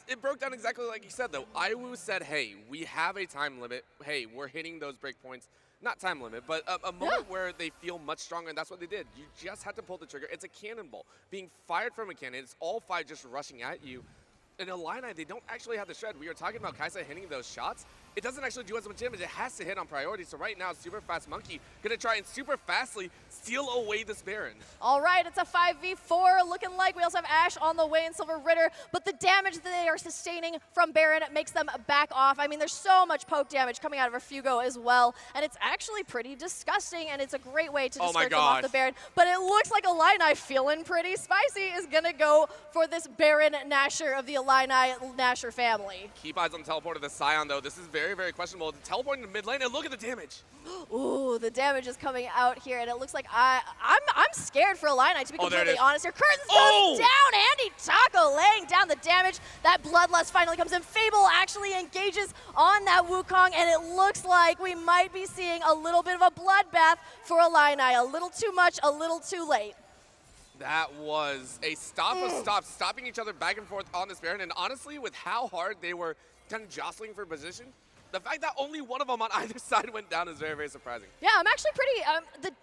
It broke down exactly like you said, though. IWU said, hey, we have a time limit. Hey, we're hitting those breakpoints. Not time limit, but a moment where they feel much stronger, and that's what they did. You just had to pull the trigger. It's a cannonball being fired from a cannon. It's all five just rushing at you. In Illini, they don't actually have the shred. We were talking about Kai'Sa hitting those shots. It doesn't actually do as much damage. It has to hit on priority. So right now, Super Fast Monkey gonna try and super fastly steal away this Baron. All right, it's a 5v4 looking like. We also have Ashe on the way and Silver Ritter, but the damage that they are sustaining from Baron makes them back off. I mean, there's so much poke damage coming out of Refugo as well, and it's actually pretty disgusting, and it's a great way to discourage them off the Baron. But it looks like Illini, feeling pretty spicy, is gonna go for this Baron Nasher of the Illini Nasher family. Keep eyes on the teleport of the Scion, though. This is very, very questionable. The teleporting to mid lane, and look at the damage. Ooh, the damage is coming out here, and it looks like I'm scared for Illini, to be completely honest here. Curtains goes down, Andy Taco laying down the damage. That Bloodlust finally comes in. Fable actually engages on that Wukong, and it looks like we might be seeing a little bit of a bloodbath for Illini. A little too much, a little too late. That was a stop of stops, stopping each other back and forth on this Baron, and honestly, with how hard they were kind of jostling for position, the fact that only one of them on either side went down is very, very surprising. Yeah, I'm actually pretty,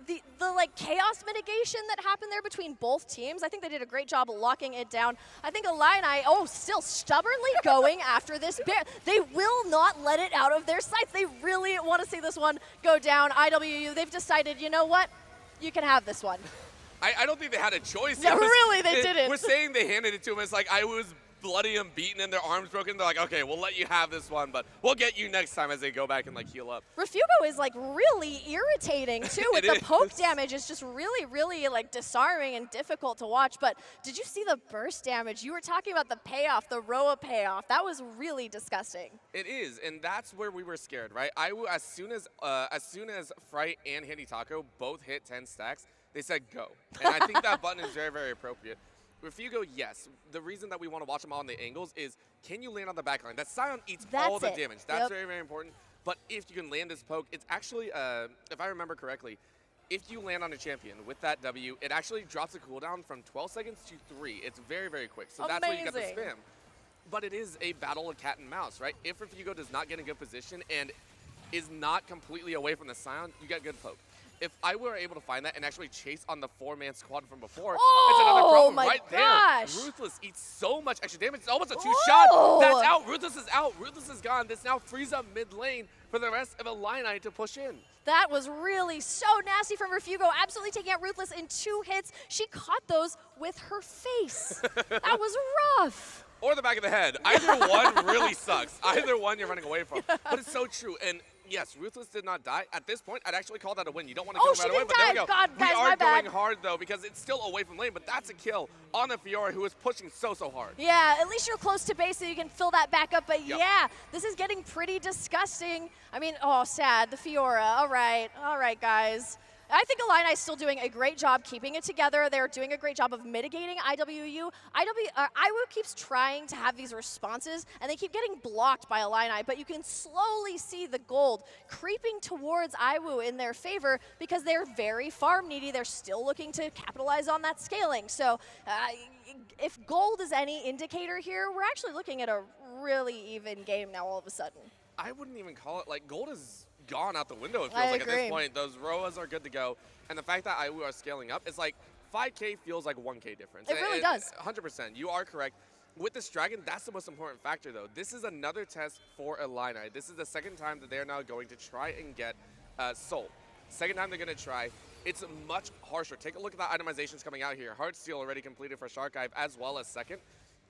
the like chaos mitigation that happened there between both teams, I think they did a great job of locking it down. I think Illini, still stubbornly going after this bear. They will not let it out of their sights. They really want to see this one go down. IWU, they've decided, you know what? You can have this one. I don't think they had a choice. No, really, they didn't. We're saying they handed it to him. It's like I was bloody and beaten and their arms broken. They're like, okay, we'll let you have this one, but we'll get you next time as they go back and like heal up. Refugo is like really irritating too with the poke damage. It's just really, really like disarming and difficult to watch. But did you see the burst damage? You were talking about the payoff, the Roa payoff. That was really disgusting. It is, and that's where we were scared, right? As soon as Fright and Handy Taco both hit 10 stacks, they said go. And I think that button is very, very appropriate. Refugo, yes. The reason that we want to watch them on the angles is, can you land on the backline? That Scion eats all the damage. That's very, very important. But if you can land this poke, it's actually, if I remember correctly, if you land on a champion with that W, it actually drops the cooldown from 12 seconds to 3. It's very, very quick. So that's where you get the spam. But it is a battle of cat and mouse, right? If Refugo does not get in good position and is not completely away from the Scion, you get good poke. If I were able to find that and actually chase on the 4-man squad from before, it's another problem right there. Ruthless eats so much extra damage. It's almost a 2-shot. That's out. Ruthless is out. Ruthless is gone. This now frees up mid lane for the rest of Illini to push in. That was really so nasty from Refugo, absolutely taking out Ruthless in 2 hits. She caught those with her face. That was rough. Or the back of the head. Either one really sucks. Either one you're running away from. But it's so true. And yes, Ruthless did not die. At this point, I'd actually call that a win. You don't want to kill him right away, but there we go. God, guys, we are going hard, though, because it's still away from lane, but that's a kill on the Fiora, who is pushing so, so hard. Yeah, at least you're close to base so you can fill that back up, but yeah, this is getting pretty disgusting. I mean, sad, the Fiora. All right, guys. I think Illini is still doing a great job keeping it together. They're doing a great job of mitigating IWU. IWU keeps trying to have these responses, and they keep getting blocked by Illini, but you can slowly see the gold creeping towards IWU in their favor because they're very farm needy. They're still looking to capitalize on that scaling. So if gold is any indicator here, we're actually looking at a really even game now all of a sudden. I wouldn't even call it, like, gold is gone out the window, it I feels like agree. at this point. Those ROAs are good to go. And the fact that IWU are scaling up, it's like 5K feels like 1K difference. It really does. 100%. You are correct. With this Dragon, that's the most important factor, though. This is another test for Illini. This is the second time that they're now going to try and get Soul. Second time they're going to try. It's much harsher. Take a look at the itemizations coming out here. Heartsteel already completed for Sharkive as well as second.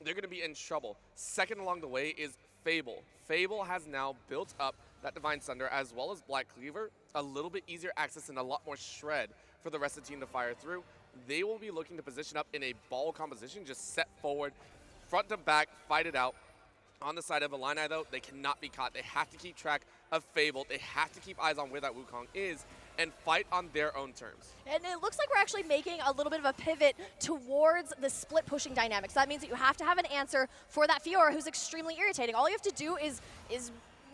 They're going to be in trouble. Second along the way is Fable. Fable has now built up that Divine Sunder as well as Black Cleaver. A little bit easier access and a lot more shred for the rest of the team to fire through. They will be looking to position up in a ball composition, just set forward, front to back, fight it out. On the side of Illini, though, they cannot be caught. They have to keep track of Fable. They have to keep eyes on where that Wukong is and fight on their own terms. And it looks like we're actually making a little bit of a pivot towards the split pushing dynamics. That means that you have to have an answer for that Fiora who's extremely irritating. All you have to do is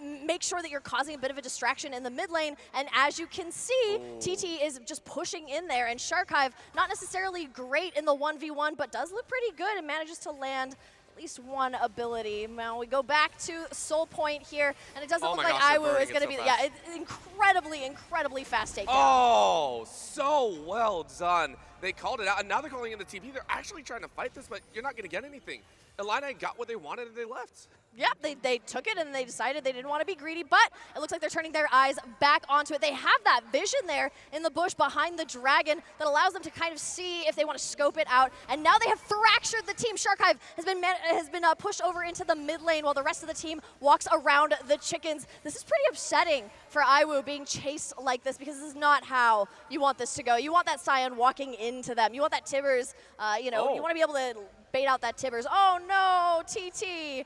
make sure that you're causing a bit of a distraction in the mid lane, and as you can see, TT is just pushing in there, and Sharkive, not necessarily great in the 1v1, but does look pretty good and manages to land at least one ability. Now we go back to Soul Point here, and it doesn't look like IWU is going to be, it's incredibly fast takedown. Oh, so well done. They called it out, and now they're calling in the TP. They're actually trying to fight this, but you're not going to get anything. Illini got what they wanted, and they left. Yeah, they took it and they decided they didn't want to be greedy, but it looks like they're turning their eyes back onto it. They have that vision there in the bush behind the dragon that allows them to kind of see if they want to scope it out. And now they have fractured the team. Sharkive has been pushed over into the mid lane while the rest of the team walks around the chickens. This is pretty upsetting for IWU being chased like this because this is not how you want this to go. You want that Scion walking into them. You want that Tibbers, you want to be able to bait out that Tibbers. Oh no, TT.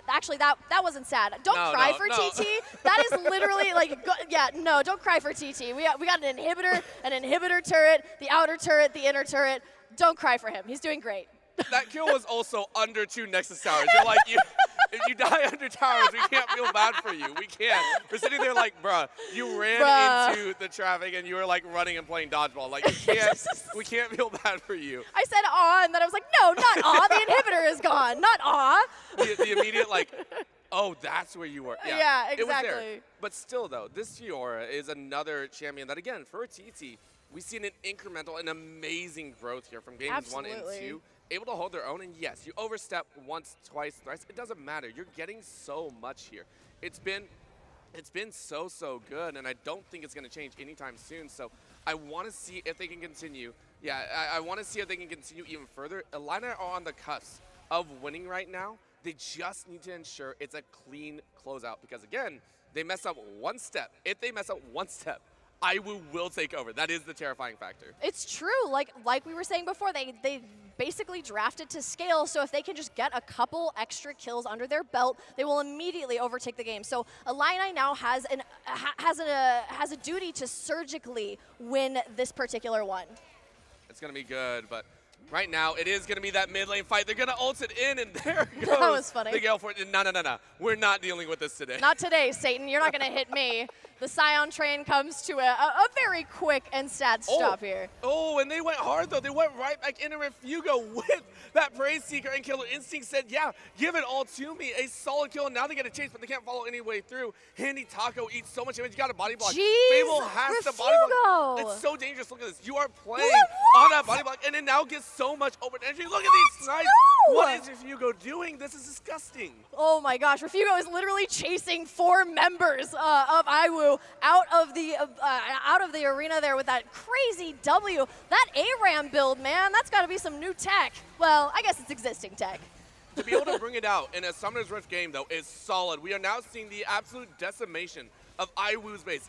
Actually, that wasn't sad. Don't cry for TT. That is literally like, don't cry for TT. We got an inhibitor turret, the outer turret, the inner turret. Don't cry for him. He's doing great. That kill was also under 2 Nexus towers. You're like, if you die under towers, we can't feel bad for you. We can't. We're sitting there like, bruh, you ran into the traffic and you were like running and playing dodgeball. Like, we can't feel bad for you. I said aw, and then I was like, no, not aw. The inhibitor is gone, not aw. The immediate like, oh, that's where you were. Yeah, exactly. It was there. But still, though, this Fiora is another champion that, again, for TT, we've seen an incremental and amazing growth here from games 1 and 2. Able to hold their own, and yes, you overstep once, twice, thrice. It doesn't matter. You're getting so much here. It's been so good, and I don't think it's going to change anytime soon. So I want to see if they can continue. Yeah, I want to see if they can continue even further. Illini are on the cusp of winning right now. They just need to ensure it's a clean closeout because, again, they mess up one step. If they mess up one step, IWU will take over. That is the terrifying factor. It's true. Like we were saying before, they basically drafted to scale, so if they can just get a couple extra kills under their belt, they will immediately overtake the game. So Illini now has a duty to surgically win this particular one. It's going to be good, but right now it is going to be that mid lane fight. They're going to ult it in, and there goes that was funny. the Gale for it. No. We're not dealing with this today. Not today, Satan. You're not going to hit me. The Scion train comes to a very quick and sad stop here. Oh, and they went hard, though. They went right back into Refugo with that Praise Seeker, and Killer Instinct said, yeah, give it all to me. A solid kill, and now they get a chase, but they can't follow any way through. Handy Taco eats so much damage. You got a body block. Jeez, Fable has the body block. It's so dangerous. Look at this. You are playing on that body block, and it now gets so much open energy. Look at these snipes. What is Refugo doing? This is disgusting. Oh my gosh, Refugo is literally chasing 4 members of IWU out of the arena there with that crazy W. That ARAM build, man, that's got to be some new tech. Well, I guess it's existing tech. To be able to bring it out in a Summoner's Rift game, though, is solid. We are now seeing the absolute decimation of IWU's base.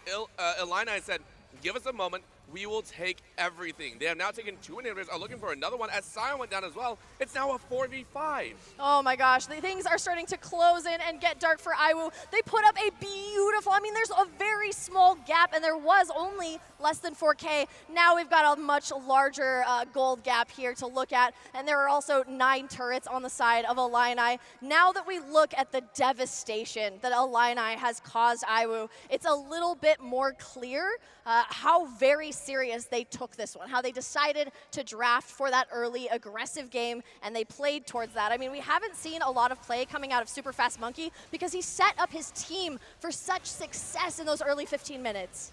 Illini said, give us a moment. we will take everything. They have now taken 2 inhibitors, are looking for another one as Sion went down as well. It's now a 4v5. Oh my gosh, the things are starting to close in and get dark for IWU. They put up a beautiful, I mean, there's a very small gap, and there was only less than 4K. Now we've got a much larger gold gap here to look at, and there are also 9 turrets on the side of Illini. Now that we look at the devastation that Illini has caused IWU, it's a little bit more clear how very serious they took this one, how they decided to draft for that early aggressive game, and they played towards that. I mean, we haven't seen a lot of play coming out of Superfast Monkey because he set up his team for such success in those early 15 minutes.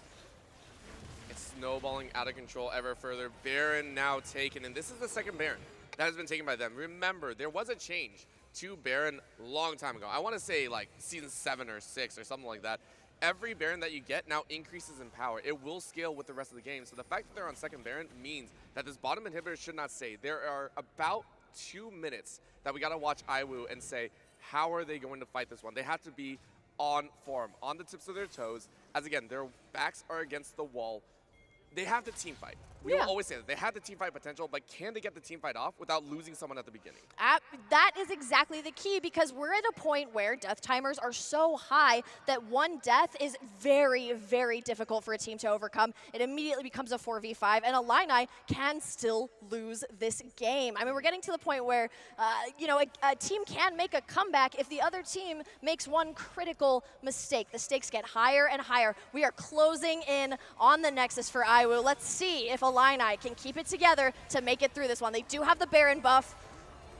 It's snowballing out of control ever further. Baron now taken, and this is the second Baron that has been taken by them. Remember, there was a change to Baron a long time ago. I want to say like season 7 or 6 or something like that. Every Baron that you get now increases in power. It will scale with the rest of the game. So the fact that they're on second Baron means that this bottom inhibitor should not stay. There are about 2 minutes that we got to watch IWU and say, how are they going to fight this one? They have to be on form, on the tips of their toes, as again, their backs are against the wall. They have the team fight. We will always say that. They have the team fight potential, but can they get the team fight off without losing someone at the beginning? That is exactly the key, because we're at a point where death timers are so high that one death is very, very difficult for a team to overcome. It immediately becomes a 4v5, and Illini can still lose this game. I mean, we're getting to the point where, you know, a team can make a comeback if the other team makes one critical mistake. The stakes get higher and higher. We are closing in on the Nexus for IWU. Let's see if Illini can keep it together to make it through this one. They do have the Baron buff.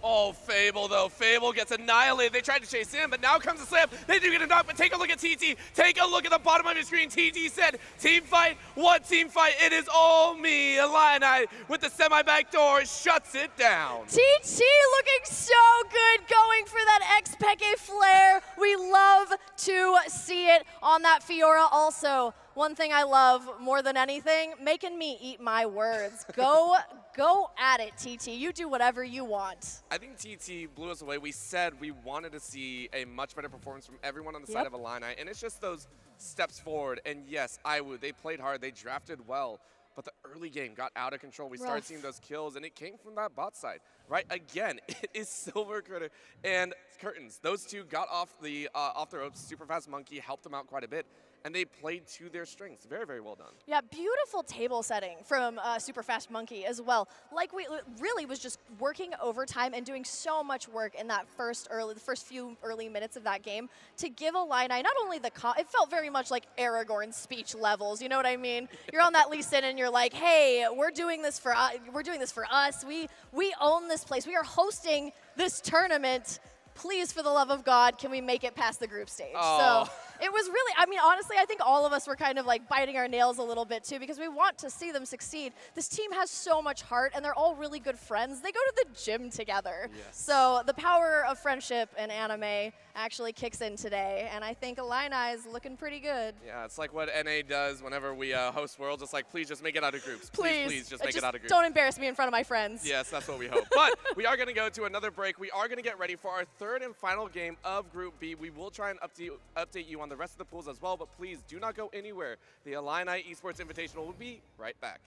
Oh, Fable, though. Fable gets annihilated. They tried to chase him, but now comes the slam. They do get a knock, but take a look at TT. Take a look at the bottom of your screen. TT said, team fight. What team fight? It is all me. Illini with the semi-back door shuts it down. TT looking so good, going for that X-Peke flare. We love to see it on that Fiora also. One thing I love more than anything, making me eat my words. Go at it, TT. You do whatever you want. I think TT blew us away. We said we wanted to see a much better performance from everyone on the side of Illini, and it's just those steps forward. And yes, IWU, they played hard, they drafted well, but the early game got out of control. We started seeing those kills, and it came from that bot side, right? Again, it is Silver Critter and Curtains. Those two got off the ropes. Superfast Monkey helped them out quite a bit, and they played to their strengths. Very, very well done. Yeah, beautiful table setting from Superfast Monkey as well. Like, we really was just working overtime and doing so much work in that the first few early minutes of that game to give Illini not only the it felt very much like Aragorn's speech levels. You know what I mean? You're on that Lee Sin and you're like, hey, we're doing this for us. We own this place. We are hosting this tournament. Please, for the love of God, can we make it past the group stage? Oh. So it was really, I mean, honestly, I think all of us were kind of like biting our nails a little bit too, because we want to see them succeed. This team has so much heart, and they're all really good friends. They go to the gym together. Yes. So the power of friendship in anime actually kicks in today, and I think Illini is looking pretty good. Yeah, it's like what NA does whenever we host Worlds. It's like, please just make it out of groups. Please just make it out of groups. Don't embarrass me in front of my friends. Yes, that's what we hope. But we are going to go to another break. We are going to get ready for our third and final game of Group B. We will try and update you on the rest of the pools as well, but please do not go anywhere. The Illini Esports Invitational will be right back.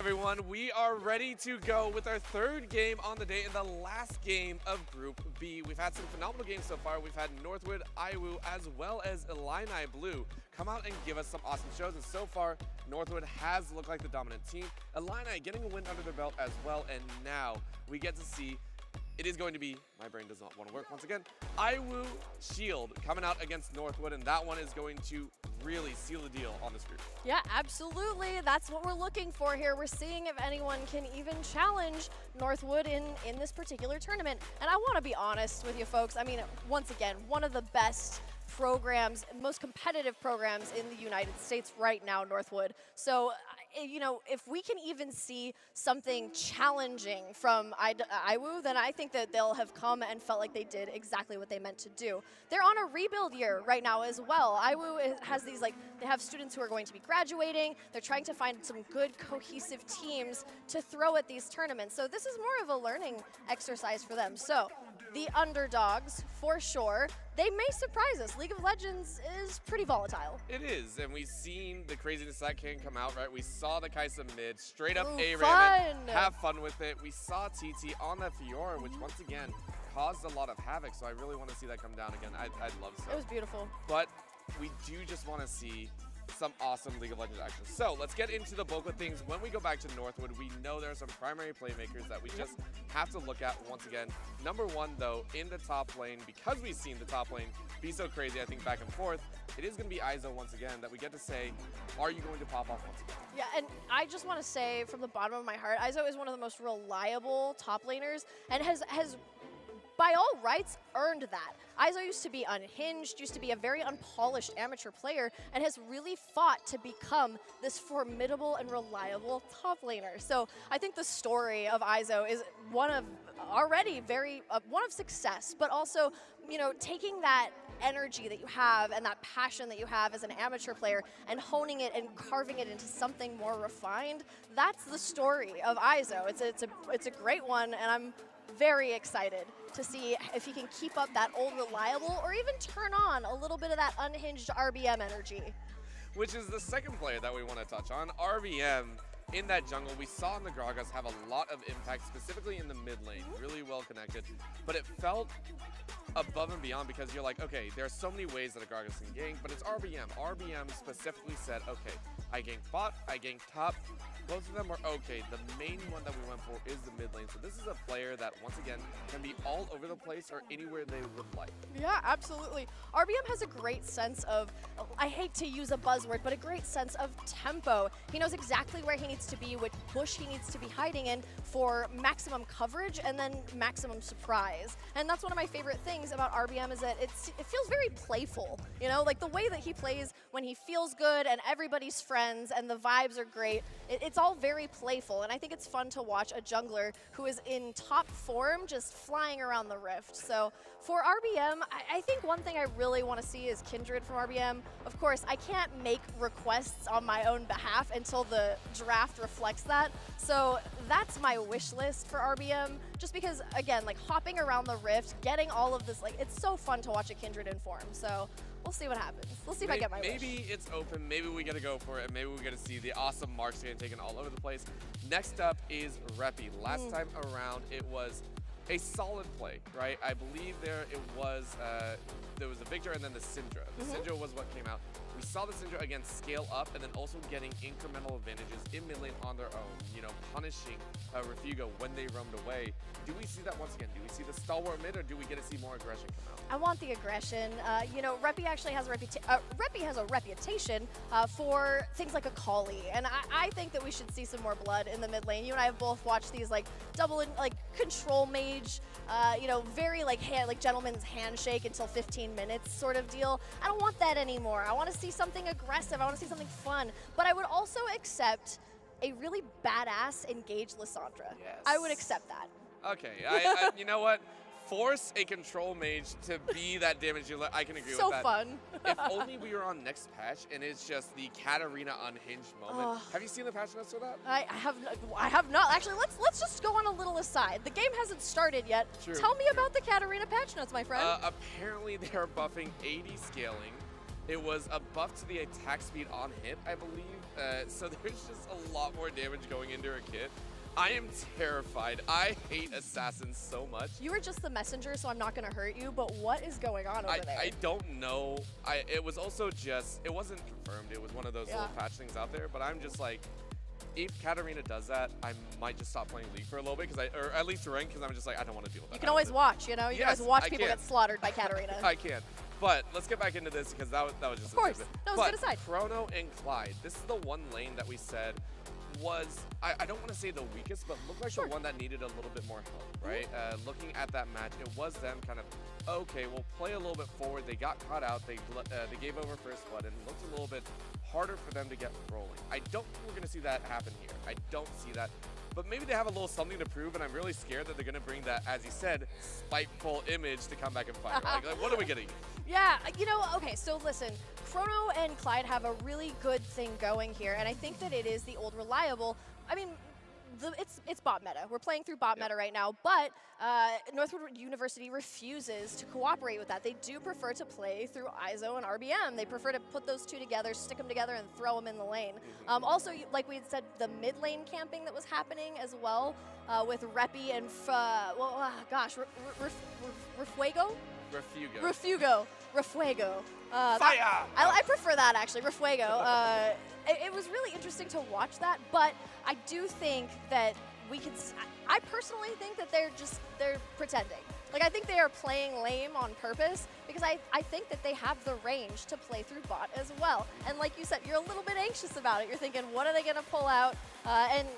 everyone. We are ready to go with our third game on the day and the last game of Group B. We've had some phenomenal games so far. We've had Northwood, IWU, as well as Illini Blue come out and give us some awesome shows. And so far, Northwood has looked like the dominant team. Illini getting a win under their belt as well. And now we get to see it is going to be, my brain does not want to work once again, IWU Shield coming out against Northwood, and that one is going to really seal the deal on this group. Yeah, absolutely. That's what we're looking for here. We're seeing if anyone can even challenge Northwood in this particular tournament. And I want to be honest with you folks. I mean, once again, one of the best programs, most competitive programs in the United States right now, Northwood. So, you know, if we can even see something challenging from IWU, then I think that they'll have come and felt like they did exactly what they meant to do. They're on a rebuild year right now as well. IWU has these, like, they have students who are going to be graduating. They're trying to find some good cohesive teams to throw at these tournaments. So this is more of a learning exercise for them. So the underdogs, for sure. They may surprise us. League of Legends is pretty volatile. It is, and we've seen the craziness that can come out, right? We saw the Kaisa mid, straight up Ooh, A-Ram it, have fun with it. We saw TT on the Fiora, which once again caused a lot of havoc, so I really want to see that come down again. I'd love so. It was beautiful. But we do just want to see some awesome League of Legends action. So let's get into the bulk of things. When we go back to Northwood, we know there are some primary playmakers that we just have to look at once again. Number one, though, in the top lane, because we've seen the top lane be so crazy, I think, back and forth, it is going to be Izo once again that we get to say, are you going to pop off once again? Yeah, and I just want to say from the bottom of my heart, Izo is one of the most reliable top laners and has by all rights, earned that. Izo used to be unhinged, used to be a very unpolished amateur player, and has really fought to become this formidable and reliable top laner. So I think the story of Izo is one of already one of success, but also, you know, taking that energy that you have and that passion that you have as an amateur player and honing it and carving it into something more refined. That's the story of Izo. It's a great one, and I'm very excited to see if he can keep up that old reliable or even turn on a little bit of that unhinged RBM energy. Which is the second player that we want to touch on. RBM in that jungle, we saw in the Gragas have a lot of impact, specifically in the mid lane, really well connected, but it felt above and beyond because you're like, okay, there are so many ways that a Gragas can gank, but it's RBM. RBM specifically said, okay, I gank bot, I gank top. Both of them are okay. The main one that we went for is the mid lane. So this is a player that, once again, can be all over the place or anywhere they would like. Yeah, absolutely. RBM has a great sense of, I hate to use a buzzword, but a great sense of tempo. He knows exactly where he needs to be, which bush he needs to be hiding in for maximum coverage and then maximum surprise. And that's one of my favorite things about RBM is that it feels very playful. You know, like the way that he plays when he feels good and everybody's friends and the vibes are great. It's all very playful, and I think it's fun to watch a jungler who is in top form just flying around the rift. So for RBM, I think one thing I really want to see is Kindred from RBM. Of course, I can't make requests on my own behalf until the draft reflects that. So that's my wish list for RBM, just because, again, like hopping around the rift, getting all of this, like it's so fun to watch a Kindred in form. So we'll see what happens. We'll see if I get my wish. Maybe it's open. Maybe we get to go for it. Maybe we get to see the awesome marks getting taken all over the place. Next up is Reppy. Last time around, it was a solid play, right? I believe there was a Victor and then the Syndra. The Syndra was what came out. We saw the Syndra again scale up and then also getting incremental advantages in mid lane on their own, you know, punishing Refugo when they roamed away. Do we see that once again? Do we see the stalwart mid or do we get to see more aggression come out? I want the aggression. You know, Reppy actually has a reputation for things like Akali, and I think that we should see some more blood in the mid lane. You and I have both watched these like control mage, you know, very like gentleman's handshake until 15 minutes sort of deal. I don't want that anymore. I want to see something aggressive. I want to see something fun. But I would also accept a really badass engaged Lissandra. Yes. I would accept that. Okay, you know what? Force a control mage to be that damage dealer. I can agree with that. So fun. If only we were on next patch and it's just the Katarina unhinged moment. Have you seen the patch notes for that? I have not. Actually, let's just go on a little aside. The game hasn't started yet. True. Tell me about the Katarina patch notes, my friend. Apparently they are buffing 80 scaling, It was a buff to the attack speed on hit, I believe. So there's just a lot more damage going into her kit. I am terrified. I hate assassins so much. You were just the messenger, so I'm not going to hurt you, but what is going on over there? I don't know. It was also just, it wasn't confirmed. It was one of those little patch things out there, but I'm just like, if Katarina does that, I might just stop playing League for a little bit, or at least rank, because I'm just like, I don't want to deal with that. You can always watch, you know? You can always watch people get slaughtered by Katarina. I can. But let's get back into this, because that was just of course. That was good aside. Chrono and Clyde, this is the one lane that we said was, I don't want to say the weakest, but looked like the one that needed a little bit more help, right? Looking at that match, it was them kind of, okay, we'll play a little bit forward. They got caught out. They gave over first blood, and it looked a little bit harder for them to get rolling. I don't think we're going to see that happen here. I don't see that. But maybe they have a little something to prove, and I'm really scared that they're going to bring that, as he said, spiteful image to come back and fight. Like, what are we getting? Yeah, you know, okay, so listen, Chrono and Clyde have a really good thing going here, and I think that it is the old reliable. I mean, it's bot meta. We're playing through bot meta right now, but Northwood University refuses to cooperate with that. They do prefer to play through ISO and RBM. They prefer to put those two together, stick them together, and throw them in the lane. Also, like we had said, the mid lane camping that was happening as well with Reppy and, Refuego? Refuego. Fire! I prefer that, actually, Refuego. It was really interesting to watch that, but I do think that I personally think that they're pretending. Like, I think they are playing lame on purpose because I think that they have the range to play through bot as well. And like you said, you're a little bit anxious about it. You're thinking, what are they going to pull out? And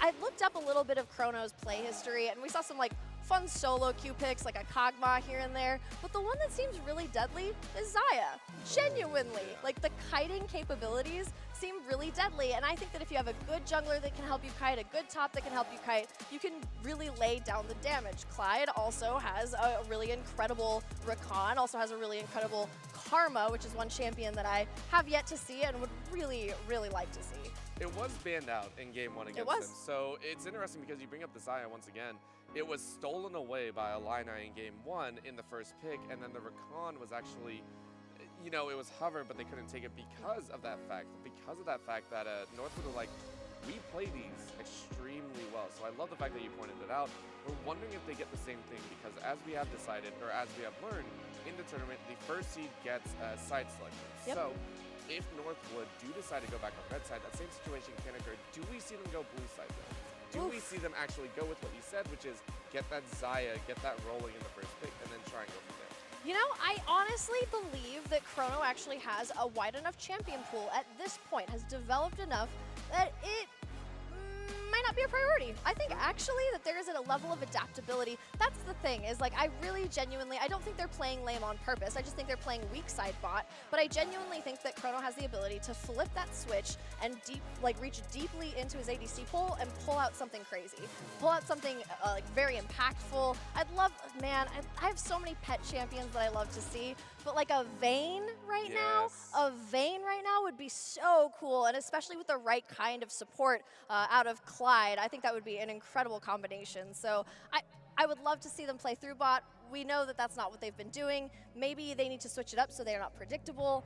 I looked up a little bit of Chrono's play history, and we saw some, like, fun solo Q picks, like a Kog'Maw here and there. But the one that seems really deadly is Xayah. Genuinely. Like, the kiting capabilities seem really deadly. And I think that if you have a good jungler that can help you kite, a good top that can help you kite, you can really lay down the damage. Clyde also has a really incredible Rakan, also has a really incredible Karma, which is one champion that I have yet to see and would really, really like to see. It was banned out in game one against them. So it's interesting because you bring up the Xayah once again. It was stolen away by Illini in game one in the first pick, and then the Rakan was actually, you know, it was hover, but they couldn't take it because of that fact. Because of that fact that Northwood were like, we play these extremely well. So I love the fact that you pointed it out. We're wondering if they get the same thing, because as we have decided, or as we have learned in the tournament, the first seed gets side selection. So if Northwood do decide to go back on red side, that same situation can occur. Do we see them go blue side though? Do we see them actually go with what you said, which is get that Xayah, get that rolling in the first pick, and then try and go from there? You know, I honestly believe that Chrono actually has a wide enough champion pool at this point, has developed enough that it might not be a priority. I think actually that there is a level of adaptability. That's the thing, is like, I really genuinely, I don't think they're playing lame on purpose. I just think they're playing weak side bot, but I genuinely think that Chrono has the ability to flip that switch and reach deeply into his ADC pool and pull out something crazy. Pull out something like very impactful. I'd love, man, I have so many pet champions that I love to see, but like a Vayne right now, would be so cool, and especially with the right kind of support out of Clyde, I think that would be an incredible combination. So I would love to see them play through bot. We know that that's not what they've been doing. Maybe they need to switch it up so they're not predictable.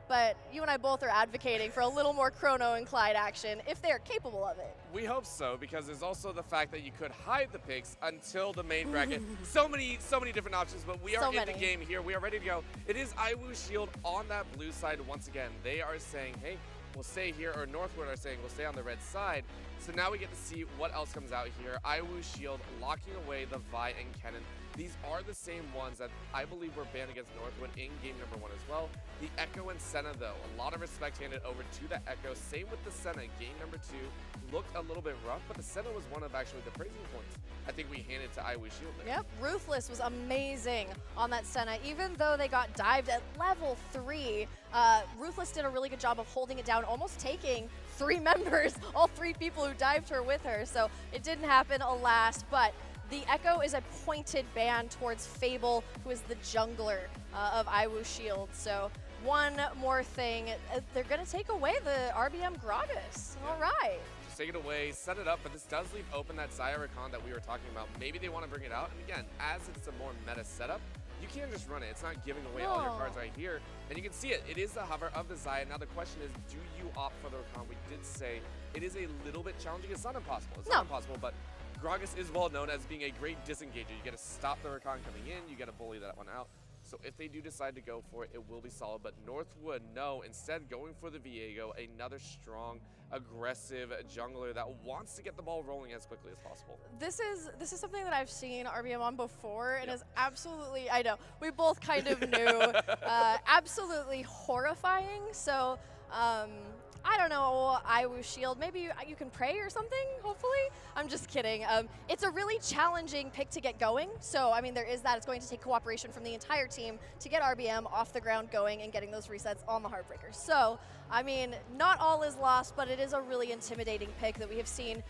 But you and I both are advocating for a little more Chrono and Clyde action if they're capable of it. We hope so, because there's also the fact that you could hide the picks until the main bracket. so many different options, but we are in the game here. We are ready to go. It is IWU Shield on that blue side once again. They are saying, hey, we'll stay here, or Northwood are saying we'll stay on the red side. So now we get to see what else comes out here. IWU Shield locking away the Vi and Kennen. These are the same ones that I believe were banned against Northwood in game number one as well. The Echo and Senna, though, a lot of respect handed over to the Echo. Same with the Senna. Game number two looked a little bit rough, but the Senna was one of actually the praising points I think we handed to IWU Shield there. Yep, Ruthless was amazing on that Senna. Even though they got dived at level 3, Ruthless did a really good job of holding it down, almost taking 3 members, all 3 people who dived her with her. So it didn't happen, alas, but the Echo is a pointed ban towards Fable, who is the jungler of IWU Shield. So one more thing, they're going to take away the RBM Gragas. All right. Just take it away, set it up, but this does leave open that Xayah Rakan that we were talking about. Maybe they want to bring it out. And again, as it's a more meta setup, you can't just run it. It's not giving away all your No. cards right here. And you can see it. It is the hover of the Xayah. Now the question is, do you opt for the Rakan? We did say it is a little bit challenging. It's not impossible. It's not impossible, but Gragas is well known as being a great disengager. You got to stop the Rakan coming in. You got to bully that one out. So if they do decide to go for it, it will be solid. But Northwood, no, instead going for the Viego, another strong, aggressive jungler that wants to get the ball rolling as quickly as possible. This is something that I've seen RBM on before, and is absolutely, I know, we both kind of knew, absolutely horrifying. So, I don't know, IWU Shield, maybe you can pray or something, hopefully? I'm just kidding. It's a really challenging pick to get going, so I mean there is that. It's going to take cooperation from the entire team to get RBM off the ground going and getting those resets on the Heartbreakers. So, I mean, not all is lost, but it is a really intimidating pick that we have seen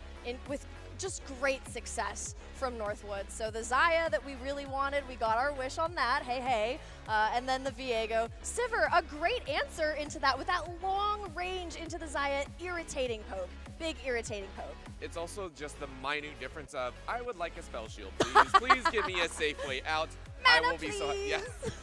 with just great success from Northwood. So the Xayah that we really wanted, we got our wish on that, hey, hey. And then the Viego. Sivir, a great answer into that with that long range into the Xayah, irritating poke. Big irritating poke. It's also just the minute difference of, I would like a spell shield, please. Please give me a safe way out. Mana, I will be so please. yeah.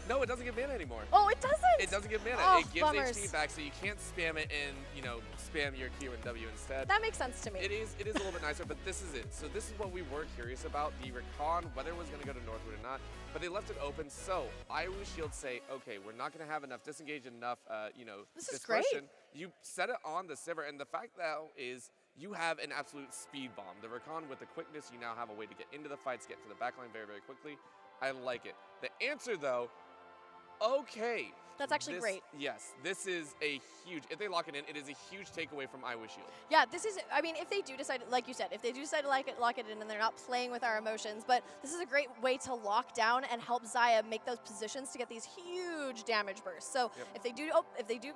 No, it doesn't give mana anymore. Oh, it doesn't? It doesn't give mana. Oh, it gives bummers. HP back, so you can't spam it and, you know, spam your Q and W instead. That makes sense to me. It is a little bit nicer, but this is it. So this is what we were curious about, the Rakan, whether it was going to go to Northwood or not, but they left it open. So IWU Shield say, okay, we're not going to have enough disengage, enough, you know, this is great. You set it on the Sivir, and the fact now is you have an absolute speed bomb. The Rakan with the quickness, you now have a way to get into the fights, get to the backline very, very quickly. I like it. The answer, though, okay. That's actually great. Yes, this is a huge, if they lock it in, it is a huge takeaway from IWU Shield. Yeah, this is, I mean, if they do decide, like you said, if they do decide to lock it in and they're not playing with our emotions, but this is a great way to lock down and help Xayah make those positions to get these huge damage bursts. So if they do,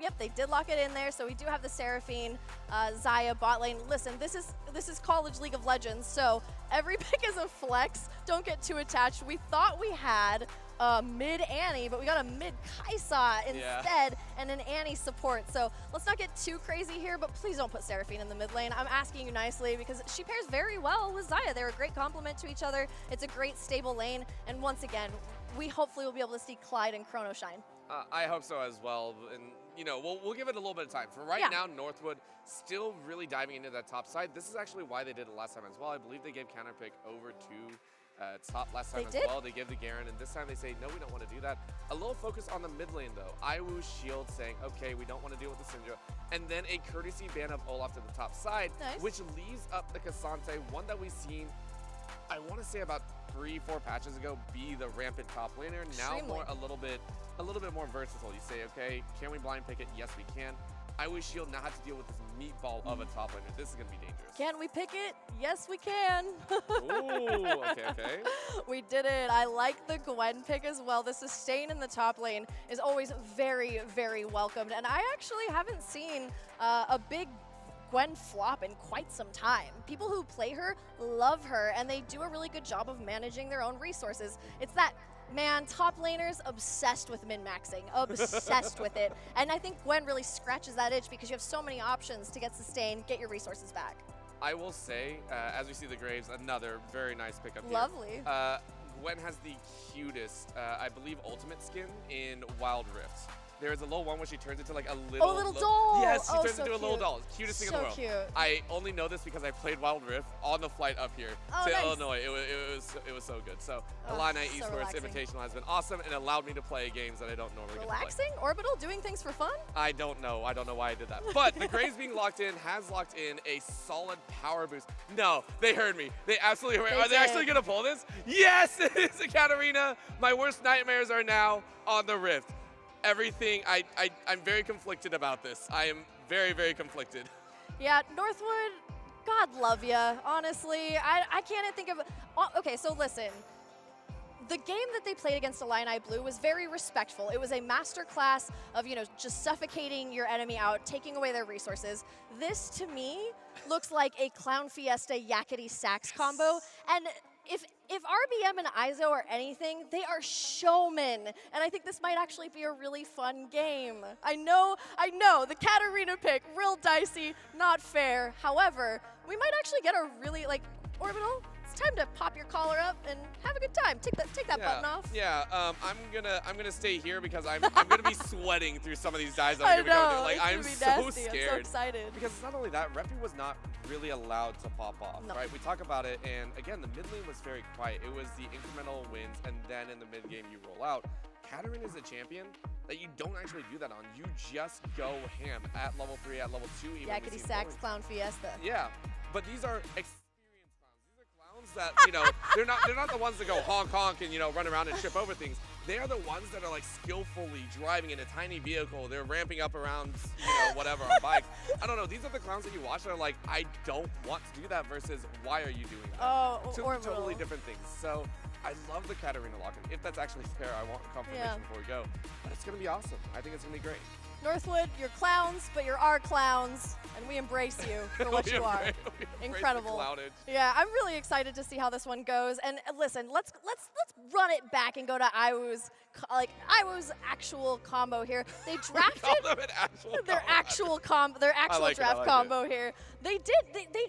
yep, they did lock it in there. So we do have the Seraphine, Xayah bot lane. Listen, this is college League of Legends, so every pick is a flex. Don't get too attached. We thought we had mid Annie, but we got a mid Kaisa instead, and an Annie support. So let's not get too crazy here, but please don't put Seraphine in the mid lane. I'm asking you nicely because she pairs very well with Xayah. They're a great complement to each other. It's a great stable lane, and once again, we hopefully will be able to see Clyde and Chrono shine. I hope so as well, and you know, we'll give it a little bit of time. For right now, Northwood still really diving into that top side. This is actually why they did it last time as well. I believe they gave counterpick over to top last time as well. They gave the Garen, and this time they say, no, we don't want to do that. A little focus on the mid lane, though. IWU Shield saying, okay, we don't want to deal with the Syndra. And then a courtesy ban of Olaf to the top side, which leaves up the Cassante, one that we've seen, I want to say about 3-4 patches ago, be the rampant top laner. Now a little bit more versatile. You say, okay, can we blind pick it? Yes, we can. IWU Shield now have to deal with this meatball of a top laner. This is going to be dangerous. Can we pick it? Yes, we can. Ooh, okay. We did it. I like the Gwen pick as well. The sustain in the top lane is always very, very welcomed. And I actually haven't seen a big Gwen flop in quite some time. People who play her love her, and they do a really good job of managing their own resources. It's that, man, top laners obsessed with min-maxing, obsessed with it. And I think Gwen really scratches that itch because you have so many options to get sustain, get your resources back. I will say, as we see the Graves, another very nice pickup here. Lovely. Gwen has the cutest, I believe, ultimate skin in Wild Rift. There is a little one where she turns into like a little... Oh, little doll! Yes, she turns so into a little cute. doll. Cutest thing in the world. So cute. I only know this because I played Wild Rift on the flight up here to Illinois. It was so good. So Illini so Esports relaxing. Invitational has been awesome and allowed me to play games that I don't normally get to play. Relaxing? Orbital doing things for fun? I don't know why I did that. But the Graves being locked in has locked in a solid power boost. No, they heard me. They absolutely heard me. Are they actually going to pull this? Yes, it's a Katarina. My worst nightmares are now on the Rift. Everything, I'm very conflicted about this. I am very, very conflicted. Yeah, Northwood, God love ya, honestly. I can't think of... Okay, so listen. The game that they played against Illini Blue was very respectful. It was a master class of, you know, just suffocating your enemy out, taking away their resources. This, to me, looks like a Clown Fiesta Yakety Sax combo. And if RBM and ISO are anything, they are showmen. And I think this might actually be a really fun game. I know, the Katarina pick, real dicey, not fair. However, we might actually get a really, like, Orbital, it's time to pop your collar up and have a good time. Take that button off. Yeah, I'm gonna stay here because I'm gonna be sweating through some of these dives that I'm gonna go through. Like I'm so scared. I'm so excited. Because it's not only that, Reppy was not really allowed to pop off, right? We talk about it, and again, the mid lane was very quiet. It was the incremental wins, and then in the mid game you roll out. Katarina is a champion that you don't actually do that on. You just go ham at level 3, at level 2 even. Yakety Sax Clown Fiesta. Yeah, but these are experienced clowns. These are clowns that, you know, they're not the ones that go honk honk and, you know, run around and trip over things. They are the ones that are like skillfully driving in a tiny vehicle. They're ramping up around, you know, whatever on bikes. I don't know. These are the clowns that you watch that are like, I don't want to do that versus why are you doing that? Oh, Two or totally different things. So I love the Katarina lock-in. If that's actually fair, I want confirmation before we go. But it's going to be awesome. I think it's going to be great. Northwood, you're clowns, but you're our clowns, and we embrace you for what you are. Incredible. Yeah, I'm really excited to see how this one goes. And listen, let's run it back and go to Iwu's actual combo here. They drafted their actual draft combo here. They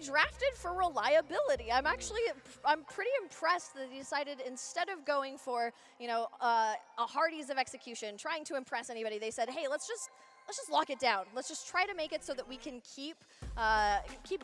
drafted for reliability. I'm pretty impressed that they decided instead of going for, you know, a Hardee's of execution, trying to impress anybody, they said, hey, let's just lock it down. Let's just try to make it so that we can keep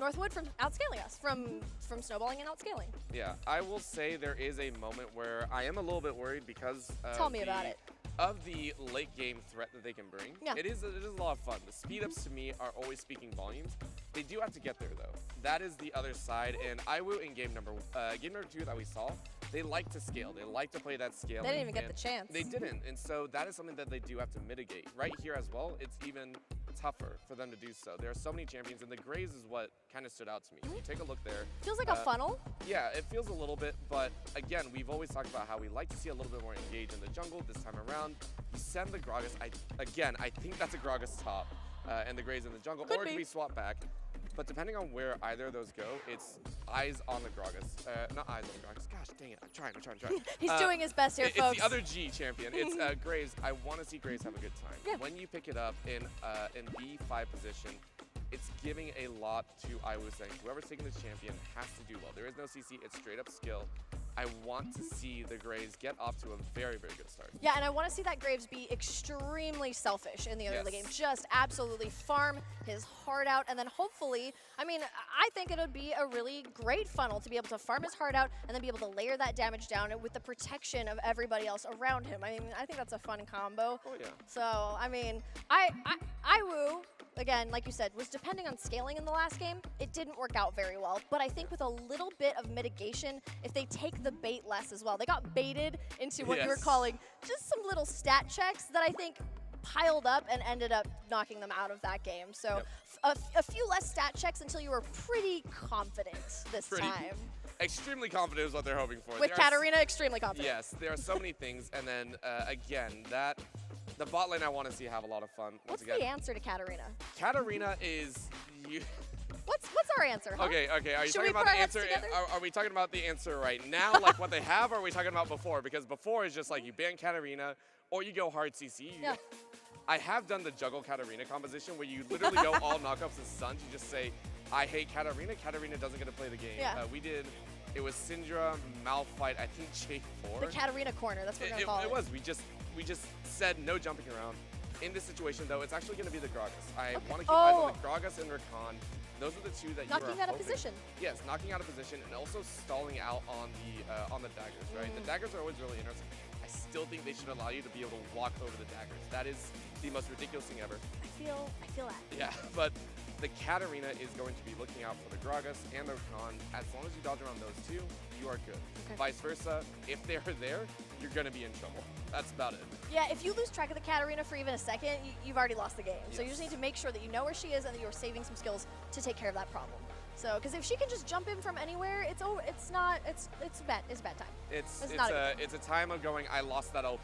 Northwood from outscaling us, from snowballing and outscaling. Yeah, I will say there is a moment where I am a little bit worried because Tell me about it. Of the late game threat that they can bring. Yeah. It is a lot of fun. The speed ups to me are always speaking volumes. They do have to get there though. That is the other side. And Iwu in game number 2 that we saw, they like to scale. They like to play that scale. They didn't even get the chance. They didn't. And so that is something that they do have to mitigate. Right here as well, it's even tougher for them to do so. There are so many champions, and the Graves is what kind of stood out to me. If you take a look there. Feels like a funnel. Yeah, it feels a little bit, but again, we've always talked about how we like to see a little bit more engaged in the jungle this time around. You send the Gragas, I think that's a Gragas top, and the Graves in the jungle, or it could be swapped back. But depending on where either of those go, it's eyes on the Gragas. Not eyes on the Gragas. Gosh dang it, I'm trying. He's doing his best here, folks. It's the other G champion. It's Graves. I want to see Graves have a good time. Yeah. When you pick it up in B5 position, it's giving a lot to Iwu saying, whoever's taking this champion has to do well. There is no CC, it's straight up skill. I want to see the Graves get off to a very, very good start. Yeah, and I want to see that Graves be extremely selfish in the early game. Just absolutely farm his heart out, and then hopefully, I mean, I think it would be a really great funnel to be able to farm his heart out and then be able to layer that damage down with the protection of everybody else around him. I mean, I think that's a fun combo. Oh, yeah. So, I mean, Iwu, again, like you said, was depending on scaling in the last game. It didn't work out very well, but I think with a little bit of mitigation, if they take the bait less as well. They got baited into what you were calling just some little stat checks that I think piled up and ended up knocking them out of that game. So a few less stat checks until you were pretty confident this time. Extremely confident is what they're hoping for. With Katarina, extremely confident. Yes, there are so many things. And then, again, the bot lane I want to see have a lot of fun. What's the answer to Katarina? Katarina is... What's our answer, huh? Okay. Are you talking about the answer? Are we talking about the answer right now, like what they have, or are we talking about before? Because before is just like you ban Katarina, or you go hard CC. Yeah. I have done the juggle Katarina composition where you literally go all knockups and stuns. You just say, I hate Katarina. Katarina doesn't get to play the game. Yeah. It was Syndra, Malphite, I think J4. The Katarina corner, that's what we're going to call it. It was. We just said no jumping around. In this situation, though, it's actually going to be the Gragas. I want to keep eyes on the Gragas and Rakan. Those are the two that knocking out of position. Yes, knocking out of position and also stalling out on the daggers, right? The daggers are always really interesting. I still think they should allow you to be able to walk over the daggers. That is the most ridiculous thing ever. I feel that. Yeah, but the Katarina is going to be looking out for the Gragas and the Rakan. As long as you dodge around those two, you are good. Okay. Vice versa, if they're there, you're going to be in trouble. That's about it. Yeah, if you lose track of the Katarina for even a second, you've already lost the game. Yes. So you just need to make sure that you know where she is and that you're saving some skills to take care of that problem. So, because if she can just jump in from anywhere, it's a bad time. It's a time of going, I lost that LP.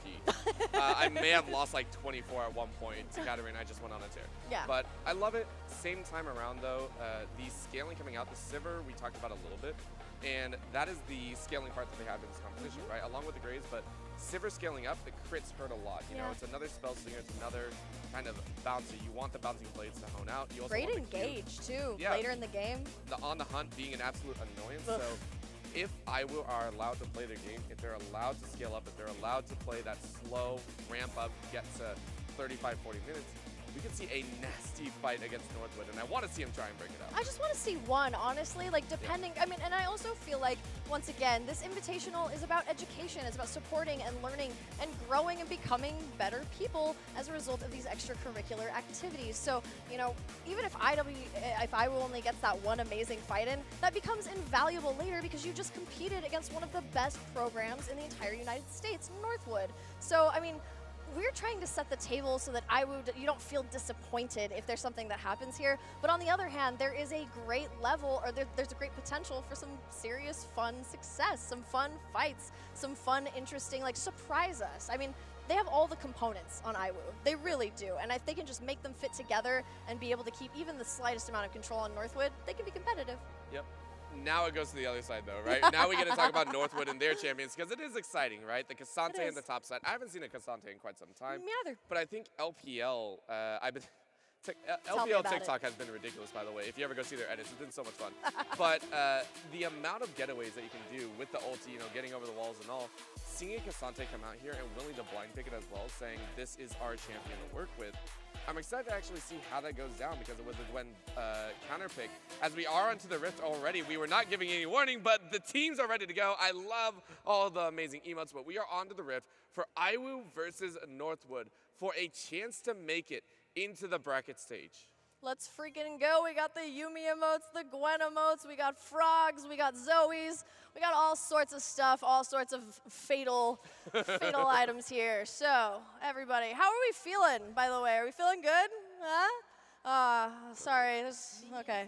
I may have lost like 24 at one point to Katarina. I just went on a tear. Yeah. But I love it. Same time around though, the scaling coming out, the Sivir we talked about a little bit, and that is the scaling part that they have in this competition, right? Along with the Graves, but Sivir scaling up, the crits hurt a lot. You know, it's another spell slinger, it's another kind of bouncy. You want the bouncing blades to hone out. You also great want engage too, later in the game. The on the hunt being an absolute annoyance. So if IWU are allowed to play their game, if they're allowed to scale up, if they're allowed to play that slow ramp up, get to 35, 40 minutes, we could see a nasty fight against Northwood, and I want to see him try and break it up. I just want to see one, honestly, like depending, I mean, and I also feel like, once again, this Invitational is about education, it's about supporting and learning and growing and becoming better people as a result of these extracurricular activities. So, you know, even if IWU only gets that one amazing fight in, that becomes invaluable later because you just competed against one of the best programs in the entire United States, Northwood. So, I mean, we're trying to set the table so that you don't feel disappointed if there's something that happens here. But on the other hand, there is a great level, or there's a great potential for some serious fun success, some fun fights, some fun, interesting, like surprise us. I mean, they have all the components on IWU. They really do. And if they can just make them fit together and be able to keep even the slightest amount of control on Northwood, they can be competitive. Yep. Now it goes to the other side, though, right? Now we get to talk about Northwood and their champions, because it is exciting, right? The Cassante and the top side. I haven't seen a Cassante in quite some time. Me either. But I think LPL, Tell me LPL about TikTok has been ridiculous, by the way. If you ever go see their edits, it's been so much fun. But the amount of getaways that you can do with the ulti, you know, getting over the walls and all, seeing a Cassante come out here and willing to blind pick it as well, saying this is our champion to work with, I'm excited to actually see how that goes down, because it was a Gwen counter pick. As we are onto the Rift already, we were not giving any warning, but the teams are ready to go. I love all the amazing emotes, but we are onto the Rift for IWU versus Northwood for a chance to make it into the bracket stage. Let's freaking go. We got the Yumi emotes, the Gwen emotes, we got frogs, we got Zoes, we got all sorts of stuff, all sorts of fatal items here. So, everybody, how are we feeling, by the way? Are we feeling good? Huh? Sorry, okay.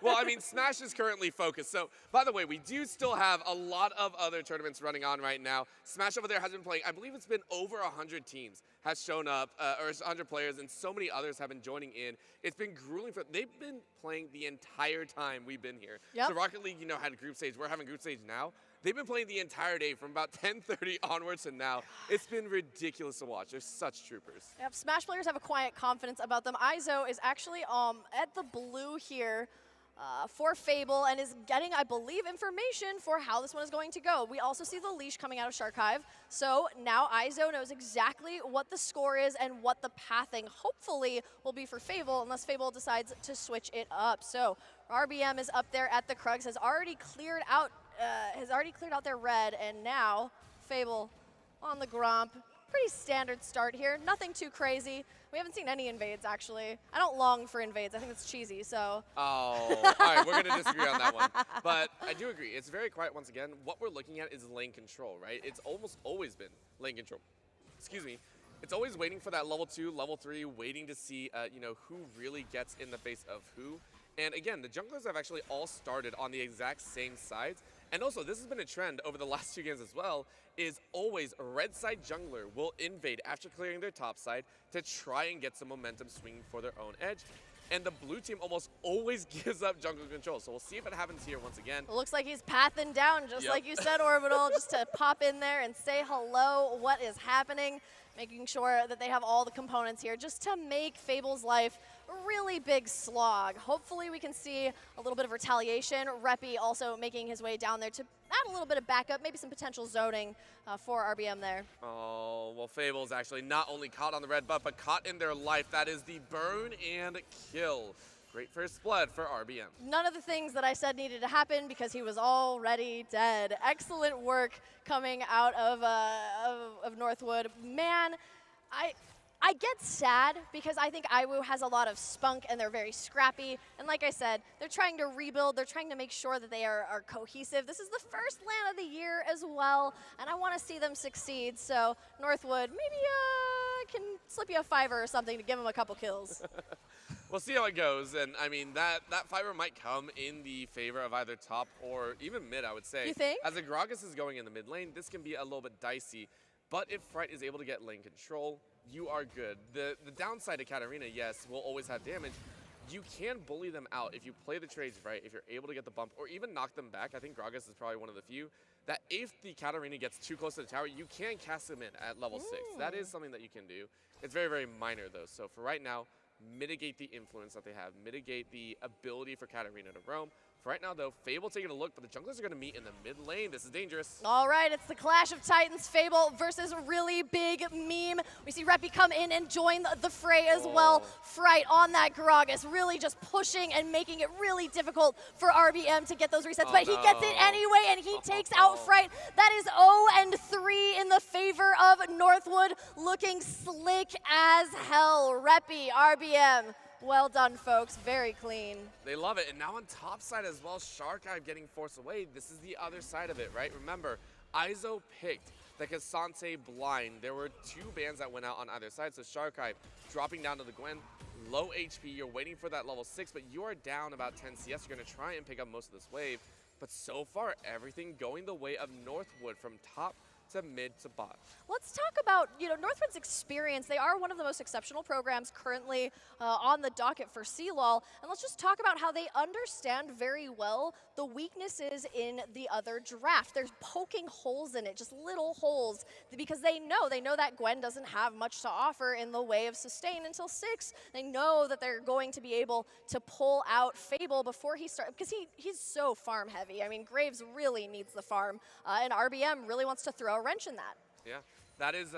Well, I mean, Smash is currently focused. So, by the way, we do still have a lot of other tournaments running on right now. Smash over there has been playing, I believe it's been over 100 teams has shown up, or 100 players, and so many others have been joining in. It's been grueling for, they've been playing the entire time we've been here. Yep. So Rocket League, you know, had a group stage. We're having group stage now. They've been playing the entire day from about 10:30 onwards to now. It's been ridiculous to watch. They're such troopers. Yep, Smash players have a quiet confidence about them. Izo is actually at the blue here for Fable and is getting, I believe, information for how this one is going to go. We also see the leash coming out of Sharkive. So now Izo knows exactly what the score is and what the pathing hopefully will be for Fable, unless Fable decides to switch it up. So RBM is up there at the Krugs, has already cleared out their red, and now Fable on the Gromp. Pretty standard start here, nothing too crazy. We haven't seen any invades, actually. I don't long for invades, I think it's cheesy, so. Oh, all right, we're gonna disagree on that one. But I do agree, it's very quiet once again. What we're looking at is lane control, right? It's almost always been lane control. Excuse me. It's always waiting for that level 2, level 3, waiting to see, you know, who really gets in the face of who. And again, the junglers have actually all started on the exact same sides. And also, this has been a trend over the last 2 games as well, is always a red side jungler will invade after clearing their top side to try and get some momentum swinging for their own edge. And the blue team almost always gives up jungle control. So we'll see if it happens here once again. It looks like he's pathing down, just like you said, Orbital, just to pop in there and say hello, what is happening, making sure that they have all the components here just to make Fable's life a really big slog. Hopefully we can see a little bit of retaliation. Reppy also making his way down there to add a little bit of backup, maybe some potential zoning for RBM there. Oh, well, Fable's actually not only caught on the red buff, but caught in their life. That is the burn and kill. Great first blood for RBM. None of the things that I said needed to happen because he was already dead. Excellent work coming out of Northwood. Man, I get sad because I think IWU has a lot of spunk and they're very scrappy. And like I said, they're trying to rebuild. They're trying to make sure that they are cohesive. This is the first LAN of the year as well, and I want to see them succeed. So Northwood, maybe can slip you a $5 or something to give them a couple kills. We'll see how it goes, and I mean, that $5 might come in the favor of either top or even mid, I would say. You think? As Agragas is going in the mid lane, this can be a little bit dicey, but if Fright is able to get lane control, you are good. The downside to Katarina, yes, will always have damage. You can bully them out if you play the trades right, if you're able to get the bump, or even knock them back. I think Gragas is probably one of the few that if the Katarina gets too close to the tower, you can cast them in at level 6. That is something that you can do. It's very, very minor, though. So for right now, mitigate the influence that they have, mitigate the ability for Katarina to roam, Right now, though, Fable taking a look, but the junglers are going to meet in the mid lane. This is dangerous. All right, it's the clash of titans, Fable versus really big Meme. We see Reppy come in and join the fray as well. Fright on that Gragas, really just pushing and making it really difficult for RBM to get those resets, but he gets it anyway, and he takes out Fright. That is 0-3 in the favor of Northwood, looking slick as hell. Reppy, RBM. Well done, folks. Very clean. They love it. And now on top side as well, Sharkive getting forced away. This is the other side of it, right? Remember, Izo picked the Cassante blind. There were 2 bans that went out on either side. So Sharkive dropping down to the Gwen. Low HP. You're waiting for that level 6, but you are down about 10 CS. You're going to try and pick up most of this wave. But so far, everything going the way of Northwood from top to mid to bot. Let's talk about, Northwood's experience. They are one of the most exceptional programs currently on the docket for CLOL. And let's just talk about how they understand very well the weaknesses in the other draft. They're poking holes in it, just little holes, because they know that Gwen doesn't have much to offer in the way of sustain until 6. They know that they're going to be able to pull out Fable before he starts, because he's so farm heavy. I mean, Graves really needs the farm, and RBM really wants to throw a wrench in that. Yeah, that is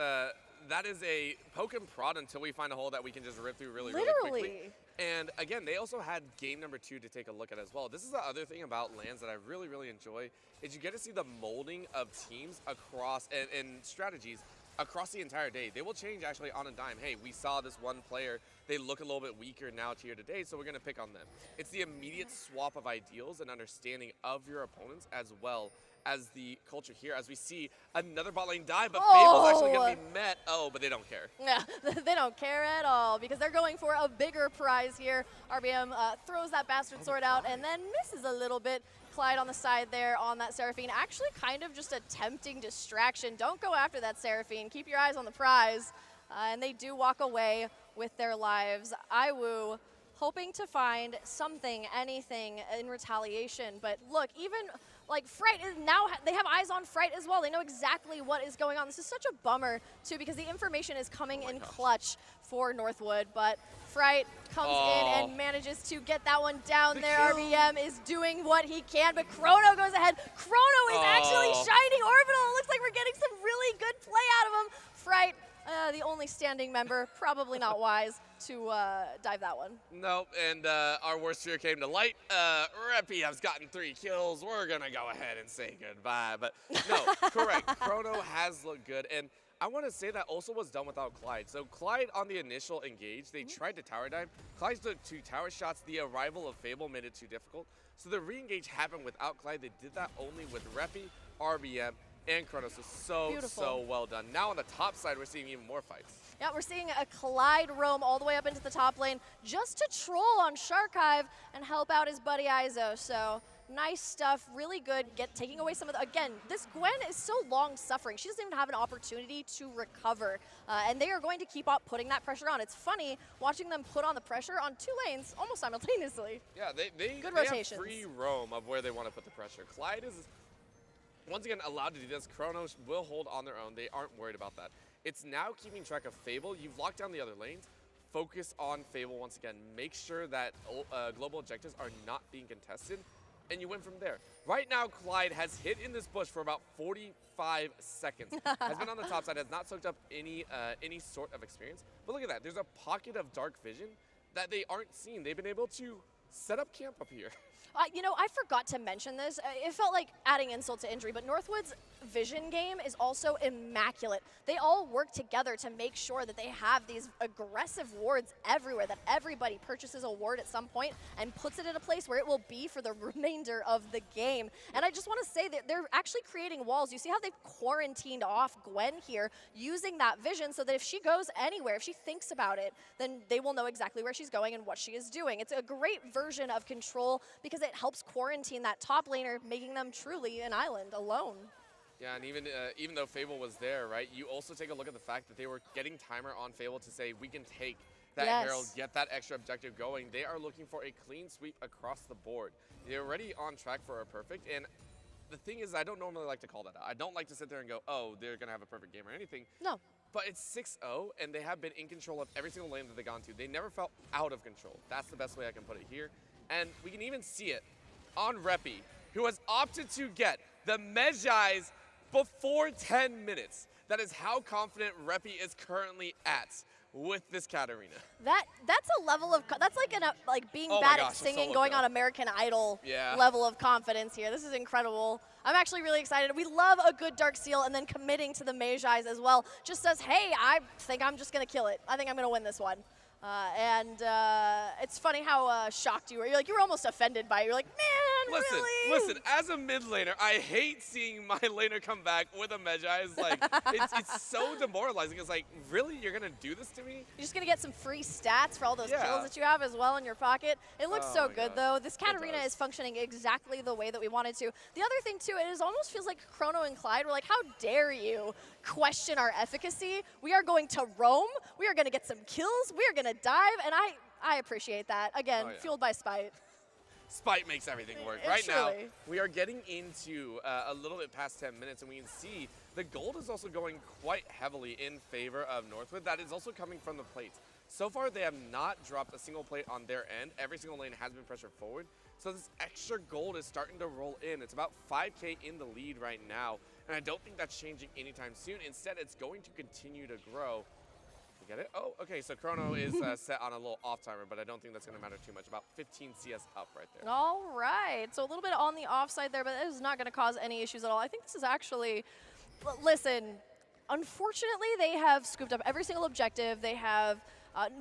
a poke and prod until we find a hole that we can just rip through really quickly. And again, they also had game number 2 to take a look at as well. This is the other thing about LANs that I really, really enjoy, is you get to see the molding of teams across and strategies across the entire day. They will change actually on a dime. Hey, we saw this one player, they look a little bit weaker now here today, so we're going to pick on them. It's the immediate swap of ideals and understanding of your opponents as well as the culture here, as we see another bot lane die, but Fable's actually going to be met. Oh, but they don't care. Yeah, they don't care at all, because they're going for a bigger prize here. RBM throws that bastard sword out and then misses a little bit. Clyde on the side there on that Seraphine, actually kind of just a tempting distraction. Don't go after that Seraphine. Keep your eyes on the prize. And they do walk away with their lives. IWU hoping to find something, anything in retaliation. But look, even like Fright is now, they have eyes on Fright as well. They know exactly what is going on. This is such a bummer too, because the information is coming in clutch for Northwood. But Fright comes in and manages to get that one down there. RBM is doing what he can, but Chrono goes ahead. Chrono is actually shining Orbital. It looks like we're getting some really good play out of him. Fright, the only standing member, probably not wise to dive that one. Nope, and our worst fear came to light. Reppy has gotten 3 kills. We're going to go ahead and say goodbye. But no, correct. Chrono has looked good. And I want to say that also was done without Clyde. So Clyde on the initial engage, they tried to tower dive. Clyde took 2 tower shots. The arrival of Fable made it too difficult. So the re-engage happened without Clyde. They did that only with Reppy, RBM, and Chronos. So well done. Now on the top side, we're seeing even more fights. Yeah, we're seeing a Clyde roam all the way up into the top lane just to troll on Sharkive and help out his buddy Izo. So nice stuff, really good. Taking away some of the, again, this Gwen is so long suffering. She doesn't even have an opportunity to recover. And they are going to keep up putting that pressure on. It's funny watching them put on the pressure on 2 lanes almost simultaneously. Yeah, they rotations. Have free roam of where they want to put the pressure. Clyde is, once again, allowed to do this. Chronos will hold on their own. They aren't worried about that. It's now keeping track of Fable. You've locked down the other lanes. Focus on Fable once again. Make sure that global objectives are not being contested, and you win from there. Right now, Clyde has hit in this bush for about 45 seconds. Has been on the top side, has not soaked up any sort of experience. But look at that. There's a pocket of dark vision that they aren't seeing. They've been able to set up camp up here. I forgot to mention this. It felt like adding insult to injury, but Northwood's vision game is also immaculate. They all work together to make sure that they have these aggressive wards everywhere, that everybody purchases a ward at some point and puts it in a place where it will be for the remainder of the game. And I just want to say that they're actually creating walls. You see how they've quarantined off Gwen here using that vision so that if she goes anywhere, if she thinks about it, then they will know exactly where she's going and what she is doing. It's a great version of control because it helps quarantine that top laner, making them truly an island alone. Yeah, and even though Fable was there, right, you also take a look at the fact that they were getting timer on Fable to say, we can take that Herald, get that extra objective going. They are looking for a clean sweep across the board. They're already on track for a perfect, and the thing is, I don't normally like to call that out. I don't like to sit there and go, oh, they're going to have a perfect game or anything. No. But it's 6-0, and they have been in control of every single lane that they've gone to. They never felt out of control. That's the best way I can put it here. And we can even see it on Reppy, who has opted to get the Mejai's before 10 minutes. That is how confident Reppy is currently at with this Katarina. That's a level of that's like being Oh bad my at gosh, singing, solo going kill. on American Idol Yeah. level of confidence here. This is incredible. I'm actually really excited. We love a good Dark Seal, and then committing to the Mejai's as well. Just says, hey, I think I'm just gonna kill it. I think I'm gonna win this one. It's funny how shocked you were. You were almost offended by it. You're like, man, really? Listen, as a mid laner, I hate seeing my laner come back with a Mejai. It's like, it's so demoralizing. It's like, really, you're gonna do this to me? You're just gonna get some free stats for all those Yeah. kills that you have as well in your pocket. It looks Oh so my good God. though. This It Katarina does. is functioning exactly the way that we wanted to. The other thing too, it almost feels like Chrono and Clyde were like, how dare you question our efficacy? We are going to roam. We are gonna get some kills. We are gonna dive, and I appreciate that. Again, Oh, yeah. fueled by spite. Spite makes everything work. It Right now, truly. we are getting into a little bit past 10 minutes, and we can see the gold is also going quite heavily in favor of Northwood. That is also coming from the plates. So far, they have not dropped a single plate on their end. Every single lane has been pressured forward. So this extra gold is starting to roll in. It's about 5K in the lead right now, and I don't think that's changing anytime soon. Instead, it's going to continue to grow. You get it? Oh, okay, so Chrono is set on a little off timer, but I don't think that's going to matter too much. About 15 CS up right there. All right, so a little bit on the offside there, but this is not going to cause any issues at all. I think this is actually, listen, unfortunately, they have scooped up every single objective. They have,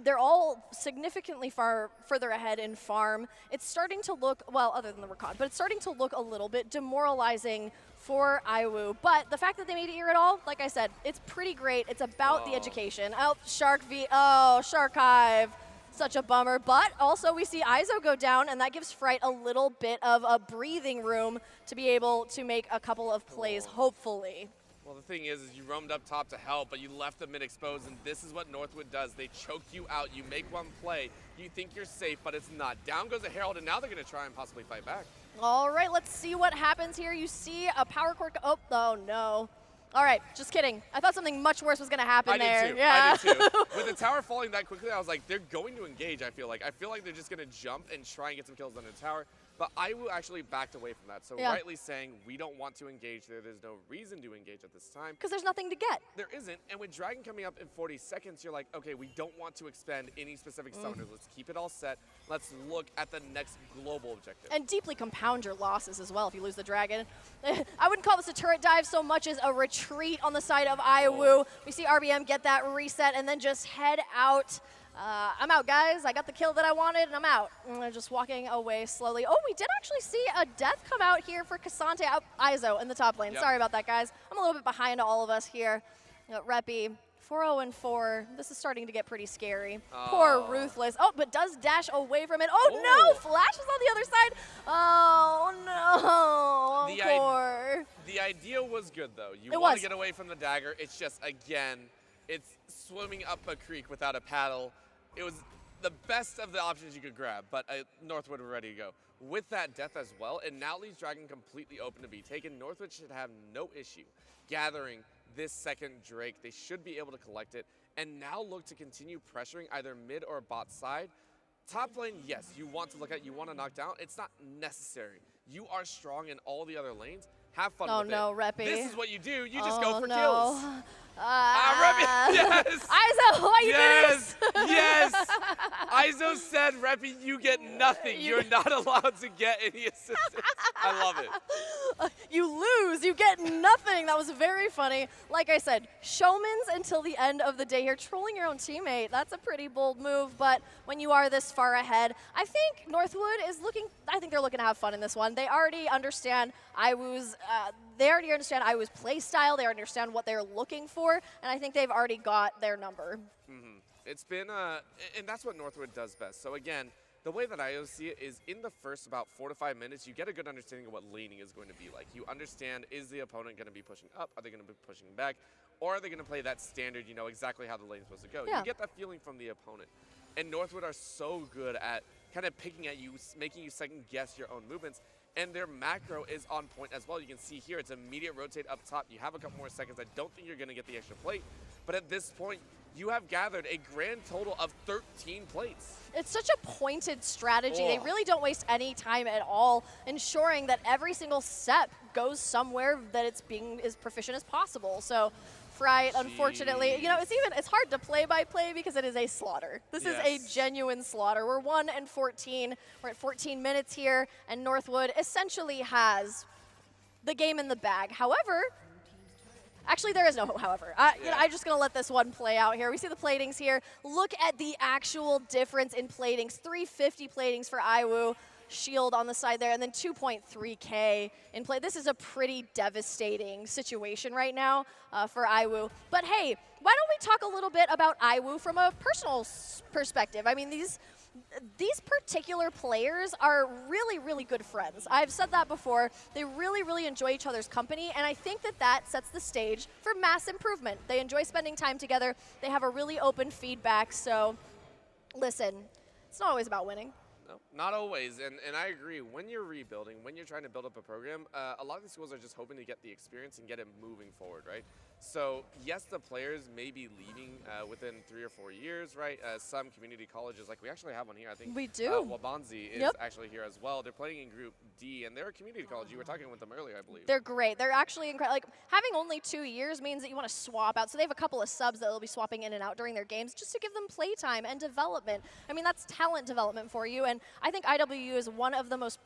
they're all significantly further ahead in farm. It's starting to look, well, other than the Recon, but it's starting to look a little bit demoralizing for IWU. But the fact that they made it here at all, like I said, it's pretty great. It's about the education. Oh, Shark Hive. Such a bummer. But also we see Izo go down, and that gives Fright a little bit of a breathing room to be able to make a couple of plays, hopefully. Well, the thing is you roamed up top to help, but you left the mid exposed, and this is what Northwood does. They choke you out. You make one play. You think you're safe, but it's not. Down goes a Herald, and now they're going to try and possibly fight back. All right, let's see what happens here. You see a power core. Oh no. All right, just kidding. I thought something much worse was going to happen there. I did too. Yeah. I did too. With the tower falling that quickly, I was like, they're going to engage, I feel like. I feel like they're just going to jump and try and get some kills on the tower. But IWU actually backed away from that. So rightly saying, we don't want to engage there. There's no reason to engage at this time. Because there's nothing to get. There isn't. And with Dragon coming up in 40 seconds, you're like, okay, we don't want to expend any specific summoners. Let's keep it all set. Let's look at the next global objective. And deeply compound your losses as well if you lose the Dragon. I wouldn't call this a turret dive so much as a retreat on the side of IWU. We see RBM get that reset and then just head out. I'm out, guys. I got the kill that I wanted, and I'm out. And they're just walking away slowly. Oh, we did actually see a death come out here for Cassante Izo in the top lane. Yep. Sorry about that, guys. I'm a little bit behind all of us here. Reppy, 4-0-4. This is starting to get pretty scary. Poor Ruthless. Oh, but does dash away from it. Oh, no! Flash is on the other side. Oh, no. Poor. The idea was good, though. You It want was. to get away from the dagger. It's just, again, it's swimming up a creek without a paddle. It was the best of the options you could grab, but Northwood were ready to go. With that death as well, it now leaves Dragon completely open to be taken. Northwood should have no issue gathering this second Drake. They should be able to collect it, and now look to continue pressuring either mid or bot side. Top lane, yes, you want to look at, you want to knock down. It's not necessary. You are strong in all the other lanes. Have fun with it. Oh, no, Reppy. This is what you do. You just go for no. kills. Reppy, yes! Izo, why you do this? Yes! Izo said, Reppy, you get nothing. You're not allowed to get any assistance. I love it. You lose, you get nothing. That was very funny. Like I said, showmans until the end of the day here. Trolling your own teammate, that's a pretty bold move, but when you are this far ahead, I think Northwood is looking, I think they're looking to have fun in this one. They already understand IWU's play style, they understand what they're looking for, and I think they've already got their number. It's been, and that's what Northwood does best. So again, the way that I see it is in the first about 4 to 5 minutes, you get a good understanding of what laning is going to be like. You understand, is the opponent going to be pushing up? Are they going to be pushing back? Or are they going to play that standard, you know exactly how the lane is supposed to go? Yeah. You get that feeling from the opponent. And Northwood are so good at kind of picking at you, making you second guess your own movements. and their macro is on point as well. You can see here, it's immediate rotate up top. You have a couple more seconds. I don't think you're going to get the extra plate, but at this point, you have gathered a grand total of 13 plates. It's such a pointed strategy. They really don't waste any time at all, ensuring that every single step goes somewhere that it's being as proficient as possible. So Fright, unfortunately, it's hard to play by play because it is a slaughter. This is a genuine slaughter. We're 1-14. We're at 14 minutes here, and Northwood essentially has the game in the bag. However, actually, there is no however. I'm just going to let this one play out here. We see the platings here. Look at the actual difference in platings. 350 platings for IWU. Shield on the side there, and then 2.3K in play. This is a pretty devastating situation right now for IWU. But hey, why don't we talk a little bit about IWU from a personal perspective? I mean, these particular players are really, really good friends. I've said that before. They really, really enjoy each other's company, and I think that sets the stage for mass improvement. They enjoy spending time together. They have a really open feedback, so listen, it's not always about winning. No, not always, and I agree. When you're rebuilding, when you're trying to build up a program, a lot of these schools are just hoping to get the experience and get it moving forward, right? So yes, the players may be leaving within 3 or 4 years, right? Some community colleges, like we actually have one here, I think. We do. Wabanzi is actually here as well. They're playing in Group D, and they're a community college. You were talking with them earlier, I believe. They're great. They're actually incredible. Like, having only 2 years means that you want to swap out. So they have a couple of subs that they'll be swapping in and out during their games just to give them playtime and development. I mean, that's talent development for you, and I think IWU is one of the most,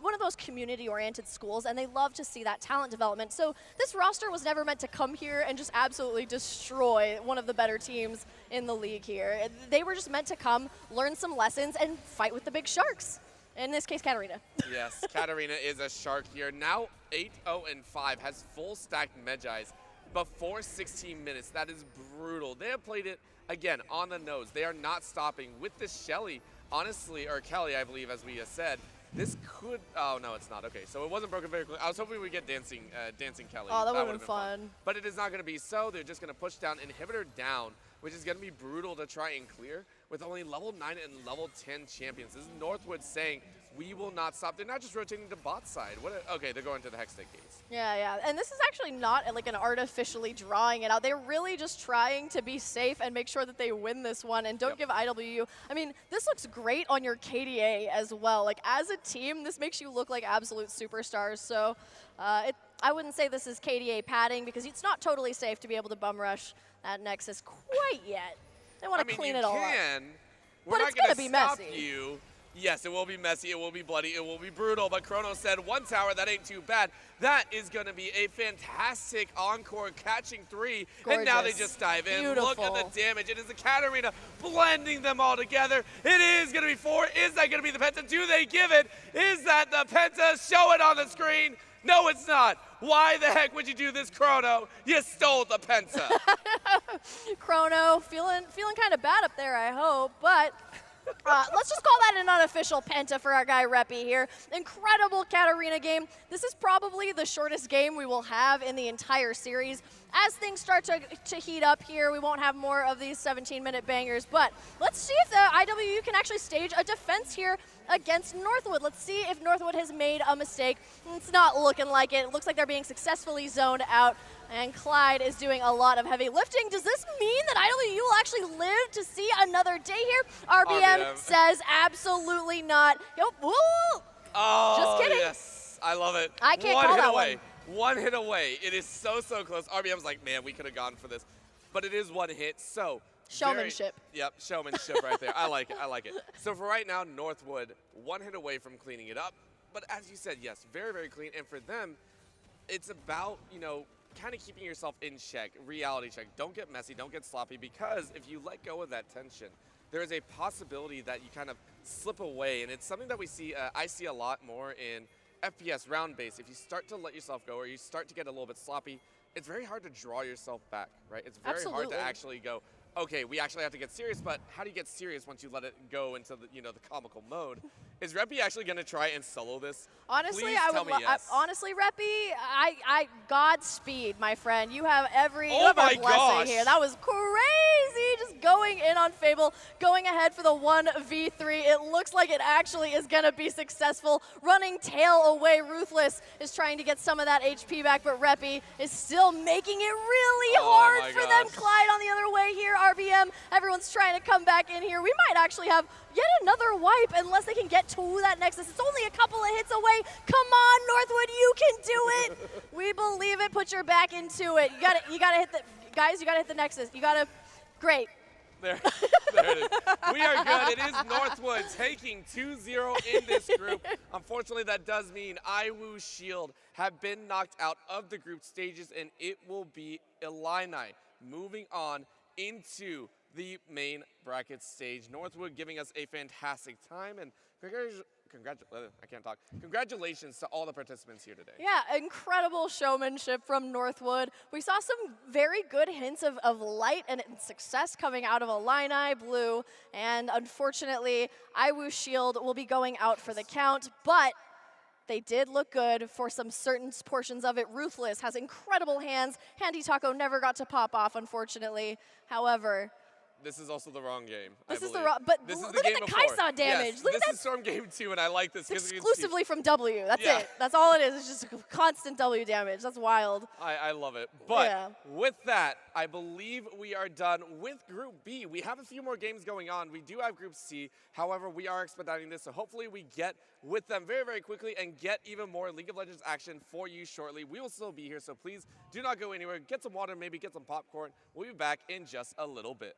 one of those community-oriented schools, and they love to see that talent development. So this roster was never meant to come here and just absolutely destroy one of the better teams in the league here. They were just meant to come, learn some lessons, and fight with the big sharks. In this case, Katarina. Yes, Katarina is a shark here. Now 8-0-5, has full stacked Medjais before 16 minutes. That is brutal. They have played it, again, on the nose. They are not stopping with this Shelly. Honestly, or Kelly, I believe, as we have said, this could, oh no, it's not. Okay, so it wasn't broken very quickly. I was hoping we'd get Dancing Kelly. Oh, that would have been fun. But it is not going to be so. They're just going to push down Inhibitor down, which is going to be brutal to try and clear with only level 9 and level 10 champions. This is Northwood saying, we will not stop. They're not just rotating to bot side. Okay, they're going to the Hextech gates. Yeah, and this is actually not like an artificially drawing it out. They're really just trying to be safe and make sure that they win this one and don't give IWU. I mean, this looks great on your KDA as well. Like, as a team, this makes you look like absolute superstars. So I wouldn't say this is KDA padding because it's not totally safe to be able to bum rush that Nexus quite yet. They want to clean it all up. We're but not it's going to be stop messy. You. Yes, it will be messy, it will be bloody, it will be brutal, but Chrono said 1 tower, that ain't too bad. That is going to be a fantastic encore catching 3, and now they just dive in. Beautiful. Look at the damage. It is the Katarina blending them all together. It is going to be 4. Is that going to be the Penta? Do they give it? Is that the Penta? Show it on the screen. No, it's not. Why the heck would you do this, Chrono? You stole the Penta. Chrono feeling kind of bad up there, I hope, but let's just call that an unofficial Penta for our guy Reppy here. Incredible Katarina game. This is probably the shortest game we will have in the entire series. As things start to heat up here, we won't have more of these 17-minute bangers, but let's see if the IWU can actually stage a defense here against Northwood. Let's see if Northwood has made a mistake. It's not looking like it. It looks like they're being successfully zoned out, and Clyde is doing a lot of heavy lifting. Does this mean that IWU will actually live to see another day here? RBM says absolutely not. Oh, just kidding. Yes, I love it. I can't call that one. One hit away. It is so close. RBM's like, man, we could have gone for this. But it is one hit, so. Showmanship. Yep, showmanship right there. I like it. So for right now, Northwood, 1 hit away from cleaning it up. But as you said, yes, very, very clean. And for them, it's about, kind of keeping yourself in check, reality check. Don't get messy, don't get sloppy, because if you let go of that tension, there is a possibility that you kind of slip away. And it's something that we see, I see a lot more in FPS round-based. If you start to let yourself go or you start to get a little bit sloppy, it's very hard to draw yourself back, right? It's very hard to actually go, okay, we actually have to get serious, but how do you get serious once you let it go into the, the comical mode? Is Reppy actually going to try and solo this? Honestly, Please tell me yes. Honestly, Reppy, I Godspeed, my friend. You have every oh my blessing gosh. here. That was crazy. Just go going in on Fable, going ahead for the 1v3. It looks like it actually is going to be successful. Running tail away, Ruthless is trying to get some of that HP back, but Reppy is still making it really hard for them. Clyde on the other way here, RBM, everyone's trying to come back in here. We might actually have yet another wipe unless they can get to that Nexus. It's only a couple of hits away. Come on, Northwood, you can do it. We believe it. Put your back into it. You gotta hit the, guys, you gotta hit the Nexus. You gotta, great. There it is. We are good. It is Northwood taking 2-0 in this group. Unfortunately, that does mean IWU Shield have been knocked out of the group stages, and it will be Illini moving on into the main bracket stage. Northwood giving us a fantastic time, and congratulations to all the participants here today. Yeah, incredible showmanship from Northwood. We saw some very good hints of light and success coming out of Illini Blue, and unfortunately, IWU Shield will be going out for the count, but they did look good for some certain portions of it. Ruthless has incredible hands. Handy Taco never got to pop off, unfortunately. However, this is also the wrong game. This is the wrong, but this look is the at the Kaisa damage. Yes, look at this that. is Storm Game 2, and I like this. Exclusively from W. That's it. That's all it is. It's just constant W damage. That's wild. I love it. But with that, I believe we are done with Group B. We have a few more games going on. We do have Group C. However, we are expediting this, so hopefully we get with them very, very quickly and get even more League of Legends action for you shortly. We will still be here, so please do not go anywhere. Get some water, maybe get some popcorn. We'll be back in just a little bit.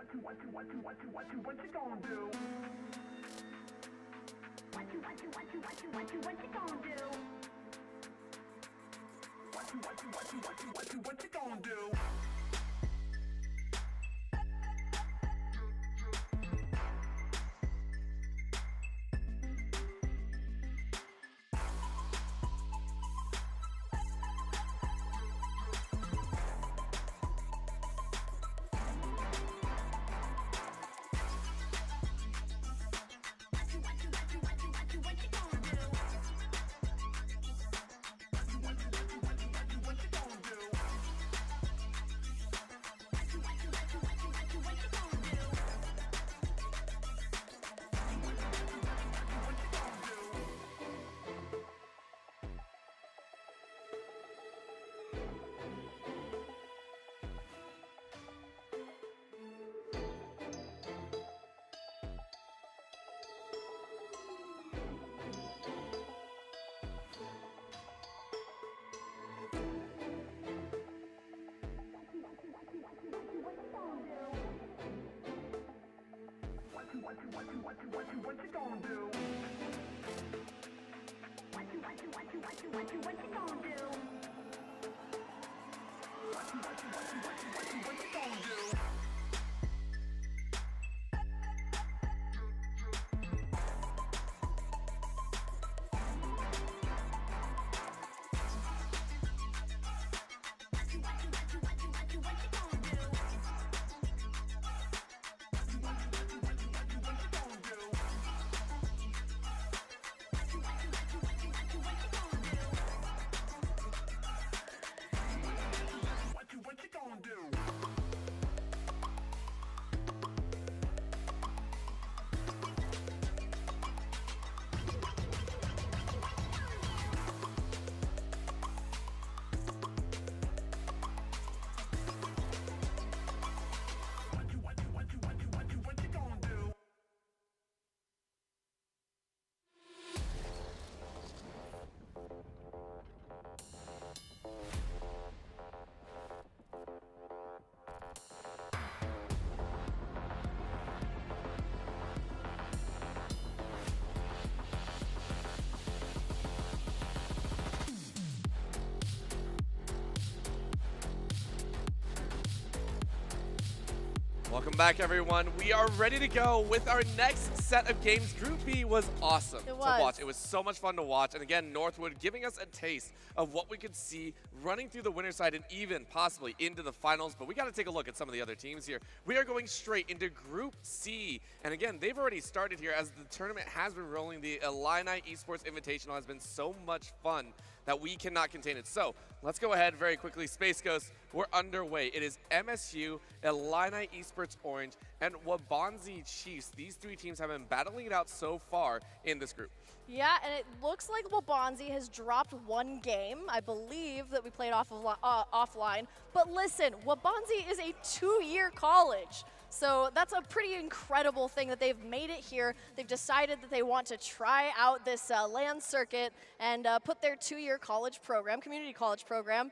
What you gonna do? What you gonna do? What you gonna do? What you gonna do? Welcome back, everyone. We are ready to go with our next set of games. Group B was awesome to watch. It was so much fun to watch. And again, Northwood giving us a taste of what we could see running through the winner's side and even possibly into the finals. But we got to take a look at some of the other teams here. We are going straight into Group C. And again, they've already started here as the tournament has been rolling. The Illini Esports Invitational has been so much fun that we cannot contain it. So let's go ahead very quickly. Space Ghost, we're underway. It is MSU, Illini Esports Orange, and Wabanzi Chiefs. These three teams have been battling it out so far in this group. Yeah, and it looks like Wabanzi has dropped one game. I believe that we played offline. But listen, Wabanzi is a 2-year college. So that's a pretty incredible thing that they've made it here. They've decided that they want to try out this LAN circuit and put their 2-year college program, community college program,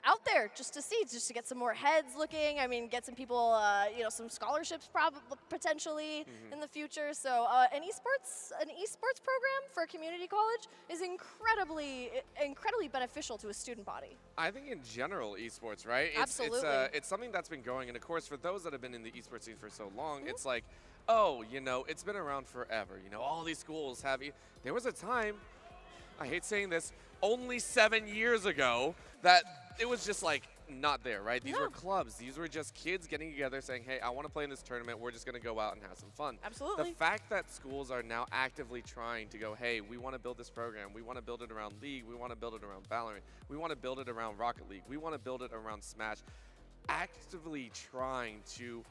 out there just to see, just to get some more heads looking. I mean, get some people, you know, some scholarships potentially in the future. So an esports program for a community college is incredibly beneficial to a student body. I think in general, esports, right? Absolutely. It's something that's been going, and of course, for those that have been in the esports scene for so long, it's like, oh, you know, it's been around forever. You know, all these schools have. There was a time, I hate saying this, only 7 years ago that it was just like not there, right? These were clubs. These were just kids getting together saying, hey, I want to play in this tournament. We're just going to go out and have some fun. Absolutely. The fact that schools are now actively trying to go, hey, we want to build this program. We want to build it around League. We want to build it around Valorant. We want to build it around Rocket League. We want to build it around Smash. Actively trying to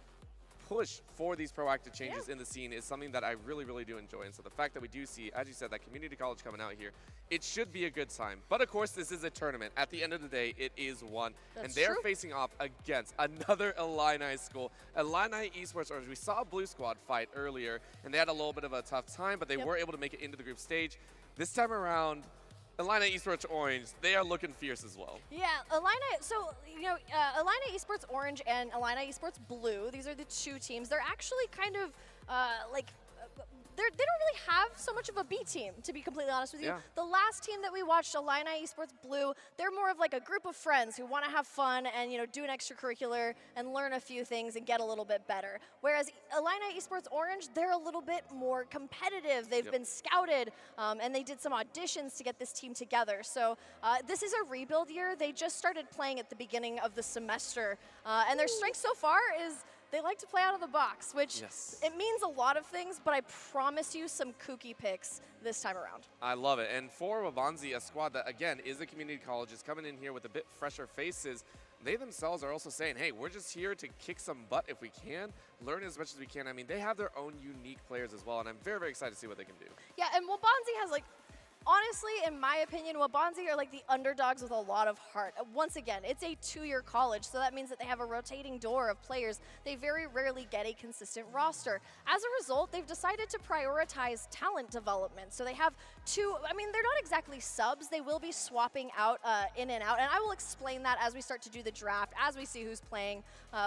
push for these proactive changes in the scene is something that I really, really do enjoy. And so the fact that we do see, as you said, that community college coming out here, it should be a good time. But of course, this is a tournament. At the end of the day, it is one. And they're facing off against another Illini school, Illini Esports Orange. We saw Blue Squad fight earlier, and they had a little bit of a tough time, but they were able to make it into the group stage. This time around, Illini Esports Orange, they are looking fierce as well. Yeah, Illini, so, you know, Illini Esports Orange and Illini Esports Blue, these are the two teams. They're actually kind of, they don't really have so much of a B team, to be completely honest with you. The last team that we watched, Illini Esports Blue, they're more of like a group of friends who want to have fun and, you know, do an extracurricular and learn a few things and get a little bit better. Whereas Illini Esports Orange, they're a little bit more competitive. They've been scouted, and they did some auditions to get this team together. So this is a rebuild year. They just started playing at the beginning of the semester, and their strength so far is they like to play out of the box, which it means a lot of things, but I promise you some kooky picks this time around. I love it. And for Wabanzi, a squad that, again, is a community college, is coming in here with a bit fresher faces. They themselves are also saying, hey, we're just here to kick some butt if we can, learn as much as we can. I mean, they have their own unique players as well, and I'm very, very excited to see what they can do. Yeah, and Wabanzi has, like, Honestly, in my opinion, Wabanzi are like the underdogs with a lot of heart. Once again, it's a 2-year college, so that means that they have a rotating door of players. They very rarely get a consistent roster. As a result, they've decided to prioritize talent development. So they have two, I mean, they're not exactly subs. They will be swapping out in and out, and I will explain that as we start to do the draft, as we see who's playing.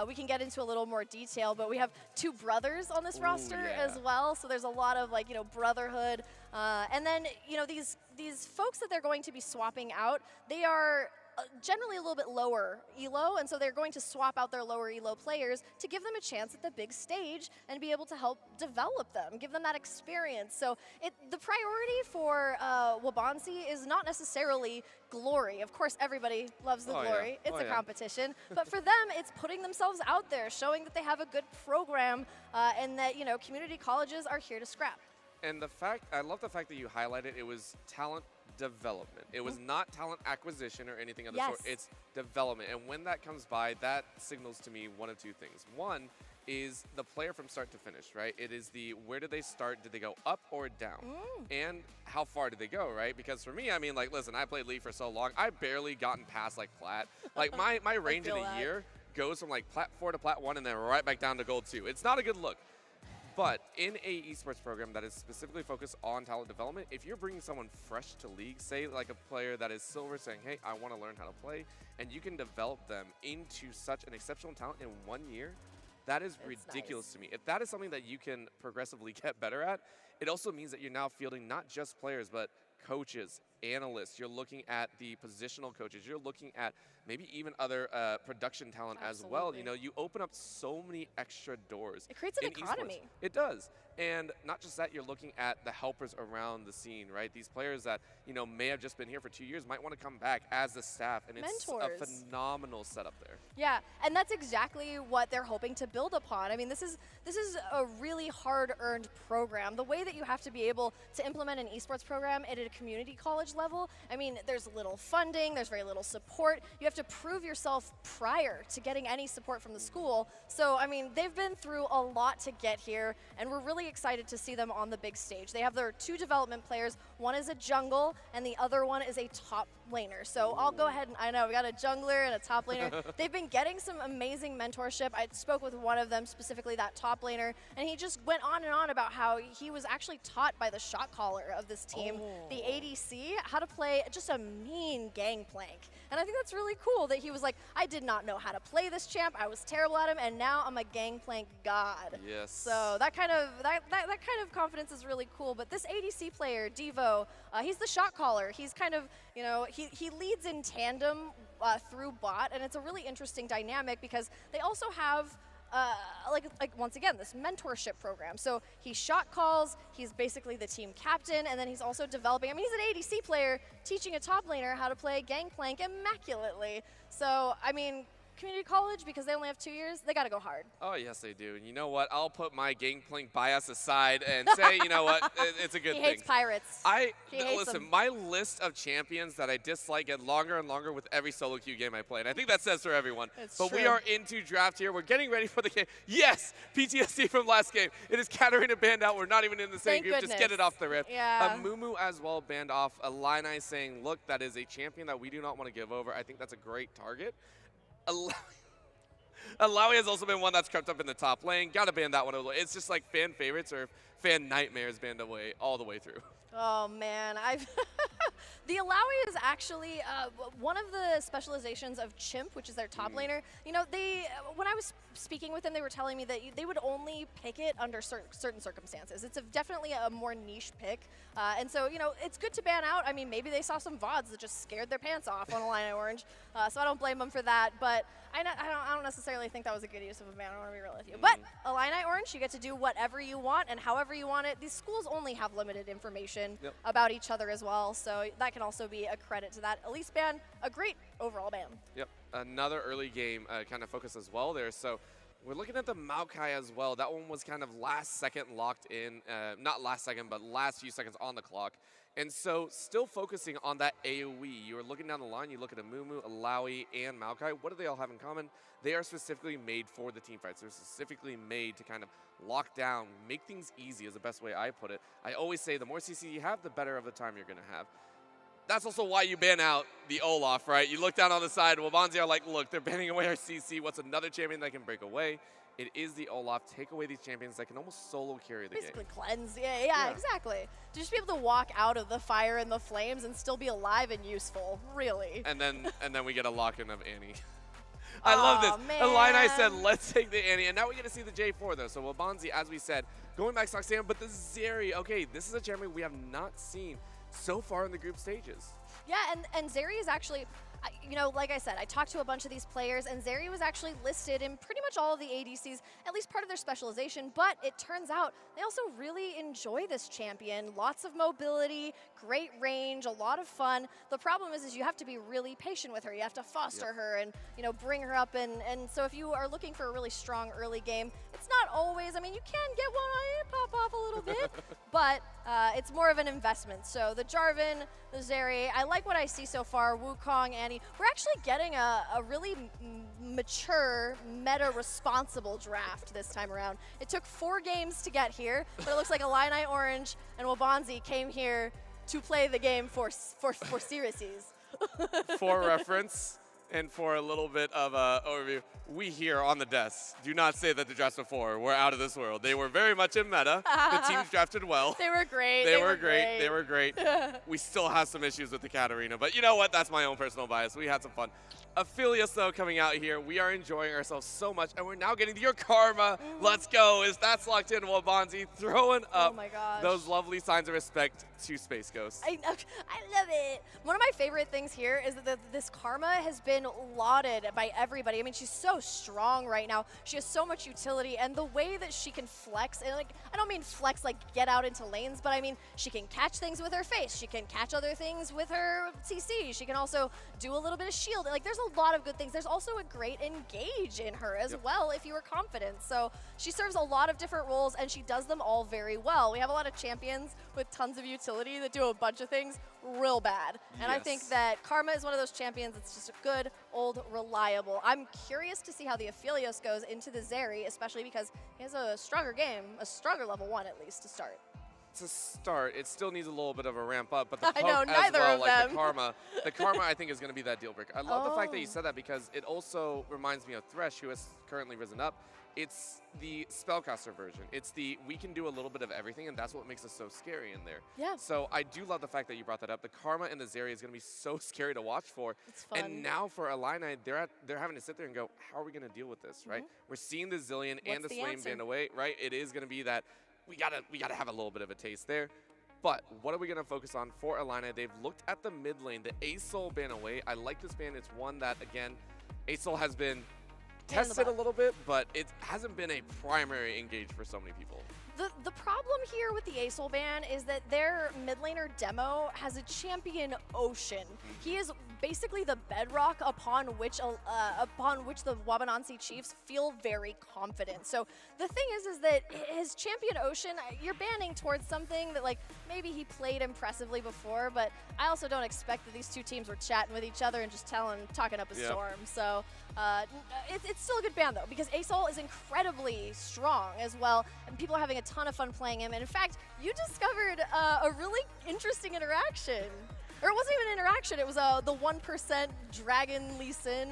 We can get into a little more detail, but we have 2 brothers on this roster as well, so there's a lot of, like, you know, brotherhood. And then, you know, these folks that they're going to be swapping out, they are generally a little bit lower elo, and so they're going to swap out their lower elo players to give them a chance at the big stage and be able to help develop them, give them that experience. So the priority for Wabanzi is not necessarily glory. Of course, everybody loves the glory. It's a competition. But for them, it's putting themselves out there, showing that they have a good program, and that, you know, community colleges are here to scrap. And I love the fact that you highlighted it was talent development. It was not talent acquisition or anything of the sort. It's development. And when that comes by, that signals to me one of 2 things. One is the player from start to finish, right? It is the where did they start? Did they go up or down? And how far did they go, right? Because for me, I mean, like, listen, I played League for so long. I've barely gotten past, like, Plat. Like, my range in a year goes from, like, Plat 4 to Plat 1 and then right back down to Gold 2. It's not a good look. But in a esports program that is specifically focused on talent development, if you're bringing someone fresh to League, say like a player that is silver saying, hey, I want to learn how to play, and you can develop them into such an exceptional talent in 1 year, that is ridiculous to me. If that is something that you can progressively get better at, it also means that you're now fielding not just players, but coaches, analysts. You're looking at the positional coaches. You're looking at maybe even other production talent as well. You know, you open up so many extra doors. It creates an economy. It does. And not just that, you're looking at the helpers around the scene, right? These players that, you know, may have just been here for 2 years might want to come back as the staff, and it's a phenomenal setup there. Yeah, and that's exactly what they're hoping to build upon. I mean, this is a really hard-earned program. The way that you have to be able to implement an esports program at a community college level, I mean, there's little funding, there's very little support. You have to prove yourself prior to getting any support from the school. So, I mean, they've been through a lot to get here, and we're really excited to see them on the big stage. They have their 2 development players. One is a jungle, and the other one is a top laner. So I'll go ahead and, I know, we got a jungler and a top laner. They've been getting some amazing mentorship. I spoke with one of them, specifically that top laner, and he just went on and on about how he was actually taught by the shot caller of this team, the ADC, how to play just a mean gangplank. And I think that's really cool that he was like, I did not know how to play this champ. I was terrible at him, and now I'm a gangplank god. Yes. So that kind of confidence is really cool. But this ADC player, Devo, he's the shot caller. He's kind of, you know, he leads in tandem through bot, and it's a really interesting dynamic because they also have like once again, this mentorship program. So he shot calls, he's basically the team captain, and then he's also developing, I mean, he's an ADC player teaching a top laner how to play Gangplank immaculately. So, I mean, community college, because they only have 2 years, they got to go hard. Oh, yes, they do. And you know what? I'll put my Gangplank bias aside and say, you know what? It's a good thing. He hates pirates. Listen, my list of champions that I dislike get longer and longer with every solo queue game I play. And I think that says for everyone. But we are into draft here. We're getting ready for the game. Yes, PTSD from last game. It is Katarina banned out. We're not even in the same group. Just get it off the rip. Yeah. Hmmm as well banned off. Illini saying, look, that is a champion that we do not want to give over. I think that's a great target. Alawi has also been one that's crept up in the top lane. Gotta ban that one. It's just like fan favorites or fan nightmares banned away all the way through. Oh man, the Alawi is actually one of the specializations of Chimp, which is their top laner. You know, when I was speaking with them, they were telling me that they would only pick it under certain circumstances. It's definitely a more niche pick. And so, you know, it's good to ban out. I mean, maybe they saw some VODs that just scared their pants off on Illini Orange. So I don't blame them for that. But I don't necessarily think that was a good use of a ban. I want to be real with you. But Illini Orange, you get to do whatever you want and however you want it. These schools only have limited information about each other as well. So that can also be a credit to that. Elise ban, a great overall ban. Yep. Another early game kind of focus as well there. So We're looking at the Maokai as well. That one was kind of last second locked in. Not last second, but last few seconds on the clock. And so still focusing on that AoE. You are looking down the line, you look at a Hmmm, a Laui, and Maokai. What do they all have in common? They are specifically made for the team fights. They're specifically made to kind of lock down, make things easy is the best way I put it. I always say the more CC you have, the better of the time you're going to have. That's also why you ban out the Olaf, right? You look down on the side, Wabanzi are like, look, they're banning away our CC. What's another champion that can break away? It is the Olaf. Take away these champions that can almost solo carry the Basically game. cleanse, yeah, exactly. To just be able to walk out of the fire and the flames and still be alive and useful, really. And then we get a lock-in of Annie. I love this. Illini said, let's take the Annie. And now we get to see the J4, though. So Wabanzi, as we said, going back to Soxan, but the Zeri, okay, this is a champion we have not seen so far in the group stages. Yeah, and Zeri is actually, you know, like I said, I talked to a bunch of these players, and Zeri was actually listed in pretty much all of the ADCs, at least part of their specialization, but it turns out they also really enjoy this champion. Lots of mobility, great range, a lot of fun. The problem is you have to be really patient with her. You have to foster her and, you know, bring her up, and so if you are looking for a really strong early game, it's not always, I mean, you can get one pop off a little bit, but it's more of an investment. So the Jarvan, the Zeri, I like what I see so far. Wukong, Annie. We're actually getting a really mature, meta-responsible draft this time around. It took 4 games to get here, but it looks like Illini Orange and Wabanzi came here to play the game for seriously. For reference, and for a little bit of overview, we here on the desk do not say that the drafts before were out of this world. They were very much in meta. The teams drafted well. They were great. They were great. They were great. We still have some issues with the Katarina, but you know what? That's my own personal bias. We had some fun. Aphelios, though, coming out here. We are enjoying ourselves so much, and we're now getting your karma. Let's go. Is that's locked in? Wabanzi throwing up those lovely signs of respect to Space Ghost. I love it. One of my favorite things here is that this karma has been lauded by everybody. I mean, she's so strong right now. She has so much utility, and the way that she can flex, and like, I don't mean flex like get out into lanes, but I mean she can catch things with her face. She can catch other things with her CC. She can also do a little bit of shield. Like, there's a lot of good things. There's also a great engage in her as well if you are confident. So she serves a lot of different roles, and she does them all very well. We have a lot of champions with tons of utility that do a bunch of things real bad. And I think that Karma is one of those champions that's just good, old, reliable. I'm curious to see how the Aphelios goes into the Zeri, especially because he has a stronger game, a stronger level 1 at least to start. To start, it still needs a little bit of a ramp up, but the I know, as neither well, of like them. the karma I think is going to be that deal breaker. I love the fact that you said that because it also reminds me of Thresh, who has currently risen up. It's the spellcaster version. It's the we can do a little bit of everything, and that's what makes us so scary in there. Yeah. So I do love the fact that you brought that up. The karma in the Zeri is going to be so scary to watch for. It's fun. And now for Illini, they're having to sit there and go, how are we going to deal with this, right? We're seeing the Zillion and the Swain band away, right? It is going to be that we gotta have a little bit of a taste there. But what are we going to focus on for Illini? They've looked at the mid lane, the A-Soul ban away. I like this ban. It's one that, again, A-Soul has been tested a little bit, but it hasn't been a primary engage for so many people. The problem here with the ASOL ban is that their mid laner Demo has a champion Ocean. He is basically the bedrock upon which the Wabanansi Chiefs feel very confident. So the thing is that his champion Ocean, you're banning towards something that, like, maybe he played impressively before, but I also don't expect that these two teams were chatting with each other and just talking up a storm. So it's still a good ban, though, because ASOL is incredibly strong as well, and people are having a ton of fun playing him. And in fact, you discovered a really interesting interaction. Or it wasn't even an interaction, it was the 1% Dragon Lee Sin.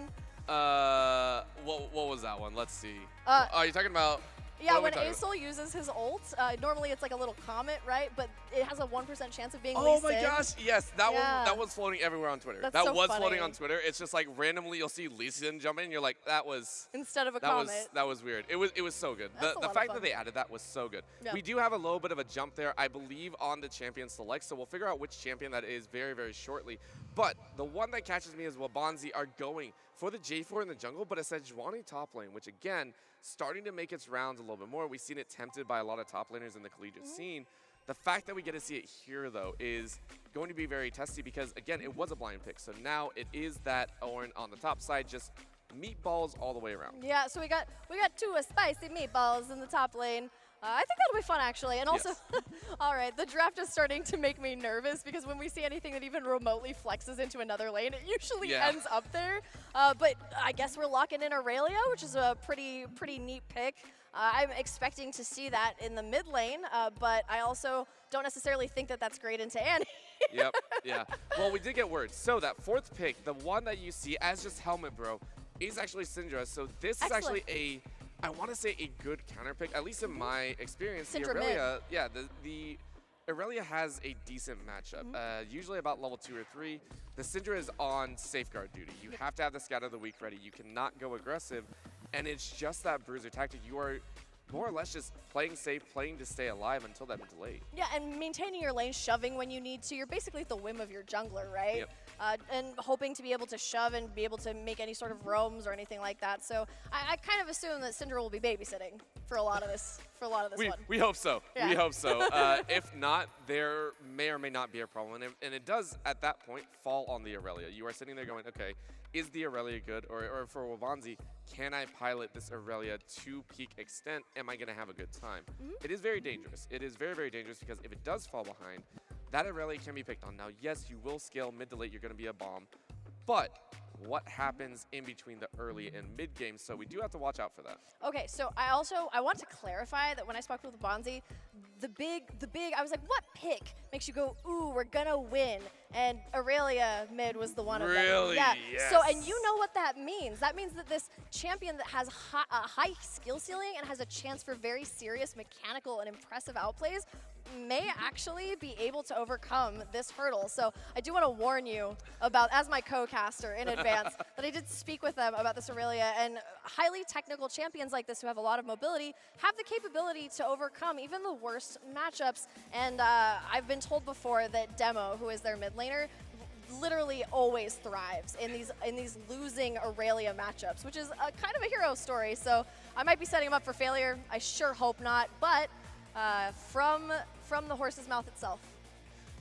What was that one? Let's see. Are you talking about? Yeah, when ASOL uses his ult, normally it's like a little comet, right? But it has a 1% chance of being Lee Sin. Oh my gosh, yes, that was floating everywhere on Twitter. That's that so was funny. floating on Twitter. It's just like randomly you'll see Lee Sin jump in, and you're like, that was instead of a comet. That was weird. It was so good. The fact that they added that was so good. Yeah. We do have a little bit of a jump there, I believe, on the champion select, so we'll figure out which champion that is very, very shortly. But the one that catches me is Wabanzi are going for the J4 in the jungle, but it's a Sejuani top lane, which again, starting to make its rounds a little bit more. We've seen it tempted by a lot of top laners in the collegiate scene. The fact that we get to see it here, though, is going to be very testy because, again, it was a blind pick. So now it is that Orin on the top side just meatballs all the way around. Yeah, so we got two spicy meatballs in the top lane. I think that'll be fun, actually. And also, all right, the draft is starting to make me nervous because when we see anything that even remotely flexes into another lane, it usually ends up there. But I guess we're locking in Aurelia, which is a pretty neat pick. I'm expecting to see that in the mid lane, but I also don't necessarily think that that's great into Annie. Yep, yeah. Well, we did get word. So that fourth pick, the one that you see as just Helmet Bro, is actually Syndra. So this is actually I want to say a good counter pick, at least in my experience. The Aurelia, the Aurelia has a decent matchup, usually about level 2 or 3. The Syndra is on safeguard duty. You have to have the Scatter of the Weak ready. You cannot go aggressive, and it's just that bruiser tactic. You are more or less just playing safe, playing to stay alive until that mid to late. Yeah, and maintaining your lane, shoving when you need to. You're basically at the whim of your jungler, right? Yep. And hoping to be able to shove and be able to make any sort of roams or anything like that. So I kind of assume that Syndra will be babysitting for a lot of this. We hope so. Yeah. We hope so. If not, there may or may not be a problem, and it does at that point fall on the Aurelia. You are sitting there going, okay, is the Aurelia good, or for Wabanzi, can I pilot this Aurelia to peak extent? Am I going to have a good time? It is very dangerous. It is very, very dangerous because if it does fall behind, that Aurelia can be picked on. Now, yes, you will scale mid to late. You're going to be a bomb. But what happens in between the early and mid game? So we do have to watch out for that. Okay, so I want to clarify that when I spoke with Bonzi, the big, I was like, what pick makes you go, ooh, we're gonna win? And Aurelia mid was the one of them. Really? Yeah. Yes. So, and you know what that means. That means that this champion that has a high skill ceiling and has a chance for very serious mechanical and impressive outplays may actually be able to overcome this hurdle. So I do want to warn you about, as my co-caster in advance, that I did speak with them about this Aurelia, and highly technical champions like this who have a lot of mobility have the capability to overcome even the worst matchups. And I've been told before that Demo, who is their mid laner, literally always thrives in these losing Aurelia matchups, which is a kind of a hero story. So I might be setting him up for failure. I sure hope not, but from the horse's mouth itself.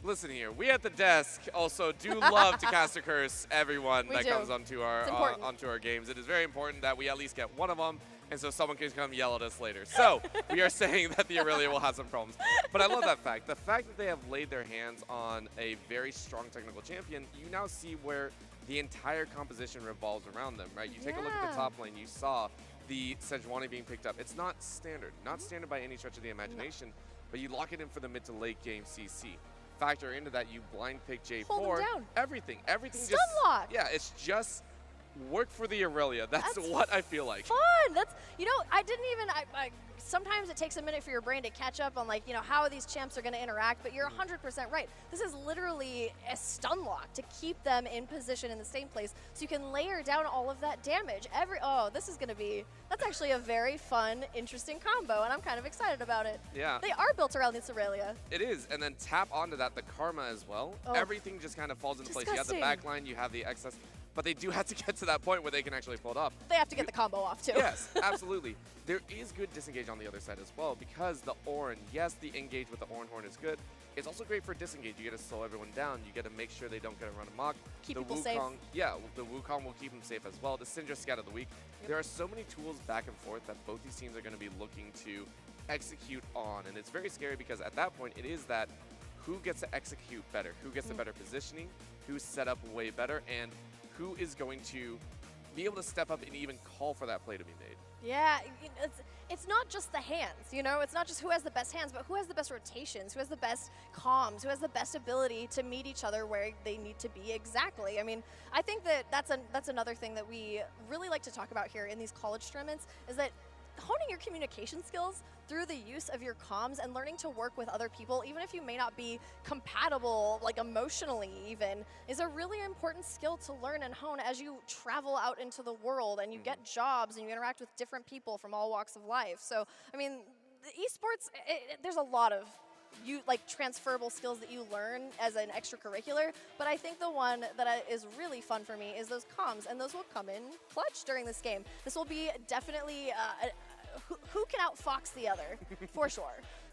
Listen here, we at the desk also do love to cast a curse everyone that comes onto our games. It is very important that we at least get one of them, and so someone can come yell at us later. So we are saying that the Aurelia will have some problems. But I love that fact. The fact that they have laid their hands on a very strong technical champion, you now see where the entire composition revolves around them, right? You take a look at the top lane, you saw the Sejuani being picked up. It's not standard by any stretch of the imagination, but you lock it in for the mid to late game CC. Factor into that, you blind pick J4. Hold him down. Everything Stun lock. Yeah, it's just work for the Aurelia. That's what I feel like. Fun. That's, you know, I didn't even, sometimes it takes a minute for your brain to catch up on, like, you know, how these champs are going to interact, but you're 100% right. This is literally a stun lock to keep them in position in the same place so you can layer down all of that damage. This is going to be, that's actually a very fun, interesting combo, and I'm kind of excited about it. Yeah. They are built around this Aurelia. It is, and then tap onto that, the Karma as well. Oh. Everything just kind of falls into place. You have the backline, you have the excess, but they do have to get to that point where they can actually pull it up. They have to get the combo off, too. Yes, absolutely. There is good disengage on the other side as well, because the Ornn, yes, the engage with the Ornn Horn is good. It's also great for disengage. You get to slow everyone down. You get to make sure they don't get a run amok. Keep the people Wukong, safe. Yeah, the Wukong will keep them safe as well. The Syndra Scat of the Week. Yep. There are so many tools back and forth that both these teams are going to be looking to execute on, and it's very scary because at that point it is that who gets to execute better, who gets the better positioning, who's set up way better, and who is going to be able to step up and even call for that play to be made. Yeah, it's not just the hands, you know? It's not just who has the best hands, but who has the best rotations, who has the best comms, who has the best ability to meet each other where they need to be exactly. I mean, I think that that's another thing that we really like to talk about here in these college tournaments is that honing your communication skills through the use of your comms and learning to work with other people, even if you may not be compatible, like emotionally even, is a really important skill to learn and hone as you travel out into the world and you get jobs and you interact with different people from all walks of life. So, I mean, the esports, there's a lot of transferable skills that you learn as an extracurricular, but I think the one that is really fun for me is those comms, and those will come in clutch during this game. This will be definitely who can outfox the other, for sure.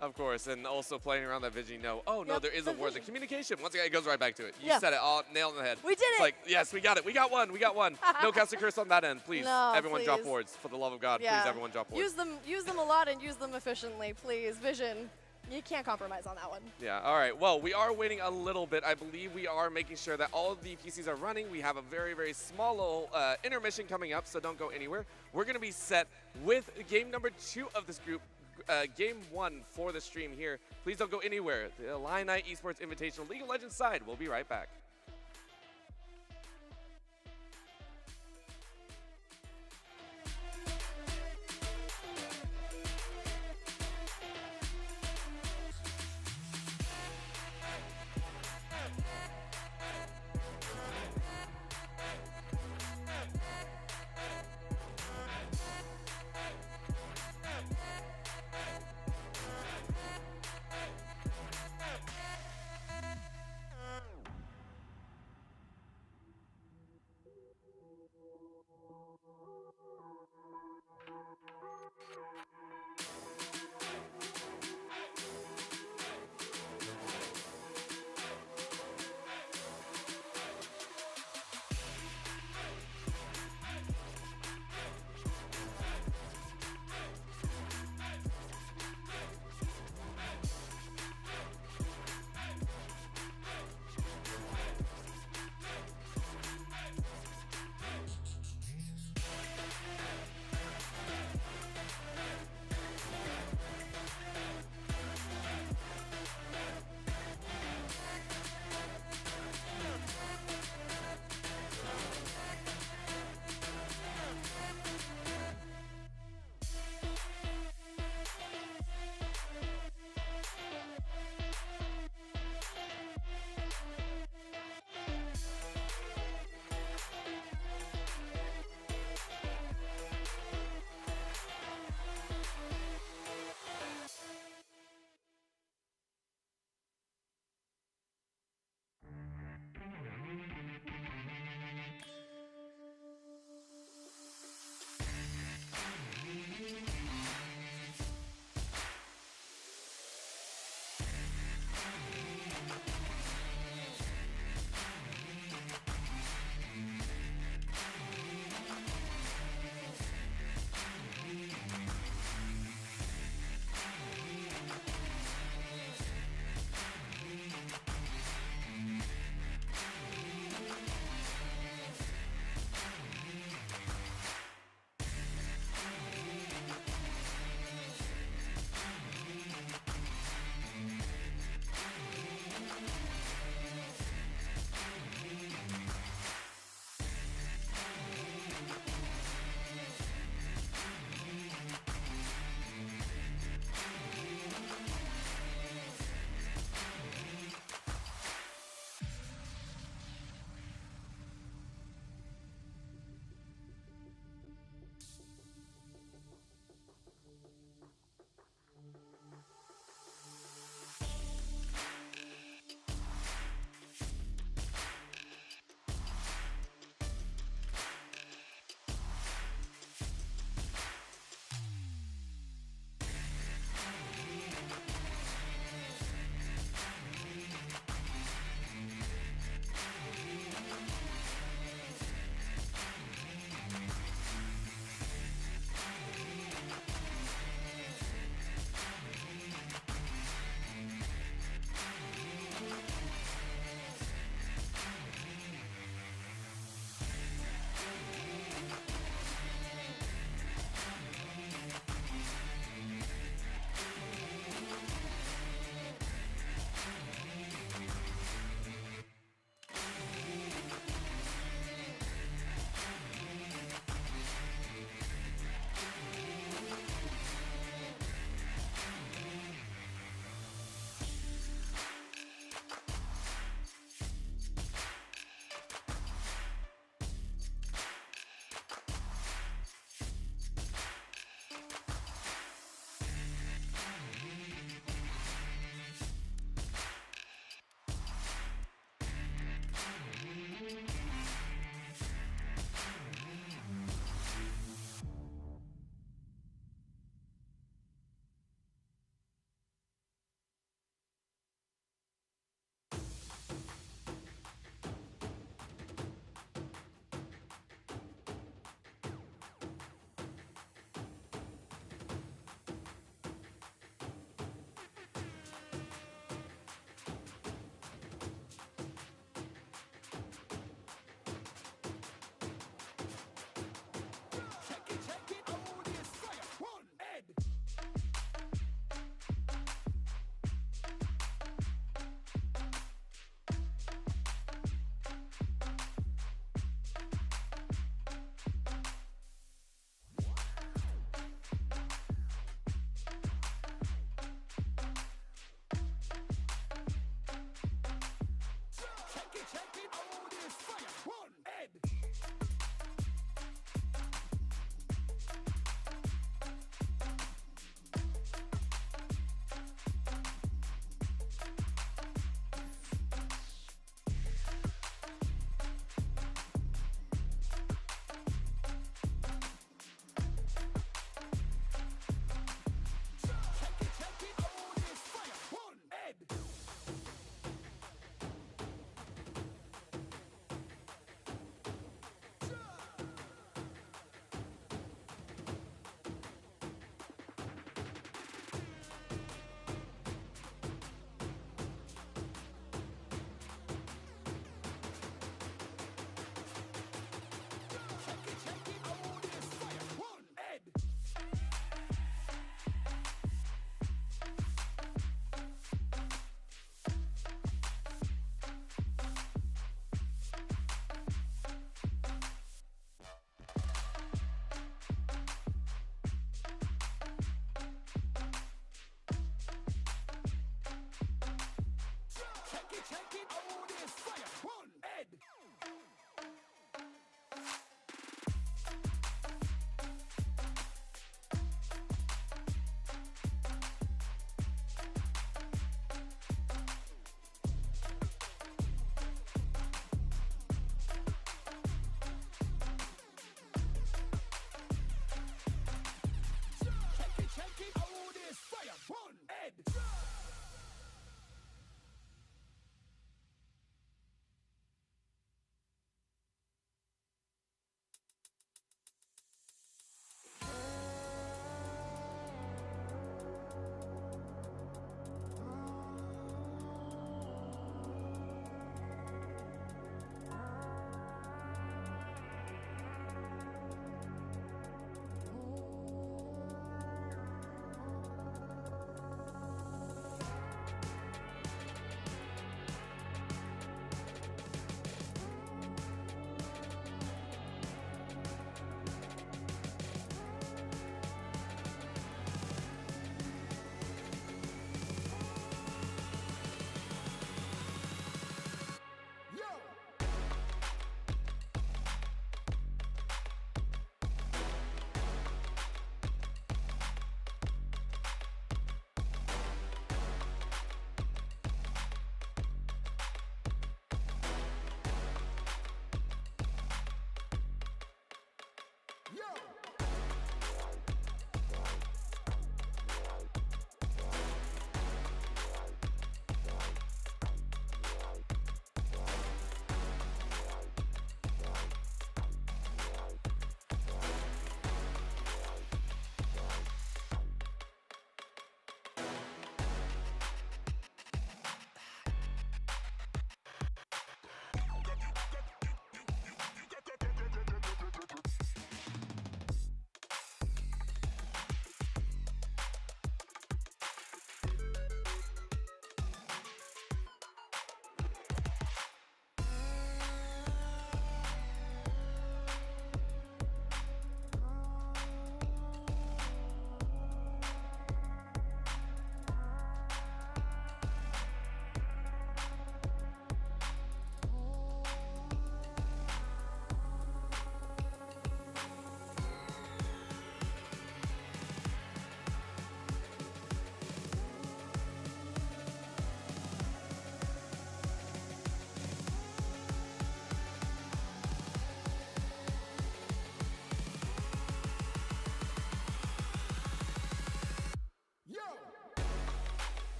Of course, and also playing around that vision, oh no, Yep, there is the a word. The vision. communication, once again, it goes right back to it. You Yeah. said it all, nail on the head. We did It's it. like, yes, we got it. We got one. We got one. No cast a curse on that end, please. No, everyone drop please. boards. For the love of God, Yeah. please, everyone drop boards. Use them a lot and use them efficiently, please. Vision, you can't compromise on that one. Yeah, all right. Well, we are waiting a little bit. I believe we are making sure that all of the PCs are running. We have a very, very small little intermission coming up, so don't go anywhere. We're going to be set with game number 2 of this group. Game 1 for the stream here. Please don't go anywhere. The Illini Esports Invitational League of Legends side. We'll be right back.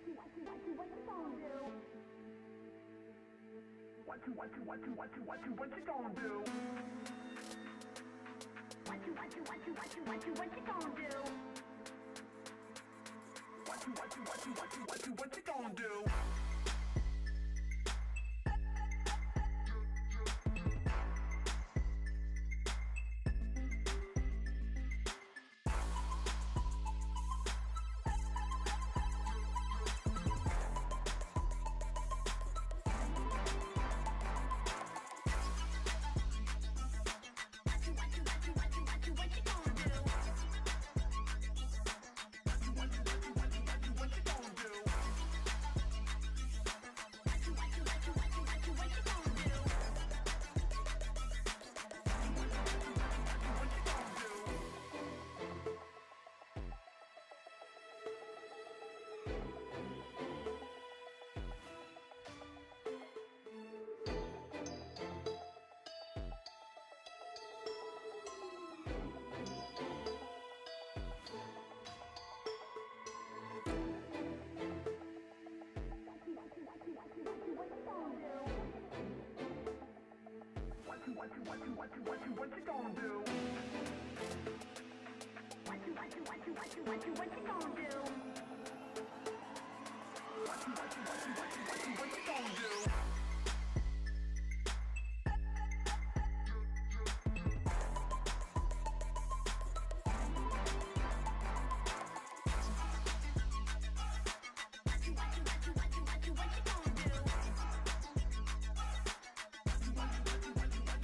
What you gonna do? What you gonna do? What you gonna do? What you gonna do? What you gonna do?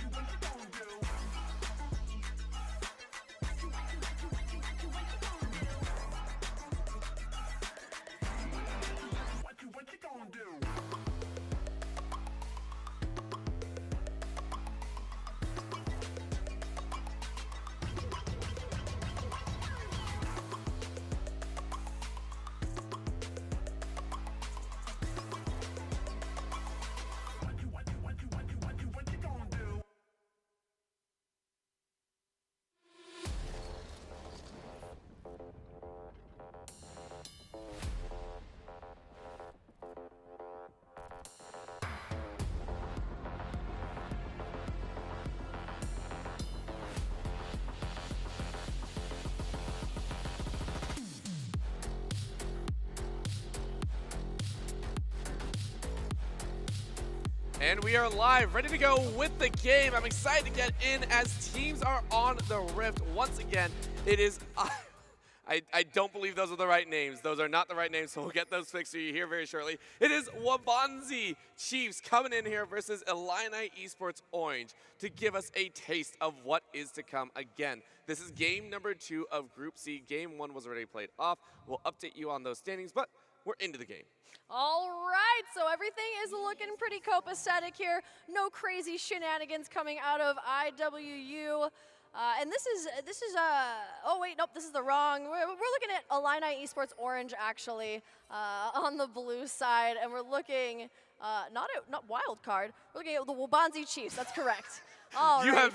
What you gonna do? What you gonna do? And we are live, ready to go with the game. I'm excited to get in as teams are on the Rift. Once again, it is... I don't believe those are the right names. Those are not the right names, so we'll get those fixed for you here very shortly. It is Wabanzi Chiefs coming in here versus Illini Esports Orange to give us a taste of what is to come again. This is game number 2 of Group C. Game 1 was already played off. We'll update you on those standings, but we're into the game. All right, so everything is looking pretty copacetic here. No crazy shenanigans coming out of IWU. And this is oh wait, nope, this is the wrong. We're looking at Illini Esports Orange actually on the blue side, and we're looking not wild card. We're looking at the Wabanzi Chiefs. That's correct. All you right, have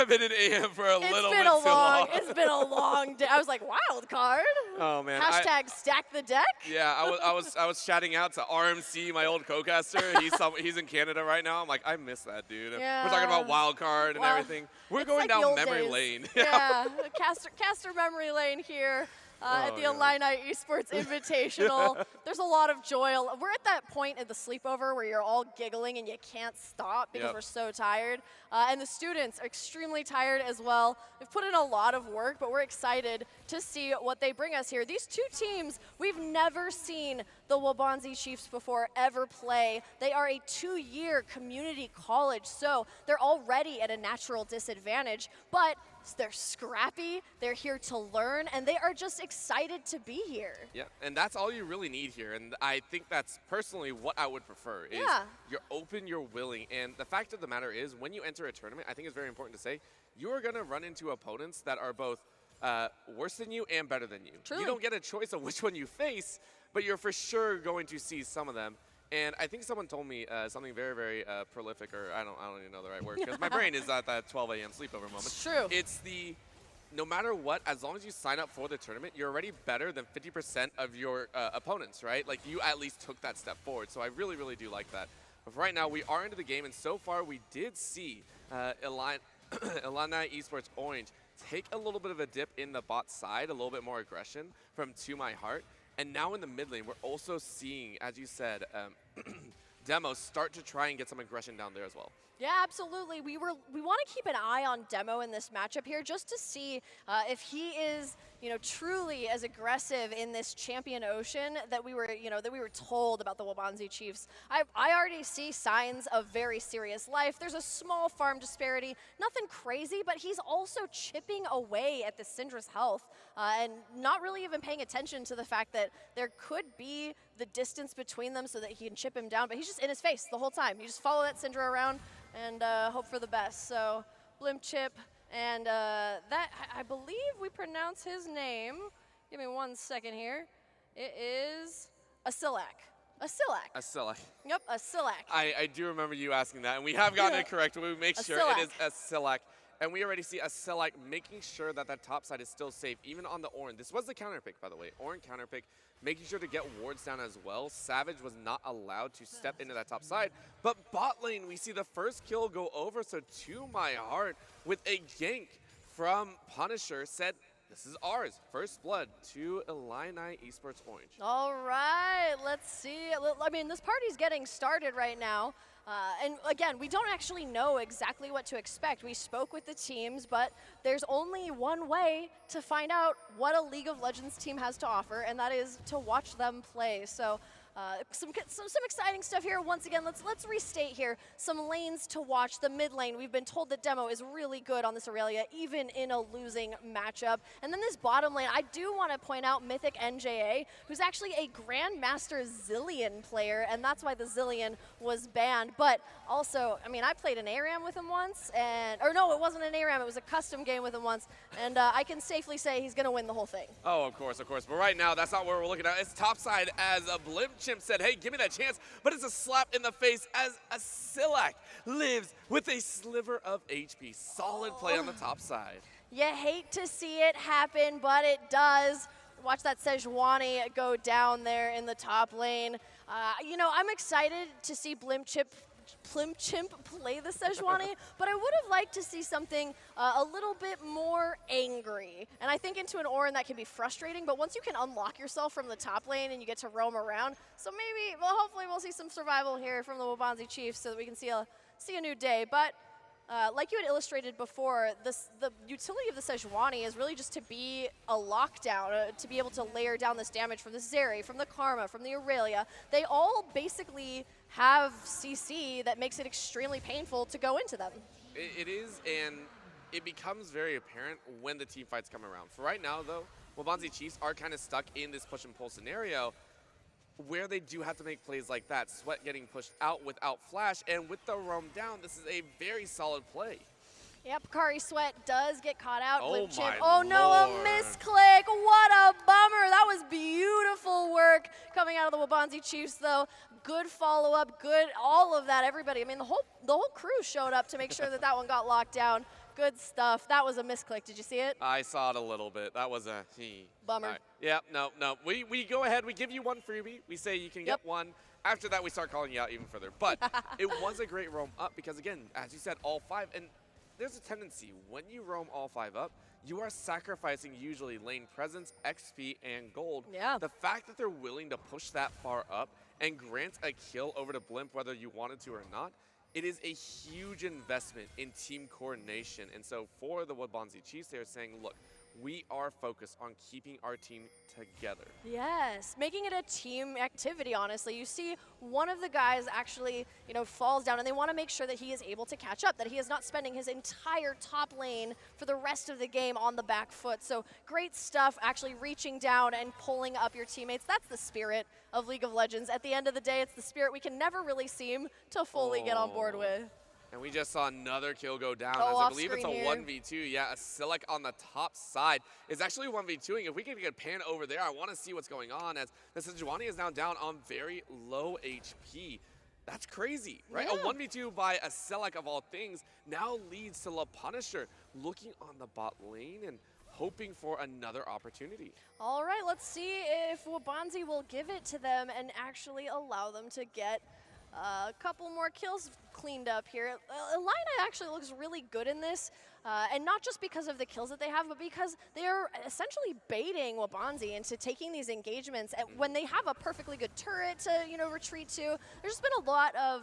been in AM for a little bit too long. It's been a long day. I was like, wild card. Oh man. Hashtag stack the deck. Yeah, I was shouting out to RMC, my old co-caster. He's in Canada right now. I'm like, I miss that dude. Yeah. We're talking about wild card and everything. We're going like down memory lane. Yeah, caster memory lane here. At the Illini Esports Invitational. There's a lot of joy. We're at that point at the sleepover where you're all giggling and you can't stop because we're so tired. And the students are extremely tired as well. They've put in a lot of work, but we're excited to see what they bring us here. These two teams, we've never seen the Wabanzi Chiefs before ever play. They are a 2-year community college, so they're already at a natural disadvantage, but they're scrappy, they're here to learn, and they are just excited to be here. Yeah, and that's all you really need here, and I think that's personally what I would prefer, is you're open, you're willing, and the fact of the matter is, when you enter a tournament, I think it's very important to say, you are going to run into opponents that are both worse than you and better than you. Truly. You don't get a choice of which one you face, but you're for sure going to see some of them. And I think someone told me something very, very prolific, or I don't even know the right word, because my brain is at that 12 a.m. sleepover moment. It's true. It's the no matter what, as long as you sign up for the tournament, you're already better than 50% of your opponents, right? Like, you at least took that step forward. So I really, really do like that. But for right now, we are into the game, and so far we did see Illini Esports Orange take a little bit of a dip in the bot side, a little bit more aggression from To My Heart. And now in the mid lane, we're also seeing, as you said, Demo start to try and get some aggression down there as well. Yeah, absolutely. We want to keep an eye on Demo in this matchup here, just to see if he is, truly as aggressive in this champion ocean that we were told about the Wabanzi Chiefs. I already see signs of very serious life. There's a small farm disparity, nothing crazy, but he's also chipping away at the Syndra's health and not really even paying attention to the fact that there could be the distance between them so that he can chip him down, but he's just in his face the whole time. You just follow that Syndra around and hope for the best. So Blimp Chip, and that, I believe we pronounce his name. Give me 1 second here. It is Asilak. Asilak. Yep, Asilak. I do remember you asking that, and we have gotten it correct. We make sure it is Asilak. And we already see Asilak making sure that that top side is still safe, even on the Ornn. This was the counter pick, by the way. Ornn counter pick, making sure to get wards down as well. Savage was not allowed to step into that top side. But bot lane, we see the first kill go over. So To My Heart with a gank from Punisher said, this is ours. First blood to Illini Esports Orange. All right, let's see. I mean, this party's getting started right now. And again, we don't actually know exactly what to expect. We spoke with the teams, but there's only one way to find out what a League of Legends team has to offer, and that is to watch them play. So some exciting stuff here. Once again, let's restate here some lanes to watch. The mid lane, we've been told that Demo is really good on this Aurelia, even in a losing matchup. And then this bottom lane, I do want to point out Mythic NJA, who's actually a Grandmaster Zillion player, and that's why the Zillion was banned. But also, I mean, I played an ARAM with him once, or no, it wasn't an ARAM, it was a custom game with him once, and I can safely say he's going to win the whole thing. Oh, of course, of course. But right now, that's not where we're looking at. It's topside as a Blimp Chimp said, hey, give me that chance. But it's a slap in the face as Asilak lives with a sliver of HP. Solid play on the top side. You hate to see it happen, but it does. Watch that Sejuani go down there in the top lane. I'm excited to see Blimp Chimp play the Sejuani, but I would have liked to see something a little bit more angry. And I think into an Ornn that can be frustrating, but once you can unlock yourself from the top lane and you get to roam around, so maybe, well, hopefully we'll see some survival here from the Wabanzi Chiefs so that we can see a new day. But like you had illustrated before, the utility of the Sejuani is really just to be a lockdown, to be able to layer down this damage from the Zeri, from the Karma, from the Aurelia. They all basically have CC that makes it extremely painful to go into them. It is, and it becomes very apparent when the team fights come around. For right now, though, Wabanzi Chiefs are kind of stuck in this push and pull scenario where they do have to make plays like that. Sweat getting pushed out without flash, and with the roam down, this is a very solid play. Yep, Kari Sweat does get caught out. Oh, my oh no, Lord. a misclick. What a bummer. That was beautiful work coming out of the Wabanzi Chiefs, though. Good follow-up, good, all of that, everybody. I mean, the whole crew showed up to make sure that that one got locked down. Good stuff. That was a misclick. Did you see it? I saw it a little bit. That was a bummer. Right. Yeah, no. We go ahead. We give you one freebie. We say you can get one. After that, we start calling you out even further. But it was a great roam up because, again, as you said, all five. And there's a tendency when you roam all five up, you are sacrificing usually lane presence, XP, and gold. Yeah. The fact that they're willing to push that far up and grant a kill over to Blimp, whether you wanted to or not, it is a huge investment in team coordination. And so for the Wabanzi Chiefs, they're saying, look, we are focused on keeping our team together. Yes, making it a team activity, honestly. You see one of the guys actually, falls down, and they want to make sure that he is able to catch up, that he is not spending his entire top lane for the rest of the game on the back foot. So great stuff, actually reaching down and pulling up your teammates. That's the spirit of League of Legends. At the end of the day, it's the spirit we can never really seem to fully get on board with. And we just saw another kill go down, as I believe it's a 1v2. Yeah, Asilak on the top side is actually 1v2ing. If we can get a pan over there, I want to see what's going on, as the Sejuani is now down on very low HP. That's crazy, right? Yeah. A 1v2 by Asilak, of all things, now leads to La Punisher looking on the bot lane, and hoping for another opportunity. All right, let's see if Wabanzi will give it to them and actually allow them to get a couple more kills cleaned up here. Illini actually looks really good in this, and not just because of the kills that they have, but because they are essentially baiting Wabanzi into taking these engagements. And when they have a perfectly good turret to, retreat to, there's been a lot of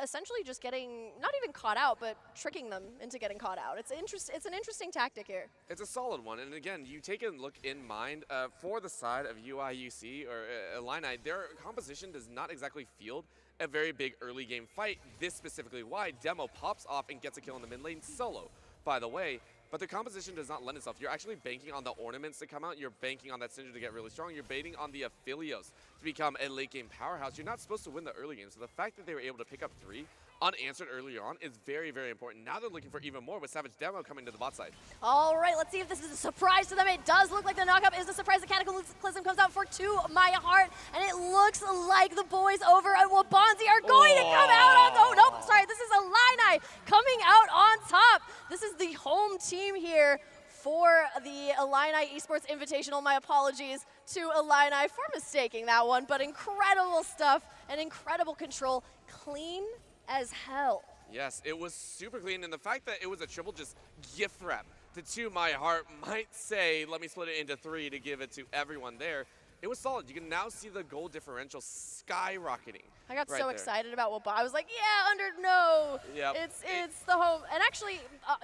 essentially just getting, not even caught out, but tricking them into getting caught out. It's an interesting tactic here. It's a solid one, and again, you take a look in mind for the side of UIUC or Illini, their composition does not exactly field a very big early game fight. This specifically why Demo pops off and gets a kill in the mid lane solo, by the way. But the composition does not lend itself. You're actually banking on the ornaments to come out. You're banking on that Syndra to get really strong. You're baiting on the Aphelios to become a late game powerhouse. You're not supposed to win the early game. So the fact that they were able to pick up 3 unanswered earlier on is very, very important. Now they're looking for even more with Savage Demo coming to the bot side. All right, let's see if this is a surprise to them. It does look like the knockup is a surprise. The Cataclysm comes out for To My Heart, and it looks like the boys over at Wabanzi are going to come out on, oh, nope, sorry, this is Illini coming out on top. This is the home team here for the Illini Esports Invitational. My apologies to Illini for mistaking that one, but incredible stuff and incredible control. Clean as hell. Yes, it was super clean, and the fact that it was a triple just gift wrap to My Heart might say, let me split it into 3 to give it to everyone there. It was solid. You can now see the goal differential skyrocketing. I got right so there. excited about Wabanzi. I was like, yeah, no. Yep. It's the home. And actually,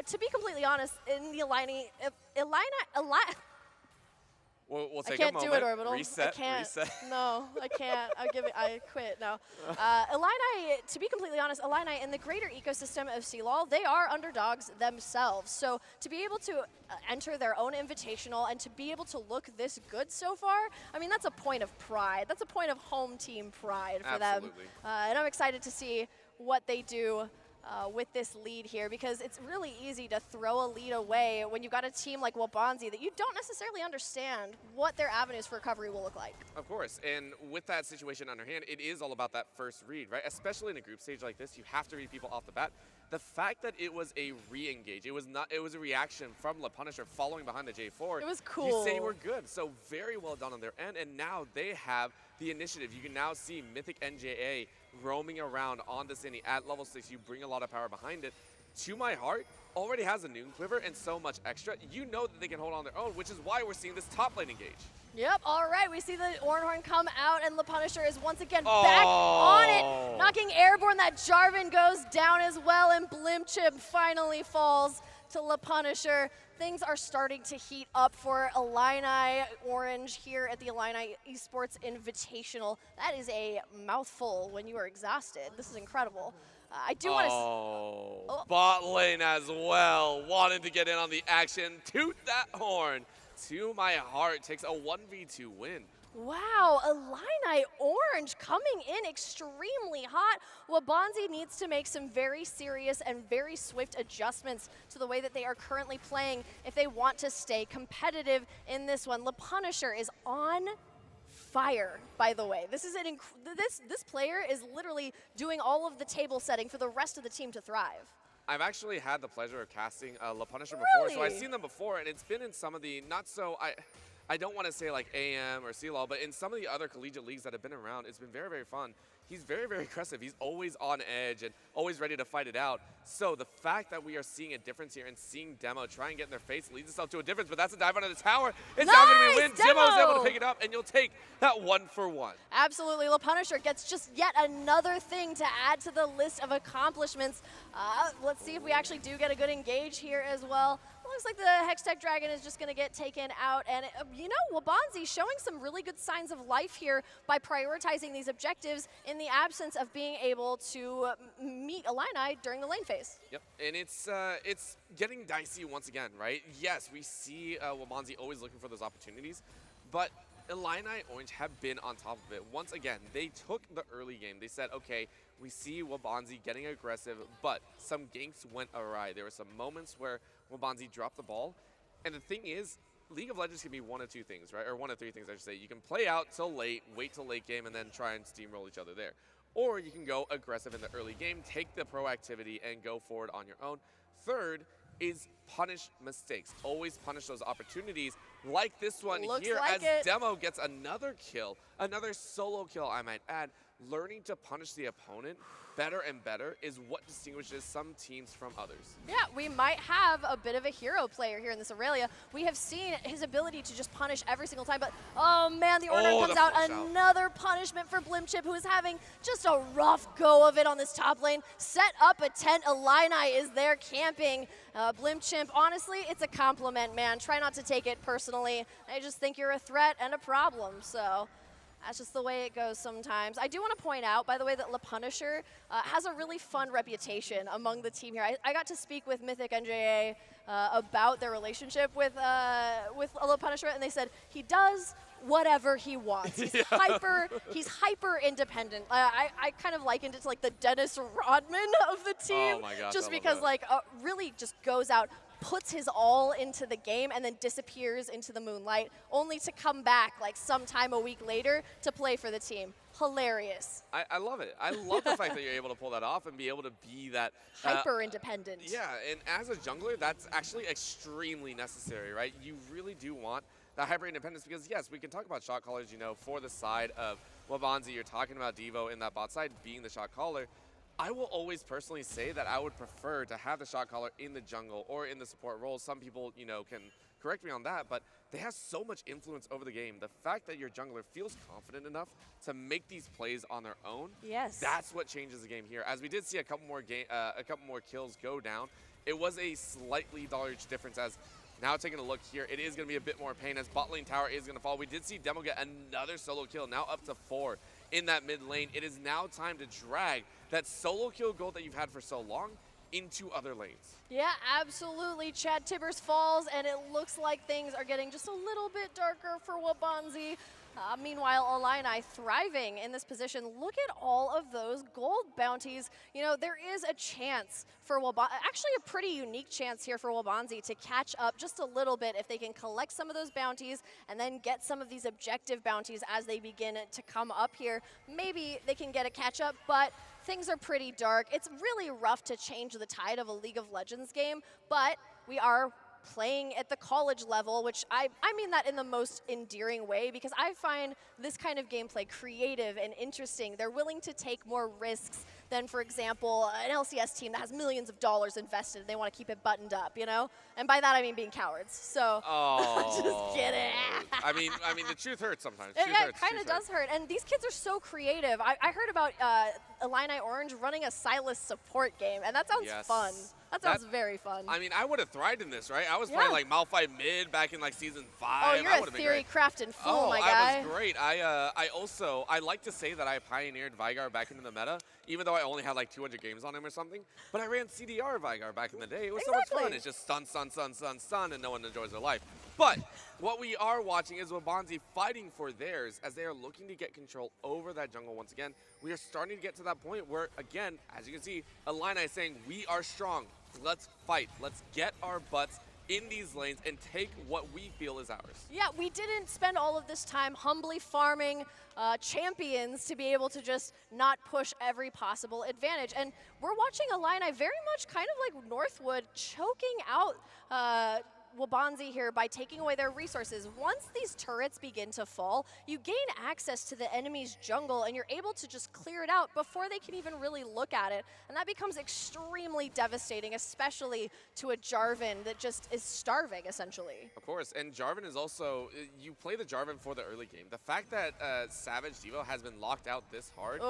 to be completely honest, in the Illini, We'll take I can't a moment. do it, Orbital. Reset, I can't. reset. No, I can't. I quit. No. Illini, to be completely honest, Illini in the greater ecosystem of CLOL, they are underdogs themselves. So to be able to enter their own invitational and to be able to look this good so far, I mean, that's a point of pride. That's a point of home team pride for them. And I'm excited to see what they do with this lead here, because it's really easy to throw a lead away when you've got a team like Wabanzi that you don't necessarily understand what their avenues for recovery will look like. Of course, and with that situation underhand, it is all about that first read, right? Especially in a group stage like this, you have to read people off the bat. The fact that it was a re-engage, it was a reaction from Le Punisher following behind the J4. It was cool. You say we're good, so very well done on their end, and now they have the initiative. You can now see Mythic NJA roaming around on the city at level 6. You bring a lot of power behind it. To My Heart already has a Noon Quiver and so much extra. You know that they can hold on their own, which is why we're seeing this top lane engage. Yep, all right, we see the Ornhorn come out, and Le Punisher is once again back on it, knocking airborne. That Jarvan goes down as well, and Blimchip finally falls to Le Punisher. Things are starting to heat up for Illini Orange here at the Illini Esports Invitational. That is a mouthful when you are exhausted. This is incredible. I do want to... Bot lane as well, wanting to get in on the action. Toot that horn. To My Heart takes a 1v2 win. Wow, Illini Orange coming in extremely hot. Wabanzi needs to make some very serious and very swift adjustments to the way that they are currently playing if they want to stay competitive in this one. Le Punisher is on fire, by the way. This is this player is literally doing all of the table setting for the rest of the team to thrive. I've actually had the pleasure of casting Le Punisher Really? before, so I've seen them before, and it's been in some of the not so I don't want to say like AM or CLOL, but in some of the other collegiate leagues that have been around, it's been very, very fun. He's very, very aggressive. He's always on edge and always ready to fight it out. So the fact that we are seeing a difference here and seeing Demo try and get in their face leads itself to a difference, but that's a dive under the tower. It's now going to be a win. Demo! Demo's able to pick it up, and you'll take that 1-for-1. Absolutely. Le Punisher gets just yet another thing to add to the list of accomplishments. Let's see if we actually do get a good engage here as well. Looks like the Hextech Dragon is just going to get taken out. And, you know, Wabanzi showing some really good signs of life here by prioritizing these objectives in the absence of being able to meet Illini during the lane phase. Yep, and it's getting dicey once again, right? Yes, we see Wabanzi always looking for those opportunities, but Illini Orange have been on top of it. Once again, they took the early game. They said, okay, we see Wabanzi getting aggressive, but some ganks went awry. There were some moments where Wabanzi dropped the ball, and the thing is, League of Legends can be one of two things, right? Or one of three things, I should say. You can play out till late, wait till late game, and then try and steamroll each other there. Or you can go aggressive in the early game, take the proactivity, and go forward on your own. Third, is punish mistakes. Always punish those opportunities like this one Looks here like as it. Demo gets another kill, another solo kill, I might add. Learning to punish the opponent better and better is what distinguishes some teams from others. Yeah, we might have a bit of a hero player here in this Aurelia. We have seen his ability to just punish every single time, but oh man, the order comes out. Another punishment for Blimchip, who is having just a rough go of it on this top lane. Set up a tent, Illini is there camping. Blimchip, honestly, it's a compliment, man. Try not to take it personally. I just think you're a threat and a problem, so that's just the way it goes sometimes. I do want to point out, by the way, that Le Punisher has a really fun reputation among the team here. I got to speak with Mythic NJA about their relationship with Le Punisher, and they said he does whatever he wants. He's hyper independent. I kind of likened it to like the Dennis Rodman of the team, oh my gosh, just because really just goes out, puts his all into the game, and then disappears into the moonlight, only to come back like sometime a week later to play for the team. Hilarious. I love it. I love the fact that you're able to pull that off and be able to be that hyper independent. Yeah, and as a jungler, that's actually extremely necessary, right? You really do want that hyper independence because yes, we can talk about shot callers, you know, for the side of Wabanzi. You're talking about Devo in that bot side being the shot caller. I will always personally say that I would prefer to have the shot caller in the jungle or in the support role. Some people, you know, can correct me on that, but they have so much influence over the game. The fact that your jungler feels confident enough to make these plays on their own, yes, that's what changes the game here. As we did see a couple more kills go down, it was a slightly large difference. As now taking a look here, it is going to be a bit more pain as bot lane tower is going to fall. We did see Demo get another solo kill, now up to 4 in that mid lane. It is now time to drag that solo kill goal that you've had for so long into other lanes. Yeah, absolutely. Chad Tibbers falls, and it looks like things are getting just a little bit darker for Wabanzi. Meanwhile, Illini thriving in this position. Look at all of those gold bounties. You know, there is a chance for Wabanzi, actually a pretty unique chance here for Wabanzi to catch up just a little bit if they can collect some of those bounties and then get some of these objective bounties as they begin to come up here. Maybe they can get a catch up, but things are pretty dark. It's really rough to change the tide of a League of Legends game, but we are playing at the college level, which I mean that in the most endearing way, because I find this kind of gameplay creative and interesting. They're willing to take more risks than, for example, an LCS team that has millions of dollars invested and they want to keep it buttoned up, you know? And by that I mean being cowards. So just kidding. I mean the truth hurts sometimes. It kind of does hurt. And these kids are so creative. I heard about Illini Orange running a Silas support game, and that sounds fun. That sounds very fun. I mean, I would have thrived in this, right? I was playing like Malphite mid back in like season 5. Oh, you're a theory crafting fool, my guy. I was great. I like to say that I pioneered Vigar back into the meta, even though I only had like 200 games on him or something. But I ran CDR Vigar back in the day. It was so much fun. It's just stun, stun, stun, stun, stun, and no one enjoys their life. But what we are watching is Wabanzi fighting for theirs as they are looking to get control over that jungle once again. We are starting to get to that point where, again, as you can see, Illini is saying, we are strong. Let's fight. Let's get our butts in these lanes and take what we feel is ours. Yeah, we didn't spend all of this time humbly farming champions to be able to just not push every possible advantage. And we're watching Illini very much kind of like Northwood choking out Wabanzi here by taking away their resources. Once these turrets begin to fall, you gain access to the enemy's jungle and you're able to just clear it out before they can even really look at it. And that becomes extremely devastating, especially to a Jarvan that just is starving, essentially. Of course, and Jarvan is also, you play the Jarvan for the early game. The fact that Savage Devo has been locked out this hard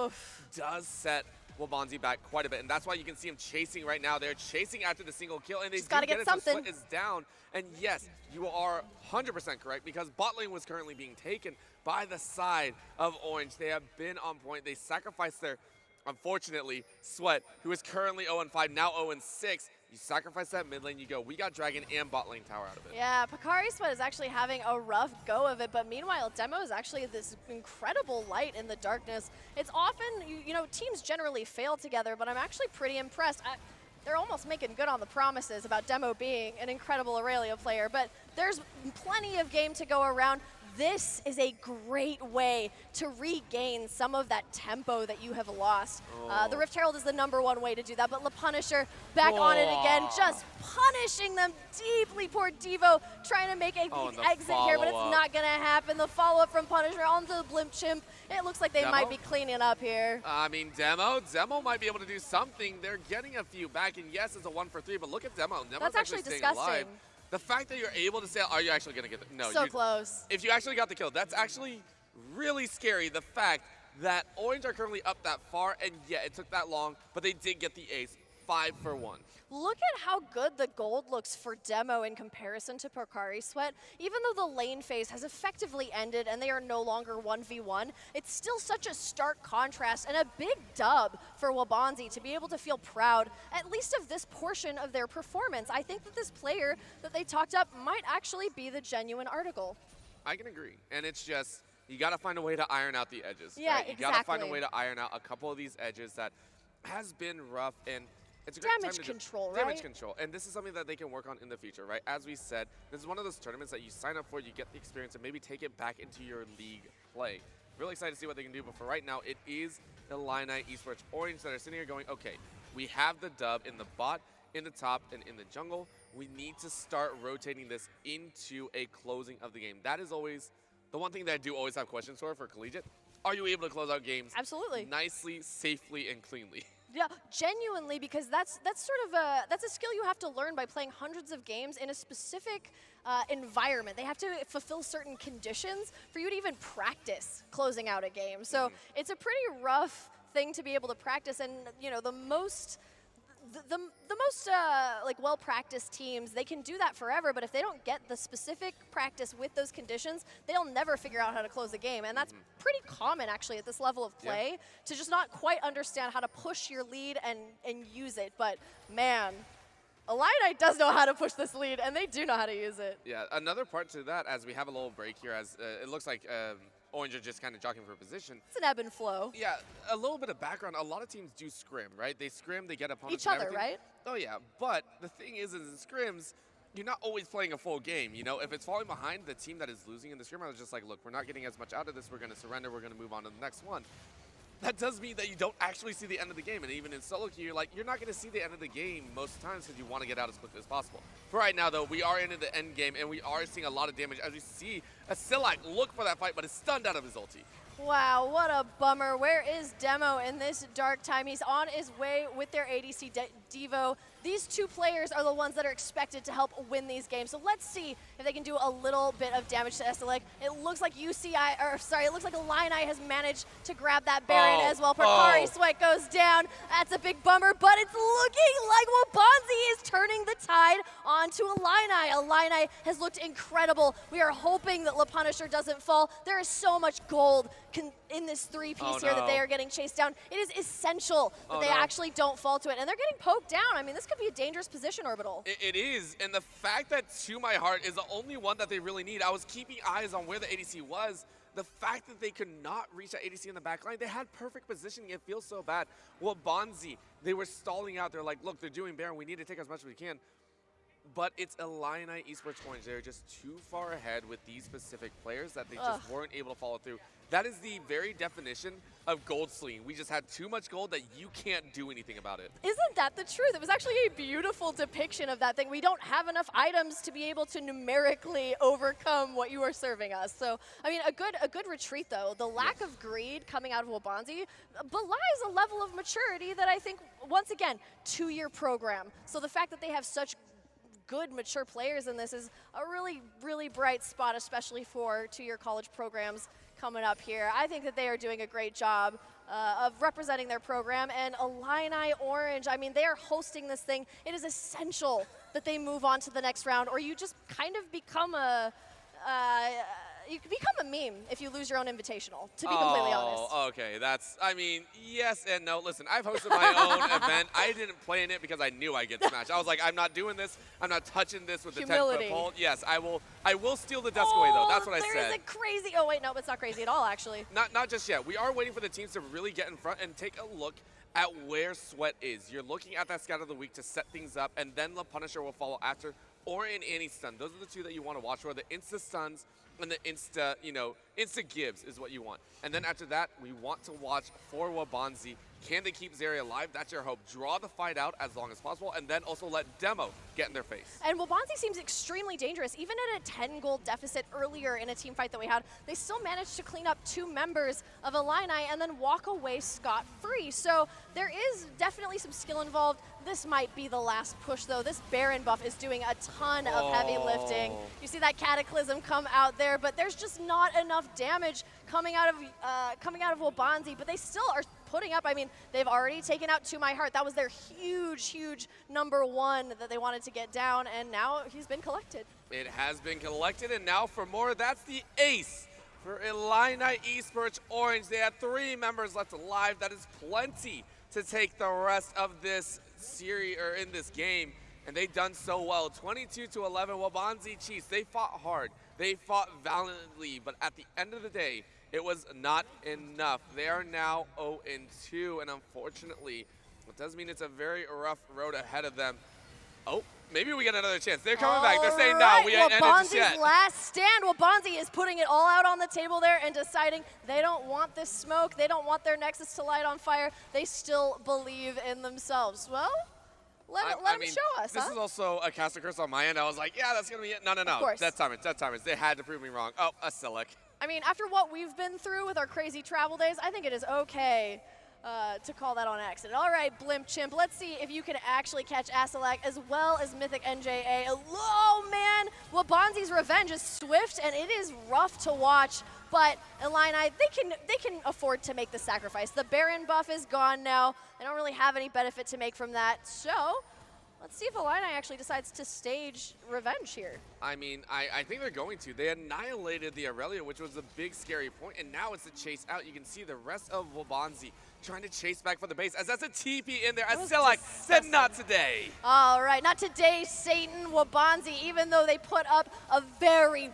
does set Wabanzi back quite a bit, and that's why you can see him chasing right now. They're chasing after the single kill, and they just gotta get something. Sweat is down, and yes, you are 100% correct because bot lane was currently being taken by the side of Orange. They have been on point. They sacrificed their, unfortunately, Sweat, who is currently 0-5, now 0-6. You sacrifice that mid lane, you go, we got Dragon and bot lane tower out of it. Yeah, Pakari Sweat is actually having a rough go of it, but meanwhile, Demo is actually this incredible light in the darkness. It's often, you know, teams generally fail together, but I'm actually pretty impressed. They're almost making good on the promises about Demo being an incredible Aurelia player, but there's plenty of game to go around. this is a great way to regain some of that tempo that you have lost. The Rift Herald is the #1 way to do that, but Le Punisher back on it again, just punishing them deeply. Poor Devo trying to make an exit here, but it's not going to happen. The follow-up from Punisher onto the Blimp Chimp. It looks like they might be cleaning up here. I mean, Demo might be able to do something. They're getting a few back, and yes, it's a 1 for 3, but look at Demo. Demo's That's actually staying disgusting. alive. The fact that you're able to say, are you actually going to get it? No. So close. If you actually got the kill, that's actually really scary. The fact that Orange are currently up that far, and yeah, it took that long, but they did get the ace. 5 for 1. Look at how good the gold looks for Demo in comparison to Pocari Sweat. Even though the lane phase has effectively ended and they are no longer 1v1, it's still such a stark contrast and a big dub for Wabanzi to be able to feel proud, at least of this portion of their performance. I think that this player that they talked up might actually be the genuine article. I can agree. And it's just, you got to find a way to iron out the edges. Yeah, right? You got to find a way to iron out a couple of these edges that has been rough. And it's a great damage time control, right? right? Damage control. And this is something that they can work on in the future, right? As we said, this is one of those tournaments that you sign up for, you get the experience, and maybe take it back into your league play. Really excited to see what they can do, but for right now, it is Illini Esports Orange that are sitting here going, okay, we have the dub in the bot, in the top, and in the jungle. We need to start rotating this into a closing of the game. That is always the one thing that I do always have questions for Collegiate. Are you able to close out games Absolutely. nicely, safely, and cleanly? Yeah, genuinely, because that's sort of a skill you have to learn by playing hundreds of games in a specific environment. They have to fulfill certain conditions for you to even practice closing out a game. So it's a pretty rough thing to be able to practice, and you know the most like well-practiced teams, they can do that forever, but if they don't get the specific practice with those conditions, they'll never figure out how to close the game. And that's pretty common, actually, at this level of play, to just not quite understand how to push your lead and use it. But, man, Illini does know how to push this lead, and they do know how to use it. Yeah, another part to that, as we have a little break here, as it looks like Orange are just kind of jockeying for position. It's an ebb and flow. Yeah, a little bit of background. A lot of teams do scrim, right? They scrim, they get opponents. Each other, right? Oh, yeah. But the thing is in scrims, you're not always playing a full game. You know, if it's falling behind, the team that is losing in the scrim, I was just like, look, we're not getting as much out of this. We're going to surrender. We're going to move on to the next one. That does mean that you don't actually see the end of the game. And even in solo queue, you're not going to see the end of the game most times because you want to get out as quickly as possible. For right now, though, we are into the end game, and we are seeing a lot of damage as we see a Silak look for that fight, but is stunned out of his ulti. Wow, what a bummer. Where is Demo in this dark time? He's on his way with their ADC Devo. These two players are the ones that are expected to help win these games. So let's see if they can do a little bit of damage to Estelec. It looks like it looks like Illini has managed to grab that Baron as well. Pocari Sweat goes down. That's a big bummer, but it's looking like Wabanzi is turning the tide onto Illini. Illini has looked incredible. We are hoping that Le Punisher doesn't fall. There is so much gold in this three-piece here that they are getting chased down. It is essential that they actually don't fall to it. And they're getting poked down. I mean, this could be a dangerous position, Orbital. It is. And the fact that To My Heart is the only one that they really need. I was keeping eyes on where the ADC was. The fact that they could not reach that ADC in the back line, they had perfect positioning. It feels so bad. Well, Bonzi, they were stalling out. They're like, look, they're doing Baron. We need to take as much as we can. But it's Illini Esports Orange. They're just too far ahead with these specific players that they just weren't able to follow through. That is the very definition of gold sleeving. We just had too much gold that you can't do anything about it. Isn't that the truth? It was actually a beautiful depiction of that thing. We don't have enough items to be able to numerically overcome what you are serving us. So, I mean, a good retreat, though. The lack of greed coming out of Wabanzi belies a level of maturity that I think, once again, 2-year program. So the fact that they have such good, mature players in this is a really, really bright spot, especially for 2-year college programs coming up here. I think that they are doing a great job of representing their program. And Illini Orange, I mean, they are hosting this thing. It is essential that they move on to the next round, or you just kind of become you can become a meme if you lose your own invitational, to be completely honest. Oh, okay. That's, I mean, yes and no. Listen, I've hosted my own event. I didn't play in it because I knew I'd get smashed. I was like, I'm not doing this. I'm not touching this with the 10-foot pole. Yes, I will steal the desk away, though. That's what I said. There is a crazy, oh wait, no, it's not crazy at all, actually. Not just yet. We are waiting for the teams to really get in front and take a look at where Sweat is. You're looking at that scout of the week to set things up, and then the Punisher will follow after, or an anti-stun. Those are the two that you want to watch for, the insta-stuns and the insta gives is what you want. And then after that, we want to watch for Wabanzi. Can they keep Zeri alive? That's your hope. Draw the fight out as long as possible, and then also let Demo get in their face. And Wabanzi seems extremely dangerous. Even at a 10-gold deficit earlier in a team fight that we had, they still managed to clean up 2 members of Illini and then walk away scot-free. So there is definitely some skill involved. This might be the last push, though. This Baron buff is doing a ton of heavy lifting. You see that Cataclysm come out there, but there's just not enough damage coming out of Wabanzi. But they still are putting up. I mean, they've already taken out To My Heart. That was their huge #1 that they wanted to get down, and now he's been collected. It has been collected, and now for more, that's the ace for Illini Esports Orange. They had 3 members left alive. That is plenty to take the rest of this series, or in this game, and they've done so well. 22-11, Wabanzi Chiefs, they fought hard. They fought valiantly, but at the end of the day, it was not enough. They are now 0-2, and unfortunately, it does mean it's a very rough road ahead of them. Oh, maybe we get another chance. They're coming back. They're saying no, we ain't ended this yet. Wabanzi's last stand. Wabanzi is putting it all out on the table there and deciding they don't want this smoke. They don't want their Nexus to light on fire. They still believe in themselves. Well, let them show us, This is also a caster curse on my end. I was like, yeah, that's going to be it. No. Of course. Dead timers. They had to prove me wrong. Oh, a Silic. I mean, after what we've been through with our crazy travel days, I think it is okay to call that on accident. All right, Blimp Chimp, let's see if you can actually catch Asalak as well as Mythic NJA. Oh, man, Wabanzi's revenge is swift, and it is rough to watch, but Illini, they can afford to make the sacrifice. The Baron buff is gone now. They don't really have any benefit to make from that, so let's see if Illini actually decides to stage revenge here. I mean, I think they're going to. They annihilated the Aurelia, which was a big scary point, and now it's a chase out. You can see the rest of Wabanzi trying to chase back for the base, as that's a TP in there. As Selak said, not today. All right, not today, Satan. Wabanzi, even though they put up a very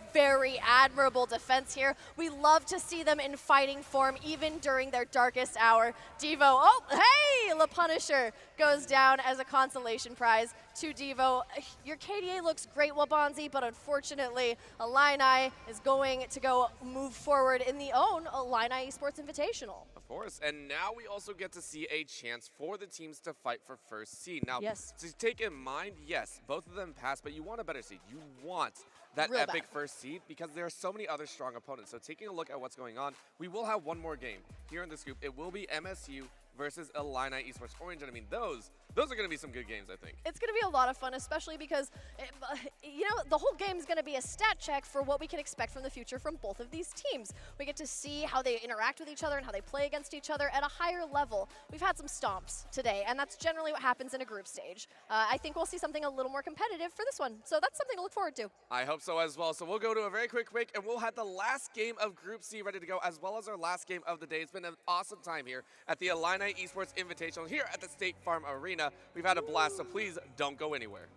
admirable defense here, we love to see them in fighting form, even during their darkest hour. Devo, oh, hey, La Punisher goes down as a consolation prize to Devo. Your KDA looks great, Wabanzi, but unfortunately, Illini is going to move forward in the own Illini Esports Invitational. Of course, and now we also get to see a chance for the teams to fight for first seed. Now, to take in mind, yes, both of them passed, but you want a better seed. You want that epic first seed because there are so many other strong opponents. So taking a look at what's going on, we will have one more game here in this group. It will be MSU versus Illini Esports Orange, and I mean, those are going to be some good games, I think. It's going to be a lot of fun, especially because, the whole game is going to be a stat check for what we can expect from the future from both of these teams. We get to see how they interact with each other and how they play against each other at a higher level. We've had some stomps today, and that's generally what happens in a group stage. I think we'll see something a little more competitive for this one, so that's something to look forward to. I hope so as well. So we'll go to a very quick break, and we'll have the last game of Group C ready to go, as well as our last game of the day. It's been an awesome time here at the Illini Esports Invitational here at the State Farm Arena. We've had a blast, so please don't go anywhere.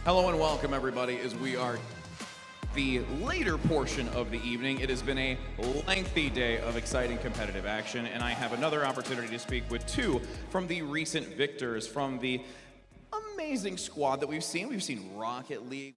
Hello and welcome, everybody, as we are the later portion of the evening. It has been a lengthy day of exciting competitive action, and I have another opportunity to speak with two from the recent victors from the amazing squad that we've seen. We've seen Rocket League.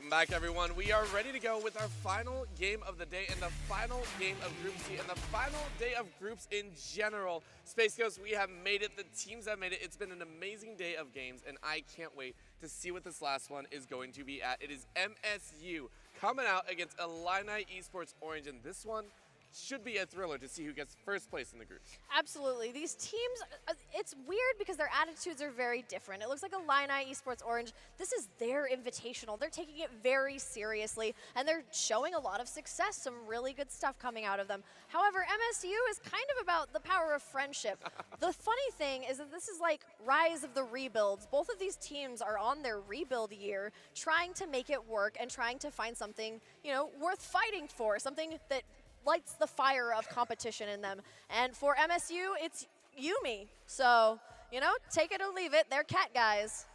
Welcome back, everyone. We are ready to go with our final game of the day and the final game of Group C and the final day of groups in general. Space Ghost, we have made it. The teams have made it. It's been an amazing day of games, and I can't wait to see what this last one is going to be at. It is MSU coming out against Illini Esports Orange, and this one should be a thriller to see who gets first place in the groups. Absolutely. These teams, it's weird because their attitudes are very different. It looks like Illini Esports Orange, this is their invitational. They're taking it very seriously, and they're showing a lot of success, some really good stuff coming out of them. However, MSU is kind of about the power of friendship. The funny thing is that this is like rise of the rebuilds. Both of these teams are on their rebuild year, trying to make it work and trying to find something, you know, worth fighting for, something that lights the fire of competition in them. And for MSU, it's Yumi. So, you know, take it or leave it. They're cat guys.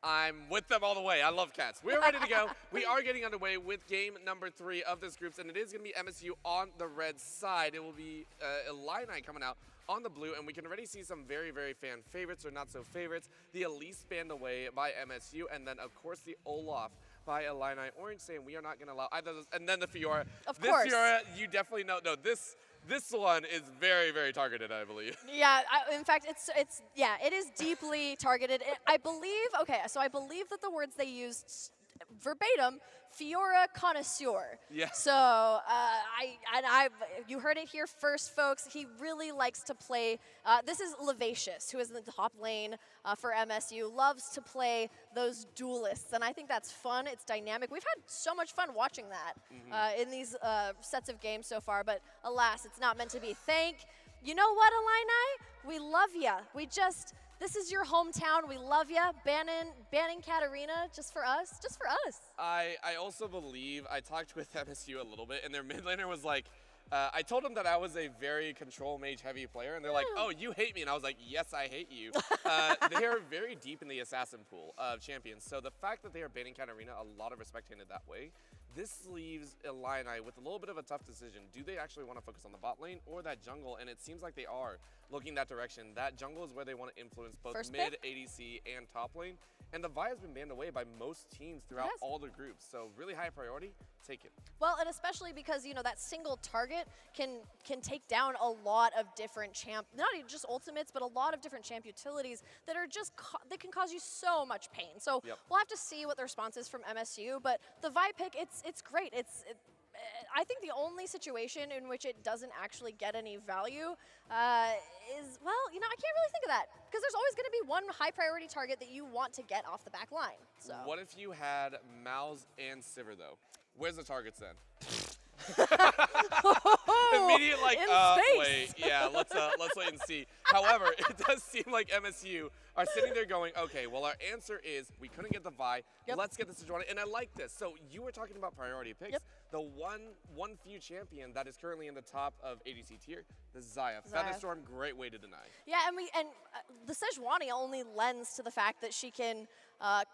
I'm with them all the way. I love cats. We're ready to go. We are getting underway with game number 3 of this groups, and it is going to be MSU on the red side. It will be Illini coming out on the blue, and we can already see some very, very fan favorites or not so favorites. The Elise banned away by MSU, and then, of course, the Olaf by Illini Orange, saying we are not going to allow either of those. And then the Fiora. Of course. This Fiora, you definitely know. No, this one is very, very targeted, I believe. Yeah, in fact, it is deeply targeted. I believe that the words they used verbatim, Fiora connoisseur. Yeah. So you heard it here first, folks. He really likes to play. This is Levacious, who is in the top lane for MSU. Loves to play those duelists, and I think that's fun. It's dynamic. We've had so much fun watching that in these sets of games so far. But alas, it's not meant to be. You know what, Illini? We love ya. This is your hometown. We love ya. Banning Katarina just for us. Just for us. I also believe I talked with MSU a little bit, and their mid laner was like, I told them that I was a very control mage heavy player, and they're like, oh, you hate me. And I was like, yes, I hate you. They are very deep in the assassin pool of champions. So the fact that they are banning Katarina, a lot of respect handed that way. This leaves Illini with a little bit of a tough decision. Do they actually want to focus on the bot lane or that jungle? And it seems like they are looking that direction. That jungle is where they want to influence both mid, ADC, and top lane. And the Vi has been banned away by most teams throughout all the groups. So really high priority, take it. Well, and especially because, you know, that single target can take down a lot of different not even just ultimates, but a lot of different champ utilities that are just, that can cause you so much pain. So we'll have to see what the response is from MSU, but the Vi pick, it's great. I think the only situation in which it doesn't actually get any value is, well, you know, I can't really think of that because there's always going to be one high priority target that you want to get off the back line. So what if you had Mouse and Sivir though? Where's the targets then? Immediate like, wait, yeah, let's wait and see. However, it does seem like MSU are sitting there going, okay, well, our answer is we couldn't get the Vi. Let's get this to Jordan. And I like this. So you were talking about priority picks. The one few champion that is currently in the top of ADC tier, the Xayah. Featherstorm, great way to deny. Yeah, and the Sejuani only lends to the fact that she can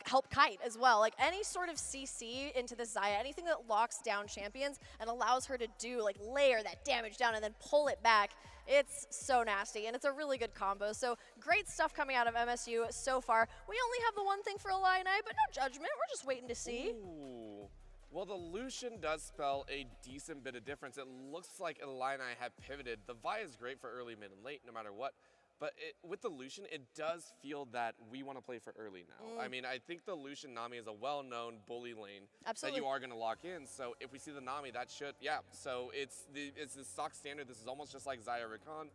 help kite as well. Like any sort of CC into this Xayah, anything that locks down champions and allows her to do like layer that damage down and then pull it back, it's so nasty, and it's a really good combo. So great stuff coming out of MSU so far. We only have the one thing for Illini, but no judgment. We're just waiting to see. Ooh. Well, the Lucian does spell a decent bit of difference. It looks like Illini have pivoted. The Vi is great for early, mid, and late, no matter what. But with the Lucian, it does feel that we want to play for early now. I mean, I think the Lucian Nami is a well-known bully lane that you are going to lock in. So if we see the Nami, that should, So it's the stock standard. This is almost just like Xayah Rakan.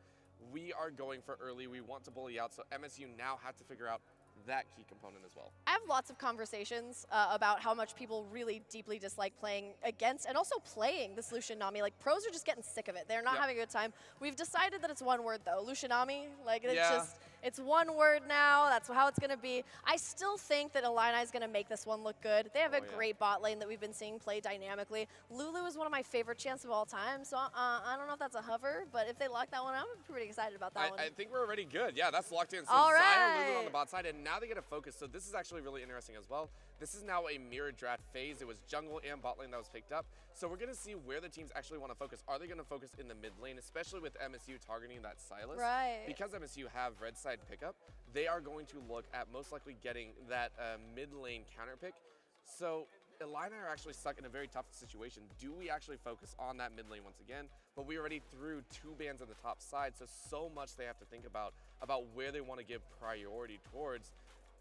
We are going for early. We want to bully out. So MSU now have to figure out that key component as well. I have lots of conversations about how much people really deeply dislike playing against and also playing this Lucian Nami. Like, pros are just getting sick of it. They're not having a good time. We've decided that it's one word, though. Lucian Nami, like, it's one word now. That's how it's going to be. I still think that Illini is going to make this one look good. They have a great bot lane that we've been seeing play dynamically. Lulu is one of my favorite champs of all time, so I don't know if that's a hover, but if they lock that one out, I'm pretty excited about that one. I think we're already good. Yeah, that's locked in. So all right. Xayah, Lulu on the bot side, and now they get a focus. So this is actually really interesting as well. This is now a mirror draft phase. It was jungle and bot lane that was picked up. So we're going to see where the teams actually want to focus. Are they going to focus in the mid lane, especially with MSU targeting that Silas? Right. Because MSU have red side pickup, they are going to look at most likely getting that mid lane counter pick. So Illini are actually stuck in a very tough situation. Do we actually focus on that mid lane once again? But we already threw 2 bans on the top side, so much they have to think about where they want to give priority towards.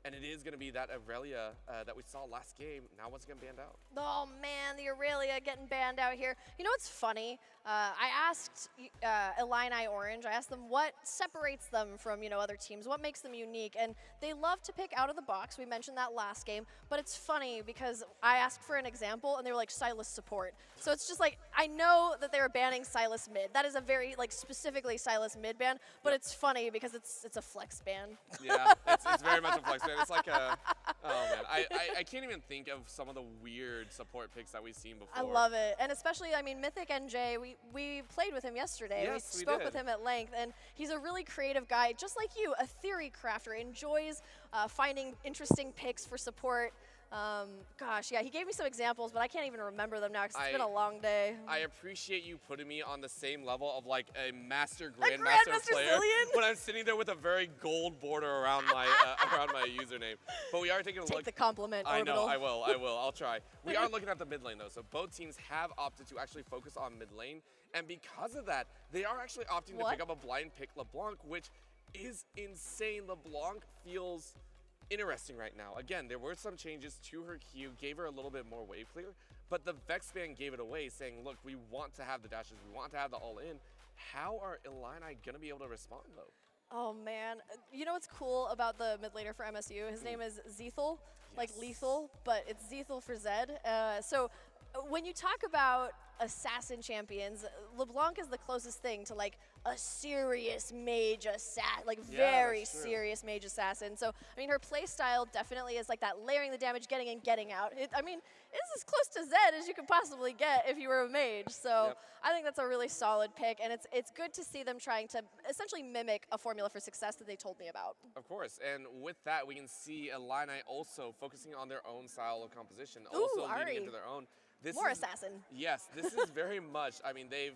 And it is going to be that Aurelia that we saw last game. Now what's going to banned out? Oh man, the Aurelia getting banned out here. You know what's funny? I asked Illini Orange, I asked them what separates them from, other teams, what makes them unique, and they love to pick out of the box. We mentioned that last game, but it's funny because I asked for an example and they were like, Sylas support. So it's just like, I know that they were banning Sylas mid. That is a very, specifically Sylas mid ban, but it's funny because it's a flex ban. Yeah, it's very much a flex ban. It's like oh man, I can't even think of some of the weird support picks that we've seen before. I love it, and especially, Mythic NJ, we played with him yesterday. Yes, we spoke with him at length, and he's a really creative guy, just like you, a theory crafter, enjoys finding interesting picks for support. Gosh, yeah, he gave me some examples, but I can't even remember them now because it's been a long day. I appreciate you putting me on the same level of like a master grandmaster player when I'm sitting there with a very gold border around my around my username. But we are taking a look. Take the compliment, I Orbital. know, I will. I'll try. We are looking at the mid lane though, so both teams have opted to actually focus on mid lane, and because of that, they are actually opting to pick up a blind pick LeBlanc, which is insane. LeBlanc feels interesting right now. Again, there were some changes to her Q, gave her a little bit more wave clear, but the Vex ban gave it away, saying, look, we want to have the dashes, we want to have the all-in. How are Illini going to be able to respond, though? Oh, man. You know what's cool about the mid laner for MSU? His name is Zethel, like lethal, but it's Zethel for Zed. So when you talk about assassin champions, LeBlanc is the closest thing to like a serious mage assassin, like very serious mage assassin. So, her play style definitely is like that layering the damage, getting in, getting out. It's as close to Zed as you could possibly get if you were a mage. So I think that's a really solid pick, and it's good to see them trying to essentially mimic a formula for success that they told me about. Of course, and with that, we can see Illini also focusing on their own style of composition, Ooh, also Ari. leading into their own. More assassin. Yes, this is very much, they've,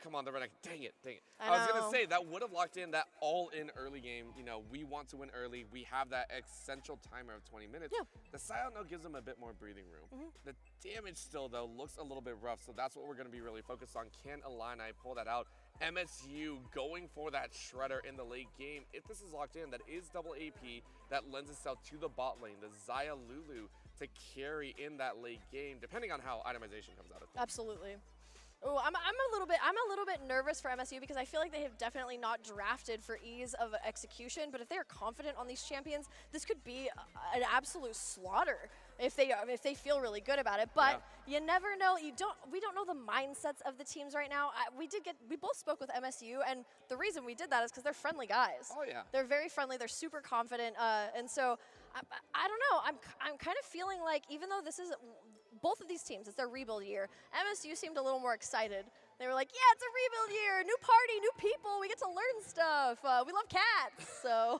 come on, they're like, dang it. I was going know. to say, that would have locked in that all-in early game. We want to win early. We have that essential timer of 20 minutes. Yeah. The silent note gives them a bit more breathing room. The damage still, though, looks a little bit rough, so that's what we're going to be really focused on. Can Illini pull that out? MSU going for that shredder in the late game. If this is locked in, that is double AP. That lends itself to the bot lane, the Xayah Lulu, to carry in that late game, depending on how itemization comes out of it. Absolutely. Oh, I'm a little bit nervous for MSU because I feel like they have definitely not drafted for ease of execution. But if they are confident on these champions, this could be an absolute slaughter if they feel really good about it. But you never know. We don't know the mindsets of the teams right now. We both spoke with MSU, and the reason we did that is because they're friendly guys. Oh yeah. They're very friendly. They're super confident, and so I don't know. I'm kind of feeling like even though this is both of these teams, it's their rebuild year. MSU seemed a little more excited. They were like, yeah, it's a rebuild year, new party, new people, we get to learn stuff. We love cats, so.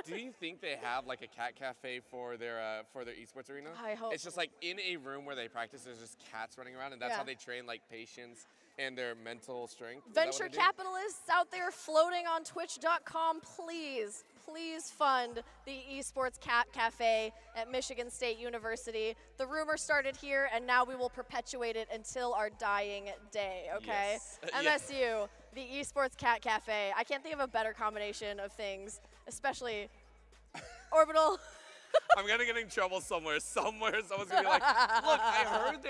Do you think they have like a cat cafe for their esports arena? I hope. It's just like in a room where they practice, there's just cats running around, and that's how they train like patience and their mental strength. Venture capitalists out there floating on twitch.com, please fund the esports cat cafe at Michigan State University. The rumor started here, and now we will perpetuate it until our dying day, okay? Yes. MSU, the esports cat cafe. I can't think of a better combination of things, especially Orbital. I'm gonna get in trouble somewhere. Someone's gonna be like, look, I heard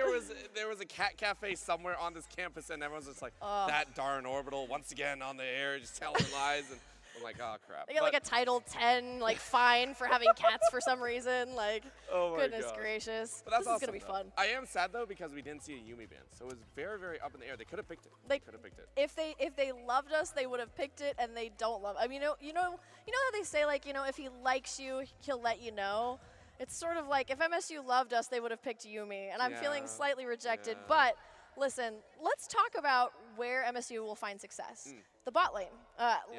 there was a cat cafe somewhere on this campus, and everyone's just like, that darn Orbital once again on the air, just telling lies. And I'm like, oh crap. They get like a Title 10 fine for having cats for some reason. Like, oh my goodness gosh. gracious. But that's this awesome, is gonna be though. fun. I am sad though because we didn't see a Yumi ban, so it was very, very up in the air. They could have picked it. They could have picked it. If they loved us, they would have picked it, and they don't love. I mean, you know how they say like, if he likes you, he'll let you know. It's sort of like if MSU loved us, they would have picked Yumi, and I'm feeling slightly rejected. But listen, let's talk about where MSU will find success. The bot lane.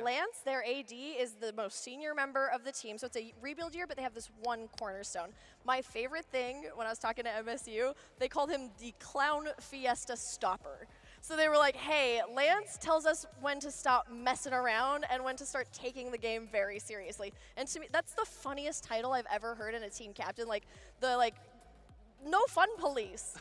Lance, their AD, is the most senior member of the team, so it's a rebuild year, but they have this one cornerstone. My favorite thing when I was talking to MSU, they called him the Clown Fiesta Stopper. So they were like, hey, Lance tells us when to stop messing around and when to start taking the game very seriously. And to me, that's the funniest title I've ever heard in a team captain. Like, no fun police.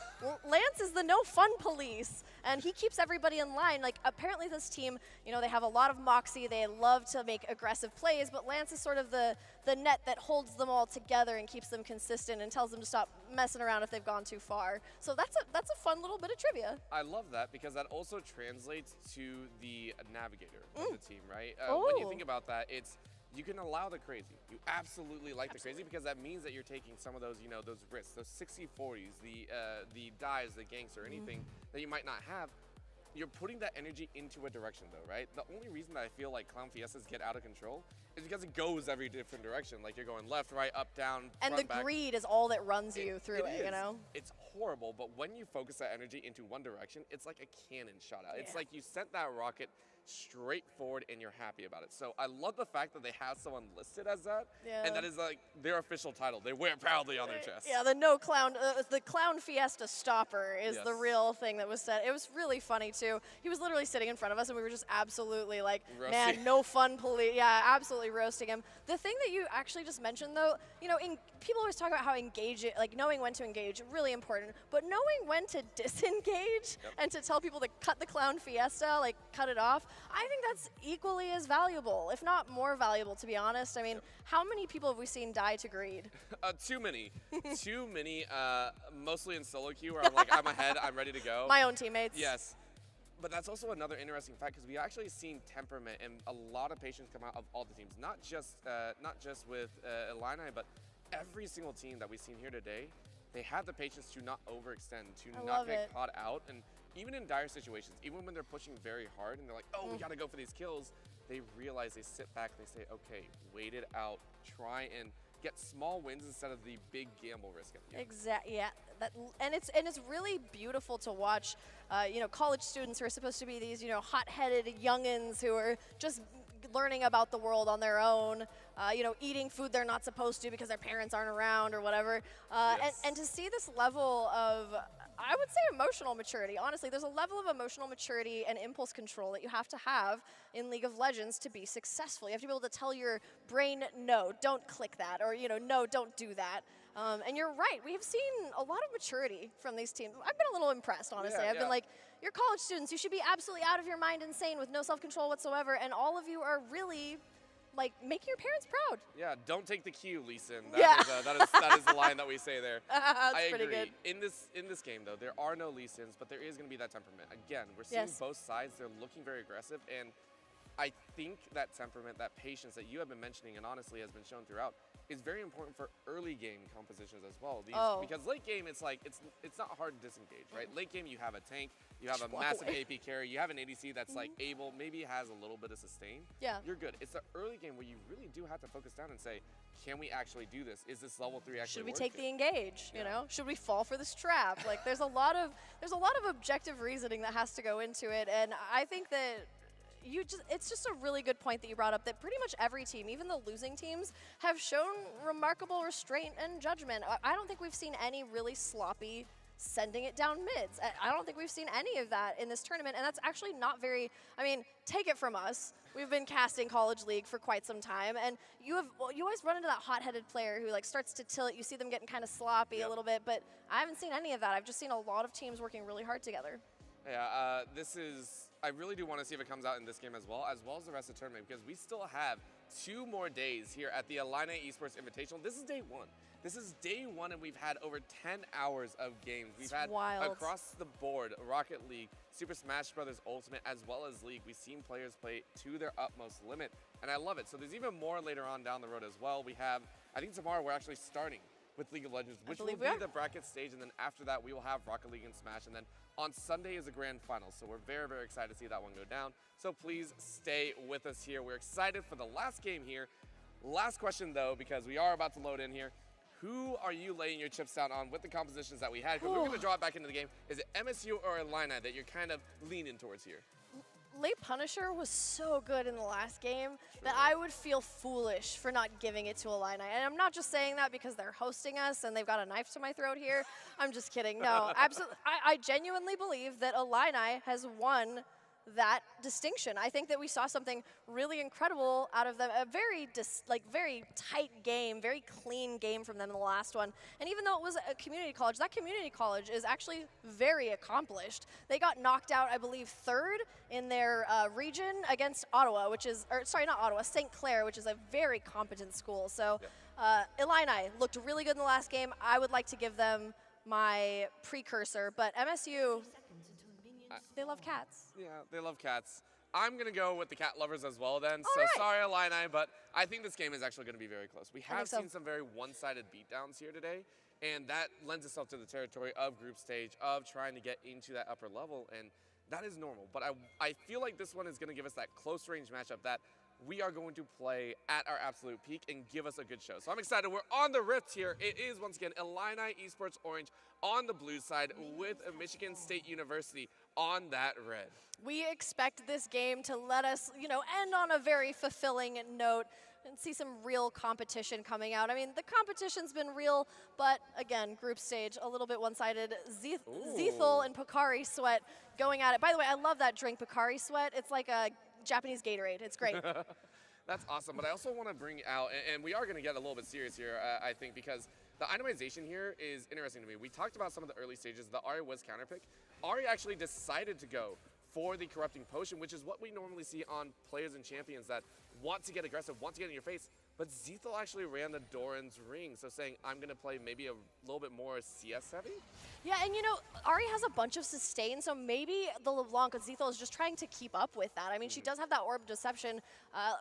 Lance is the no fun police, and he keeps everybody in line. Like, apparently this team, you know, they have a lot of moxie. They love to make aggressive plays, but Lance is sort of the net that holds them all together and keeps them consistent and tells them to stop messing around if they've gone too far. So that's a fun little bit of trivia. I love that because that also translates to the navigator of the team, right? When you think about that, you can allow the crazy. You absolutely like the crazy because that means that you're taking some of those, you know, those risks, those 60-40s, the dives, the ganks, or anything that you might not have. You're putting that energy into a direction, though, right? The only reason that I feel like Clown Fiestas get out of control is because it goes every different direction. Like, you're going left, right, up, down, and front, the back. greed is all that runs you through it, you know? It's horrible, but when you focus that energy into one direction, it's like a cannon shot out. It's like you sent that rocket straight forward and you're happy about it. So I love the fact that they have someone listed as that, and that is like their official title. They wear it proudly on their chest. Yeah, the Clown Fiesta stopper is the real thing that was said. It was really funny too. He was literally sitting in front of us, and we were just absolutely like, man, no fun police. Yeah, absolutely roasting him. The thing that you actually just mentioned, though, you know, people always talk about how like knowing when to engage, really important, but knowing when to disengage and to tell people to cut the Clown Fiesta, like cut it off, I think that's equally as valuable, if not more valuable, to be honest. I mean, how many people have we seen die to greed? Too many. Too many, mostly in solo queue where I'm like, I'm ahead, I'm ready to go. My own teammates. Yes. But that's also another interesting fact because we actually seen temperament and a lot of patience come out of all the teams, not just with Illini, but every single team that we've seen here today. They have the patience to not overextend, to not get caught out, and even in dire situations, even when they're pushing very hard and they're like, oh, we got to go for these kills, they realize, they sit back, they say, okay, wait it out, try and get small wins instead of the big gamble risk at the end. Exactly. Yeah, and it's really beautiful to watch. You know, college students who are supposed to be these, you know, hot-headed youngins who are just learning about the world on their own. You know, eating food they're not supposed to because their parents aren't around or whatever. And to see this level of, I would say, emotional maturity. Honestly, there's a level of emotional maturity and impulse control that you have to have in League of Legends to be successful. You have to be able to tell your brain, no, don't click that, or, you know, no, don't do that. And you're right, we have seen a lot of maturity from these teams. I've been a little impressed, honestly. I've been like, you're college students, you should be absolutely out of your mind insane with no self-control whatsoever, and all of you are really, like, making your parents proud. Yeah, don't take the cue, Lee Sin. That is the line that we say there. That's I pretty agree. good. In this game, though, there are no Lee Sins, but there is going to be that temperament. Again, we're seeing both sides. They're looking very aggressive, and I think that temperament, that patience that you have been mentioning, and honestly has been shown throughout, is very important for early game compositions as well. Because late game, it's like it's not hard to disengage, right? Late game, you have a tank, you have a massive AP carry, you have an ADC that's like able, maybe has a little bit of sustain. Yeah, you're good. It's the early game where you really do have to focus down and say, can we actually do this? Is this level 3 actually? Should we take the engage? You know, should we fall for this trap? Like, there's a lot of objective reasoning that has to go into it, and I think that. It's just a really good point that you brought up, that pretty much every team, even the losing teams, have shown remarkable restraint and judgment. I don't think we've seen any really sloppy sending it down mids. I don't think we've seen any of that in this tournament, and that's actually not very, I mean, take it from us. We've been casting College League for quite some time, and you always run into that hot-headed player who like starts to tilt. You see them getting kind of sloppy a little bit, but I haven't seen any of that. I've just seen a lot of teams working really hard together. Yeah, I really do want to see if it comes out in this game as well as the rest of the tournament, because we still have 2 more days here at the Illini Esports Invitational. This is day 1. This is day 1, and we've had over 10 hours of games. We've had across the board Rocket League, Super Smash Bros. Ultimate, as well as League. We've seen players play to their utmost limit, and I love it. So there's even more later on down the road as well. We have, I think tomorrow we're actually starting with League of Legends, which will be the bracket stage, and then after that we will have Rocket League and Smash, and then on Sunday is the grand final. So we're very, very excited to see that one go down. So please stay with us here. We're excited for the last game here. Last question though, because we are about to load in here. Who are you laying your chips down on with the compositions that we had? Because we're going to draw it back into the game. Is it MSU or Illini that you're kind of leaning towards here? Late Punisher was so good in the last game that I would feel foolish for not giving it to Illini. And I'm not just saying that because they're hosting us and they've got a knife to my throat here. I'm just kidding. No, absolutely. I genuinely believe that Illini has won that distinction. I think that we saw something really incredible out of them. A very very tight game, very clean game from them in the last one. And even though it was a community college, that community college is actually very accomplished. They got knocked out, I believe, third in their region against Ottawa, which is, or sorry, not Ottawa, St. Clair, which is a very competent school. So Illini looked really good in the last game. I would like to give them my precursor, but MSU, they love cats. Yeah, they love cats. I'm going to go with the cat lovers as well then. All so right. sorry, Illini, but I think this game is actually going to be very close. We have so. seen some very one-sided beatdowns here today, and that lends itself to the territory of group stage, of trying to get into that upper level, and that is normal. But I feel like this one is going to give us that close-range matchup that we are going to play at our absolute peak and give us a good show. So I'm excited. We're on the Rift here. It is, once again, Illini Esports Orange on the blue side with Michigan State University on that red. We expect this game to let us, end on a very fulfilling note and see some real competition coming out. I mean, the competition's been real, but again, group stage, a little bit one-sided. Zethel and Pocari Sweat going at it. By the way, I love that drink, Pocari Sweat. It's like a Japanese Gatorade. It's great. That's awesome, but I also want to bring out, and we are going to get a little bit serious here, I think, because the itemization here is interesting to me. We talked about some of the early stages. The Ari was counterpick. Ari actually decided to go for the Corrupting Potion, which is what we normally see on players and champions that want to get aggressive, want to get in your face. But Zethel actually ran the Doran's Ring, so saying, I'm going to play maybe a little bit more CS heavy. Yeah, and Ari has a bunch of sustain, so maybe the LeBlanc with Zethel is just trying to keep up with that. I mean, she does have that Orb Deception,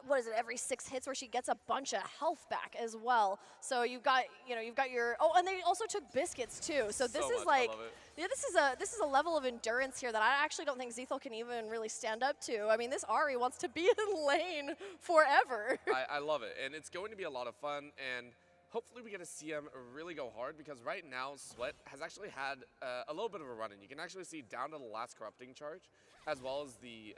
what is it, every 6 hits where she gets a bunch of health back as well. So you've got your, and they also took Biscuits too. So this is like, yeah, this is a level of endurance here that I actually don't think Zethel can even really stand up to. I mean, this Ari wants to be in lane forever. I love it, and it's going to be a lot of fun, and hopefully we get to see him really go hard, because right now Sweat has actually had a little bit of a run-in. You can actually see down to the last Corrupting charge, as well as the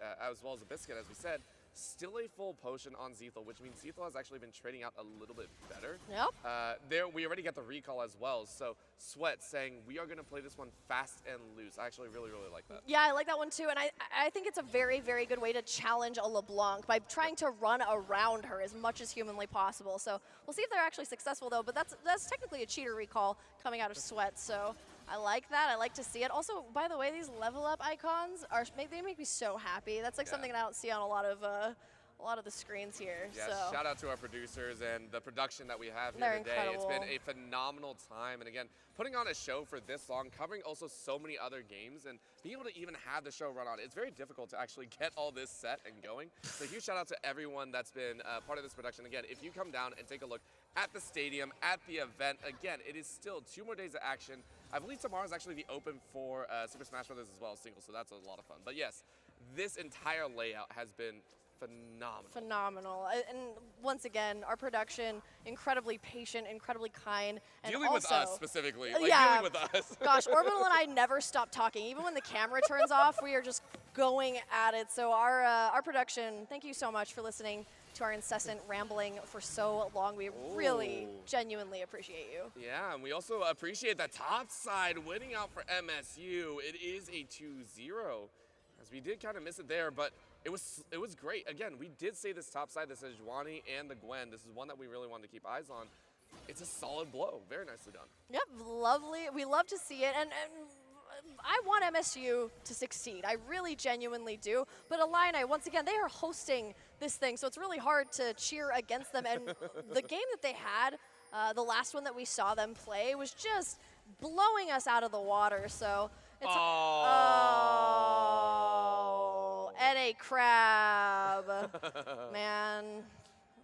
Biscuit, as we said. Still a full potion on Zethel, which means Zethel has actually been trading out a little bit better. Yep. We already got the recall as well, so Sweat saying we are going to play this one fast and loose. I actually really, really like that. Yeah, I like that one too, and I think it's a very, very good way to challenge a LeBlanc by trying to run around her as much as humanly possible. So we'll see if they're actually successful though, but that's technically a cheater recall coming out of Sweat, so I like that. I like to see it. Also, by the way, these level up icons they make me so happy. That's like something that I don't see on a lot of the screens here. Yeah, so. Shout out to our producers and the production that we have here They're today. incredible. It's been a phenomenal time, and again, putting on a show for this long, covering also so many other games, and being able to even have the show run on. It's very difficult to actually get all this set and going. So huge shout out to everyone that's been part of this production. Again, if you come down and take a look at the stadium, at the event, again, it is still 2 more days of action. I believe tomorrow is actually the open for Super Smash Bros. As well, singles, so that's a lot of fun. But yes, this entire layout has been phenomenal. And once again, our production, incredibly patient, incredibly kind. And dealing with us specifically, yeah, dealing with us. Gosh, Orbital and I never stop talking. Even when the camera turns off, we are just going at it. So our production, thank you so much for listening to our incessant rambling for so long. We really, genuinely appreciate you. Yeah, and we also appreciate that top side winning out for MSU. It is a 2-0, as we did kind of miss it there, but it was great. Again, we did say this top side, this is Juani and the Gwen. This is one that we really wanted to keep eyes on. It's a solid blow. Very nicely done. Yep, lovely. We love to see it, and I want MSU to succeed. I really genuinely do. But Illini, once again, they are hosting this thing, so it's really hard to cheer against them. And the game that they had, the last one that we saw them play, was just blowing us out of the water. So it's and a crab, man.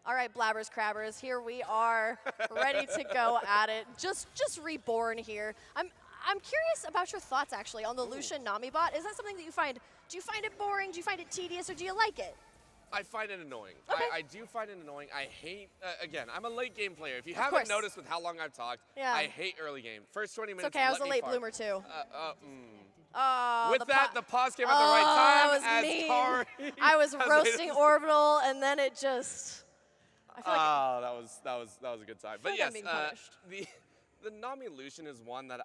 All right, Blabbers Crabbers, here we are, ready to go at it. Just reborn here. I'm curious about your thoughts, actually, on the Lucian Nami bot. Is that something that you find, do you find it boring, do you find it tedious, or do you like it? I find it annoying. Okay. I do find it annoying. I hate, again, I'm a late game player. If you haven't noticed with how long I've talked, I hate early game. First 20 minutes, it's okay, I was a late bloomer too. With that, the pause came at the right time. That was mean. I was roasting Orbital, and then it just, I feel like that was a good time. I feel But like I'm being punished. The Nami Lucian is one that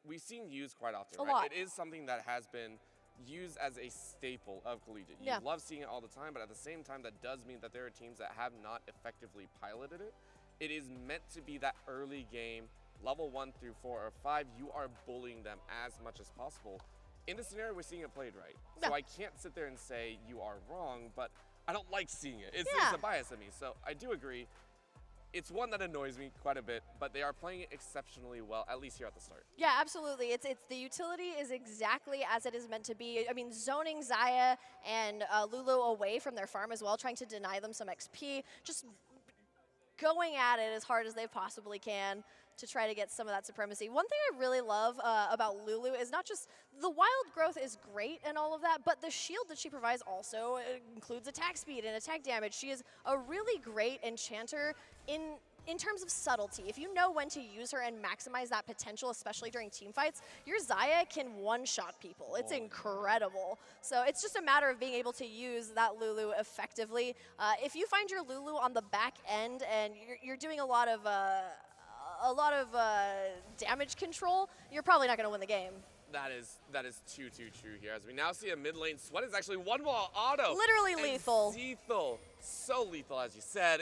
we've seen used quite often. A right? lot. It is something that has been used as a staple of collegiate. You Yeah. love seeing it all the time, but at the same time, that does mean that there are teams that have not effectively piloted it. It is meant to be that early game, level 1 through 4 or 5, you are bullying them as much as possible. In this scenario, we're seeing it played right. So I can't sit there and say you are wrong, but I don't like seeing it. It's a bias in me. So I do agree. It's one that annoys me quite a bit, but they are playing it exceptionally well, at least here at the start. Yeah, absolutely. It's the utility is exactly as it is meant to be. I mean, zoning Xayah and Lulu away from their farm as well, trying to deny them some XP, just going at it as hard as they possibly can to try to get some of that supremacy. One thing I really love about Lulu is not just the wild growth is great and all of that, but the shield that she provides also includes attack speed and attack damage. She is a really great enchanter in terms of subtlety. If you know when to use her and maximize that potential, especially during team fights, your Xayah can one-shot people. It's incredible. So it's just a matter of being able to use that Lulu effectively. If you find your Lulu on the back end and you're doing a lot of damage control, you're probably not going to win the game. That is too true here. As we now see a mid lane, Sweat is actually one wall auto. Literally and lethal. Lethal, so lethal as you said.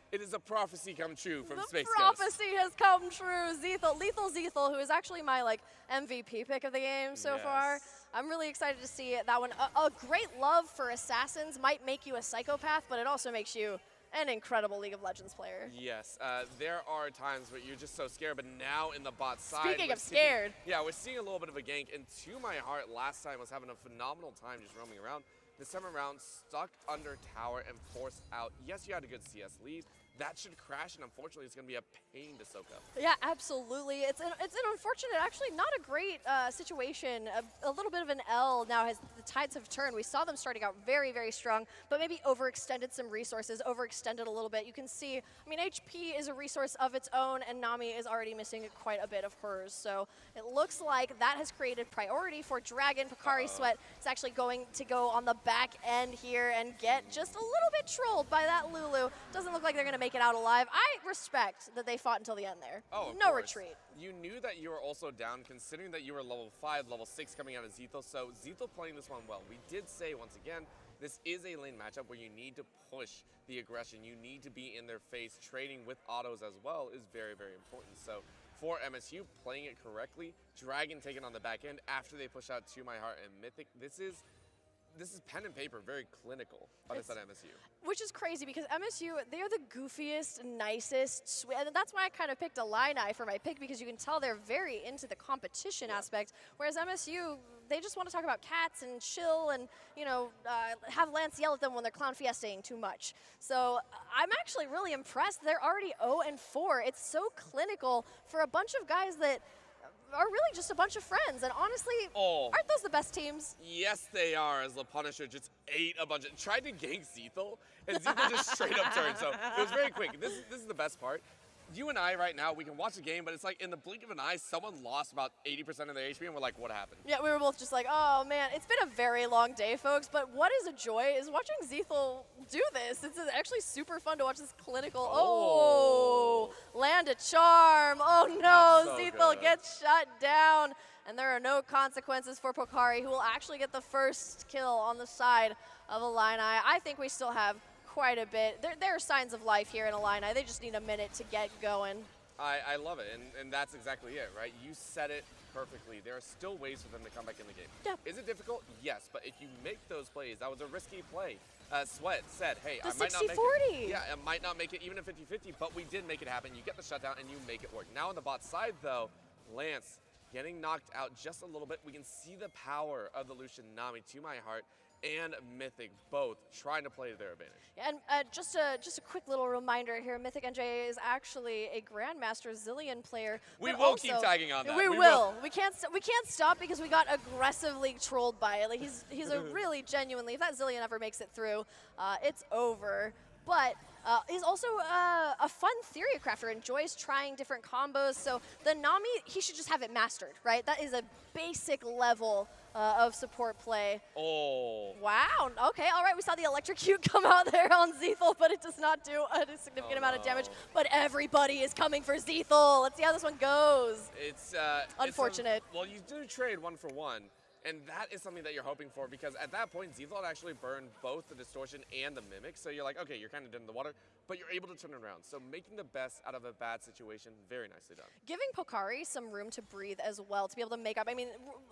It is a prophecy come true from Space The prophecy has come true. Lethal Zethal, who is actually my MVP pick of the game so far. I'm really excited to see that one. A great love for assassins might make you a psychopath, but it also makes you an incredible League of Legends player. Yes, there are times where you're just so scared, but now in the bot side. Speaking of scared. Yeah, we're seeing a little bit of a gank, and to my heart, last time was having a phenomenal time just roaming around. This time around, stuck under tower and forced out. Yes, you had a good CS lead. That should crash, and unfortunately, it's going to be a pain to soak up. Yeah, absolutely. It's an unfortunate, actually not a great situation. A little bit of an L now as the tides have turned. We saw them starting out very, very strong, but maybe overextended some resources, overextended a little bit. You can see, I mean, HP is a resource of its own, and Nami is already missing quite a bit of hers. So it looks like that has created priority for Dragon. Pocari Sweat is actually going to go on the back end here and get just a little bit trolled by that Lulu. Doesn't look like they're going to make it out alive. I respect that they fought until the end there. Oh, no retreat. You knew that you were also down, considering that you were level 5, level 6 coming out of Zethal, so Zethal playing this one well. We did say, once again, this is a lane matchup where you need to push the aggression. You need to be in their face. Trading with autos as well is very, very important. So for MSU, playing it correctly, Dragon taking on the back end after they push out To My Heart and Mythic, this is pen and paper, very clinical on this at MSU. Which is crazy because MSU, they are the goofiest, nicest, and that's why I kind of picked Illini for my pick, because you can tell they're very into the competition aspect, whereas MSU, they just want to talk about cats and chill and, have Lance yell at them when they're clown fiestaing too much. So I'm actually really impressed. They're already 0-4. It's so clinical for a bunch of guys that are really just a bunch of friends, and honestly, aren't those the best teams? Yes, they are, as the Punisher just ate a bunch of, tried to gank Zethal, and Zethal just straight up turned, so it was very quick. This is the best part. You and I right now, we can watch the game, but it's like in the blink of an eye, someone lost about 80% of their HP, and we're like, what happened? Yeah, we were both just like, oh man, it's been a very long day, folks, but what is a joy is watching Zethal do this. It's actually super fun to watch this clinical, land a charm. Oh no, so Zethal good. gets shut down, and there are no consequences for Pocari, who will actually get the first kill on the side of Illini. I think we still have quite a bit. There are signs of life here in Illini. They just need a minute to get going. I love it, and that's exactly it, right? You said it perfectly. There are still ways for them to come back in the game. Yeah. Is it difficult? Yes, but if you make those plays, that was a risky play. Sweat said, hey, The I might not make 60-40. it. Yeah, I might not make it even a 50-50, but we did make it happen. You get the shutdown, and you make it work. Now on the bot side, though, Lance getting knocked out just a little bit. We can see the power of the Lucian Nami, To My Heart, and Mythic both trying to play to their advantage. And just a quick little reminder here, Mythic NJ is actually a Grandmaster Zillion player. We but will also, keep tagging on that. We will. We can't stop because we got aggressively trolled by it. Like he's a really genuinely, if that Zillion ever makes it through, it's over. But he's also a fun theory crafter, enjoys trying different combos. So the Nami, he should just have it mastered, right? That is a basic level of support play. Oh. Wow. Okay. All right. We saw the electrocute come out there on Zethal, but it does not do a significant amount of damage. But everybody is coming for Zethal. Let's see how this one goes. It's unfortunate. well, you do trade 1 for 1. And that is something that you're hoping for, because at that point, Zethal actually burned both the Distortion and the Mimic. So you're like, okay, you're kind of dead in the water, but you're able to turn it around. So making the best out of a bad situation, very nicely done. Giving Pokari some room to breathe as well, to be able to make up. I mean,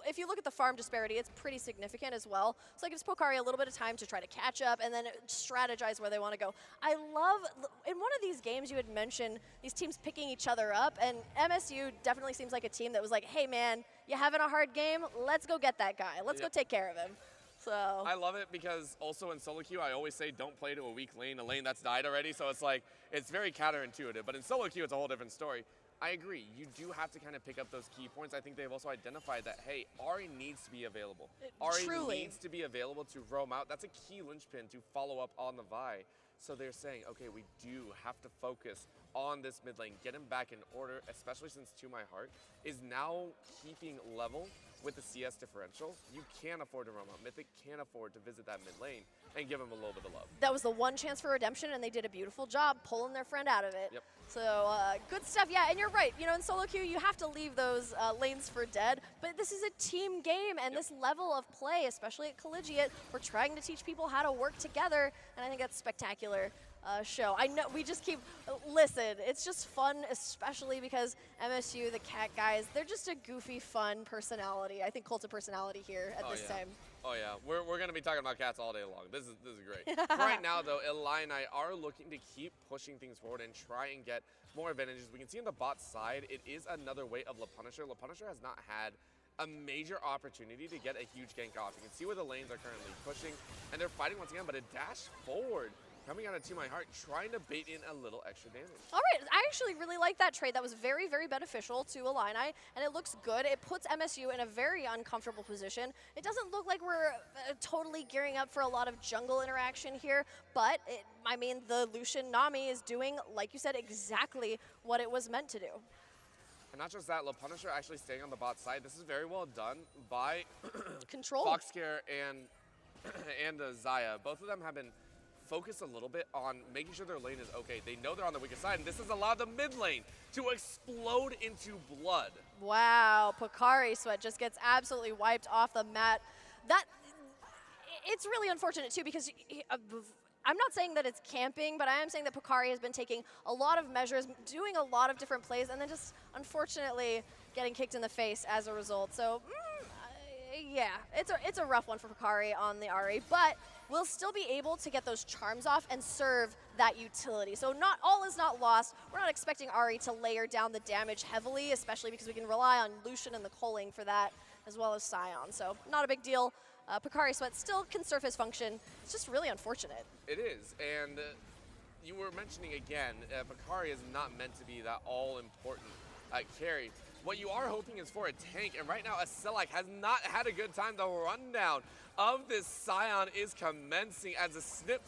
if you look at the farm disparity, it's pretty significant as well. So it gives Pokari a little bit of time to try to catch up and then strategize where they want to go. I love, in one of these games you had mentioned these teams picking each other up, and MSU definitely seems like a team that was like, hey man, you having a hard game? Let's go get that guy. Let's go take care of him. So I love it because also in solo queue, I always say don't play to a weak lane, a lane that's died already. So it's like, it's very counterintuitive. But in solo queue, it's a whole different story. I agree. You do have to kind of pick up those key points. I think they've also identified that, hey, Ahri needs to be available. Ahri needs to be available to roam out. That's a key linchpin to follow up on the Vi. So they're saying, okay, we do have to focus on this mid lane, get him back in order, especially since To My Heart is now keeping level with the CS differential. You can't afford to roam out. Mythic can't afford to visit that mid lane and give him a little bit of love. that was the one chance for redemption, and they did a beautiful job pulling their friend out of it. Yep. So good stuff. Yeah, and you're right. You know, in solo queue, you have to leave those lanes for dead. But this is a team game, and this level of play, especially at Collegiate, we're trying to teach people how to work together, and I think that's spectacular. Show. I know we just keep, listen, it's just fun, especially because MSU, the cat guys, they're just a goofy, fun personality. I think cult of personality here at this time. Oh yeah, we're going to be talking about cats all day long. This is great. Right now though, Illini are looking to keep pushing things forward and try and get more advantages. We can see on the bot side, it is another way of Le Punisher. Le Punisher has not had a major opportunity to get a huge gank off. You can see where the lanes are currently pushing, and they're fighting once again, but a dash forward coming out of To My Heart, trying to bait in a little extra damage. All right, I actually really like that trade. That was very, very beneficial to Illini, and it looks good. It puts MSU in a very uncomfortable position. It doesn't look like we're totally gearing up for a lot of jungle interaction here, but I mean, the Lucian Nami is doing, like you said, exactly what it was meant to do. And not just that, Le Punisher actually staying on the bot side. This is very well done by Control. Foxcare and Zaya. Both of them have been focused a little bit on making sure their lane is okay. They know they're on the weaker side, and this has allowed the mid lane to explode into blood. Wow, Pokari Sweat just gets absolutely wiped off the mat. It's really unfortunate too, because I'm not saying that it's camping, but I am saying that Pokari has been taking a lot of measures, doing a lot of different plays, and then just unfortunately getting kicked in the face as a result. So yeah, it's a rough one for Pokari on the Ahri, but we'll still be able to get those charms off and serve that utility. So not all is not lost. We're not expecting Ahri to layer down the damage heavily, especially because we can rely on Lucian and the culling for that, as well as Sion. So not a big deal. Pokari Sweat still can serve his function. It's just really unfortunate. It is, and you were mentioning again, Pokari is not meant to be that all-important carry. What you are hoping is for a tank, and right now Aselak has not had a good time. The rundown of this Sion is commencing as a snip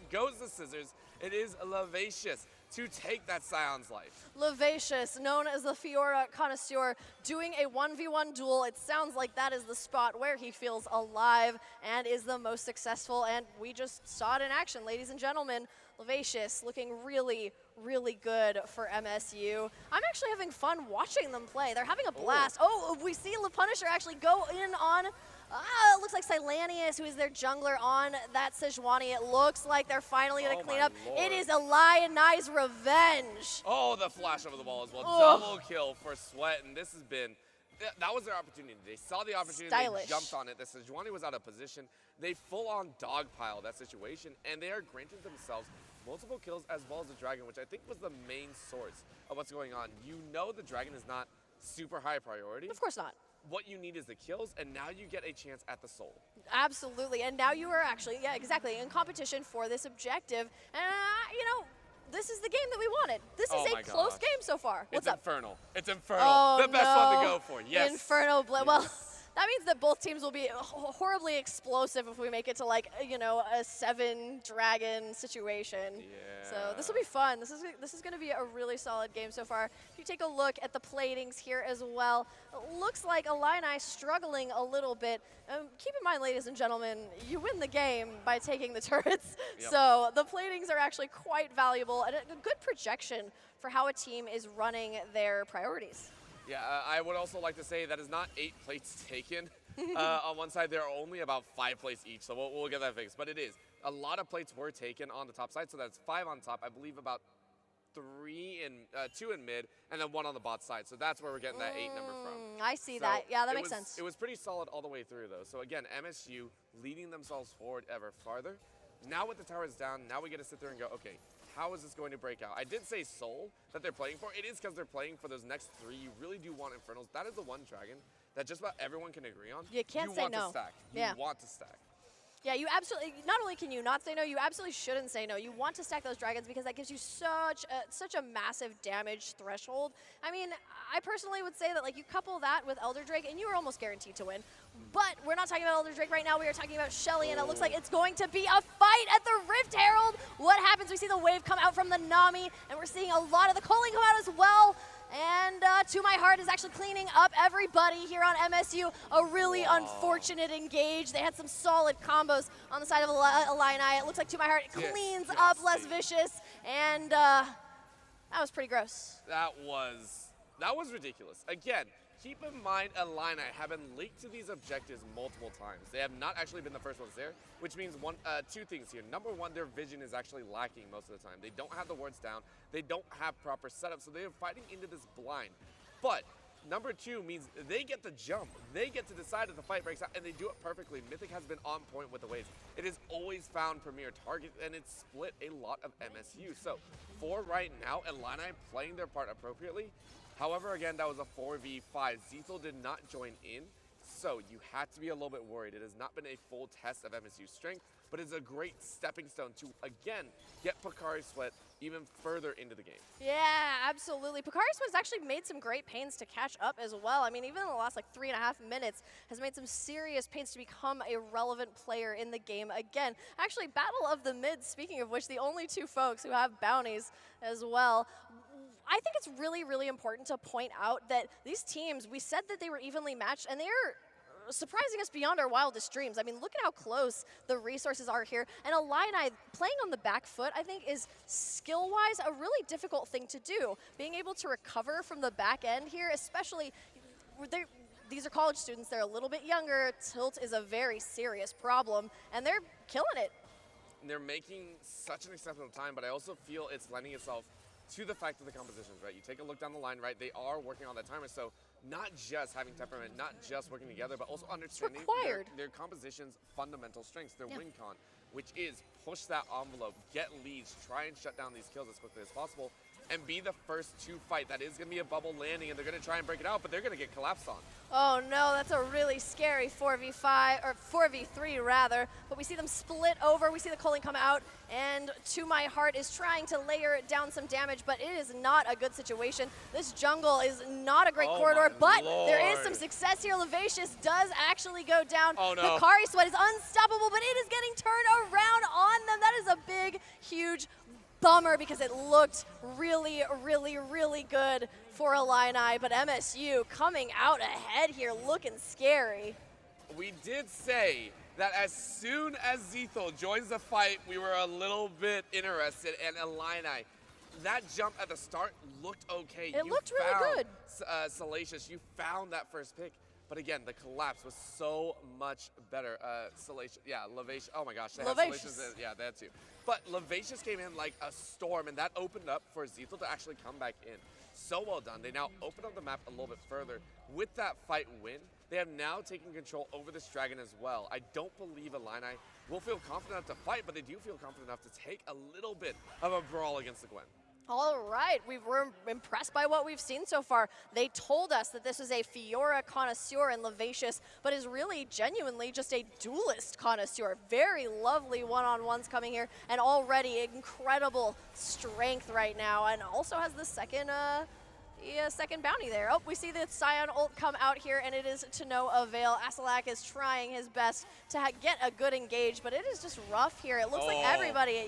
goes the scissors. It is Levacious to take that Sion's life. Levacious, known as the Fiora connoisseur, doing a 1v1 duel. It sounds like that is the spot where he feels alive and is the most successful, and we just saw it in action, ladies and gentlemen. Levacious looking really, really good for MSU. I'm actually having fun watching them play. They're having a blast. Oh, we see Le Punisher actually go in on, it looks like Silanius, who is their jungler, on that Sejuani. It looks like they're finally going to clean up. Lord. It is Illini's revenge. Oh, the flash over the wall as well. Double kill for Sweat, and this has been, that was their opportunity. They saw the opportunity, Stylish. They jumped on it. The Sejuani was out of position. They full-on dogpile that situation, and they are granting themselves multiple kills as well as the dragon, which I think was the main source of what's going on. You know the dragon is not super high priority. Of course not. What you need is the kills, and now you get a chance at the soul. Absolutely, and now you are actually, yeah, exactly, in competition for this objective. And, you know, this is the game that we wanted. This is a close game so far. What's up? Infernal. It's Infernal. Oh, the best one to go for. Yes. Inferno. Well, that means that both teams will be horribly explosive if we make it to, like, you know, a 7-dragon situation. Yeah. So this will be fun. This is going to be a really solid game so far. If you take a look at the platings here as well, it looks like Illini struggling a little bit. Keep in mind, ladies and gentlemen, you win the game by taking the turrets. Yep. So the platings are actually quite valuable and a good projection for how a team is running their priorities. Yeah, I would also like to say that is not 8 plates taken on one side. There are only about 5 plates each, so we'll get that fixed. But it is. A lot of plates were taken on the top side, so that's 5 on top. I believe about 2 in mid, and then 1 on the bot side. So that's where we're getting that 8 number from. I see that. Yeah, that makes sense. It was pretty solid all the way through, though. So again, MSU leading themselves forward ever farther. Now with the towers down, now we get to sit there and go, okay, how is this going to break out? I did say Soul that they're playing for. It is because they're playing for those next 3. You really do want Infernals. That is the one dragon that just about everyone can agree on. You can't say no. You want to stack. You want to stack. Yeah, you absolutely, not only can you not say no, you absolutely shouldn't say no. You want to stack those dragons because that gives you such a massive damage threshold. I mean, I personally would say that like you couple that with Elder Drake and you are almost guaranteed to win. But we're not talking about Elder Drake right now, we are talking about Shelly, and it looks like it's going to be a fight at the Rift Herald. What happens? We see the wave come out from the Nami, and we're seeing a lot of the Culling come out as well. And To My Heart is actually cleaning up everybody here on MSU. A really unfortunate engage. They had some solid combos on the side of Illini. It looks like To My Heart cleans up Less Vicious, and that was pretty gross. That was ridiculous. Again, keep in mind Illini have been linked to these objectives multiple times. They have not actually been the first ones there, which means 2 things here. Number 1, their vision is actually lacking most of the time. They don't have the wards down. They don't have proper setup, so they are fighting into this blind. But number 2 means they get the jump. They get to decide if the fight breaks out, and they do it perfectly. Mythic has been on point with the waves. It has always found premier targets, and it's split a lot of MSU. So for right now, Illini playing their part appropriately. However, again, that was a 4v5. Zethel did not join in, so you had to be a little bit worried. It has not been a full test of MSU's strength, but it's a great stepping stone to, again, get Picari Sweat even further into the game. Yeah, absolutely. Picari Sweat's actually made some great pains to catch up as well. I mean, even in the last like 3.5 minutes, has made some serious pains to become a relevant player in the game again. Actually, Battle of the Mids, speaking of which, the only 2 folks who have bounties as well. I think it's really, really important to point out that these teams, we said that they were evenly matched, and they're surprising us beyond our wildest dreams. I mean, look at how close the resources are here. And Illini playing on the back foot, I think, is skill-wise a really difficult thing to do. Being able to recover from the back end here, especially, these are college students, they're a little bit younger. Tilt is a very serious problem, and they're killing it. They're making such an exceptional time, but I also feel it's lending itself to the fact of the compositions, right? You take a look down the line, right? They are working on that timer, so not just having temperament, not just working together, but also understanding their composition's fundamental strengths, their win con, which is push that envelope, get leads, try and shut down these kills as quickly as possible, and be the first to fight. That is going to be a bubble landing, and they're going to try and break it out, but they're going to get collapsed on. Oh no, that's a really scary 4v5, or 4v3 rather, but we see them split over, we see the Culling come out, and To My Heart is trying to layer down some damage, but it is not a good situation. This jungle is not a great corridor, but there is some success here. Levacious does actually go down. Oh no. Picari Sweat is unstoppable, but it is getting turned around on them. That is a big, huge bummer because it looked really, really, really good for Illini, but MSU coming out ahead here looking scary. We did say that as soon as Zethel joins the fight, we were a little bit interested, and Illini, that jump at the start looked okay. It looked really good. Salacious, you found that first pick. But again, the collapse was so much better. Salacious, yeah, Levacious, oh my gosh. They have Salacious, yeah, that too. But Levacious came in like a storm, and that opened up for Zethel to actually come back in. So well done. They now open up the map a little bit further. With that fight win, they have now taken control over this dragon as well. I don't believe Illini will feel confident enough to fight, but they do feel confident enough to take a little bit of a brawl against the Gwen. All right, we were impressed by what we've seen so far. They told us that this is a Fiora connoisseur and Levacious, but is really genuinely just a duelist connoisseur. Very lovely one-on-ones coming here, and already incredible strength right now, and also has the second bounty there. Oh, we see the Scion ult come out here, and it is to no avail. Asalak is trying his best to get a good engage, but it is just rough here. It looks like everybody at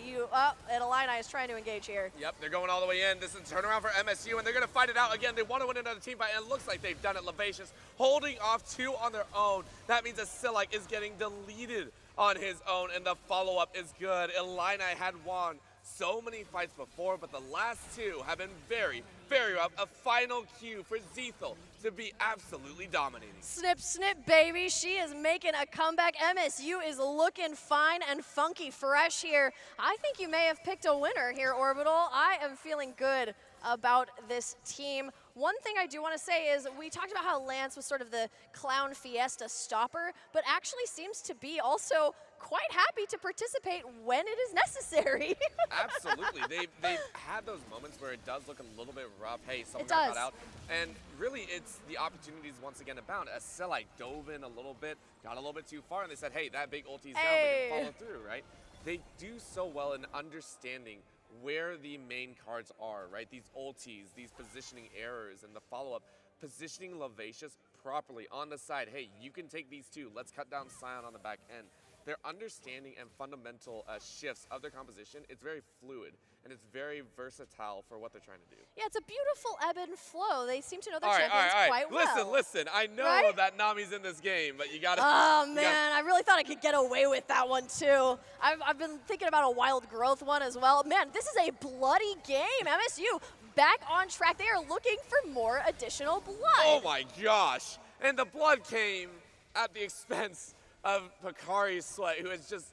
Illini is trying to engage here. Yep, they're going all the way in. This is a turnaround for MSU, and they're going to fight it out again. They want to win another team fight, and it looks like they've done it. Levacious holding off 2 on their own. That means Asalak is getting deleted on his own, and the follow-up is good. Illini had won so many fights before, but the last two have been very, very rough. A final cue for Zethel to be absolutely dominating. Snip, snip, baby. She is making a comeback. MSU is looking fine and funky fresh here. I think you may have picked a winner here, Orbital. I am feeling good about this team. One thing I do want to say is we talked about how Lance was sort of the clown fiesta stopper, but actually seems to be also quite happy to participate when it is necessary. Absolutely. They've had those moments where it does look a little bit rough. Hey, someone got caught out. And really, it's the opportunities once again abound. Aceli dove in a little bit, got a little bit too far, and they said, hey, that big ulti's down, we can follow through, right? They do so well in understanding where the main cards are, right? These ultis, these positioning errors, and the follow-up. Positioning Levacious properly on the side. Hey, you can take these two. Let's cut down Sion on the back end. Their understanding and fundamental shifts of their composition, it's very fluid, and it's very versatile for what they're trying to do. Yeah, it's a beautiful ebb and flow. They seem to know their champions quite well. Listen. I know that Nami's in this game, but you gotta... Oh, man, I really thought I could get away with that one, too. I've been thinking about a wild growth one as well. Man, this is a bloody game. MSU back on track. They are looking for more additional blood. Oh, my gosh. And the blood came at the expense of Picari's Sweat, who has just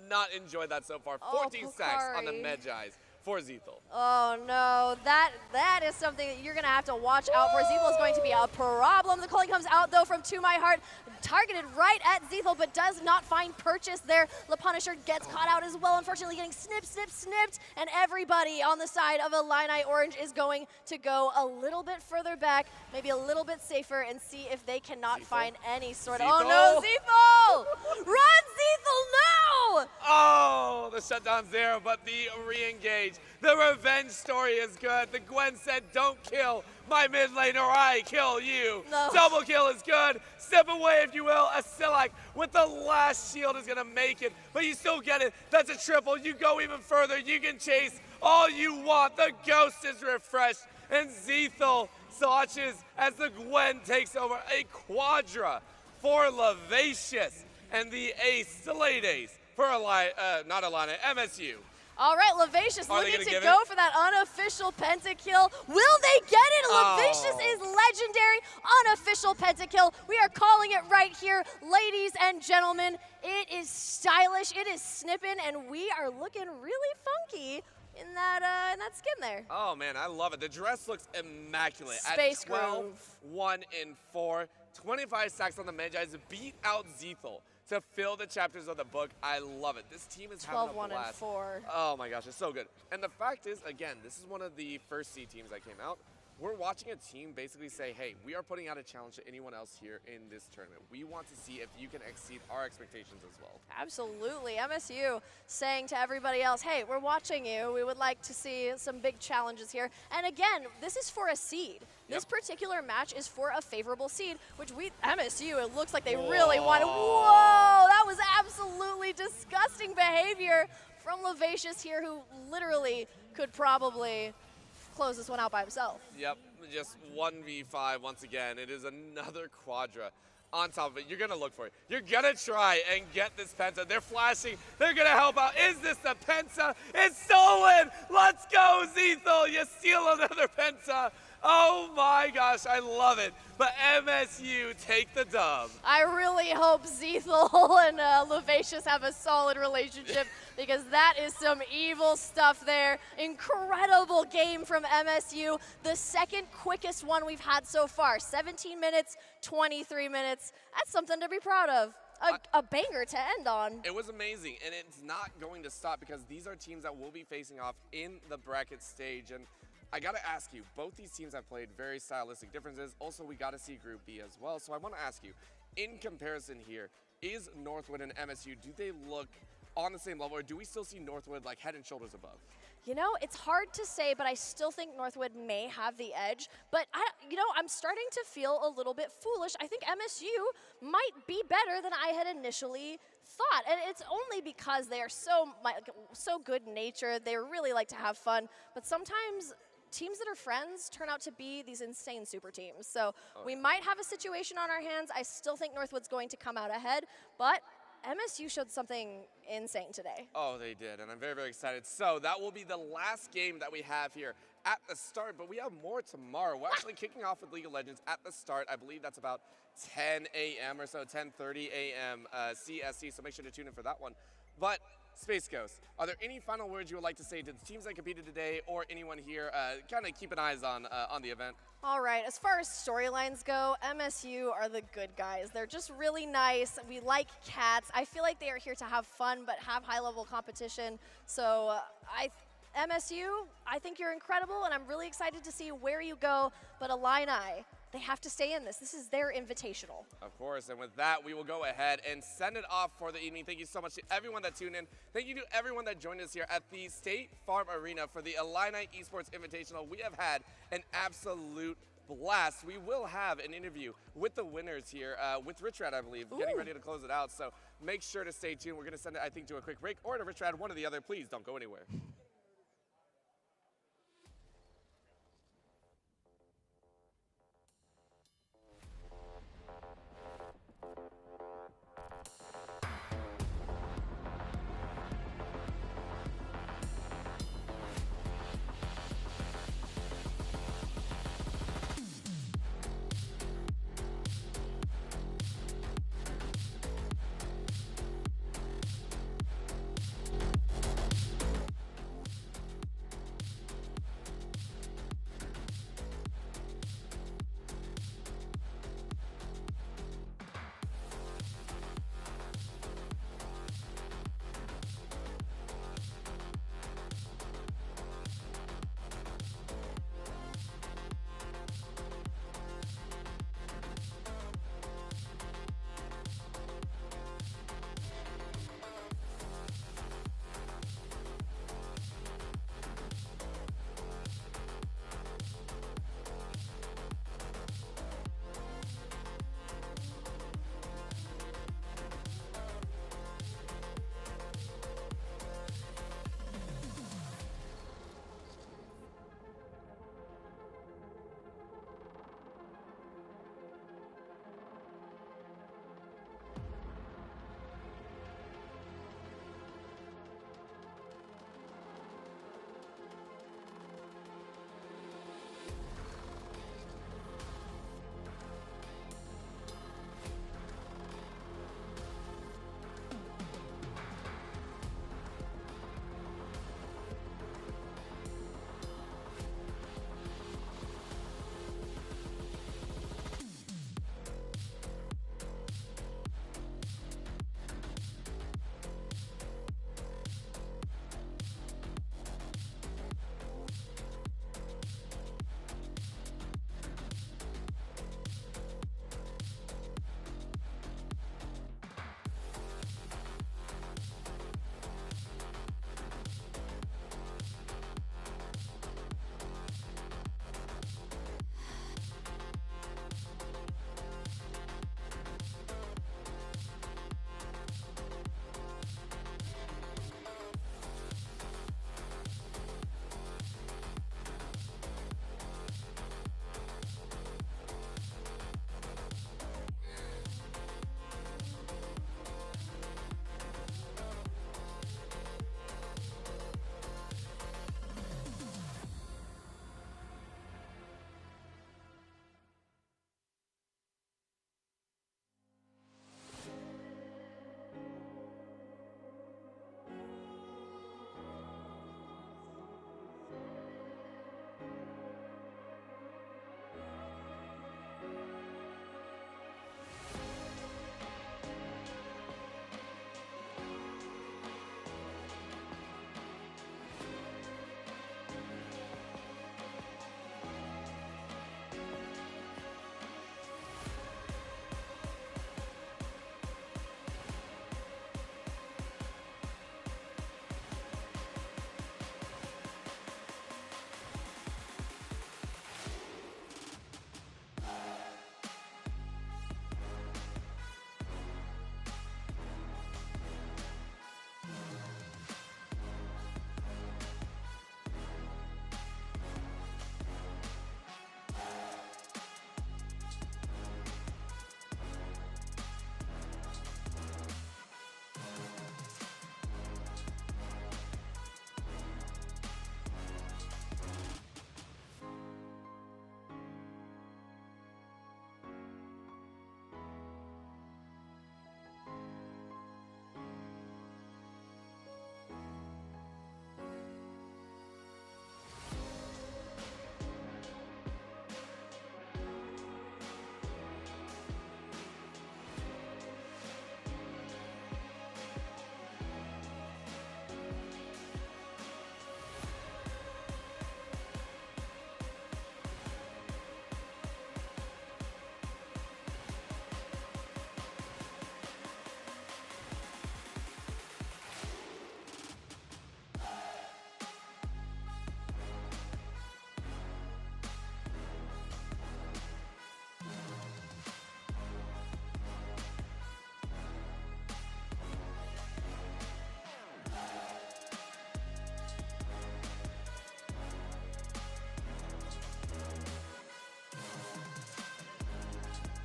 not enjoyed that so far. 14 sacks on the Medjais for Zethel. Oh no, that is something that you're gonna have to watch out for. Zethel is going to be a problem. The calling comes out though from To My Heart, targeted right at Zethel, but does not find purchase there. The Punisher gets caught out as well, unfortunately getting snipped, and everybody on the side of Illini Orange is going to go a little bit further back, maybe a little bit safer, and see if they cannot find any sort of, oh no, Zethel! Run, Zethel, no! Oh, the shutdown's there, but the re-engage. The revenge story is good. The Gwen said, don't kill my mid lane or I kill you. No. Double kill is good. Step away, if you will. Aceli with the last shield is going to make it, but you still get it. That's a triple. You go even further. You can chase all you want. The ghost is refreshed, and Zethel watches as the Gwen takes over a quadra for Levacious, and the ace, delayed ace, for not Illini, MSU. All right, Levacious looking to go for that unofficial pentakill. Will they get it? Levacious is legendary. Unofficial pentakill. We are calling it right here, ladies and gentlemen. It is stylish, it is snipping, and we are looking really funky in that skin there. Oh man, I love it. The dress looks immaculate. Space at 12, 1 and 4, 25 stacks on the Medjais, beat out Zethel to fill the chapters of the book. I love it. This team is having a 12, 1 blast. and 4. Oh my gosh, it's so good. And the fact is, again, this is one of the first C teams that came out. We're watching a team basically say, hey, we are putting out a challenge to anyone else here in this tournament. We want to see if you can exceed our expectations as well. Absolutely. MSU saying to everybody else, hey, we're watching you. We would like to see some big challenges here. And again, this is for a seed. This particular match is for a favorable seed, which MSU, it looks like they really wanted. Whoa, that was absolutely disgusting behavior from Levacious here, who literally could probably close this one out by himself. Yep, just 1v5 once again. It is another quadra. On top of it, you're gonna look for it. You're gonna try and get this Penta. They're flashing, they're gonna help out. Is this the Penta? It's stolen! Let's go, Zethel! You steal another Penta. Oh my gosh, I love it. But MSU take the dub. I really hope Zethel and Levacious have a solid relationship because that is some evil stuff there. Incredible game from MSU. The second quickest one we've had so far. 17 minutes, 23 minutes. That's something to be proud of. A banger to end on. It was amazing, and it's not going to stop because these are teams that will be facing off in the bracket stage. And I gotta ask you, both these teams have played very stylistic differences. Also, we gotta see Group B as well. So I wanna ask you, in comparison here, is Northwood and MSU, do they look on the same level, or do we still see Northwood like head and shoulders above? You know, it's hard to say, but I still think Northwood may have the edge. But, I'm starting to feel a little bit foolish. I think MSU might be better than I had initially thought. And it's only because they are so good-natured. They really like to have fun. But sometimes teams that are friends turn out to be these insane super teams. So we might have a situation on our hands. I still think Northwood's going to come out ahead, but MSU showed something insane today. Oh, they did, and I'm very, very excited. So that will be the last game that we have here at the start, but we have more tomorrow. We're actually kicking off with League of Legends at the start. I believe that's about 10 a.m. or so, 10:30 a.m. CST, so make sure to tune in for that one. But Space Ghost, are there any final words you would like to say to the teams that competed today or anyone here kind of keep an eyes on the event? All right, as far as storylines go, MSU are the good guys. They're just really nice. We like cats. I feel like they are here to have fun but have high-level competition. So MSU, I think you're incredible, and I'm really excited to see where you go. But Illini, they have to stay in this. This is their invitational. Of course, and with that, we will go ahead and send it off for the evening. Thank you so much to everyone that tuned in. Thank you to everyone that joined us here at the State Farm Arena for the Illini Esports Invitational. We have had an absolute blast. We will have an interview with the winners here, with Rich Rad, I believe, getting ready to close it out. So make sure to stay tuned. We're going to send it, I think, to a quick break or to Rich Rad, one or the other. Please don't go anywhere.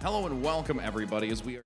Hello and welcome, everybody, as we are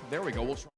There we go. We'll try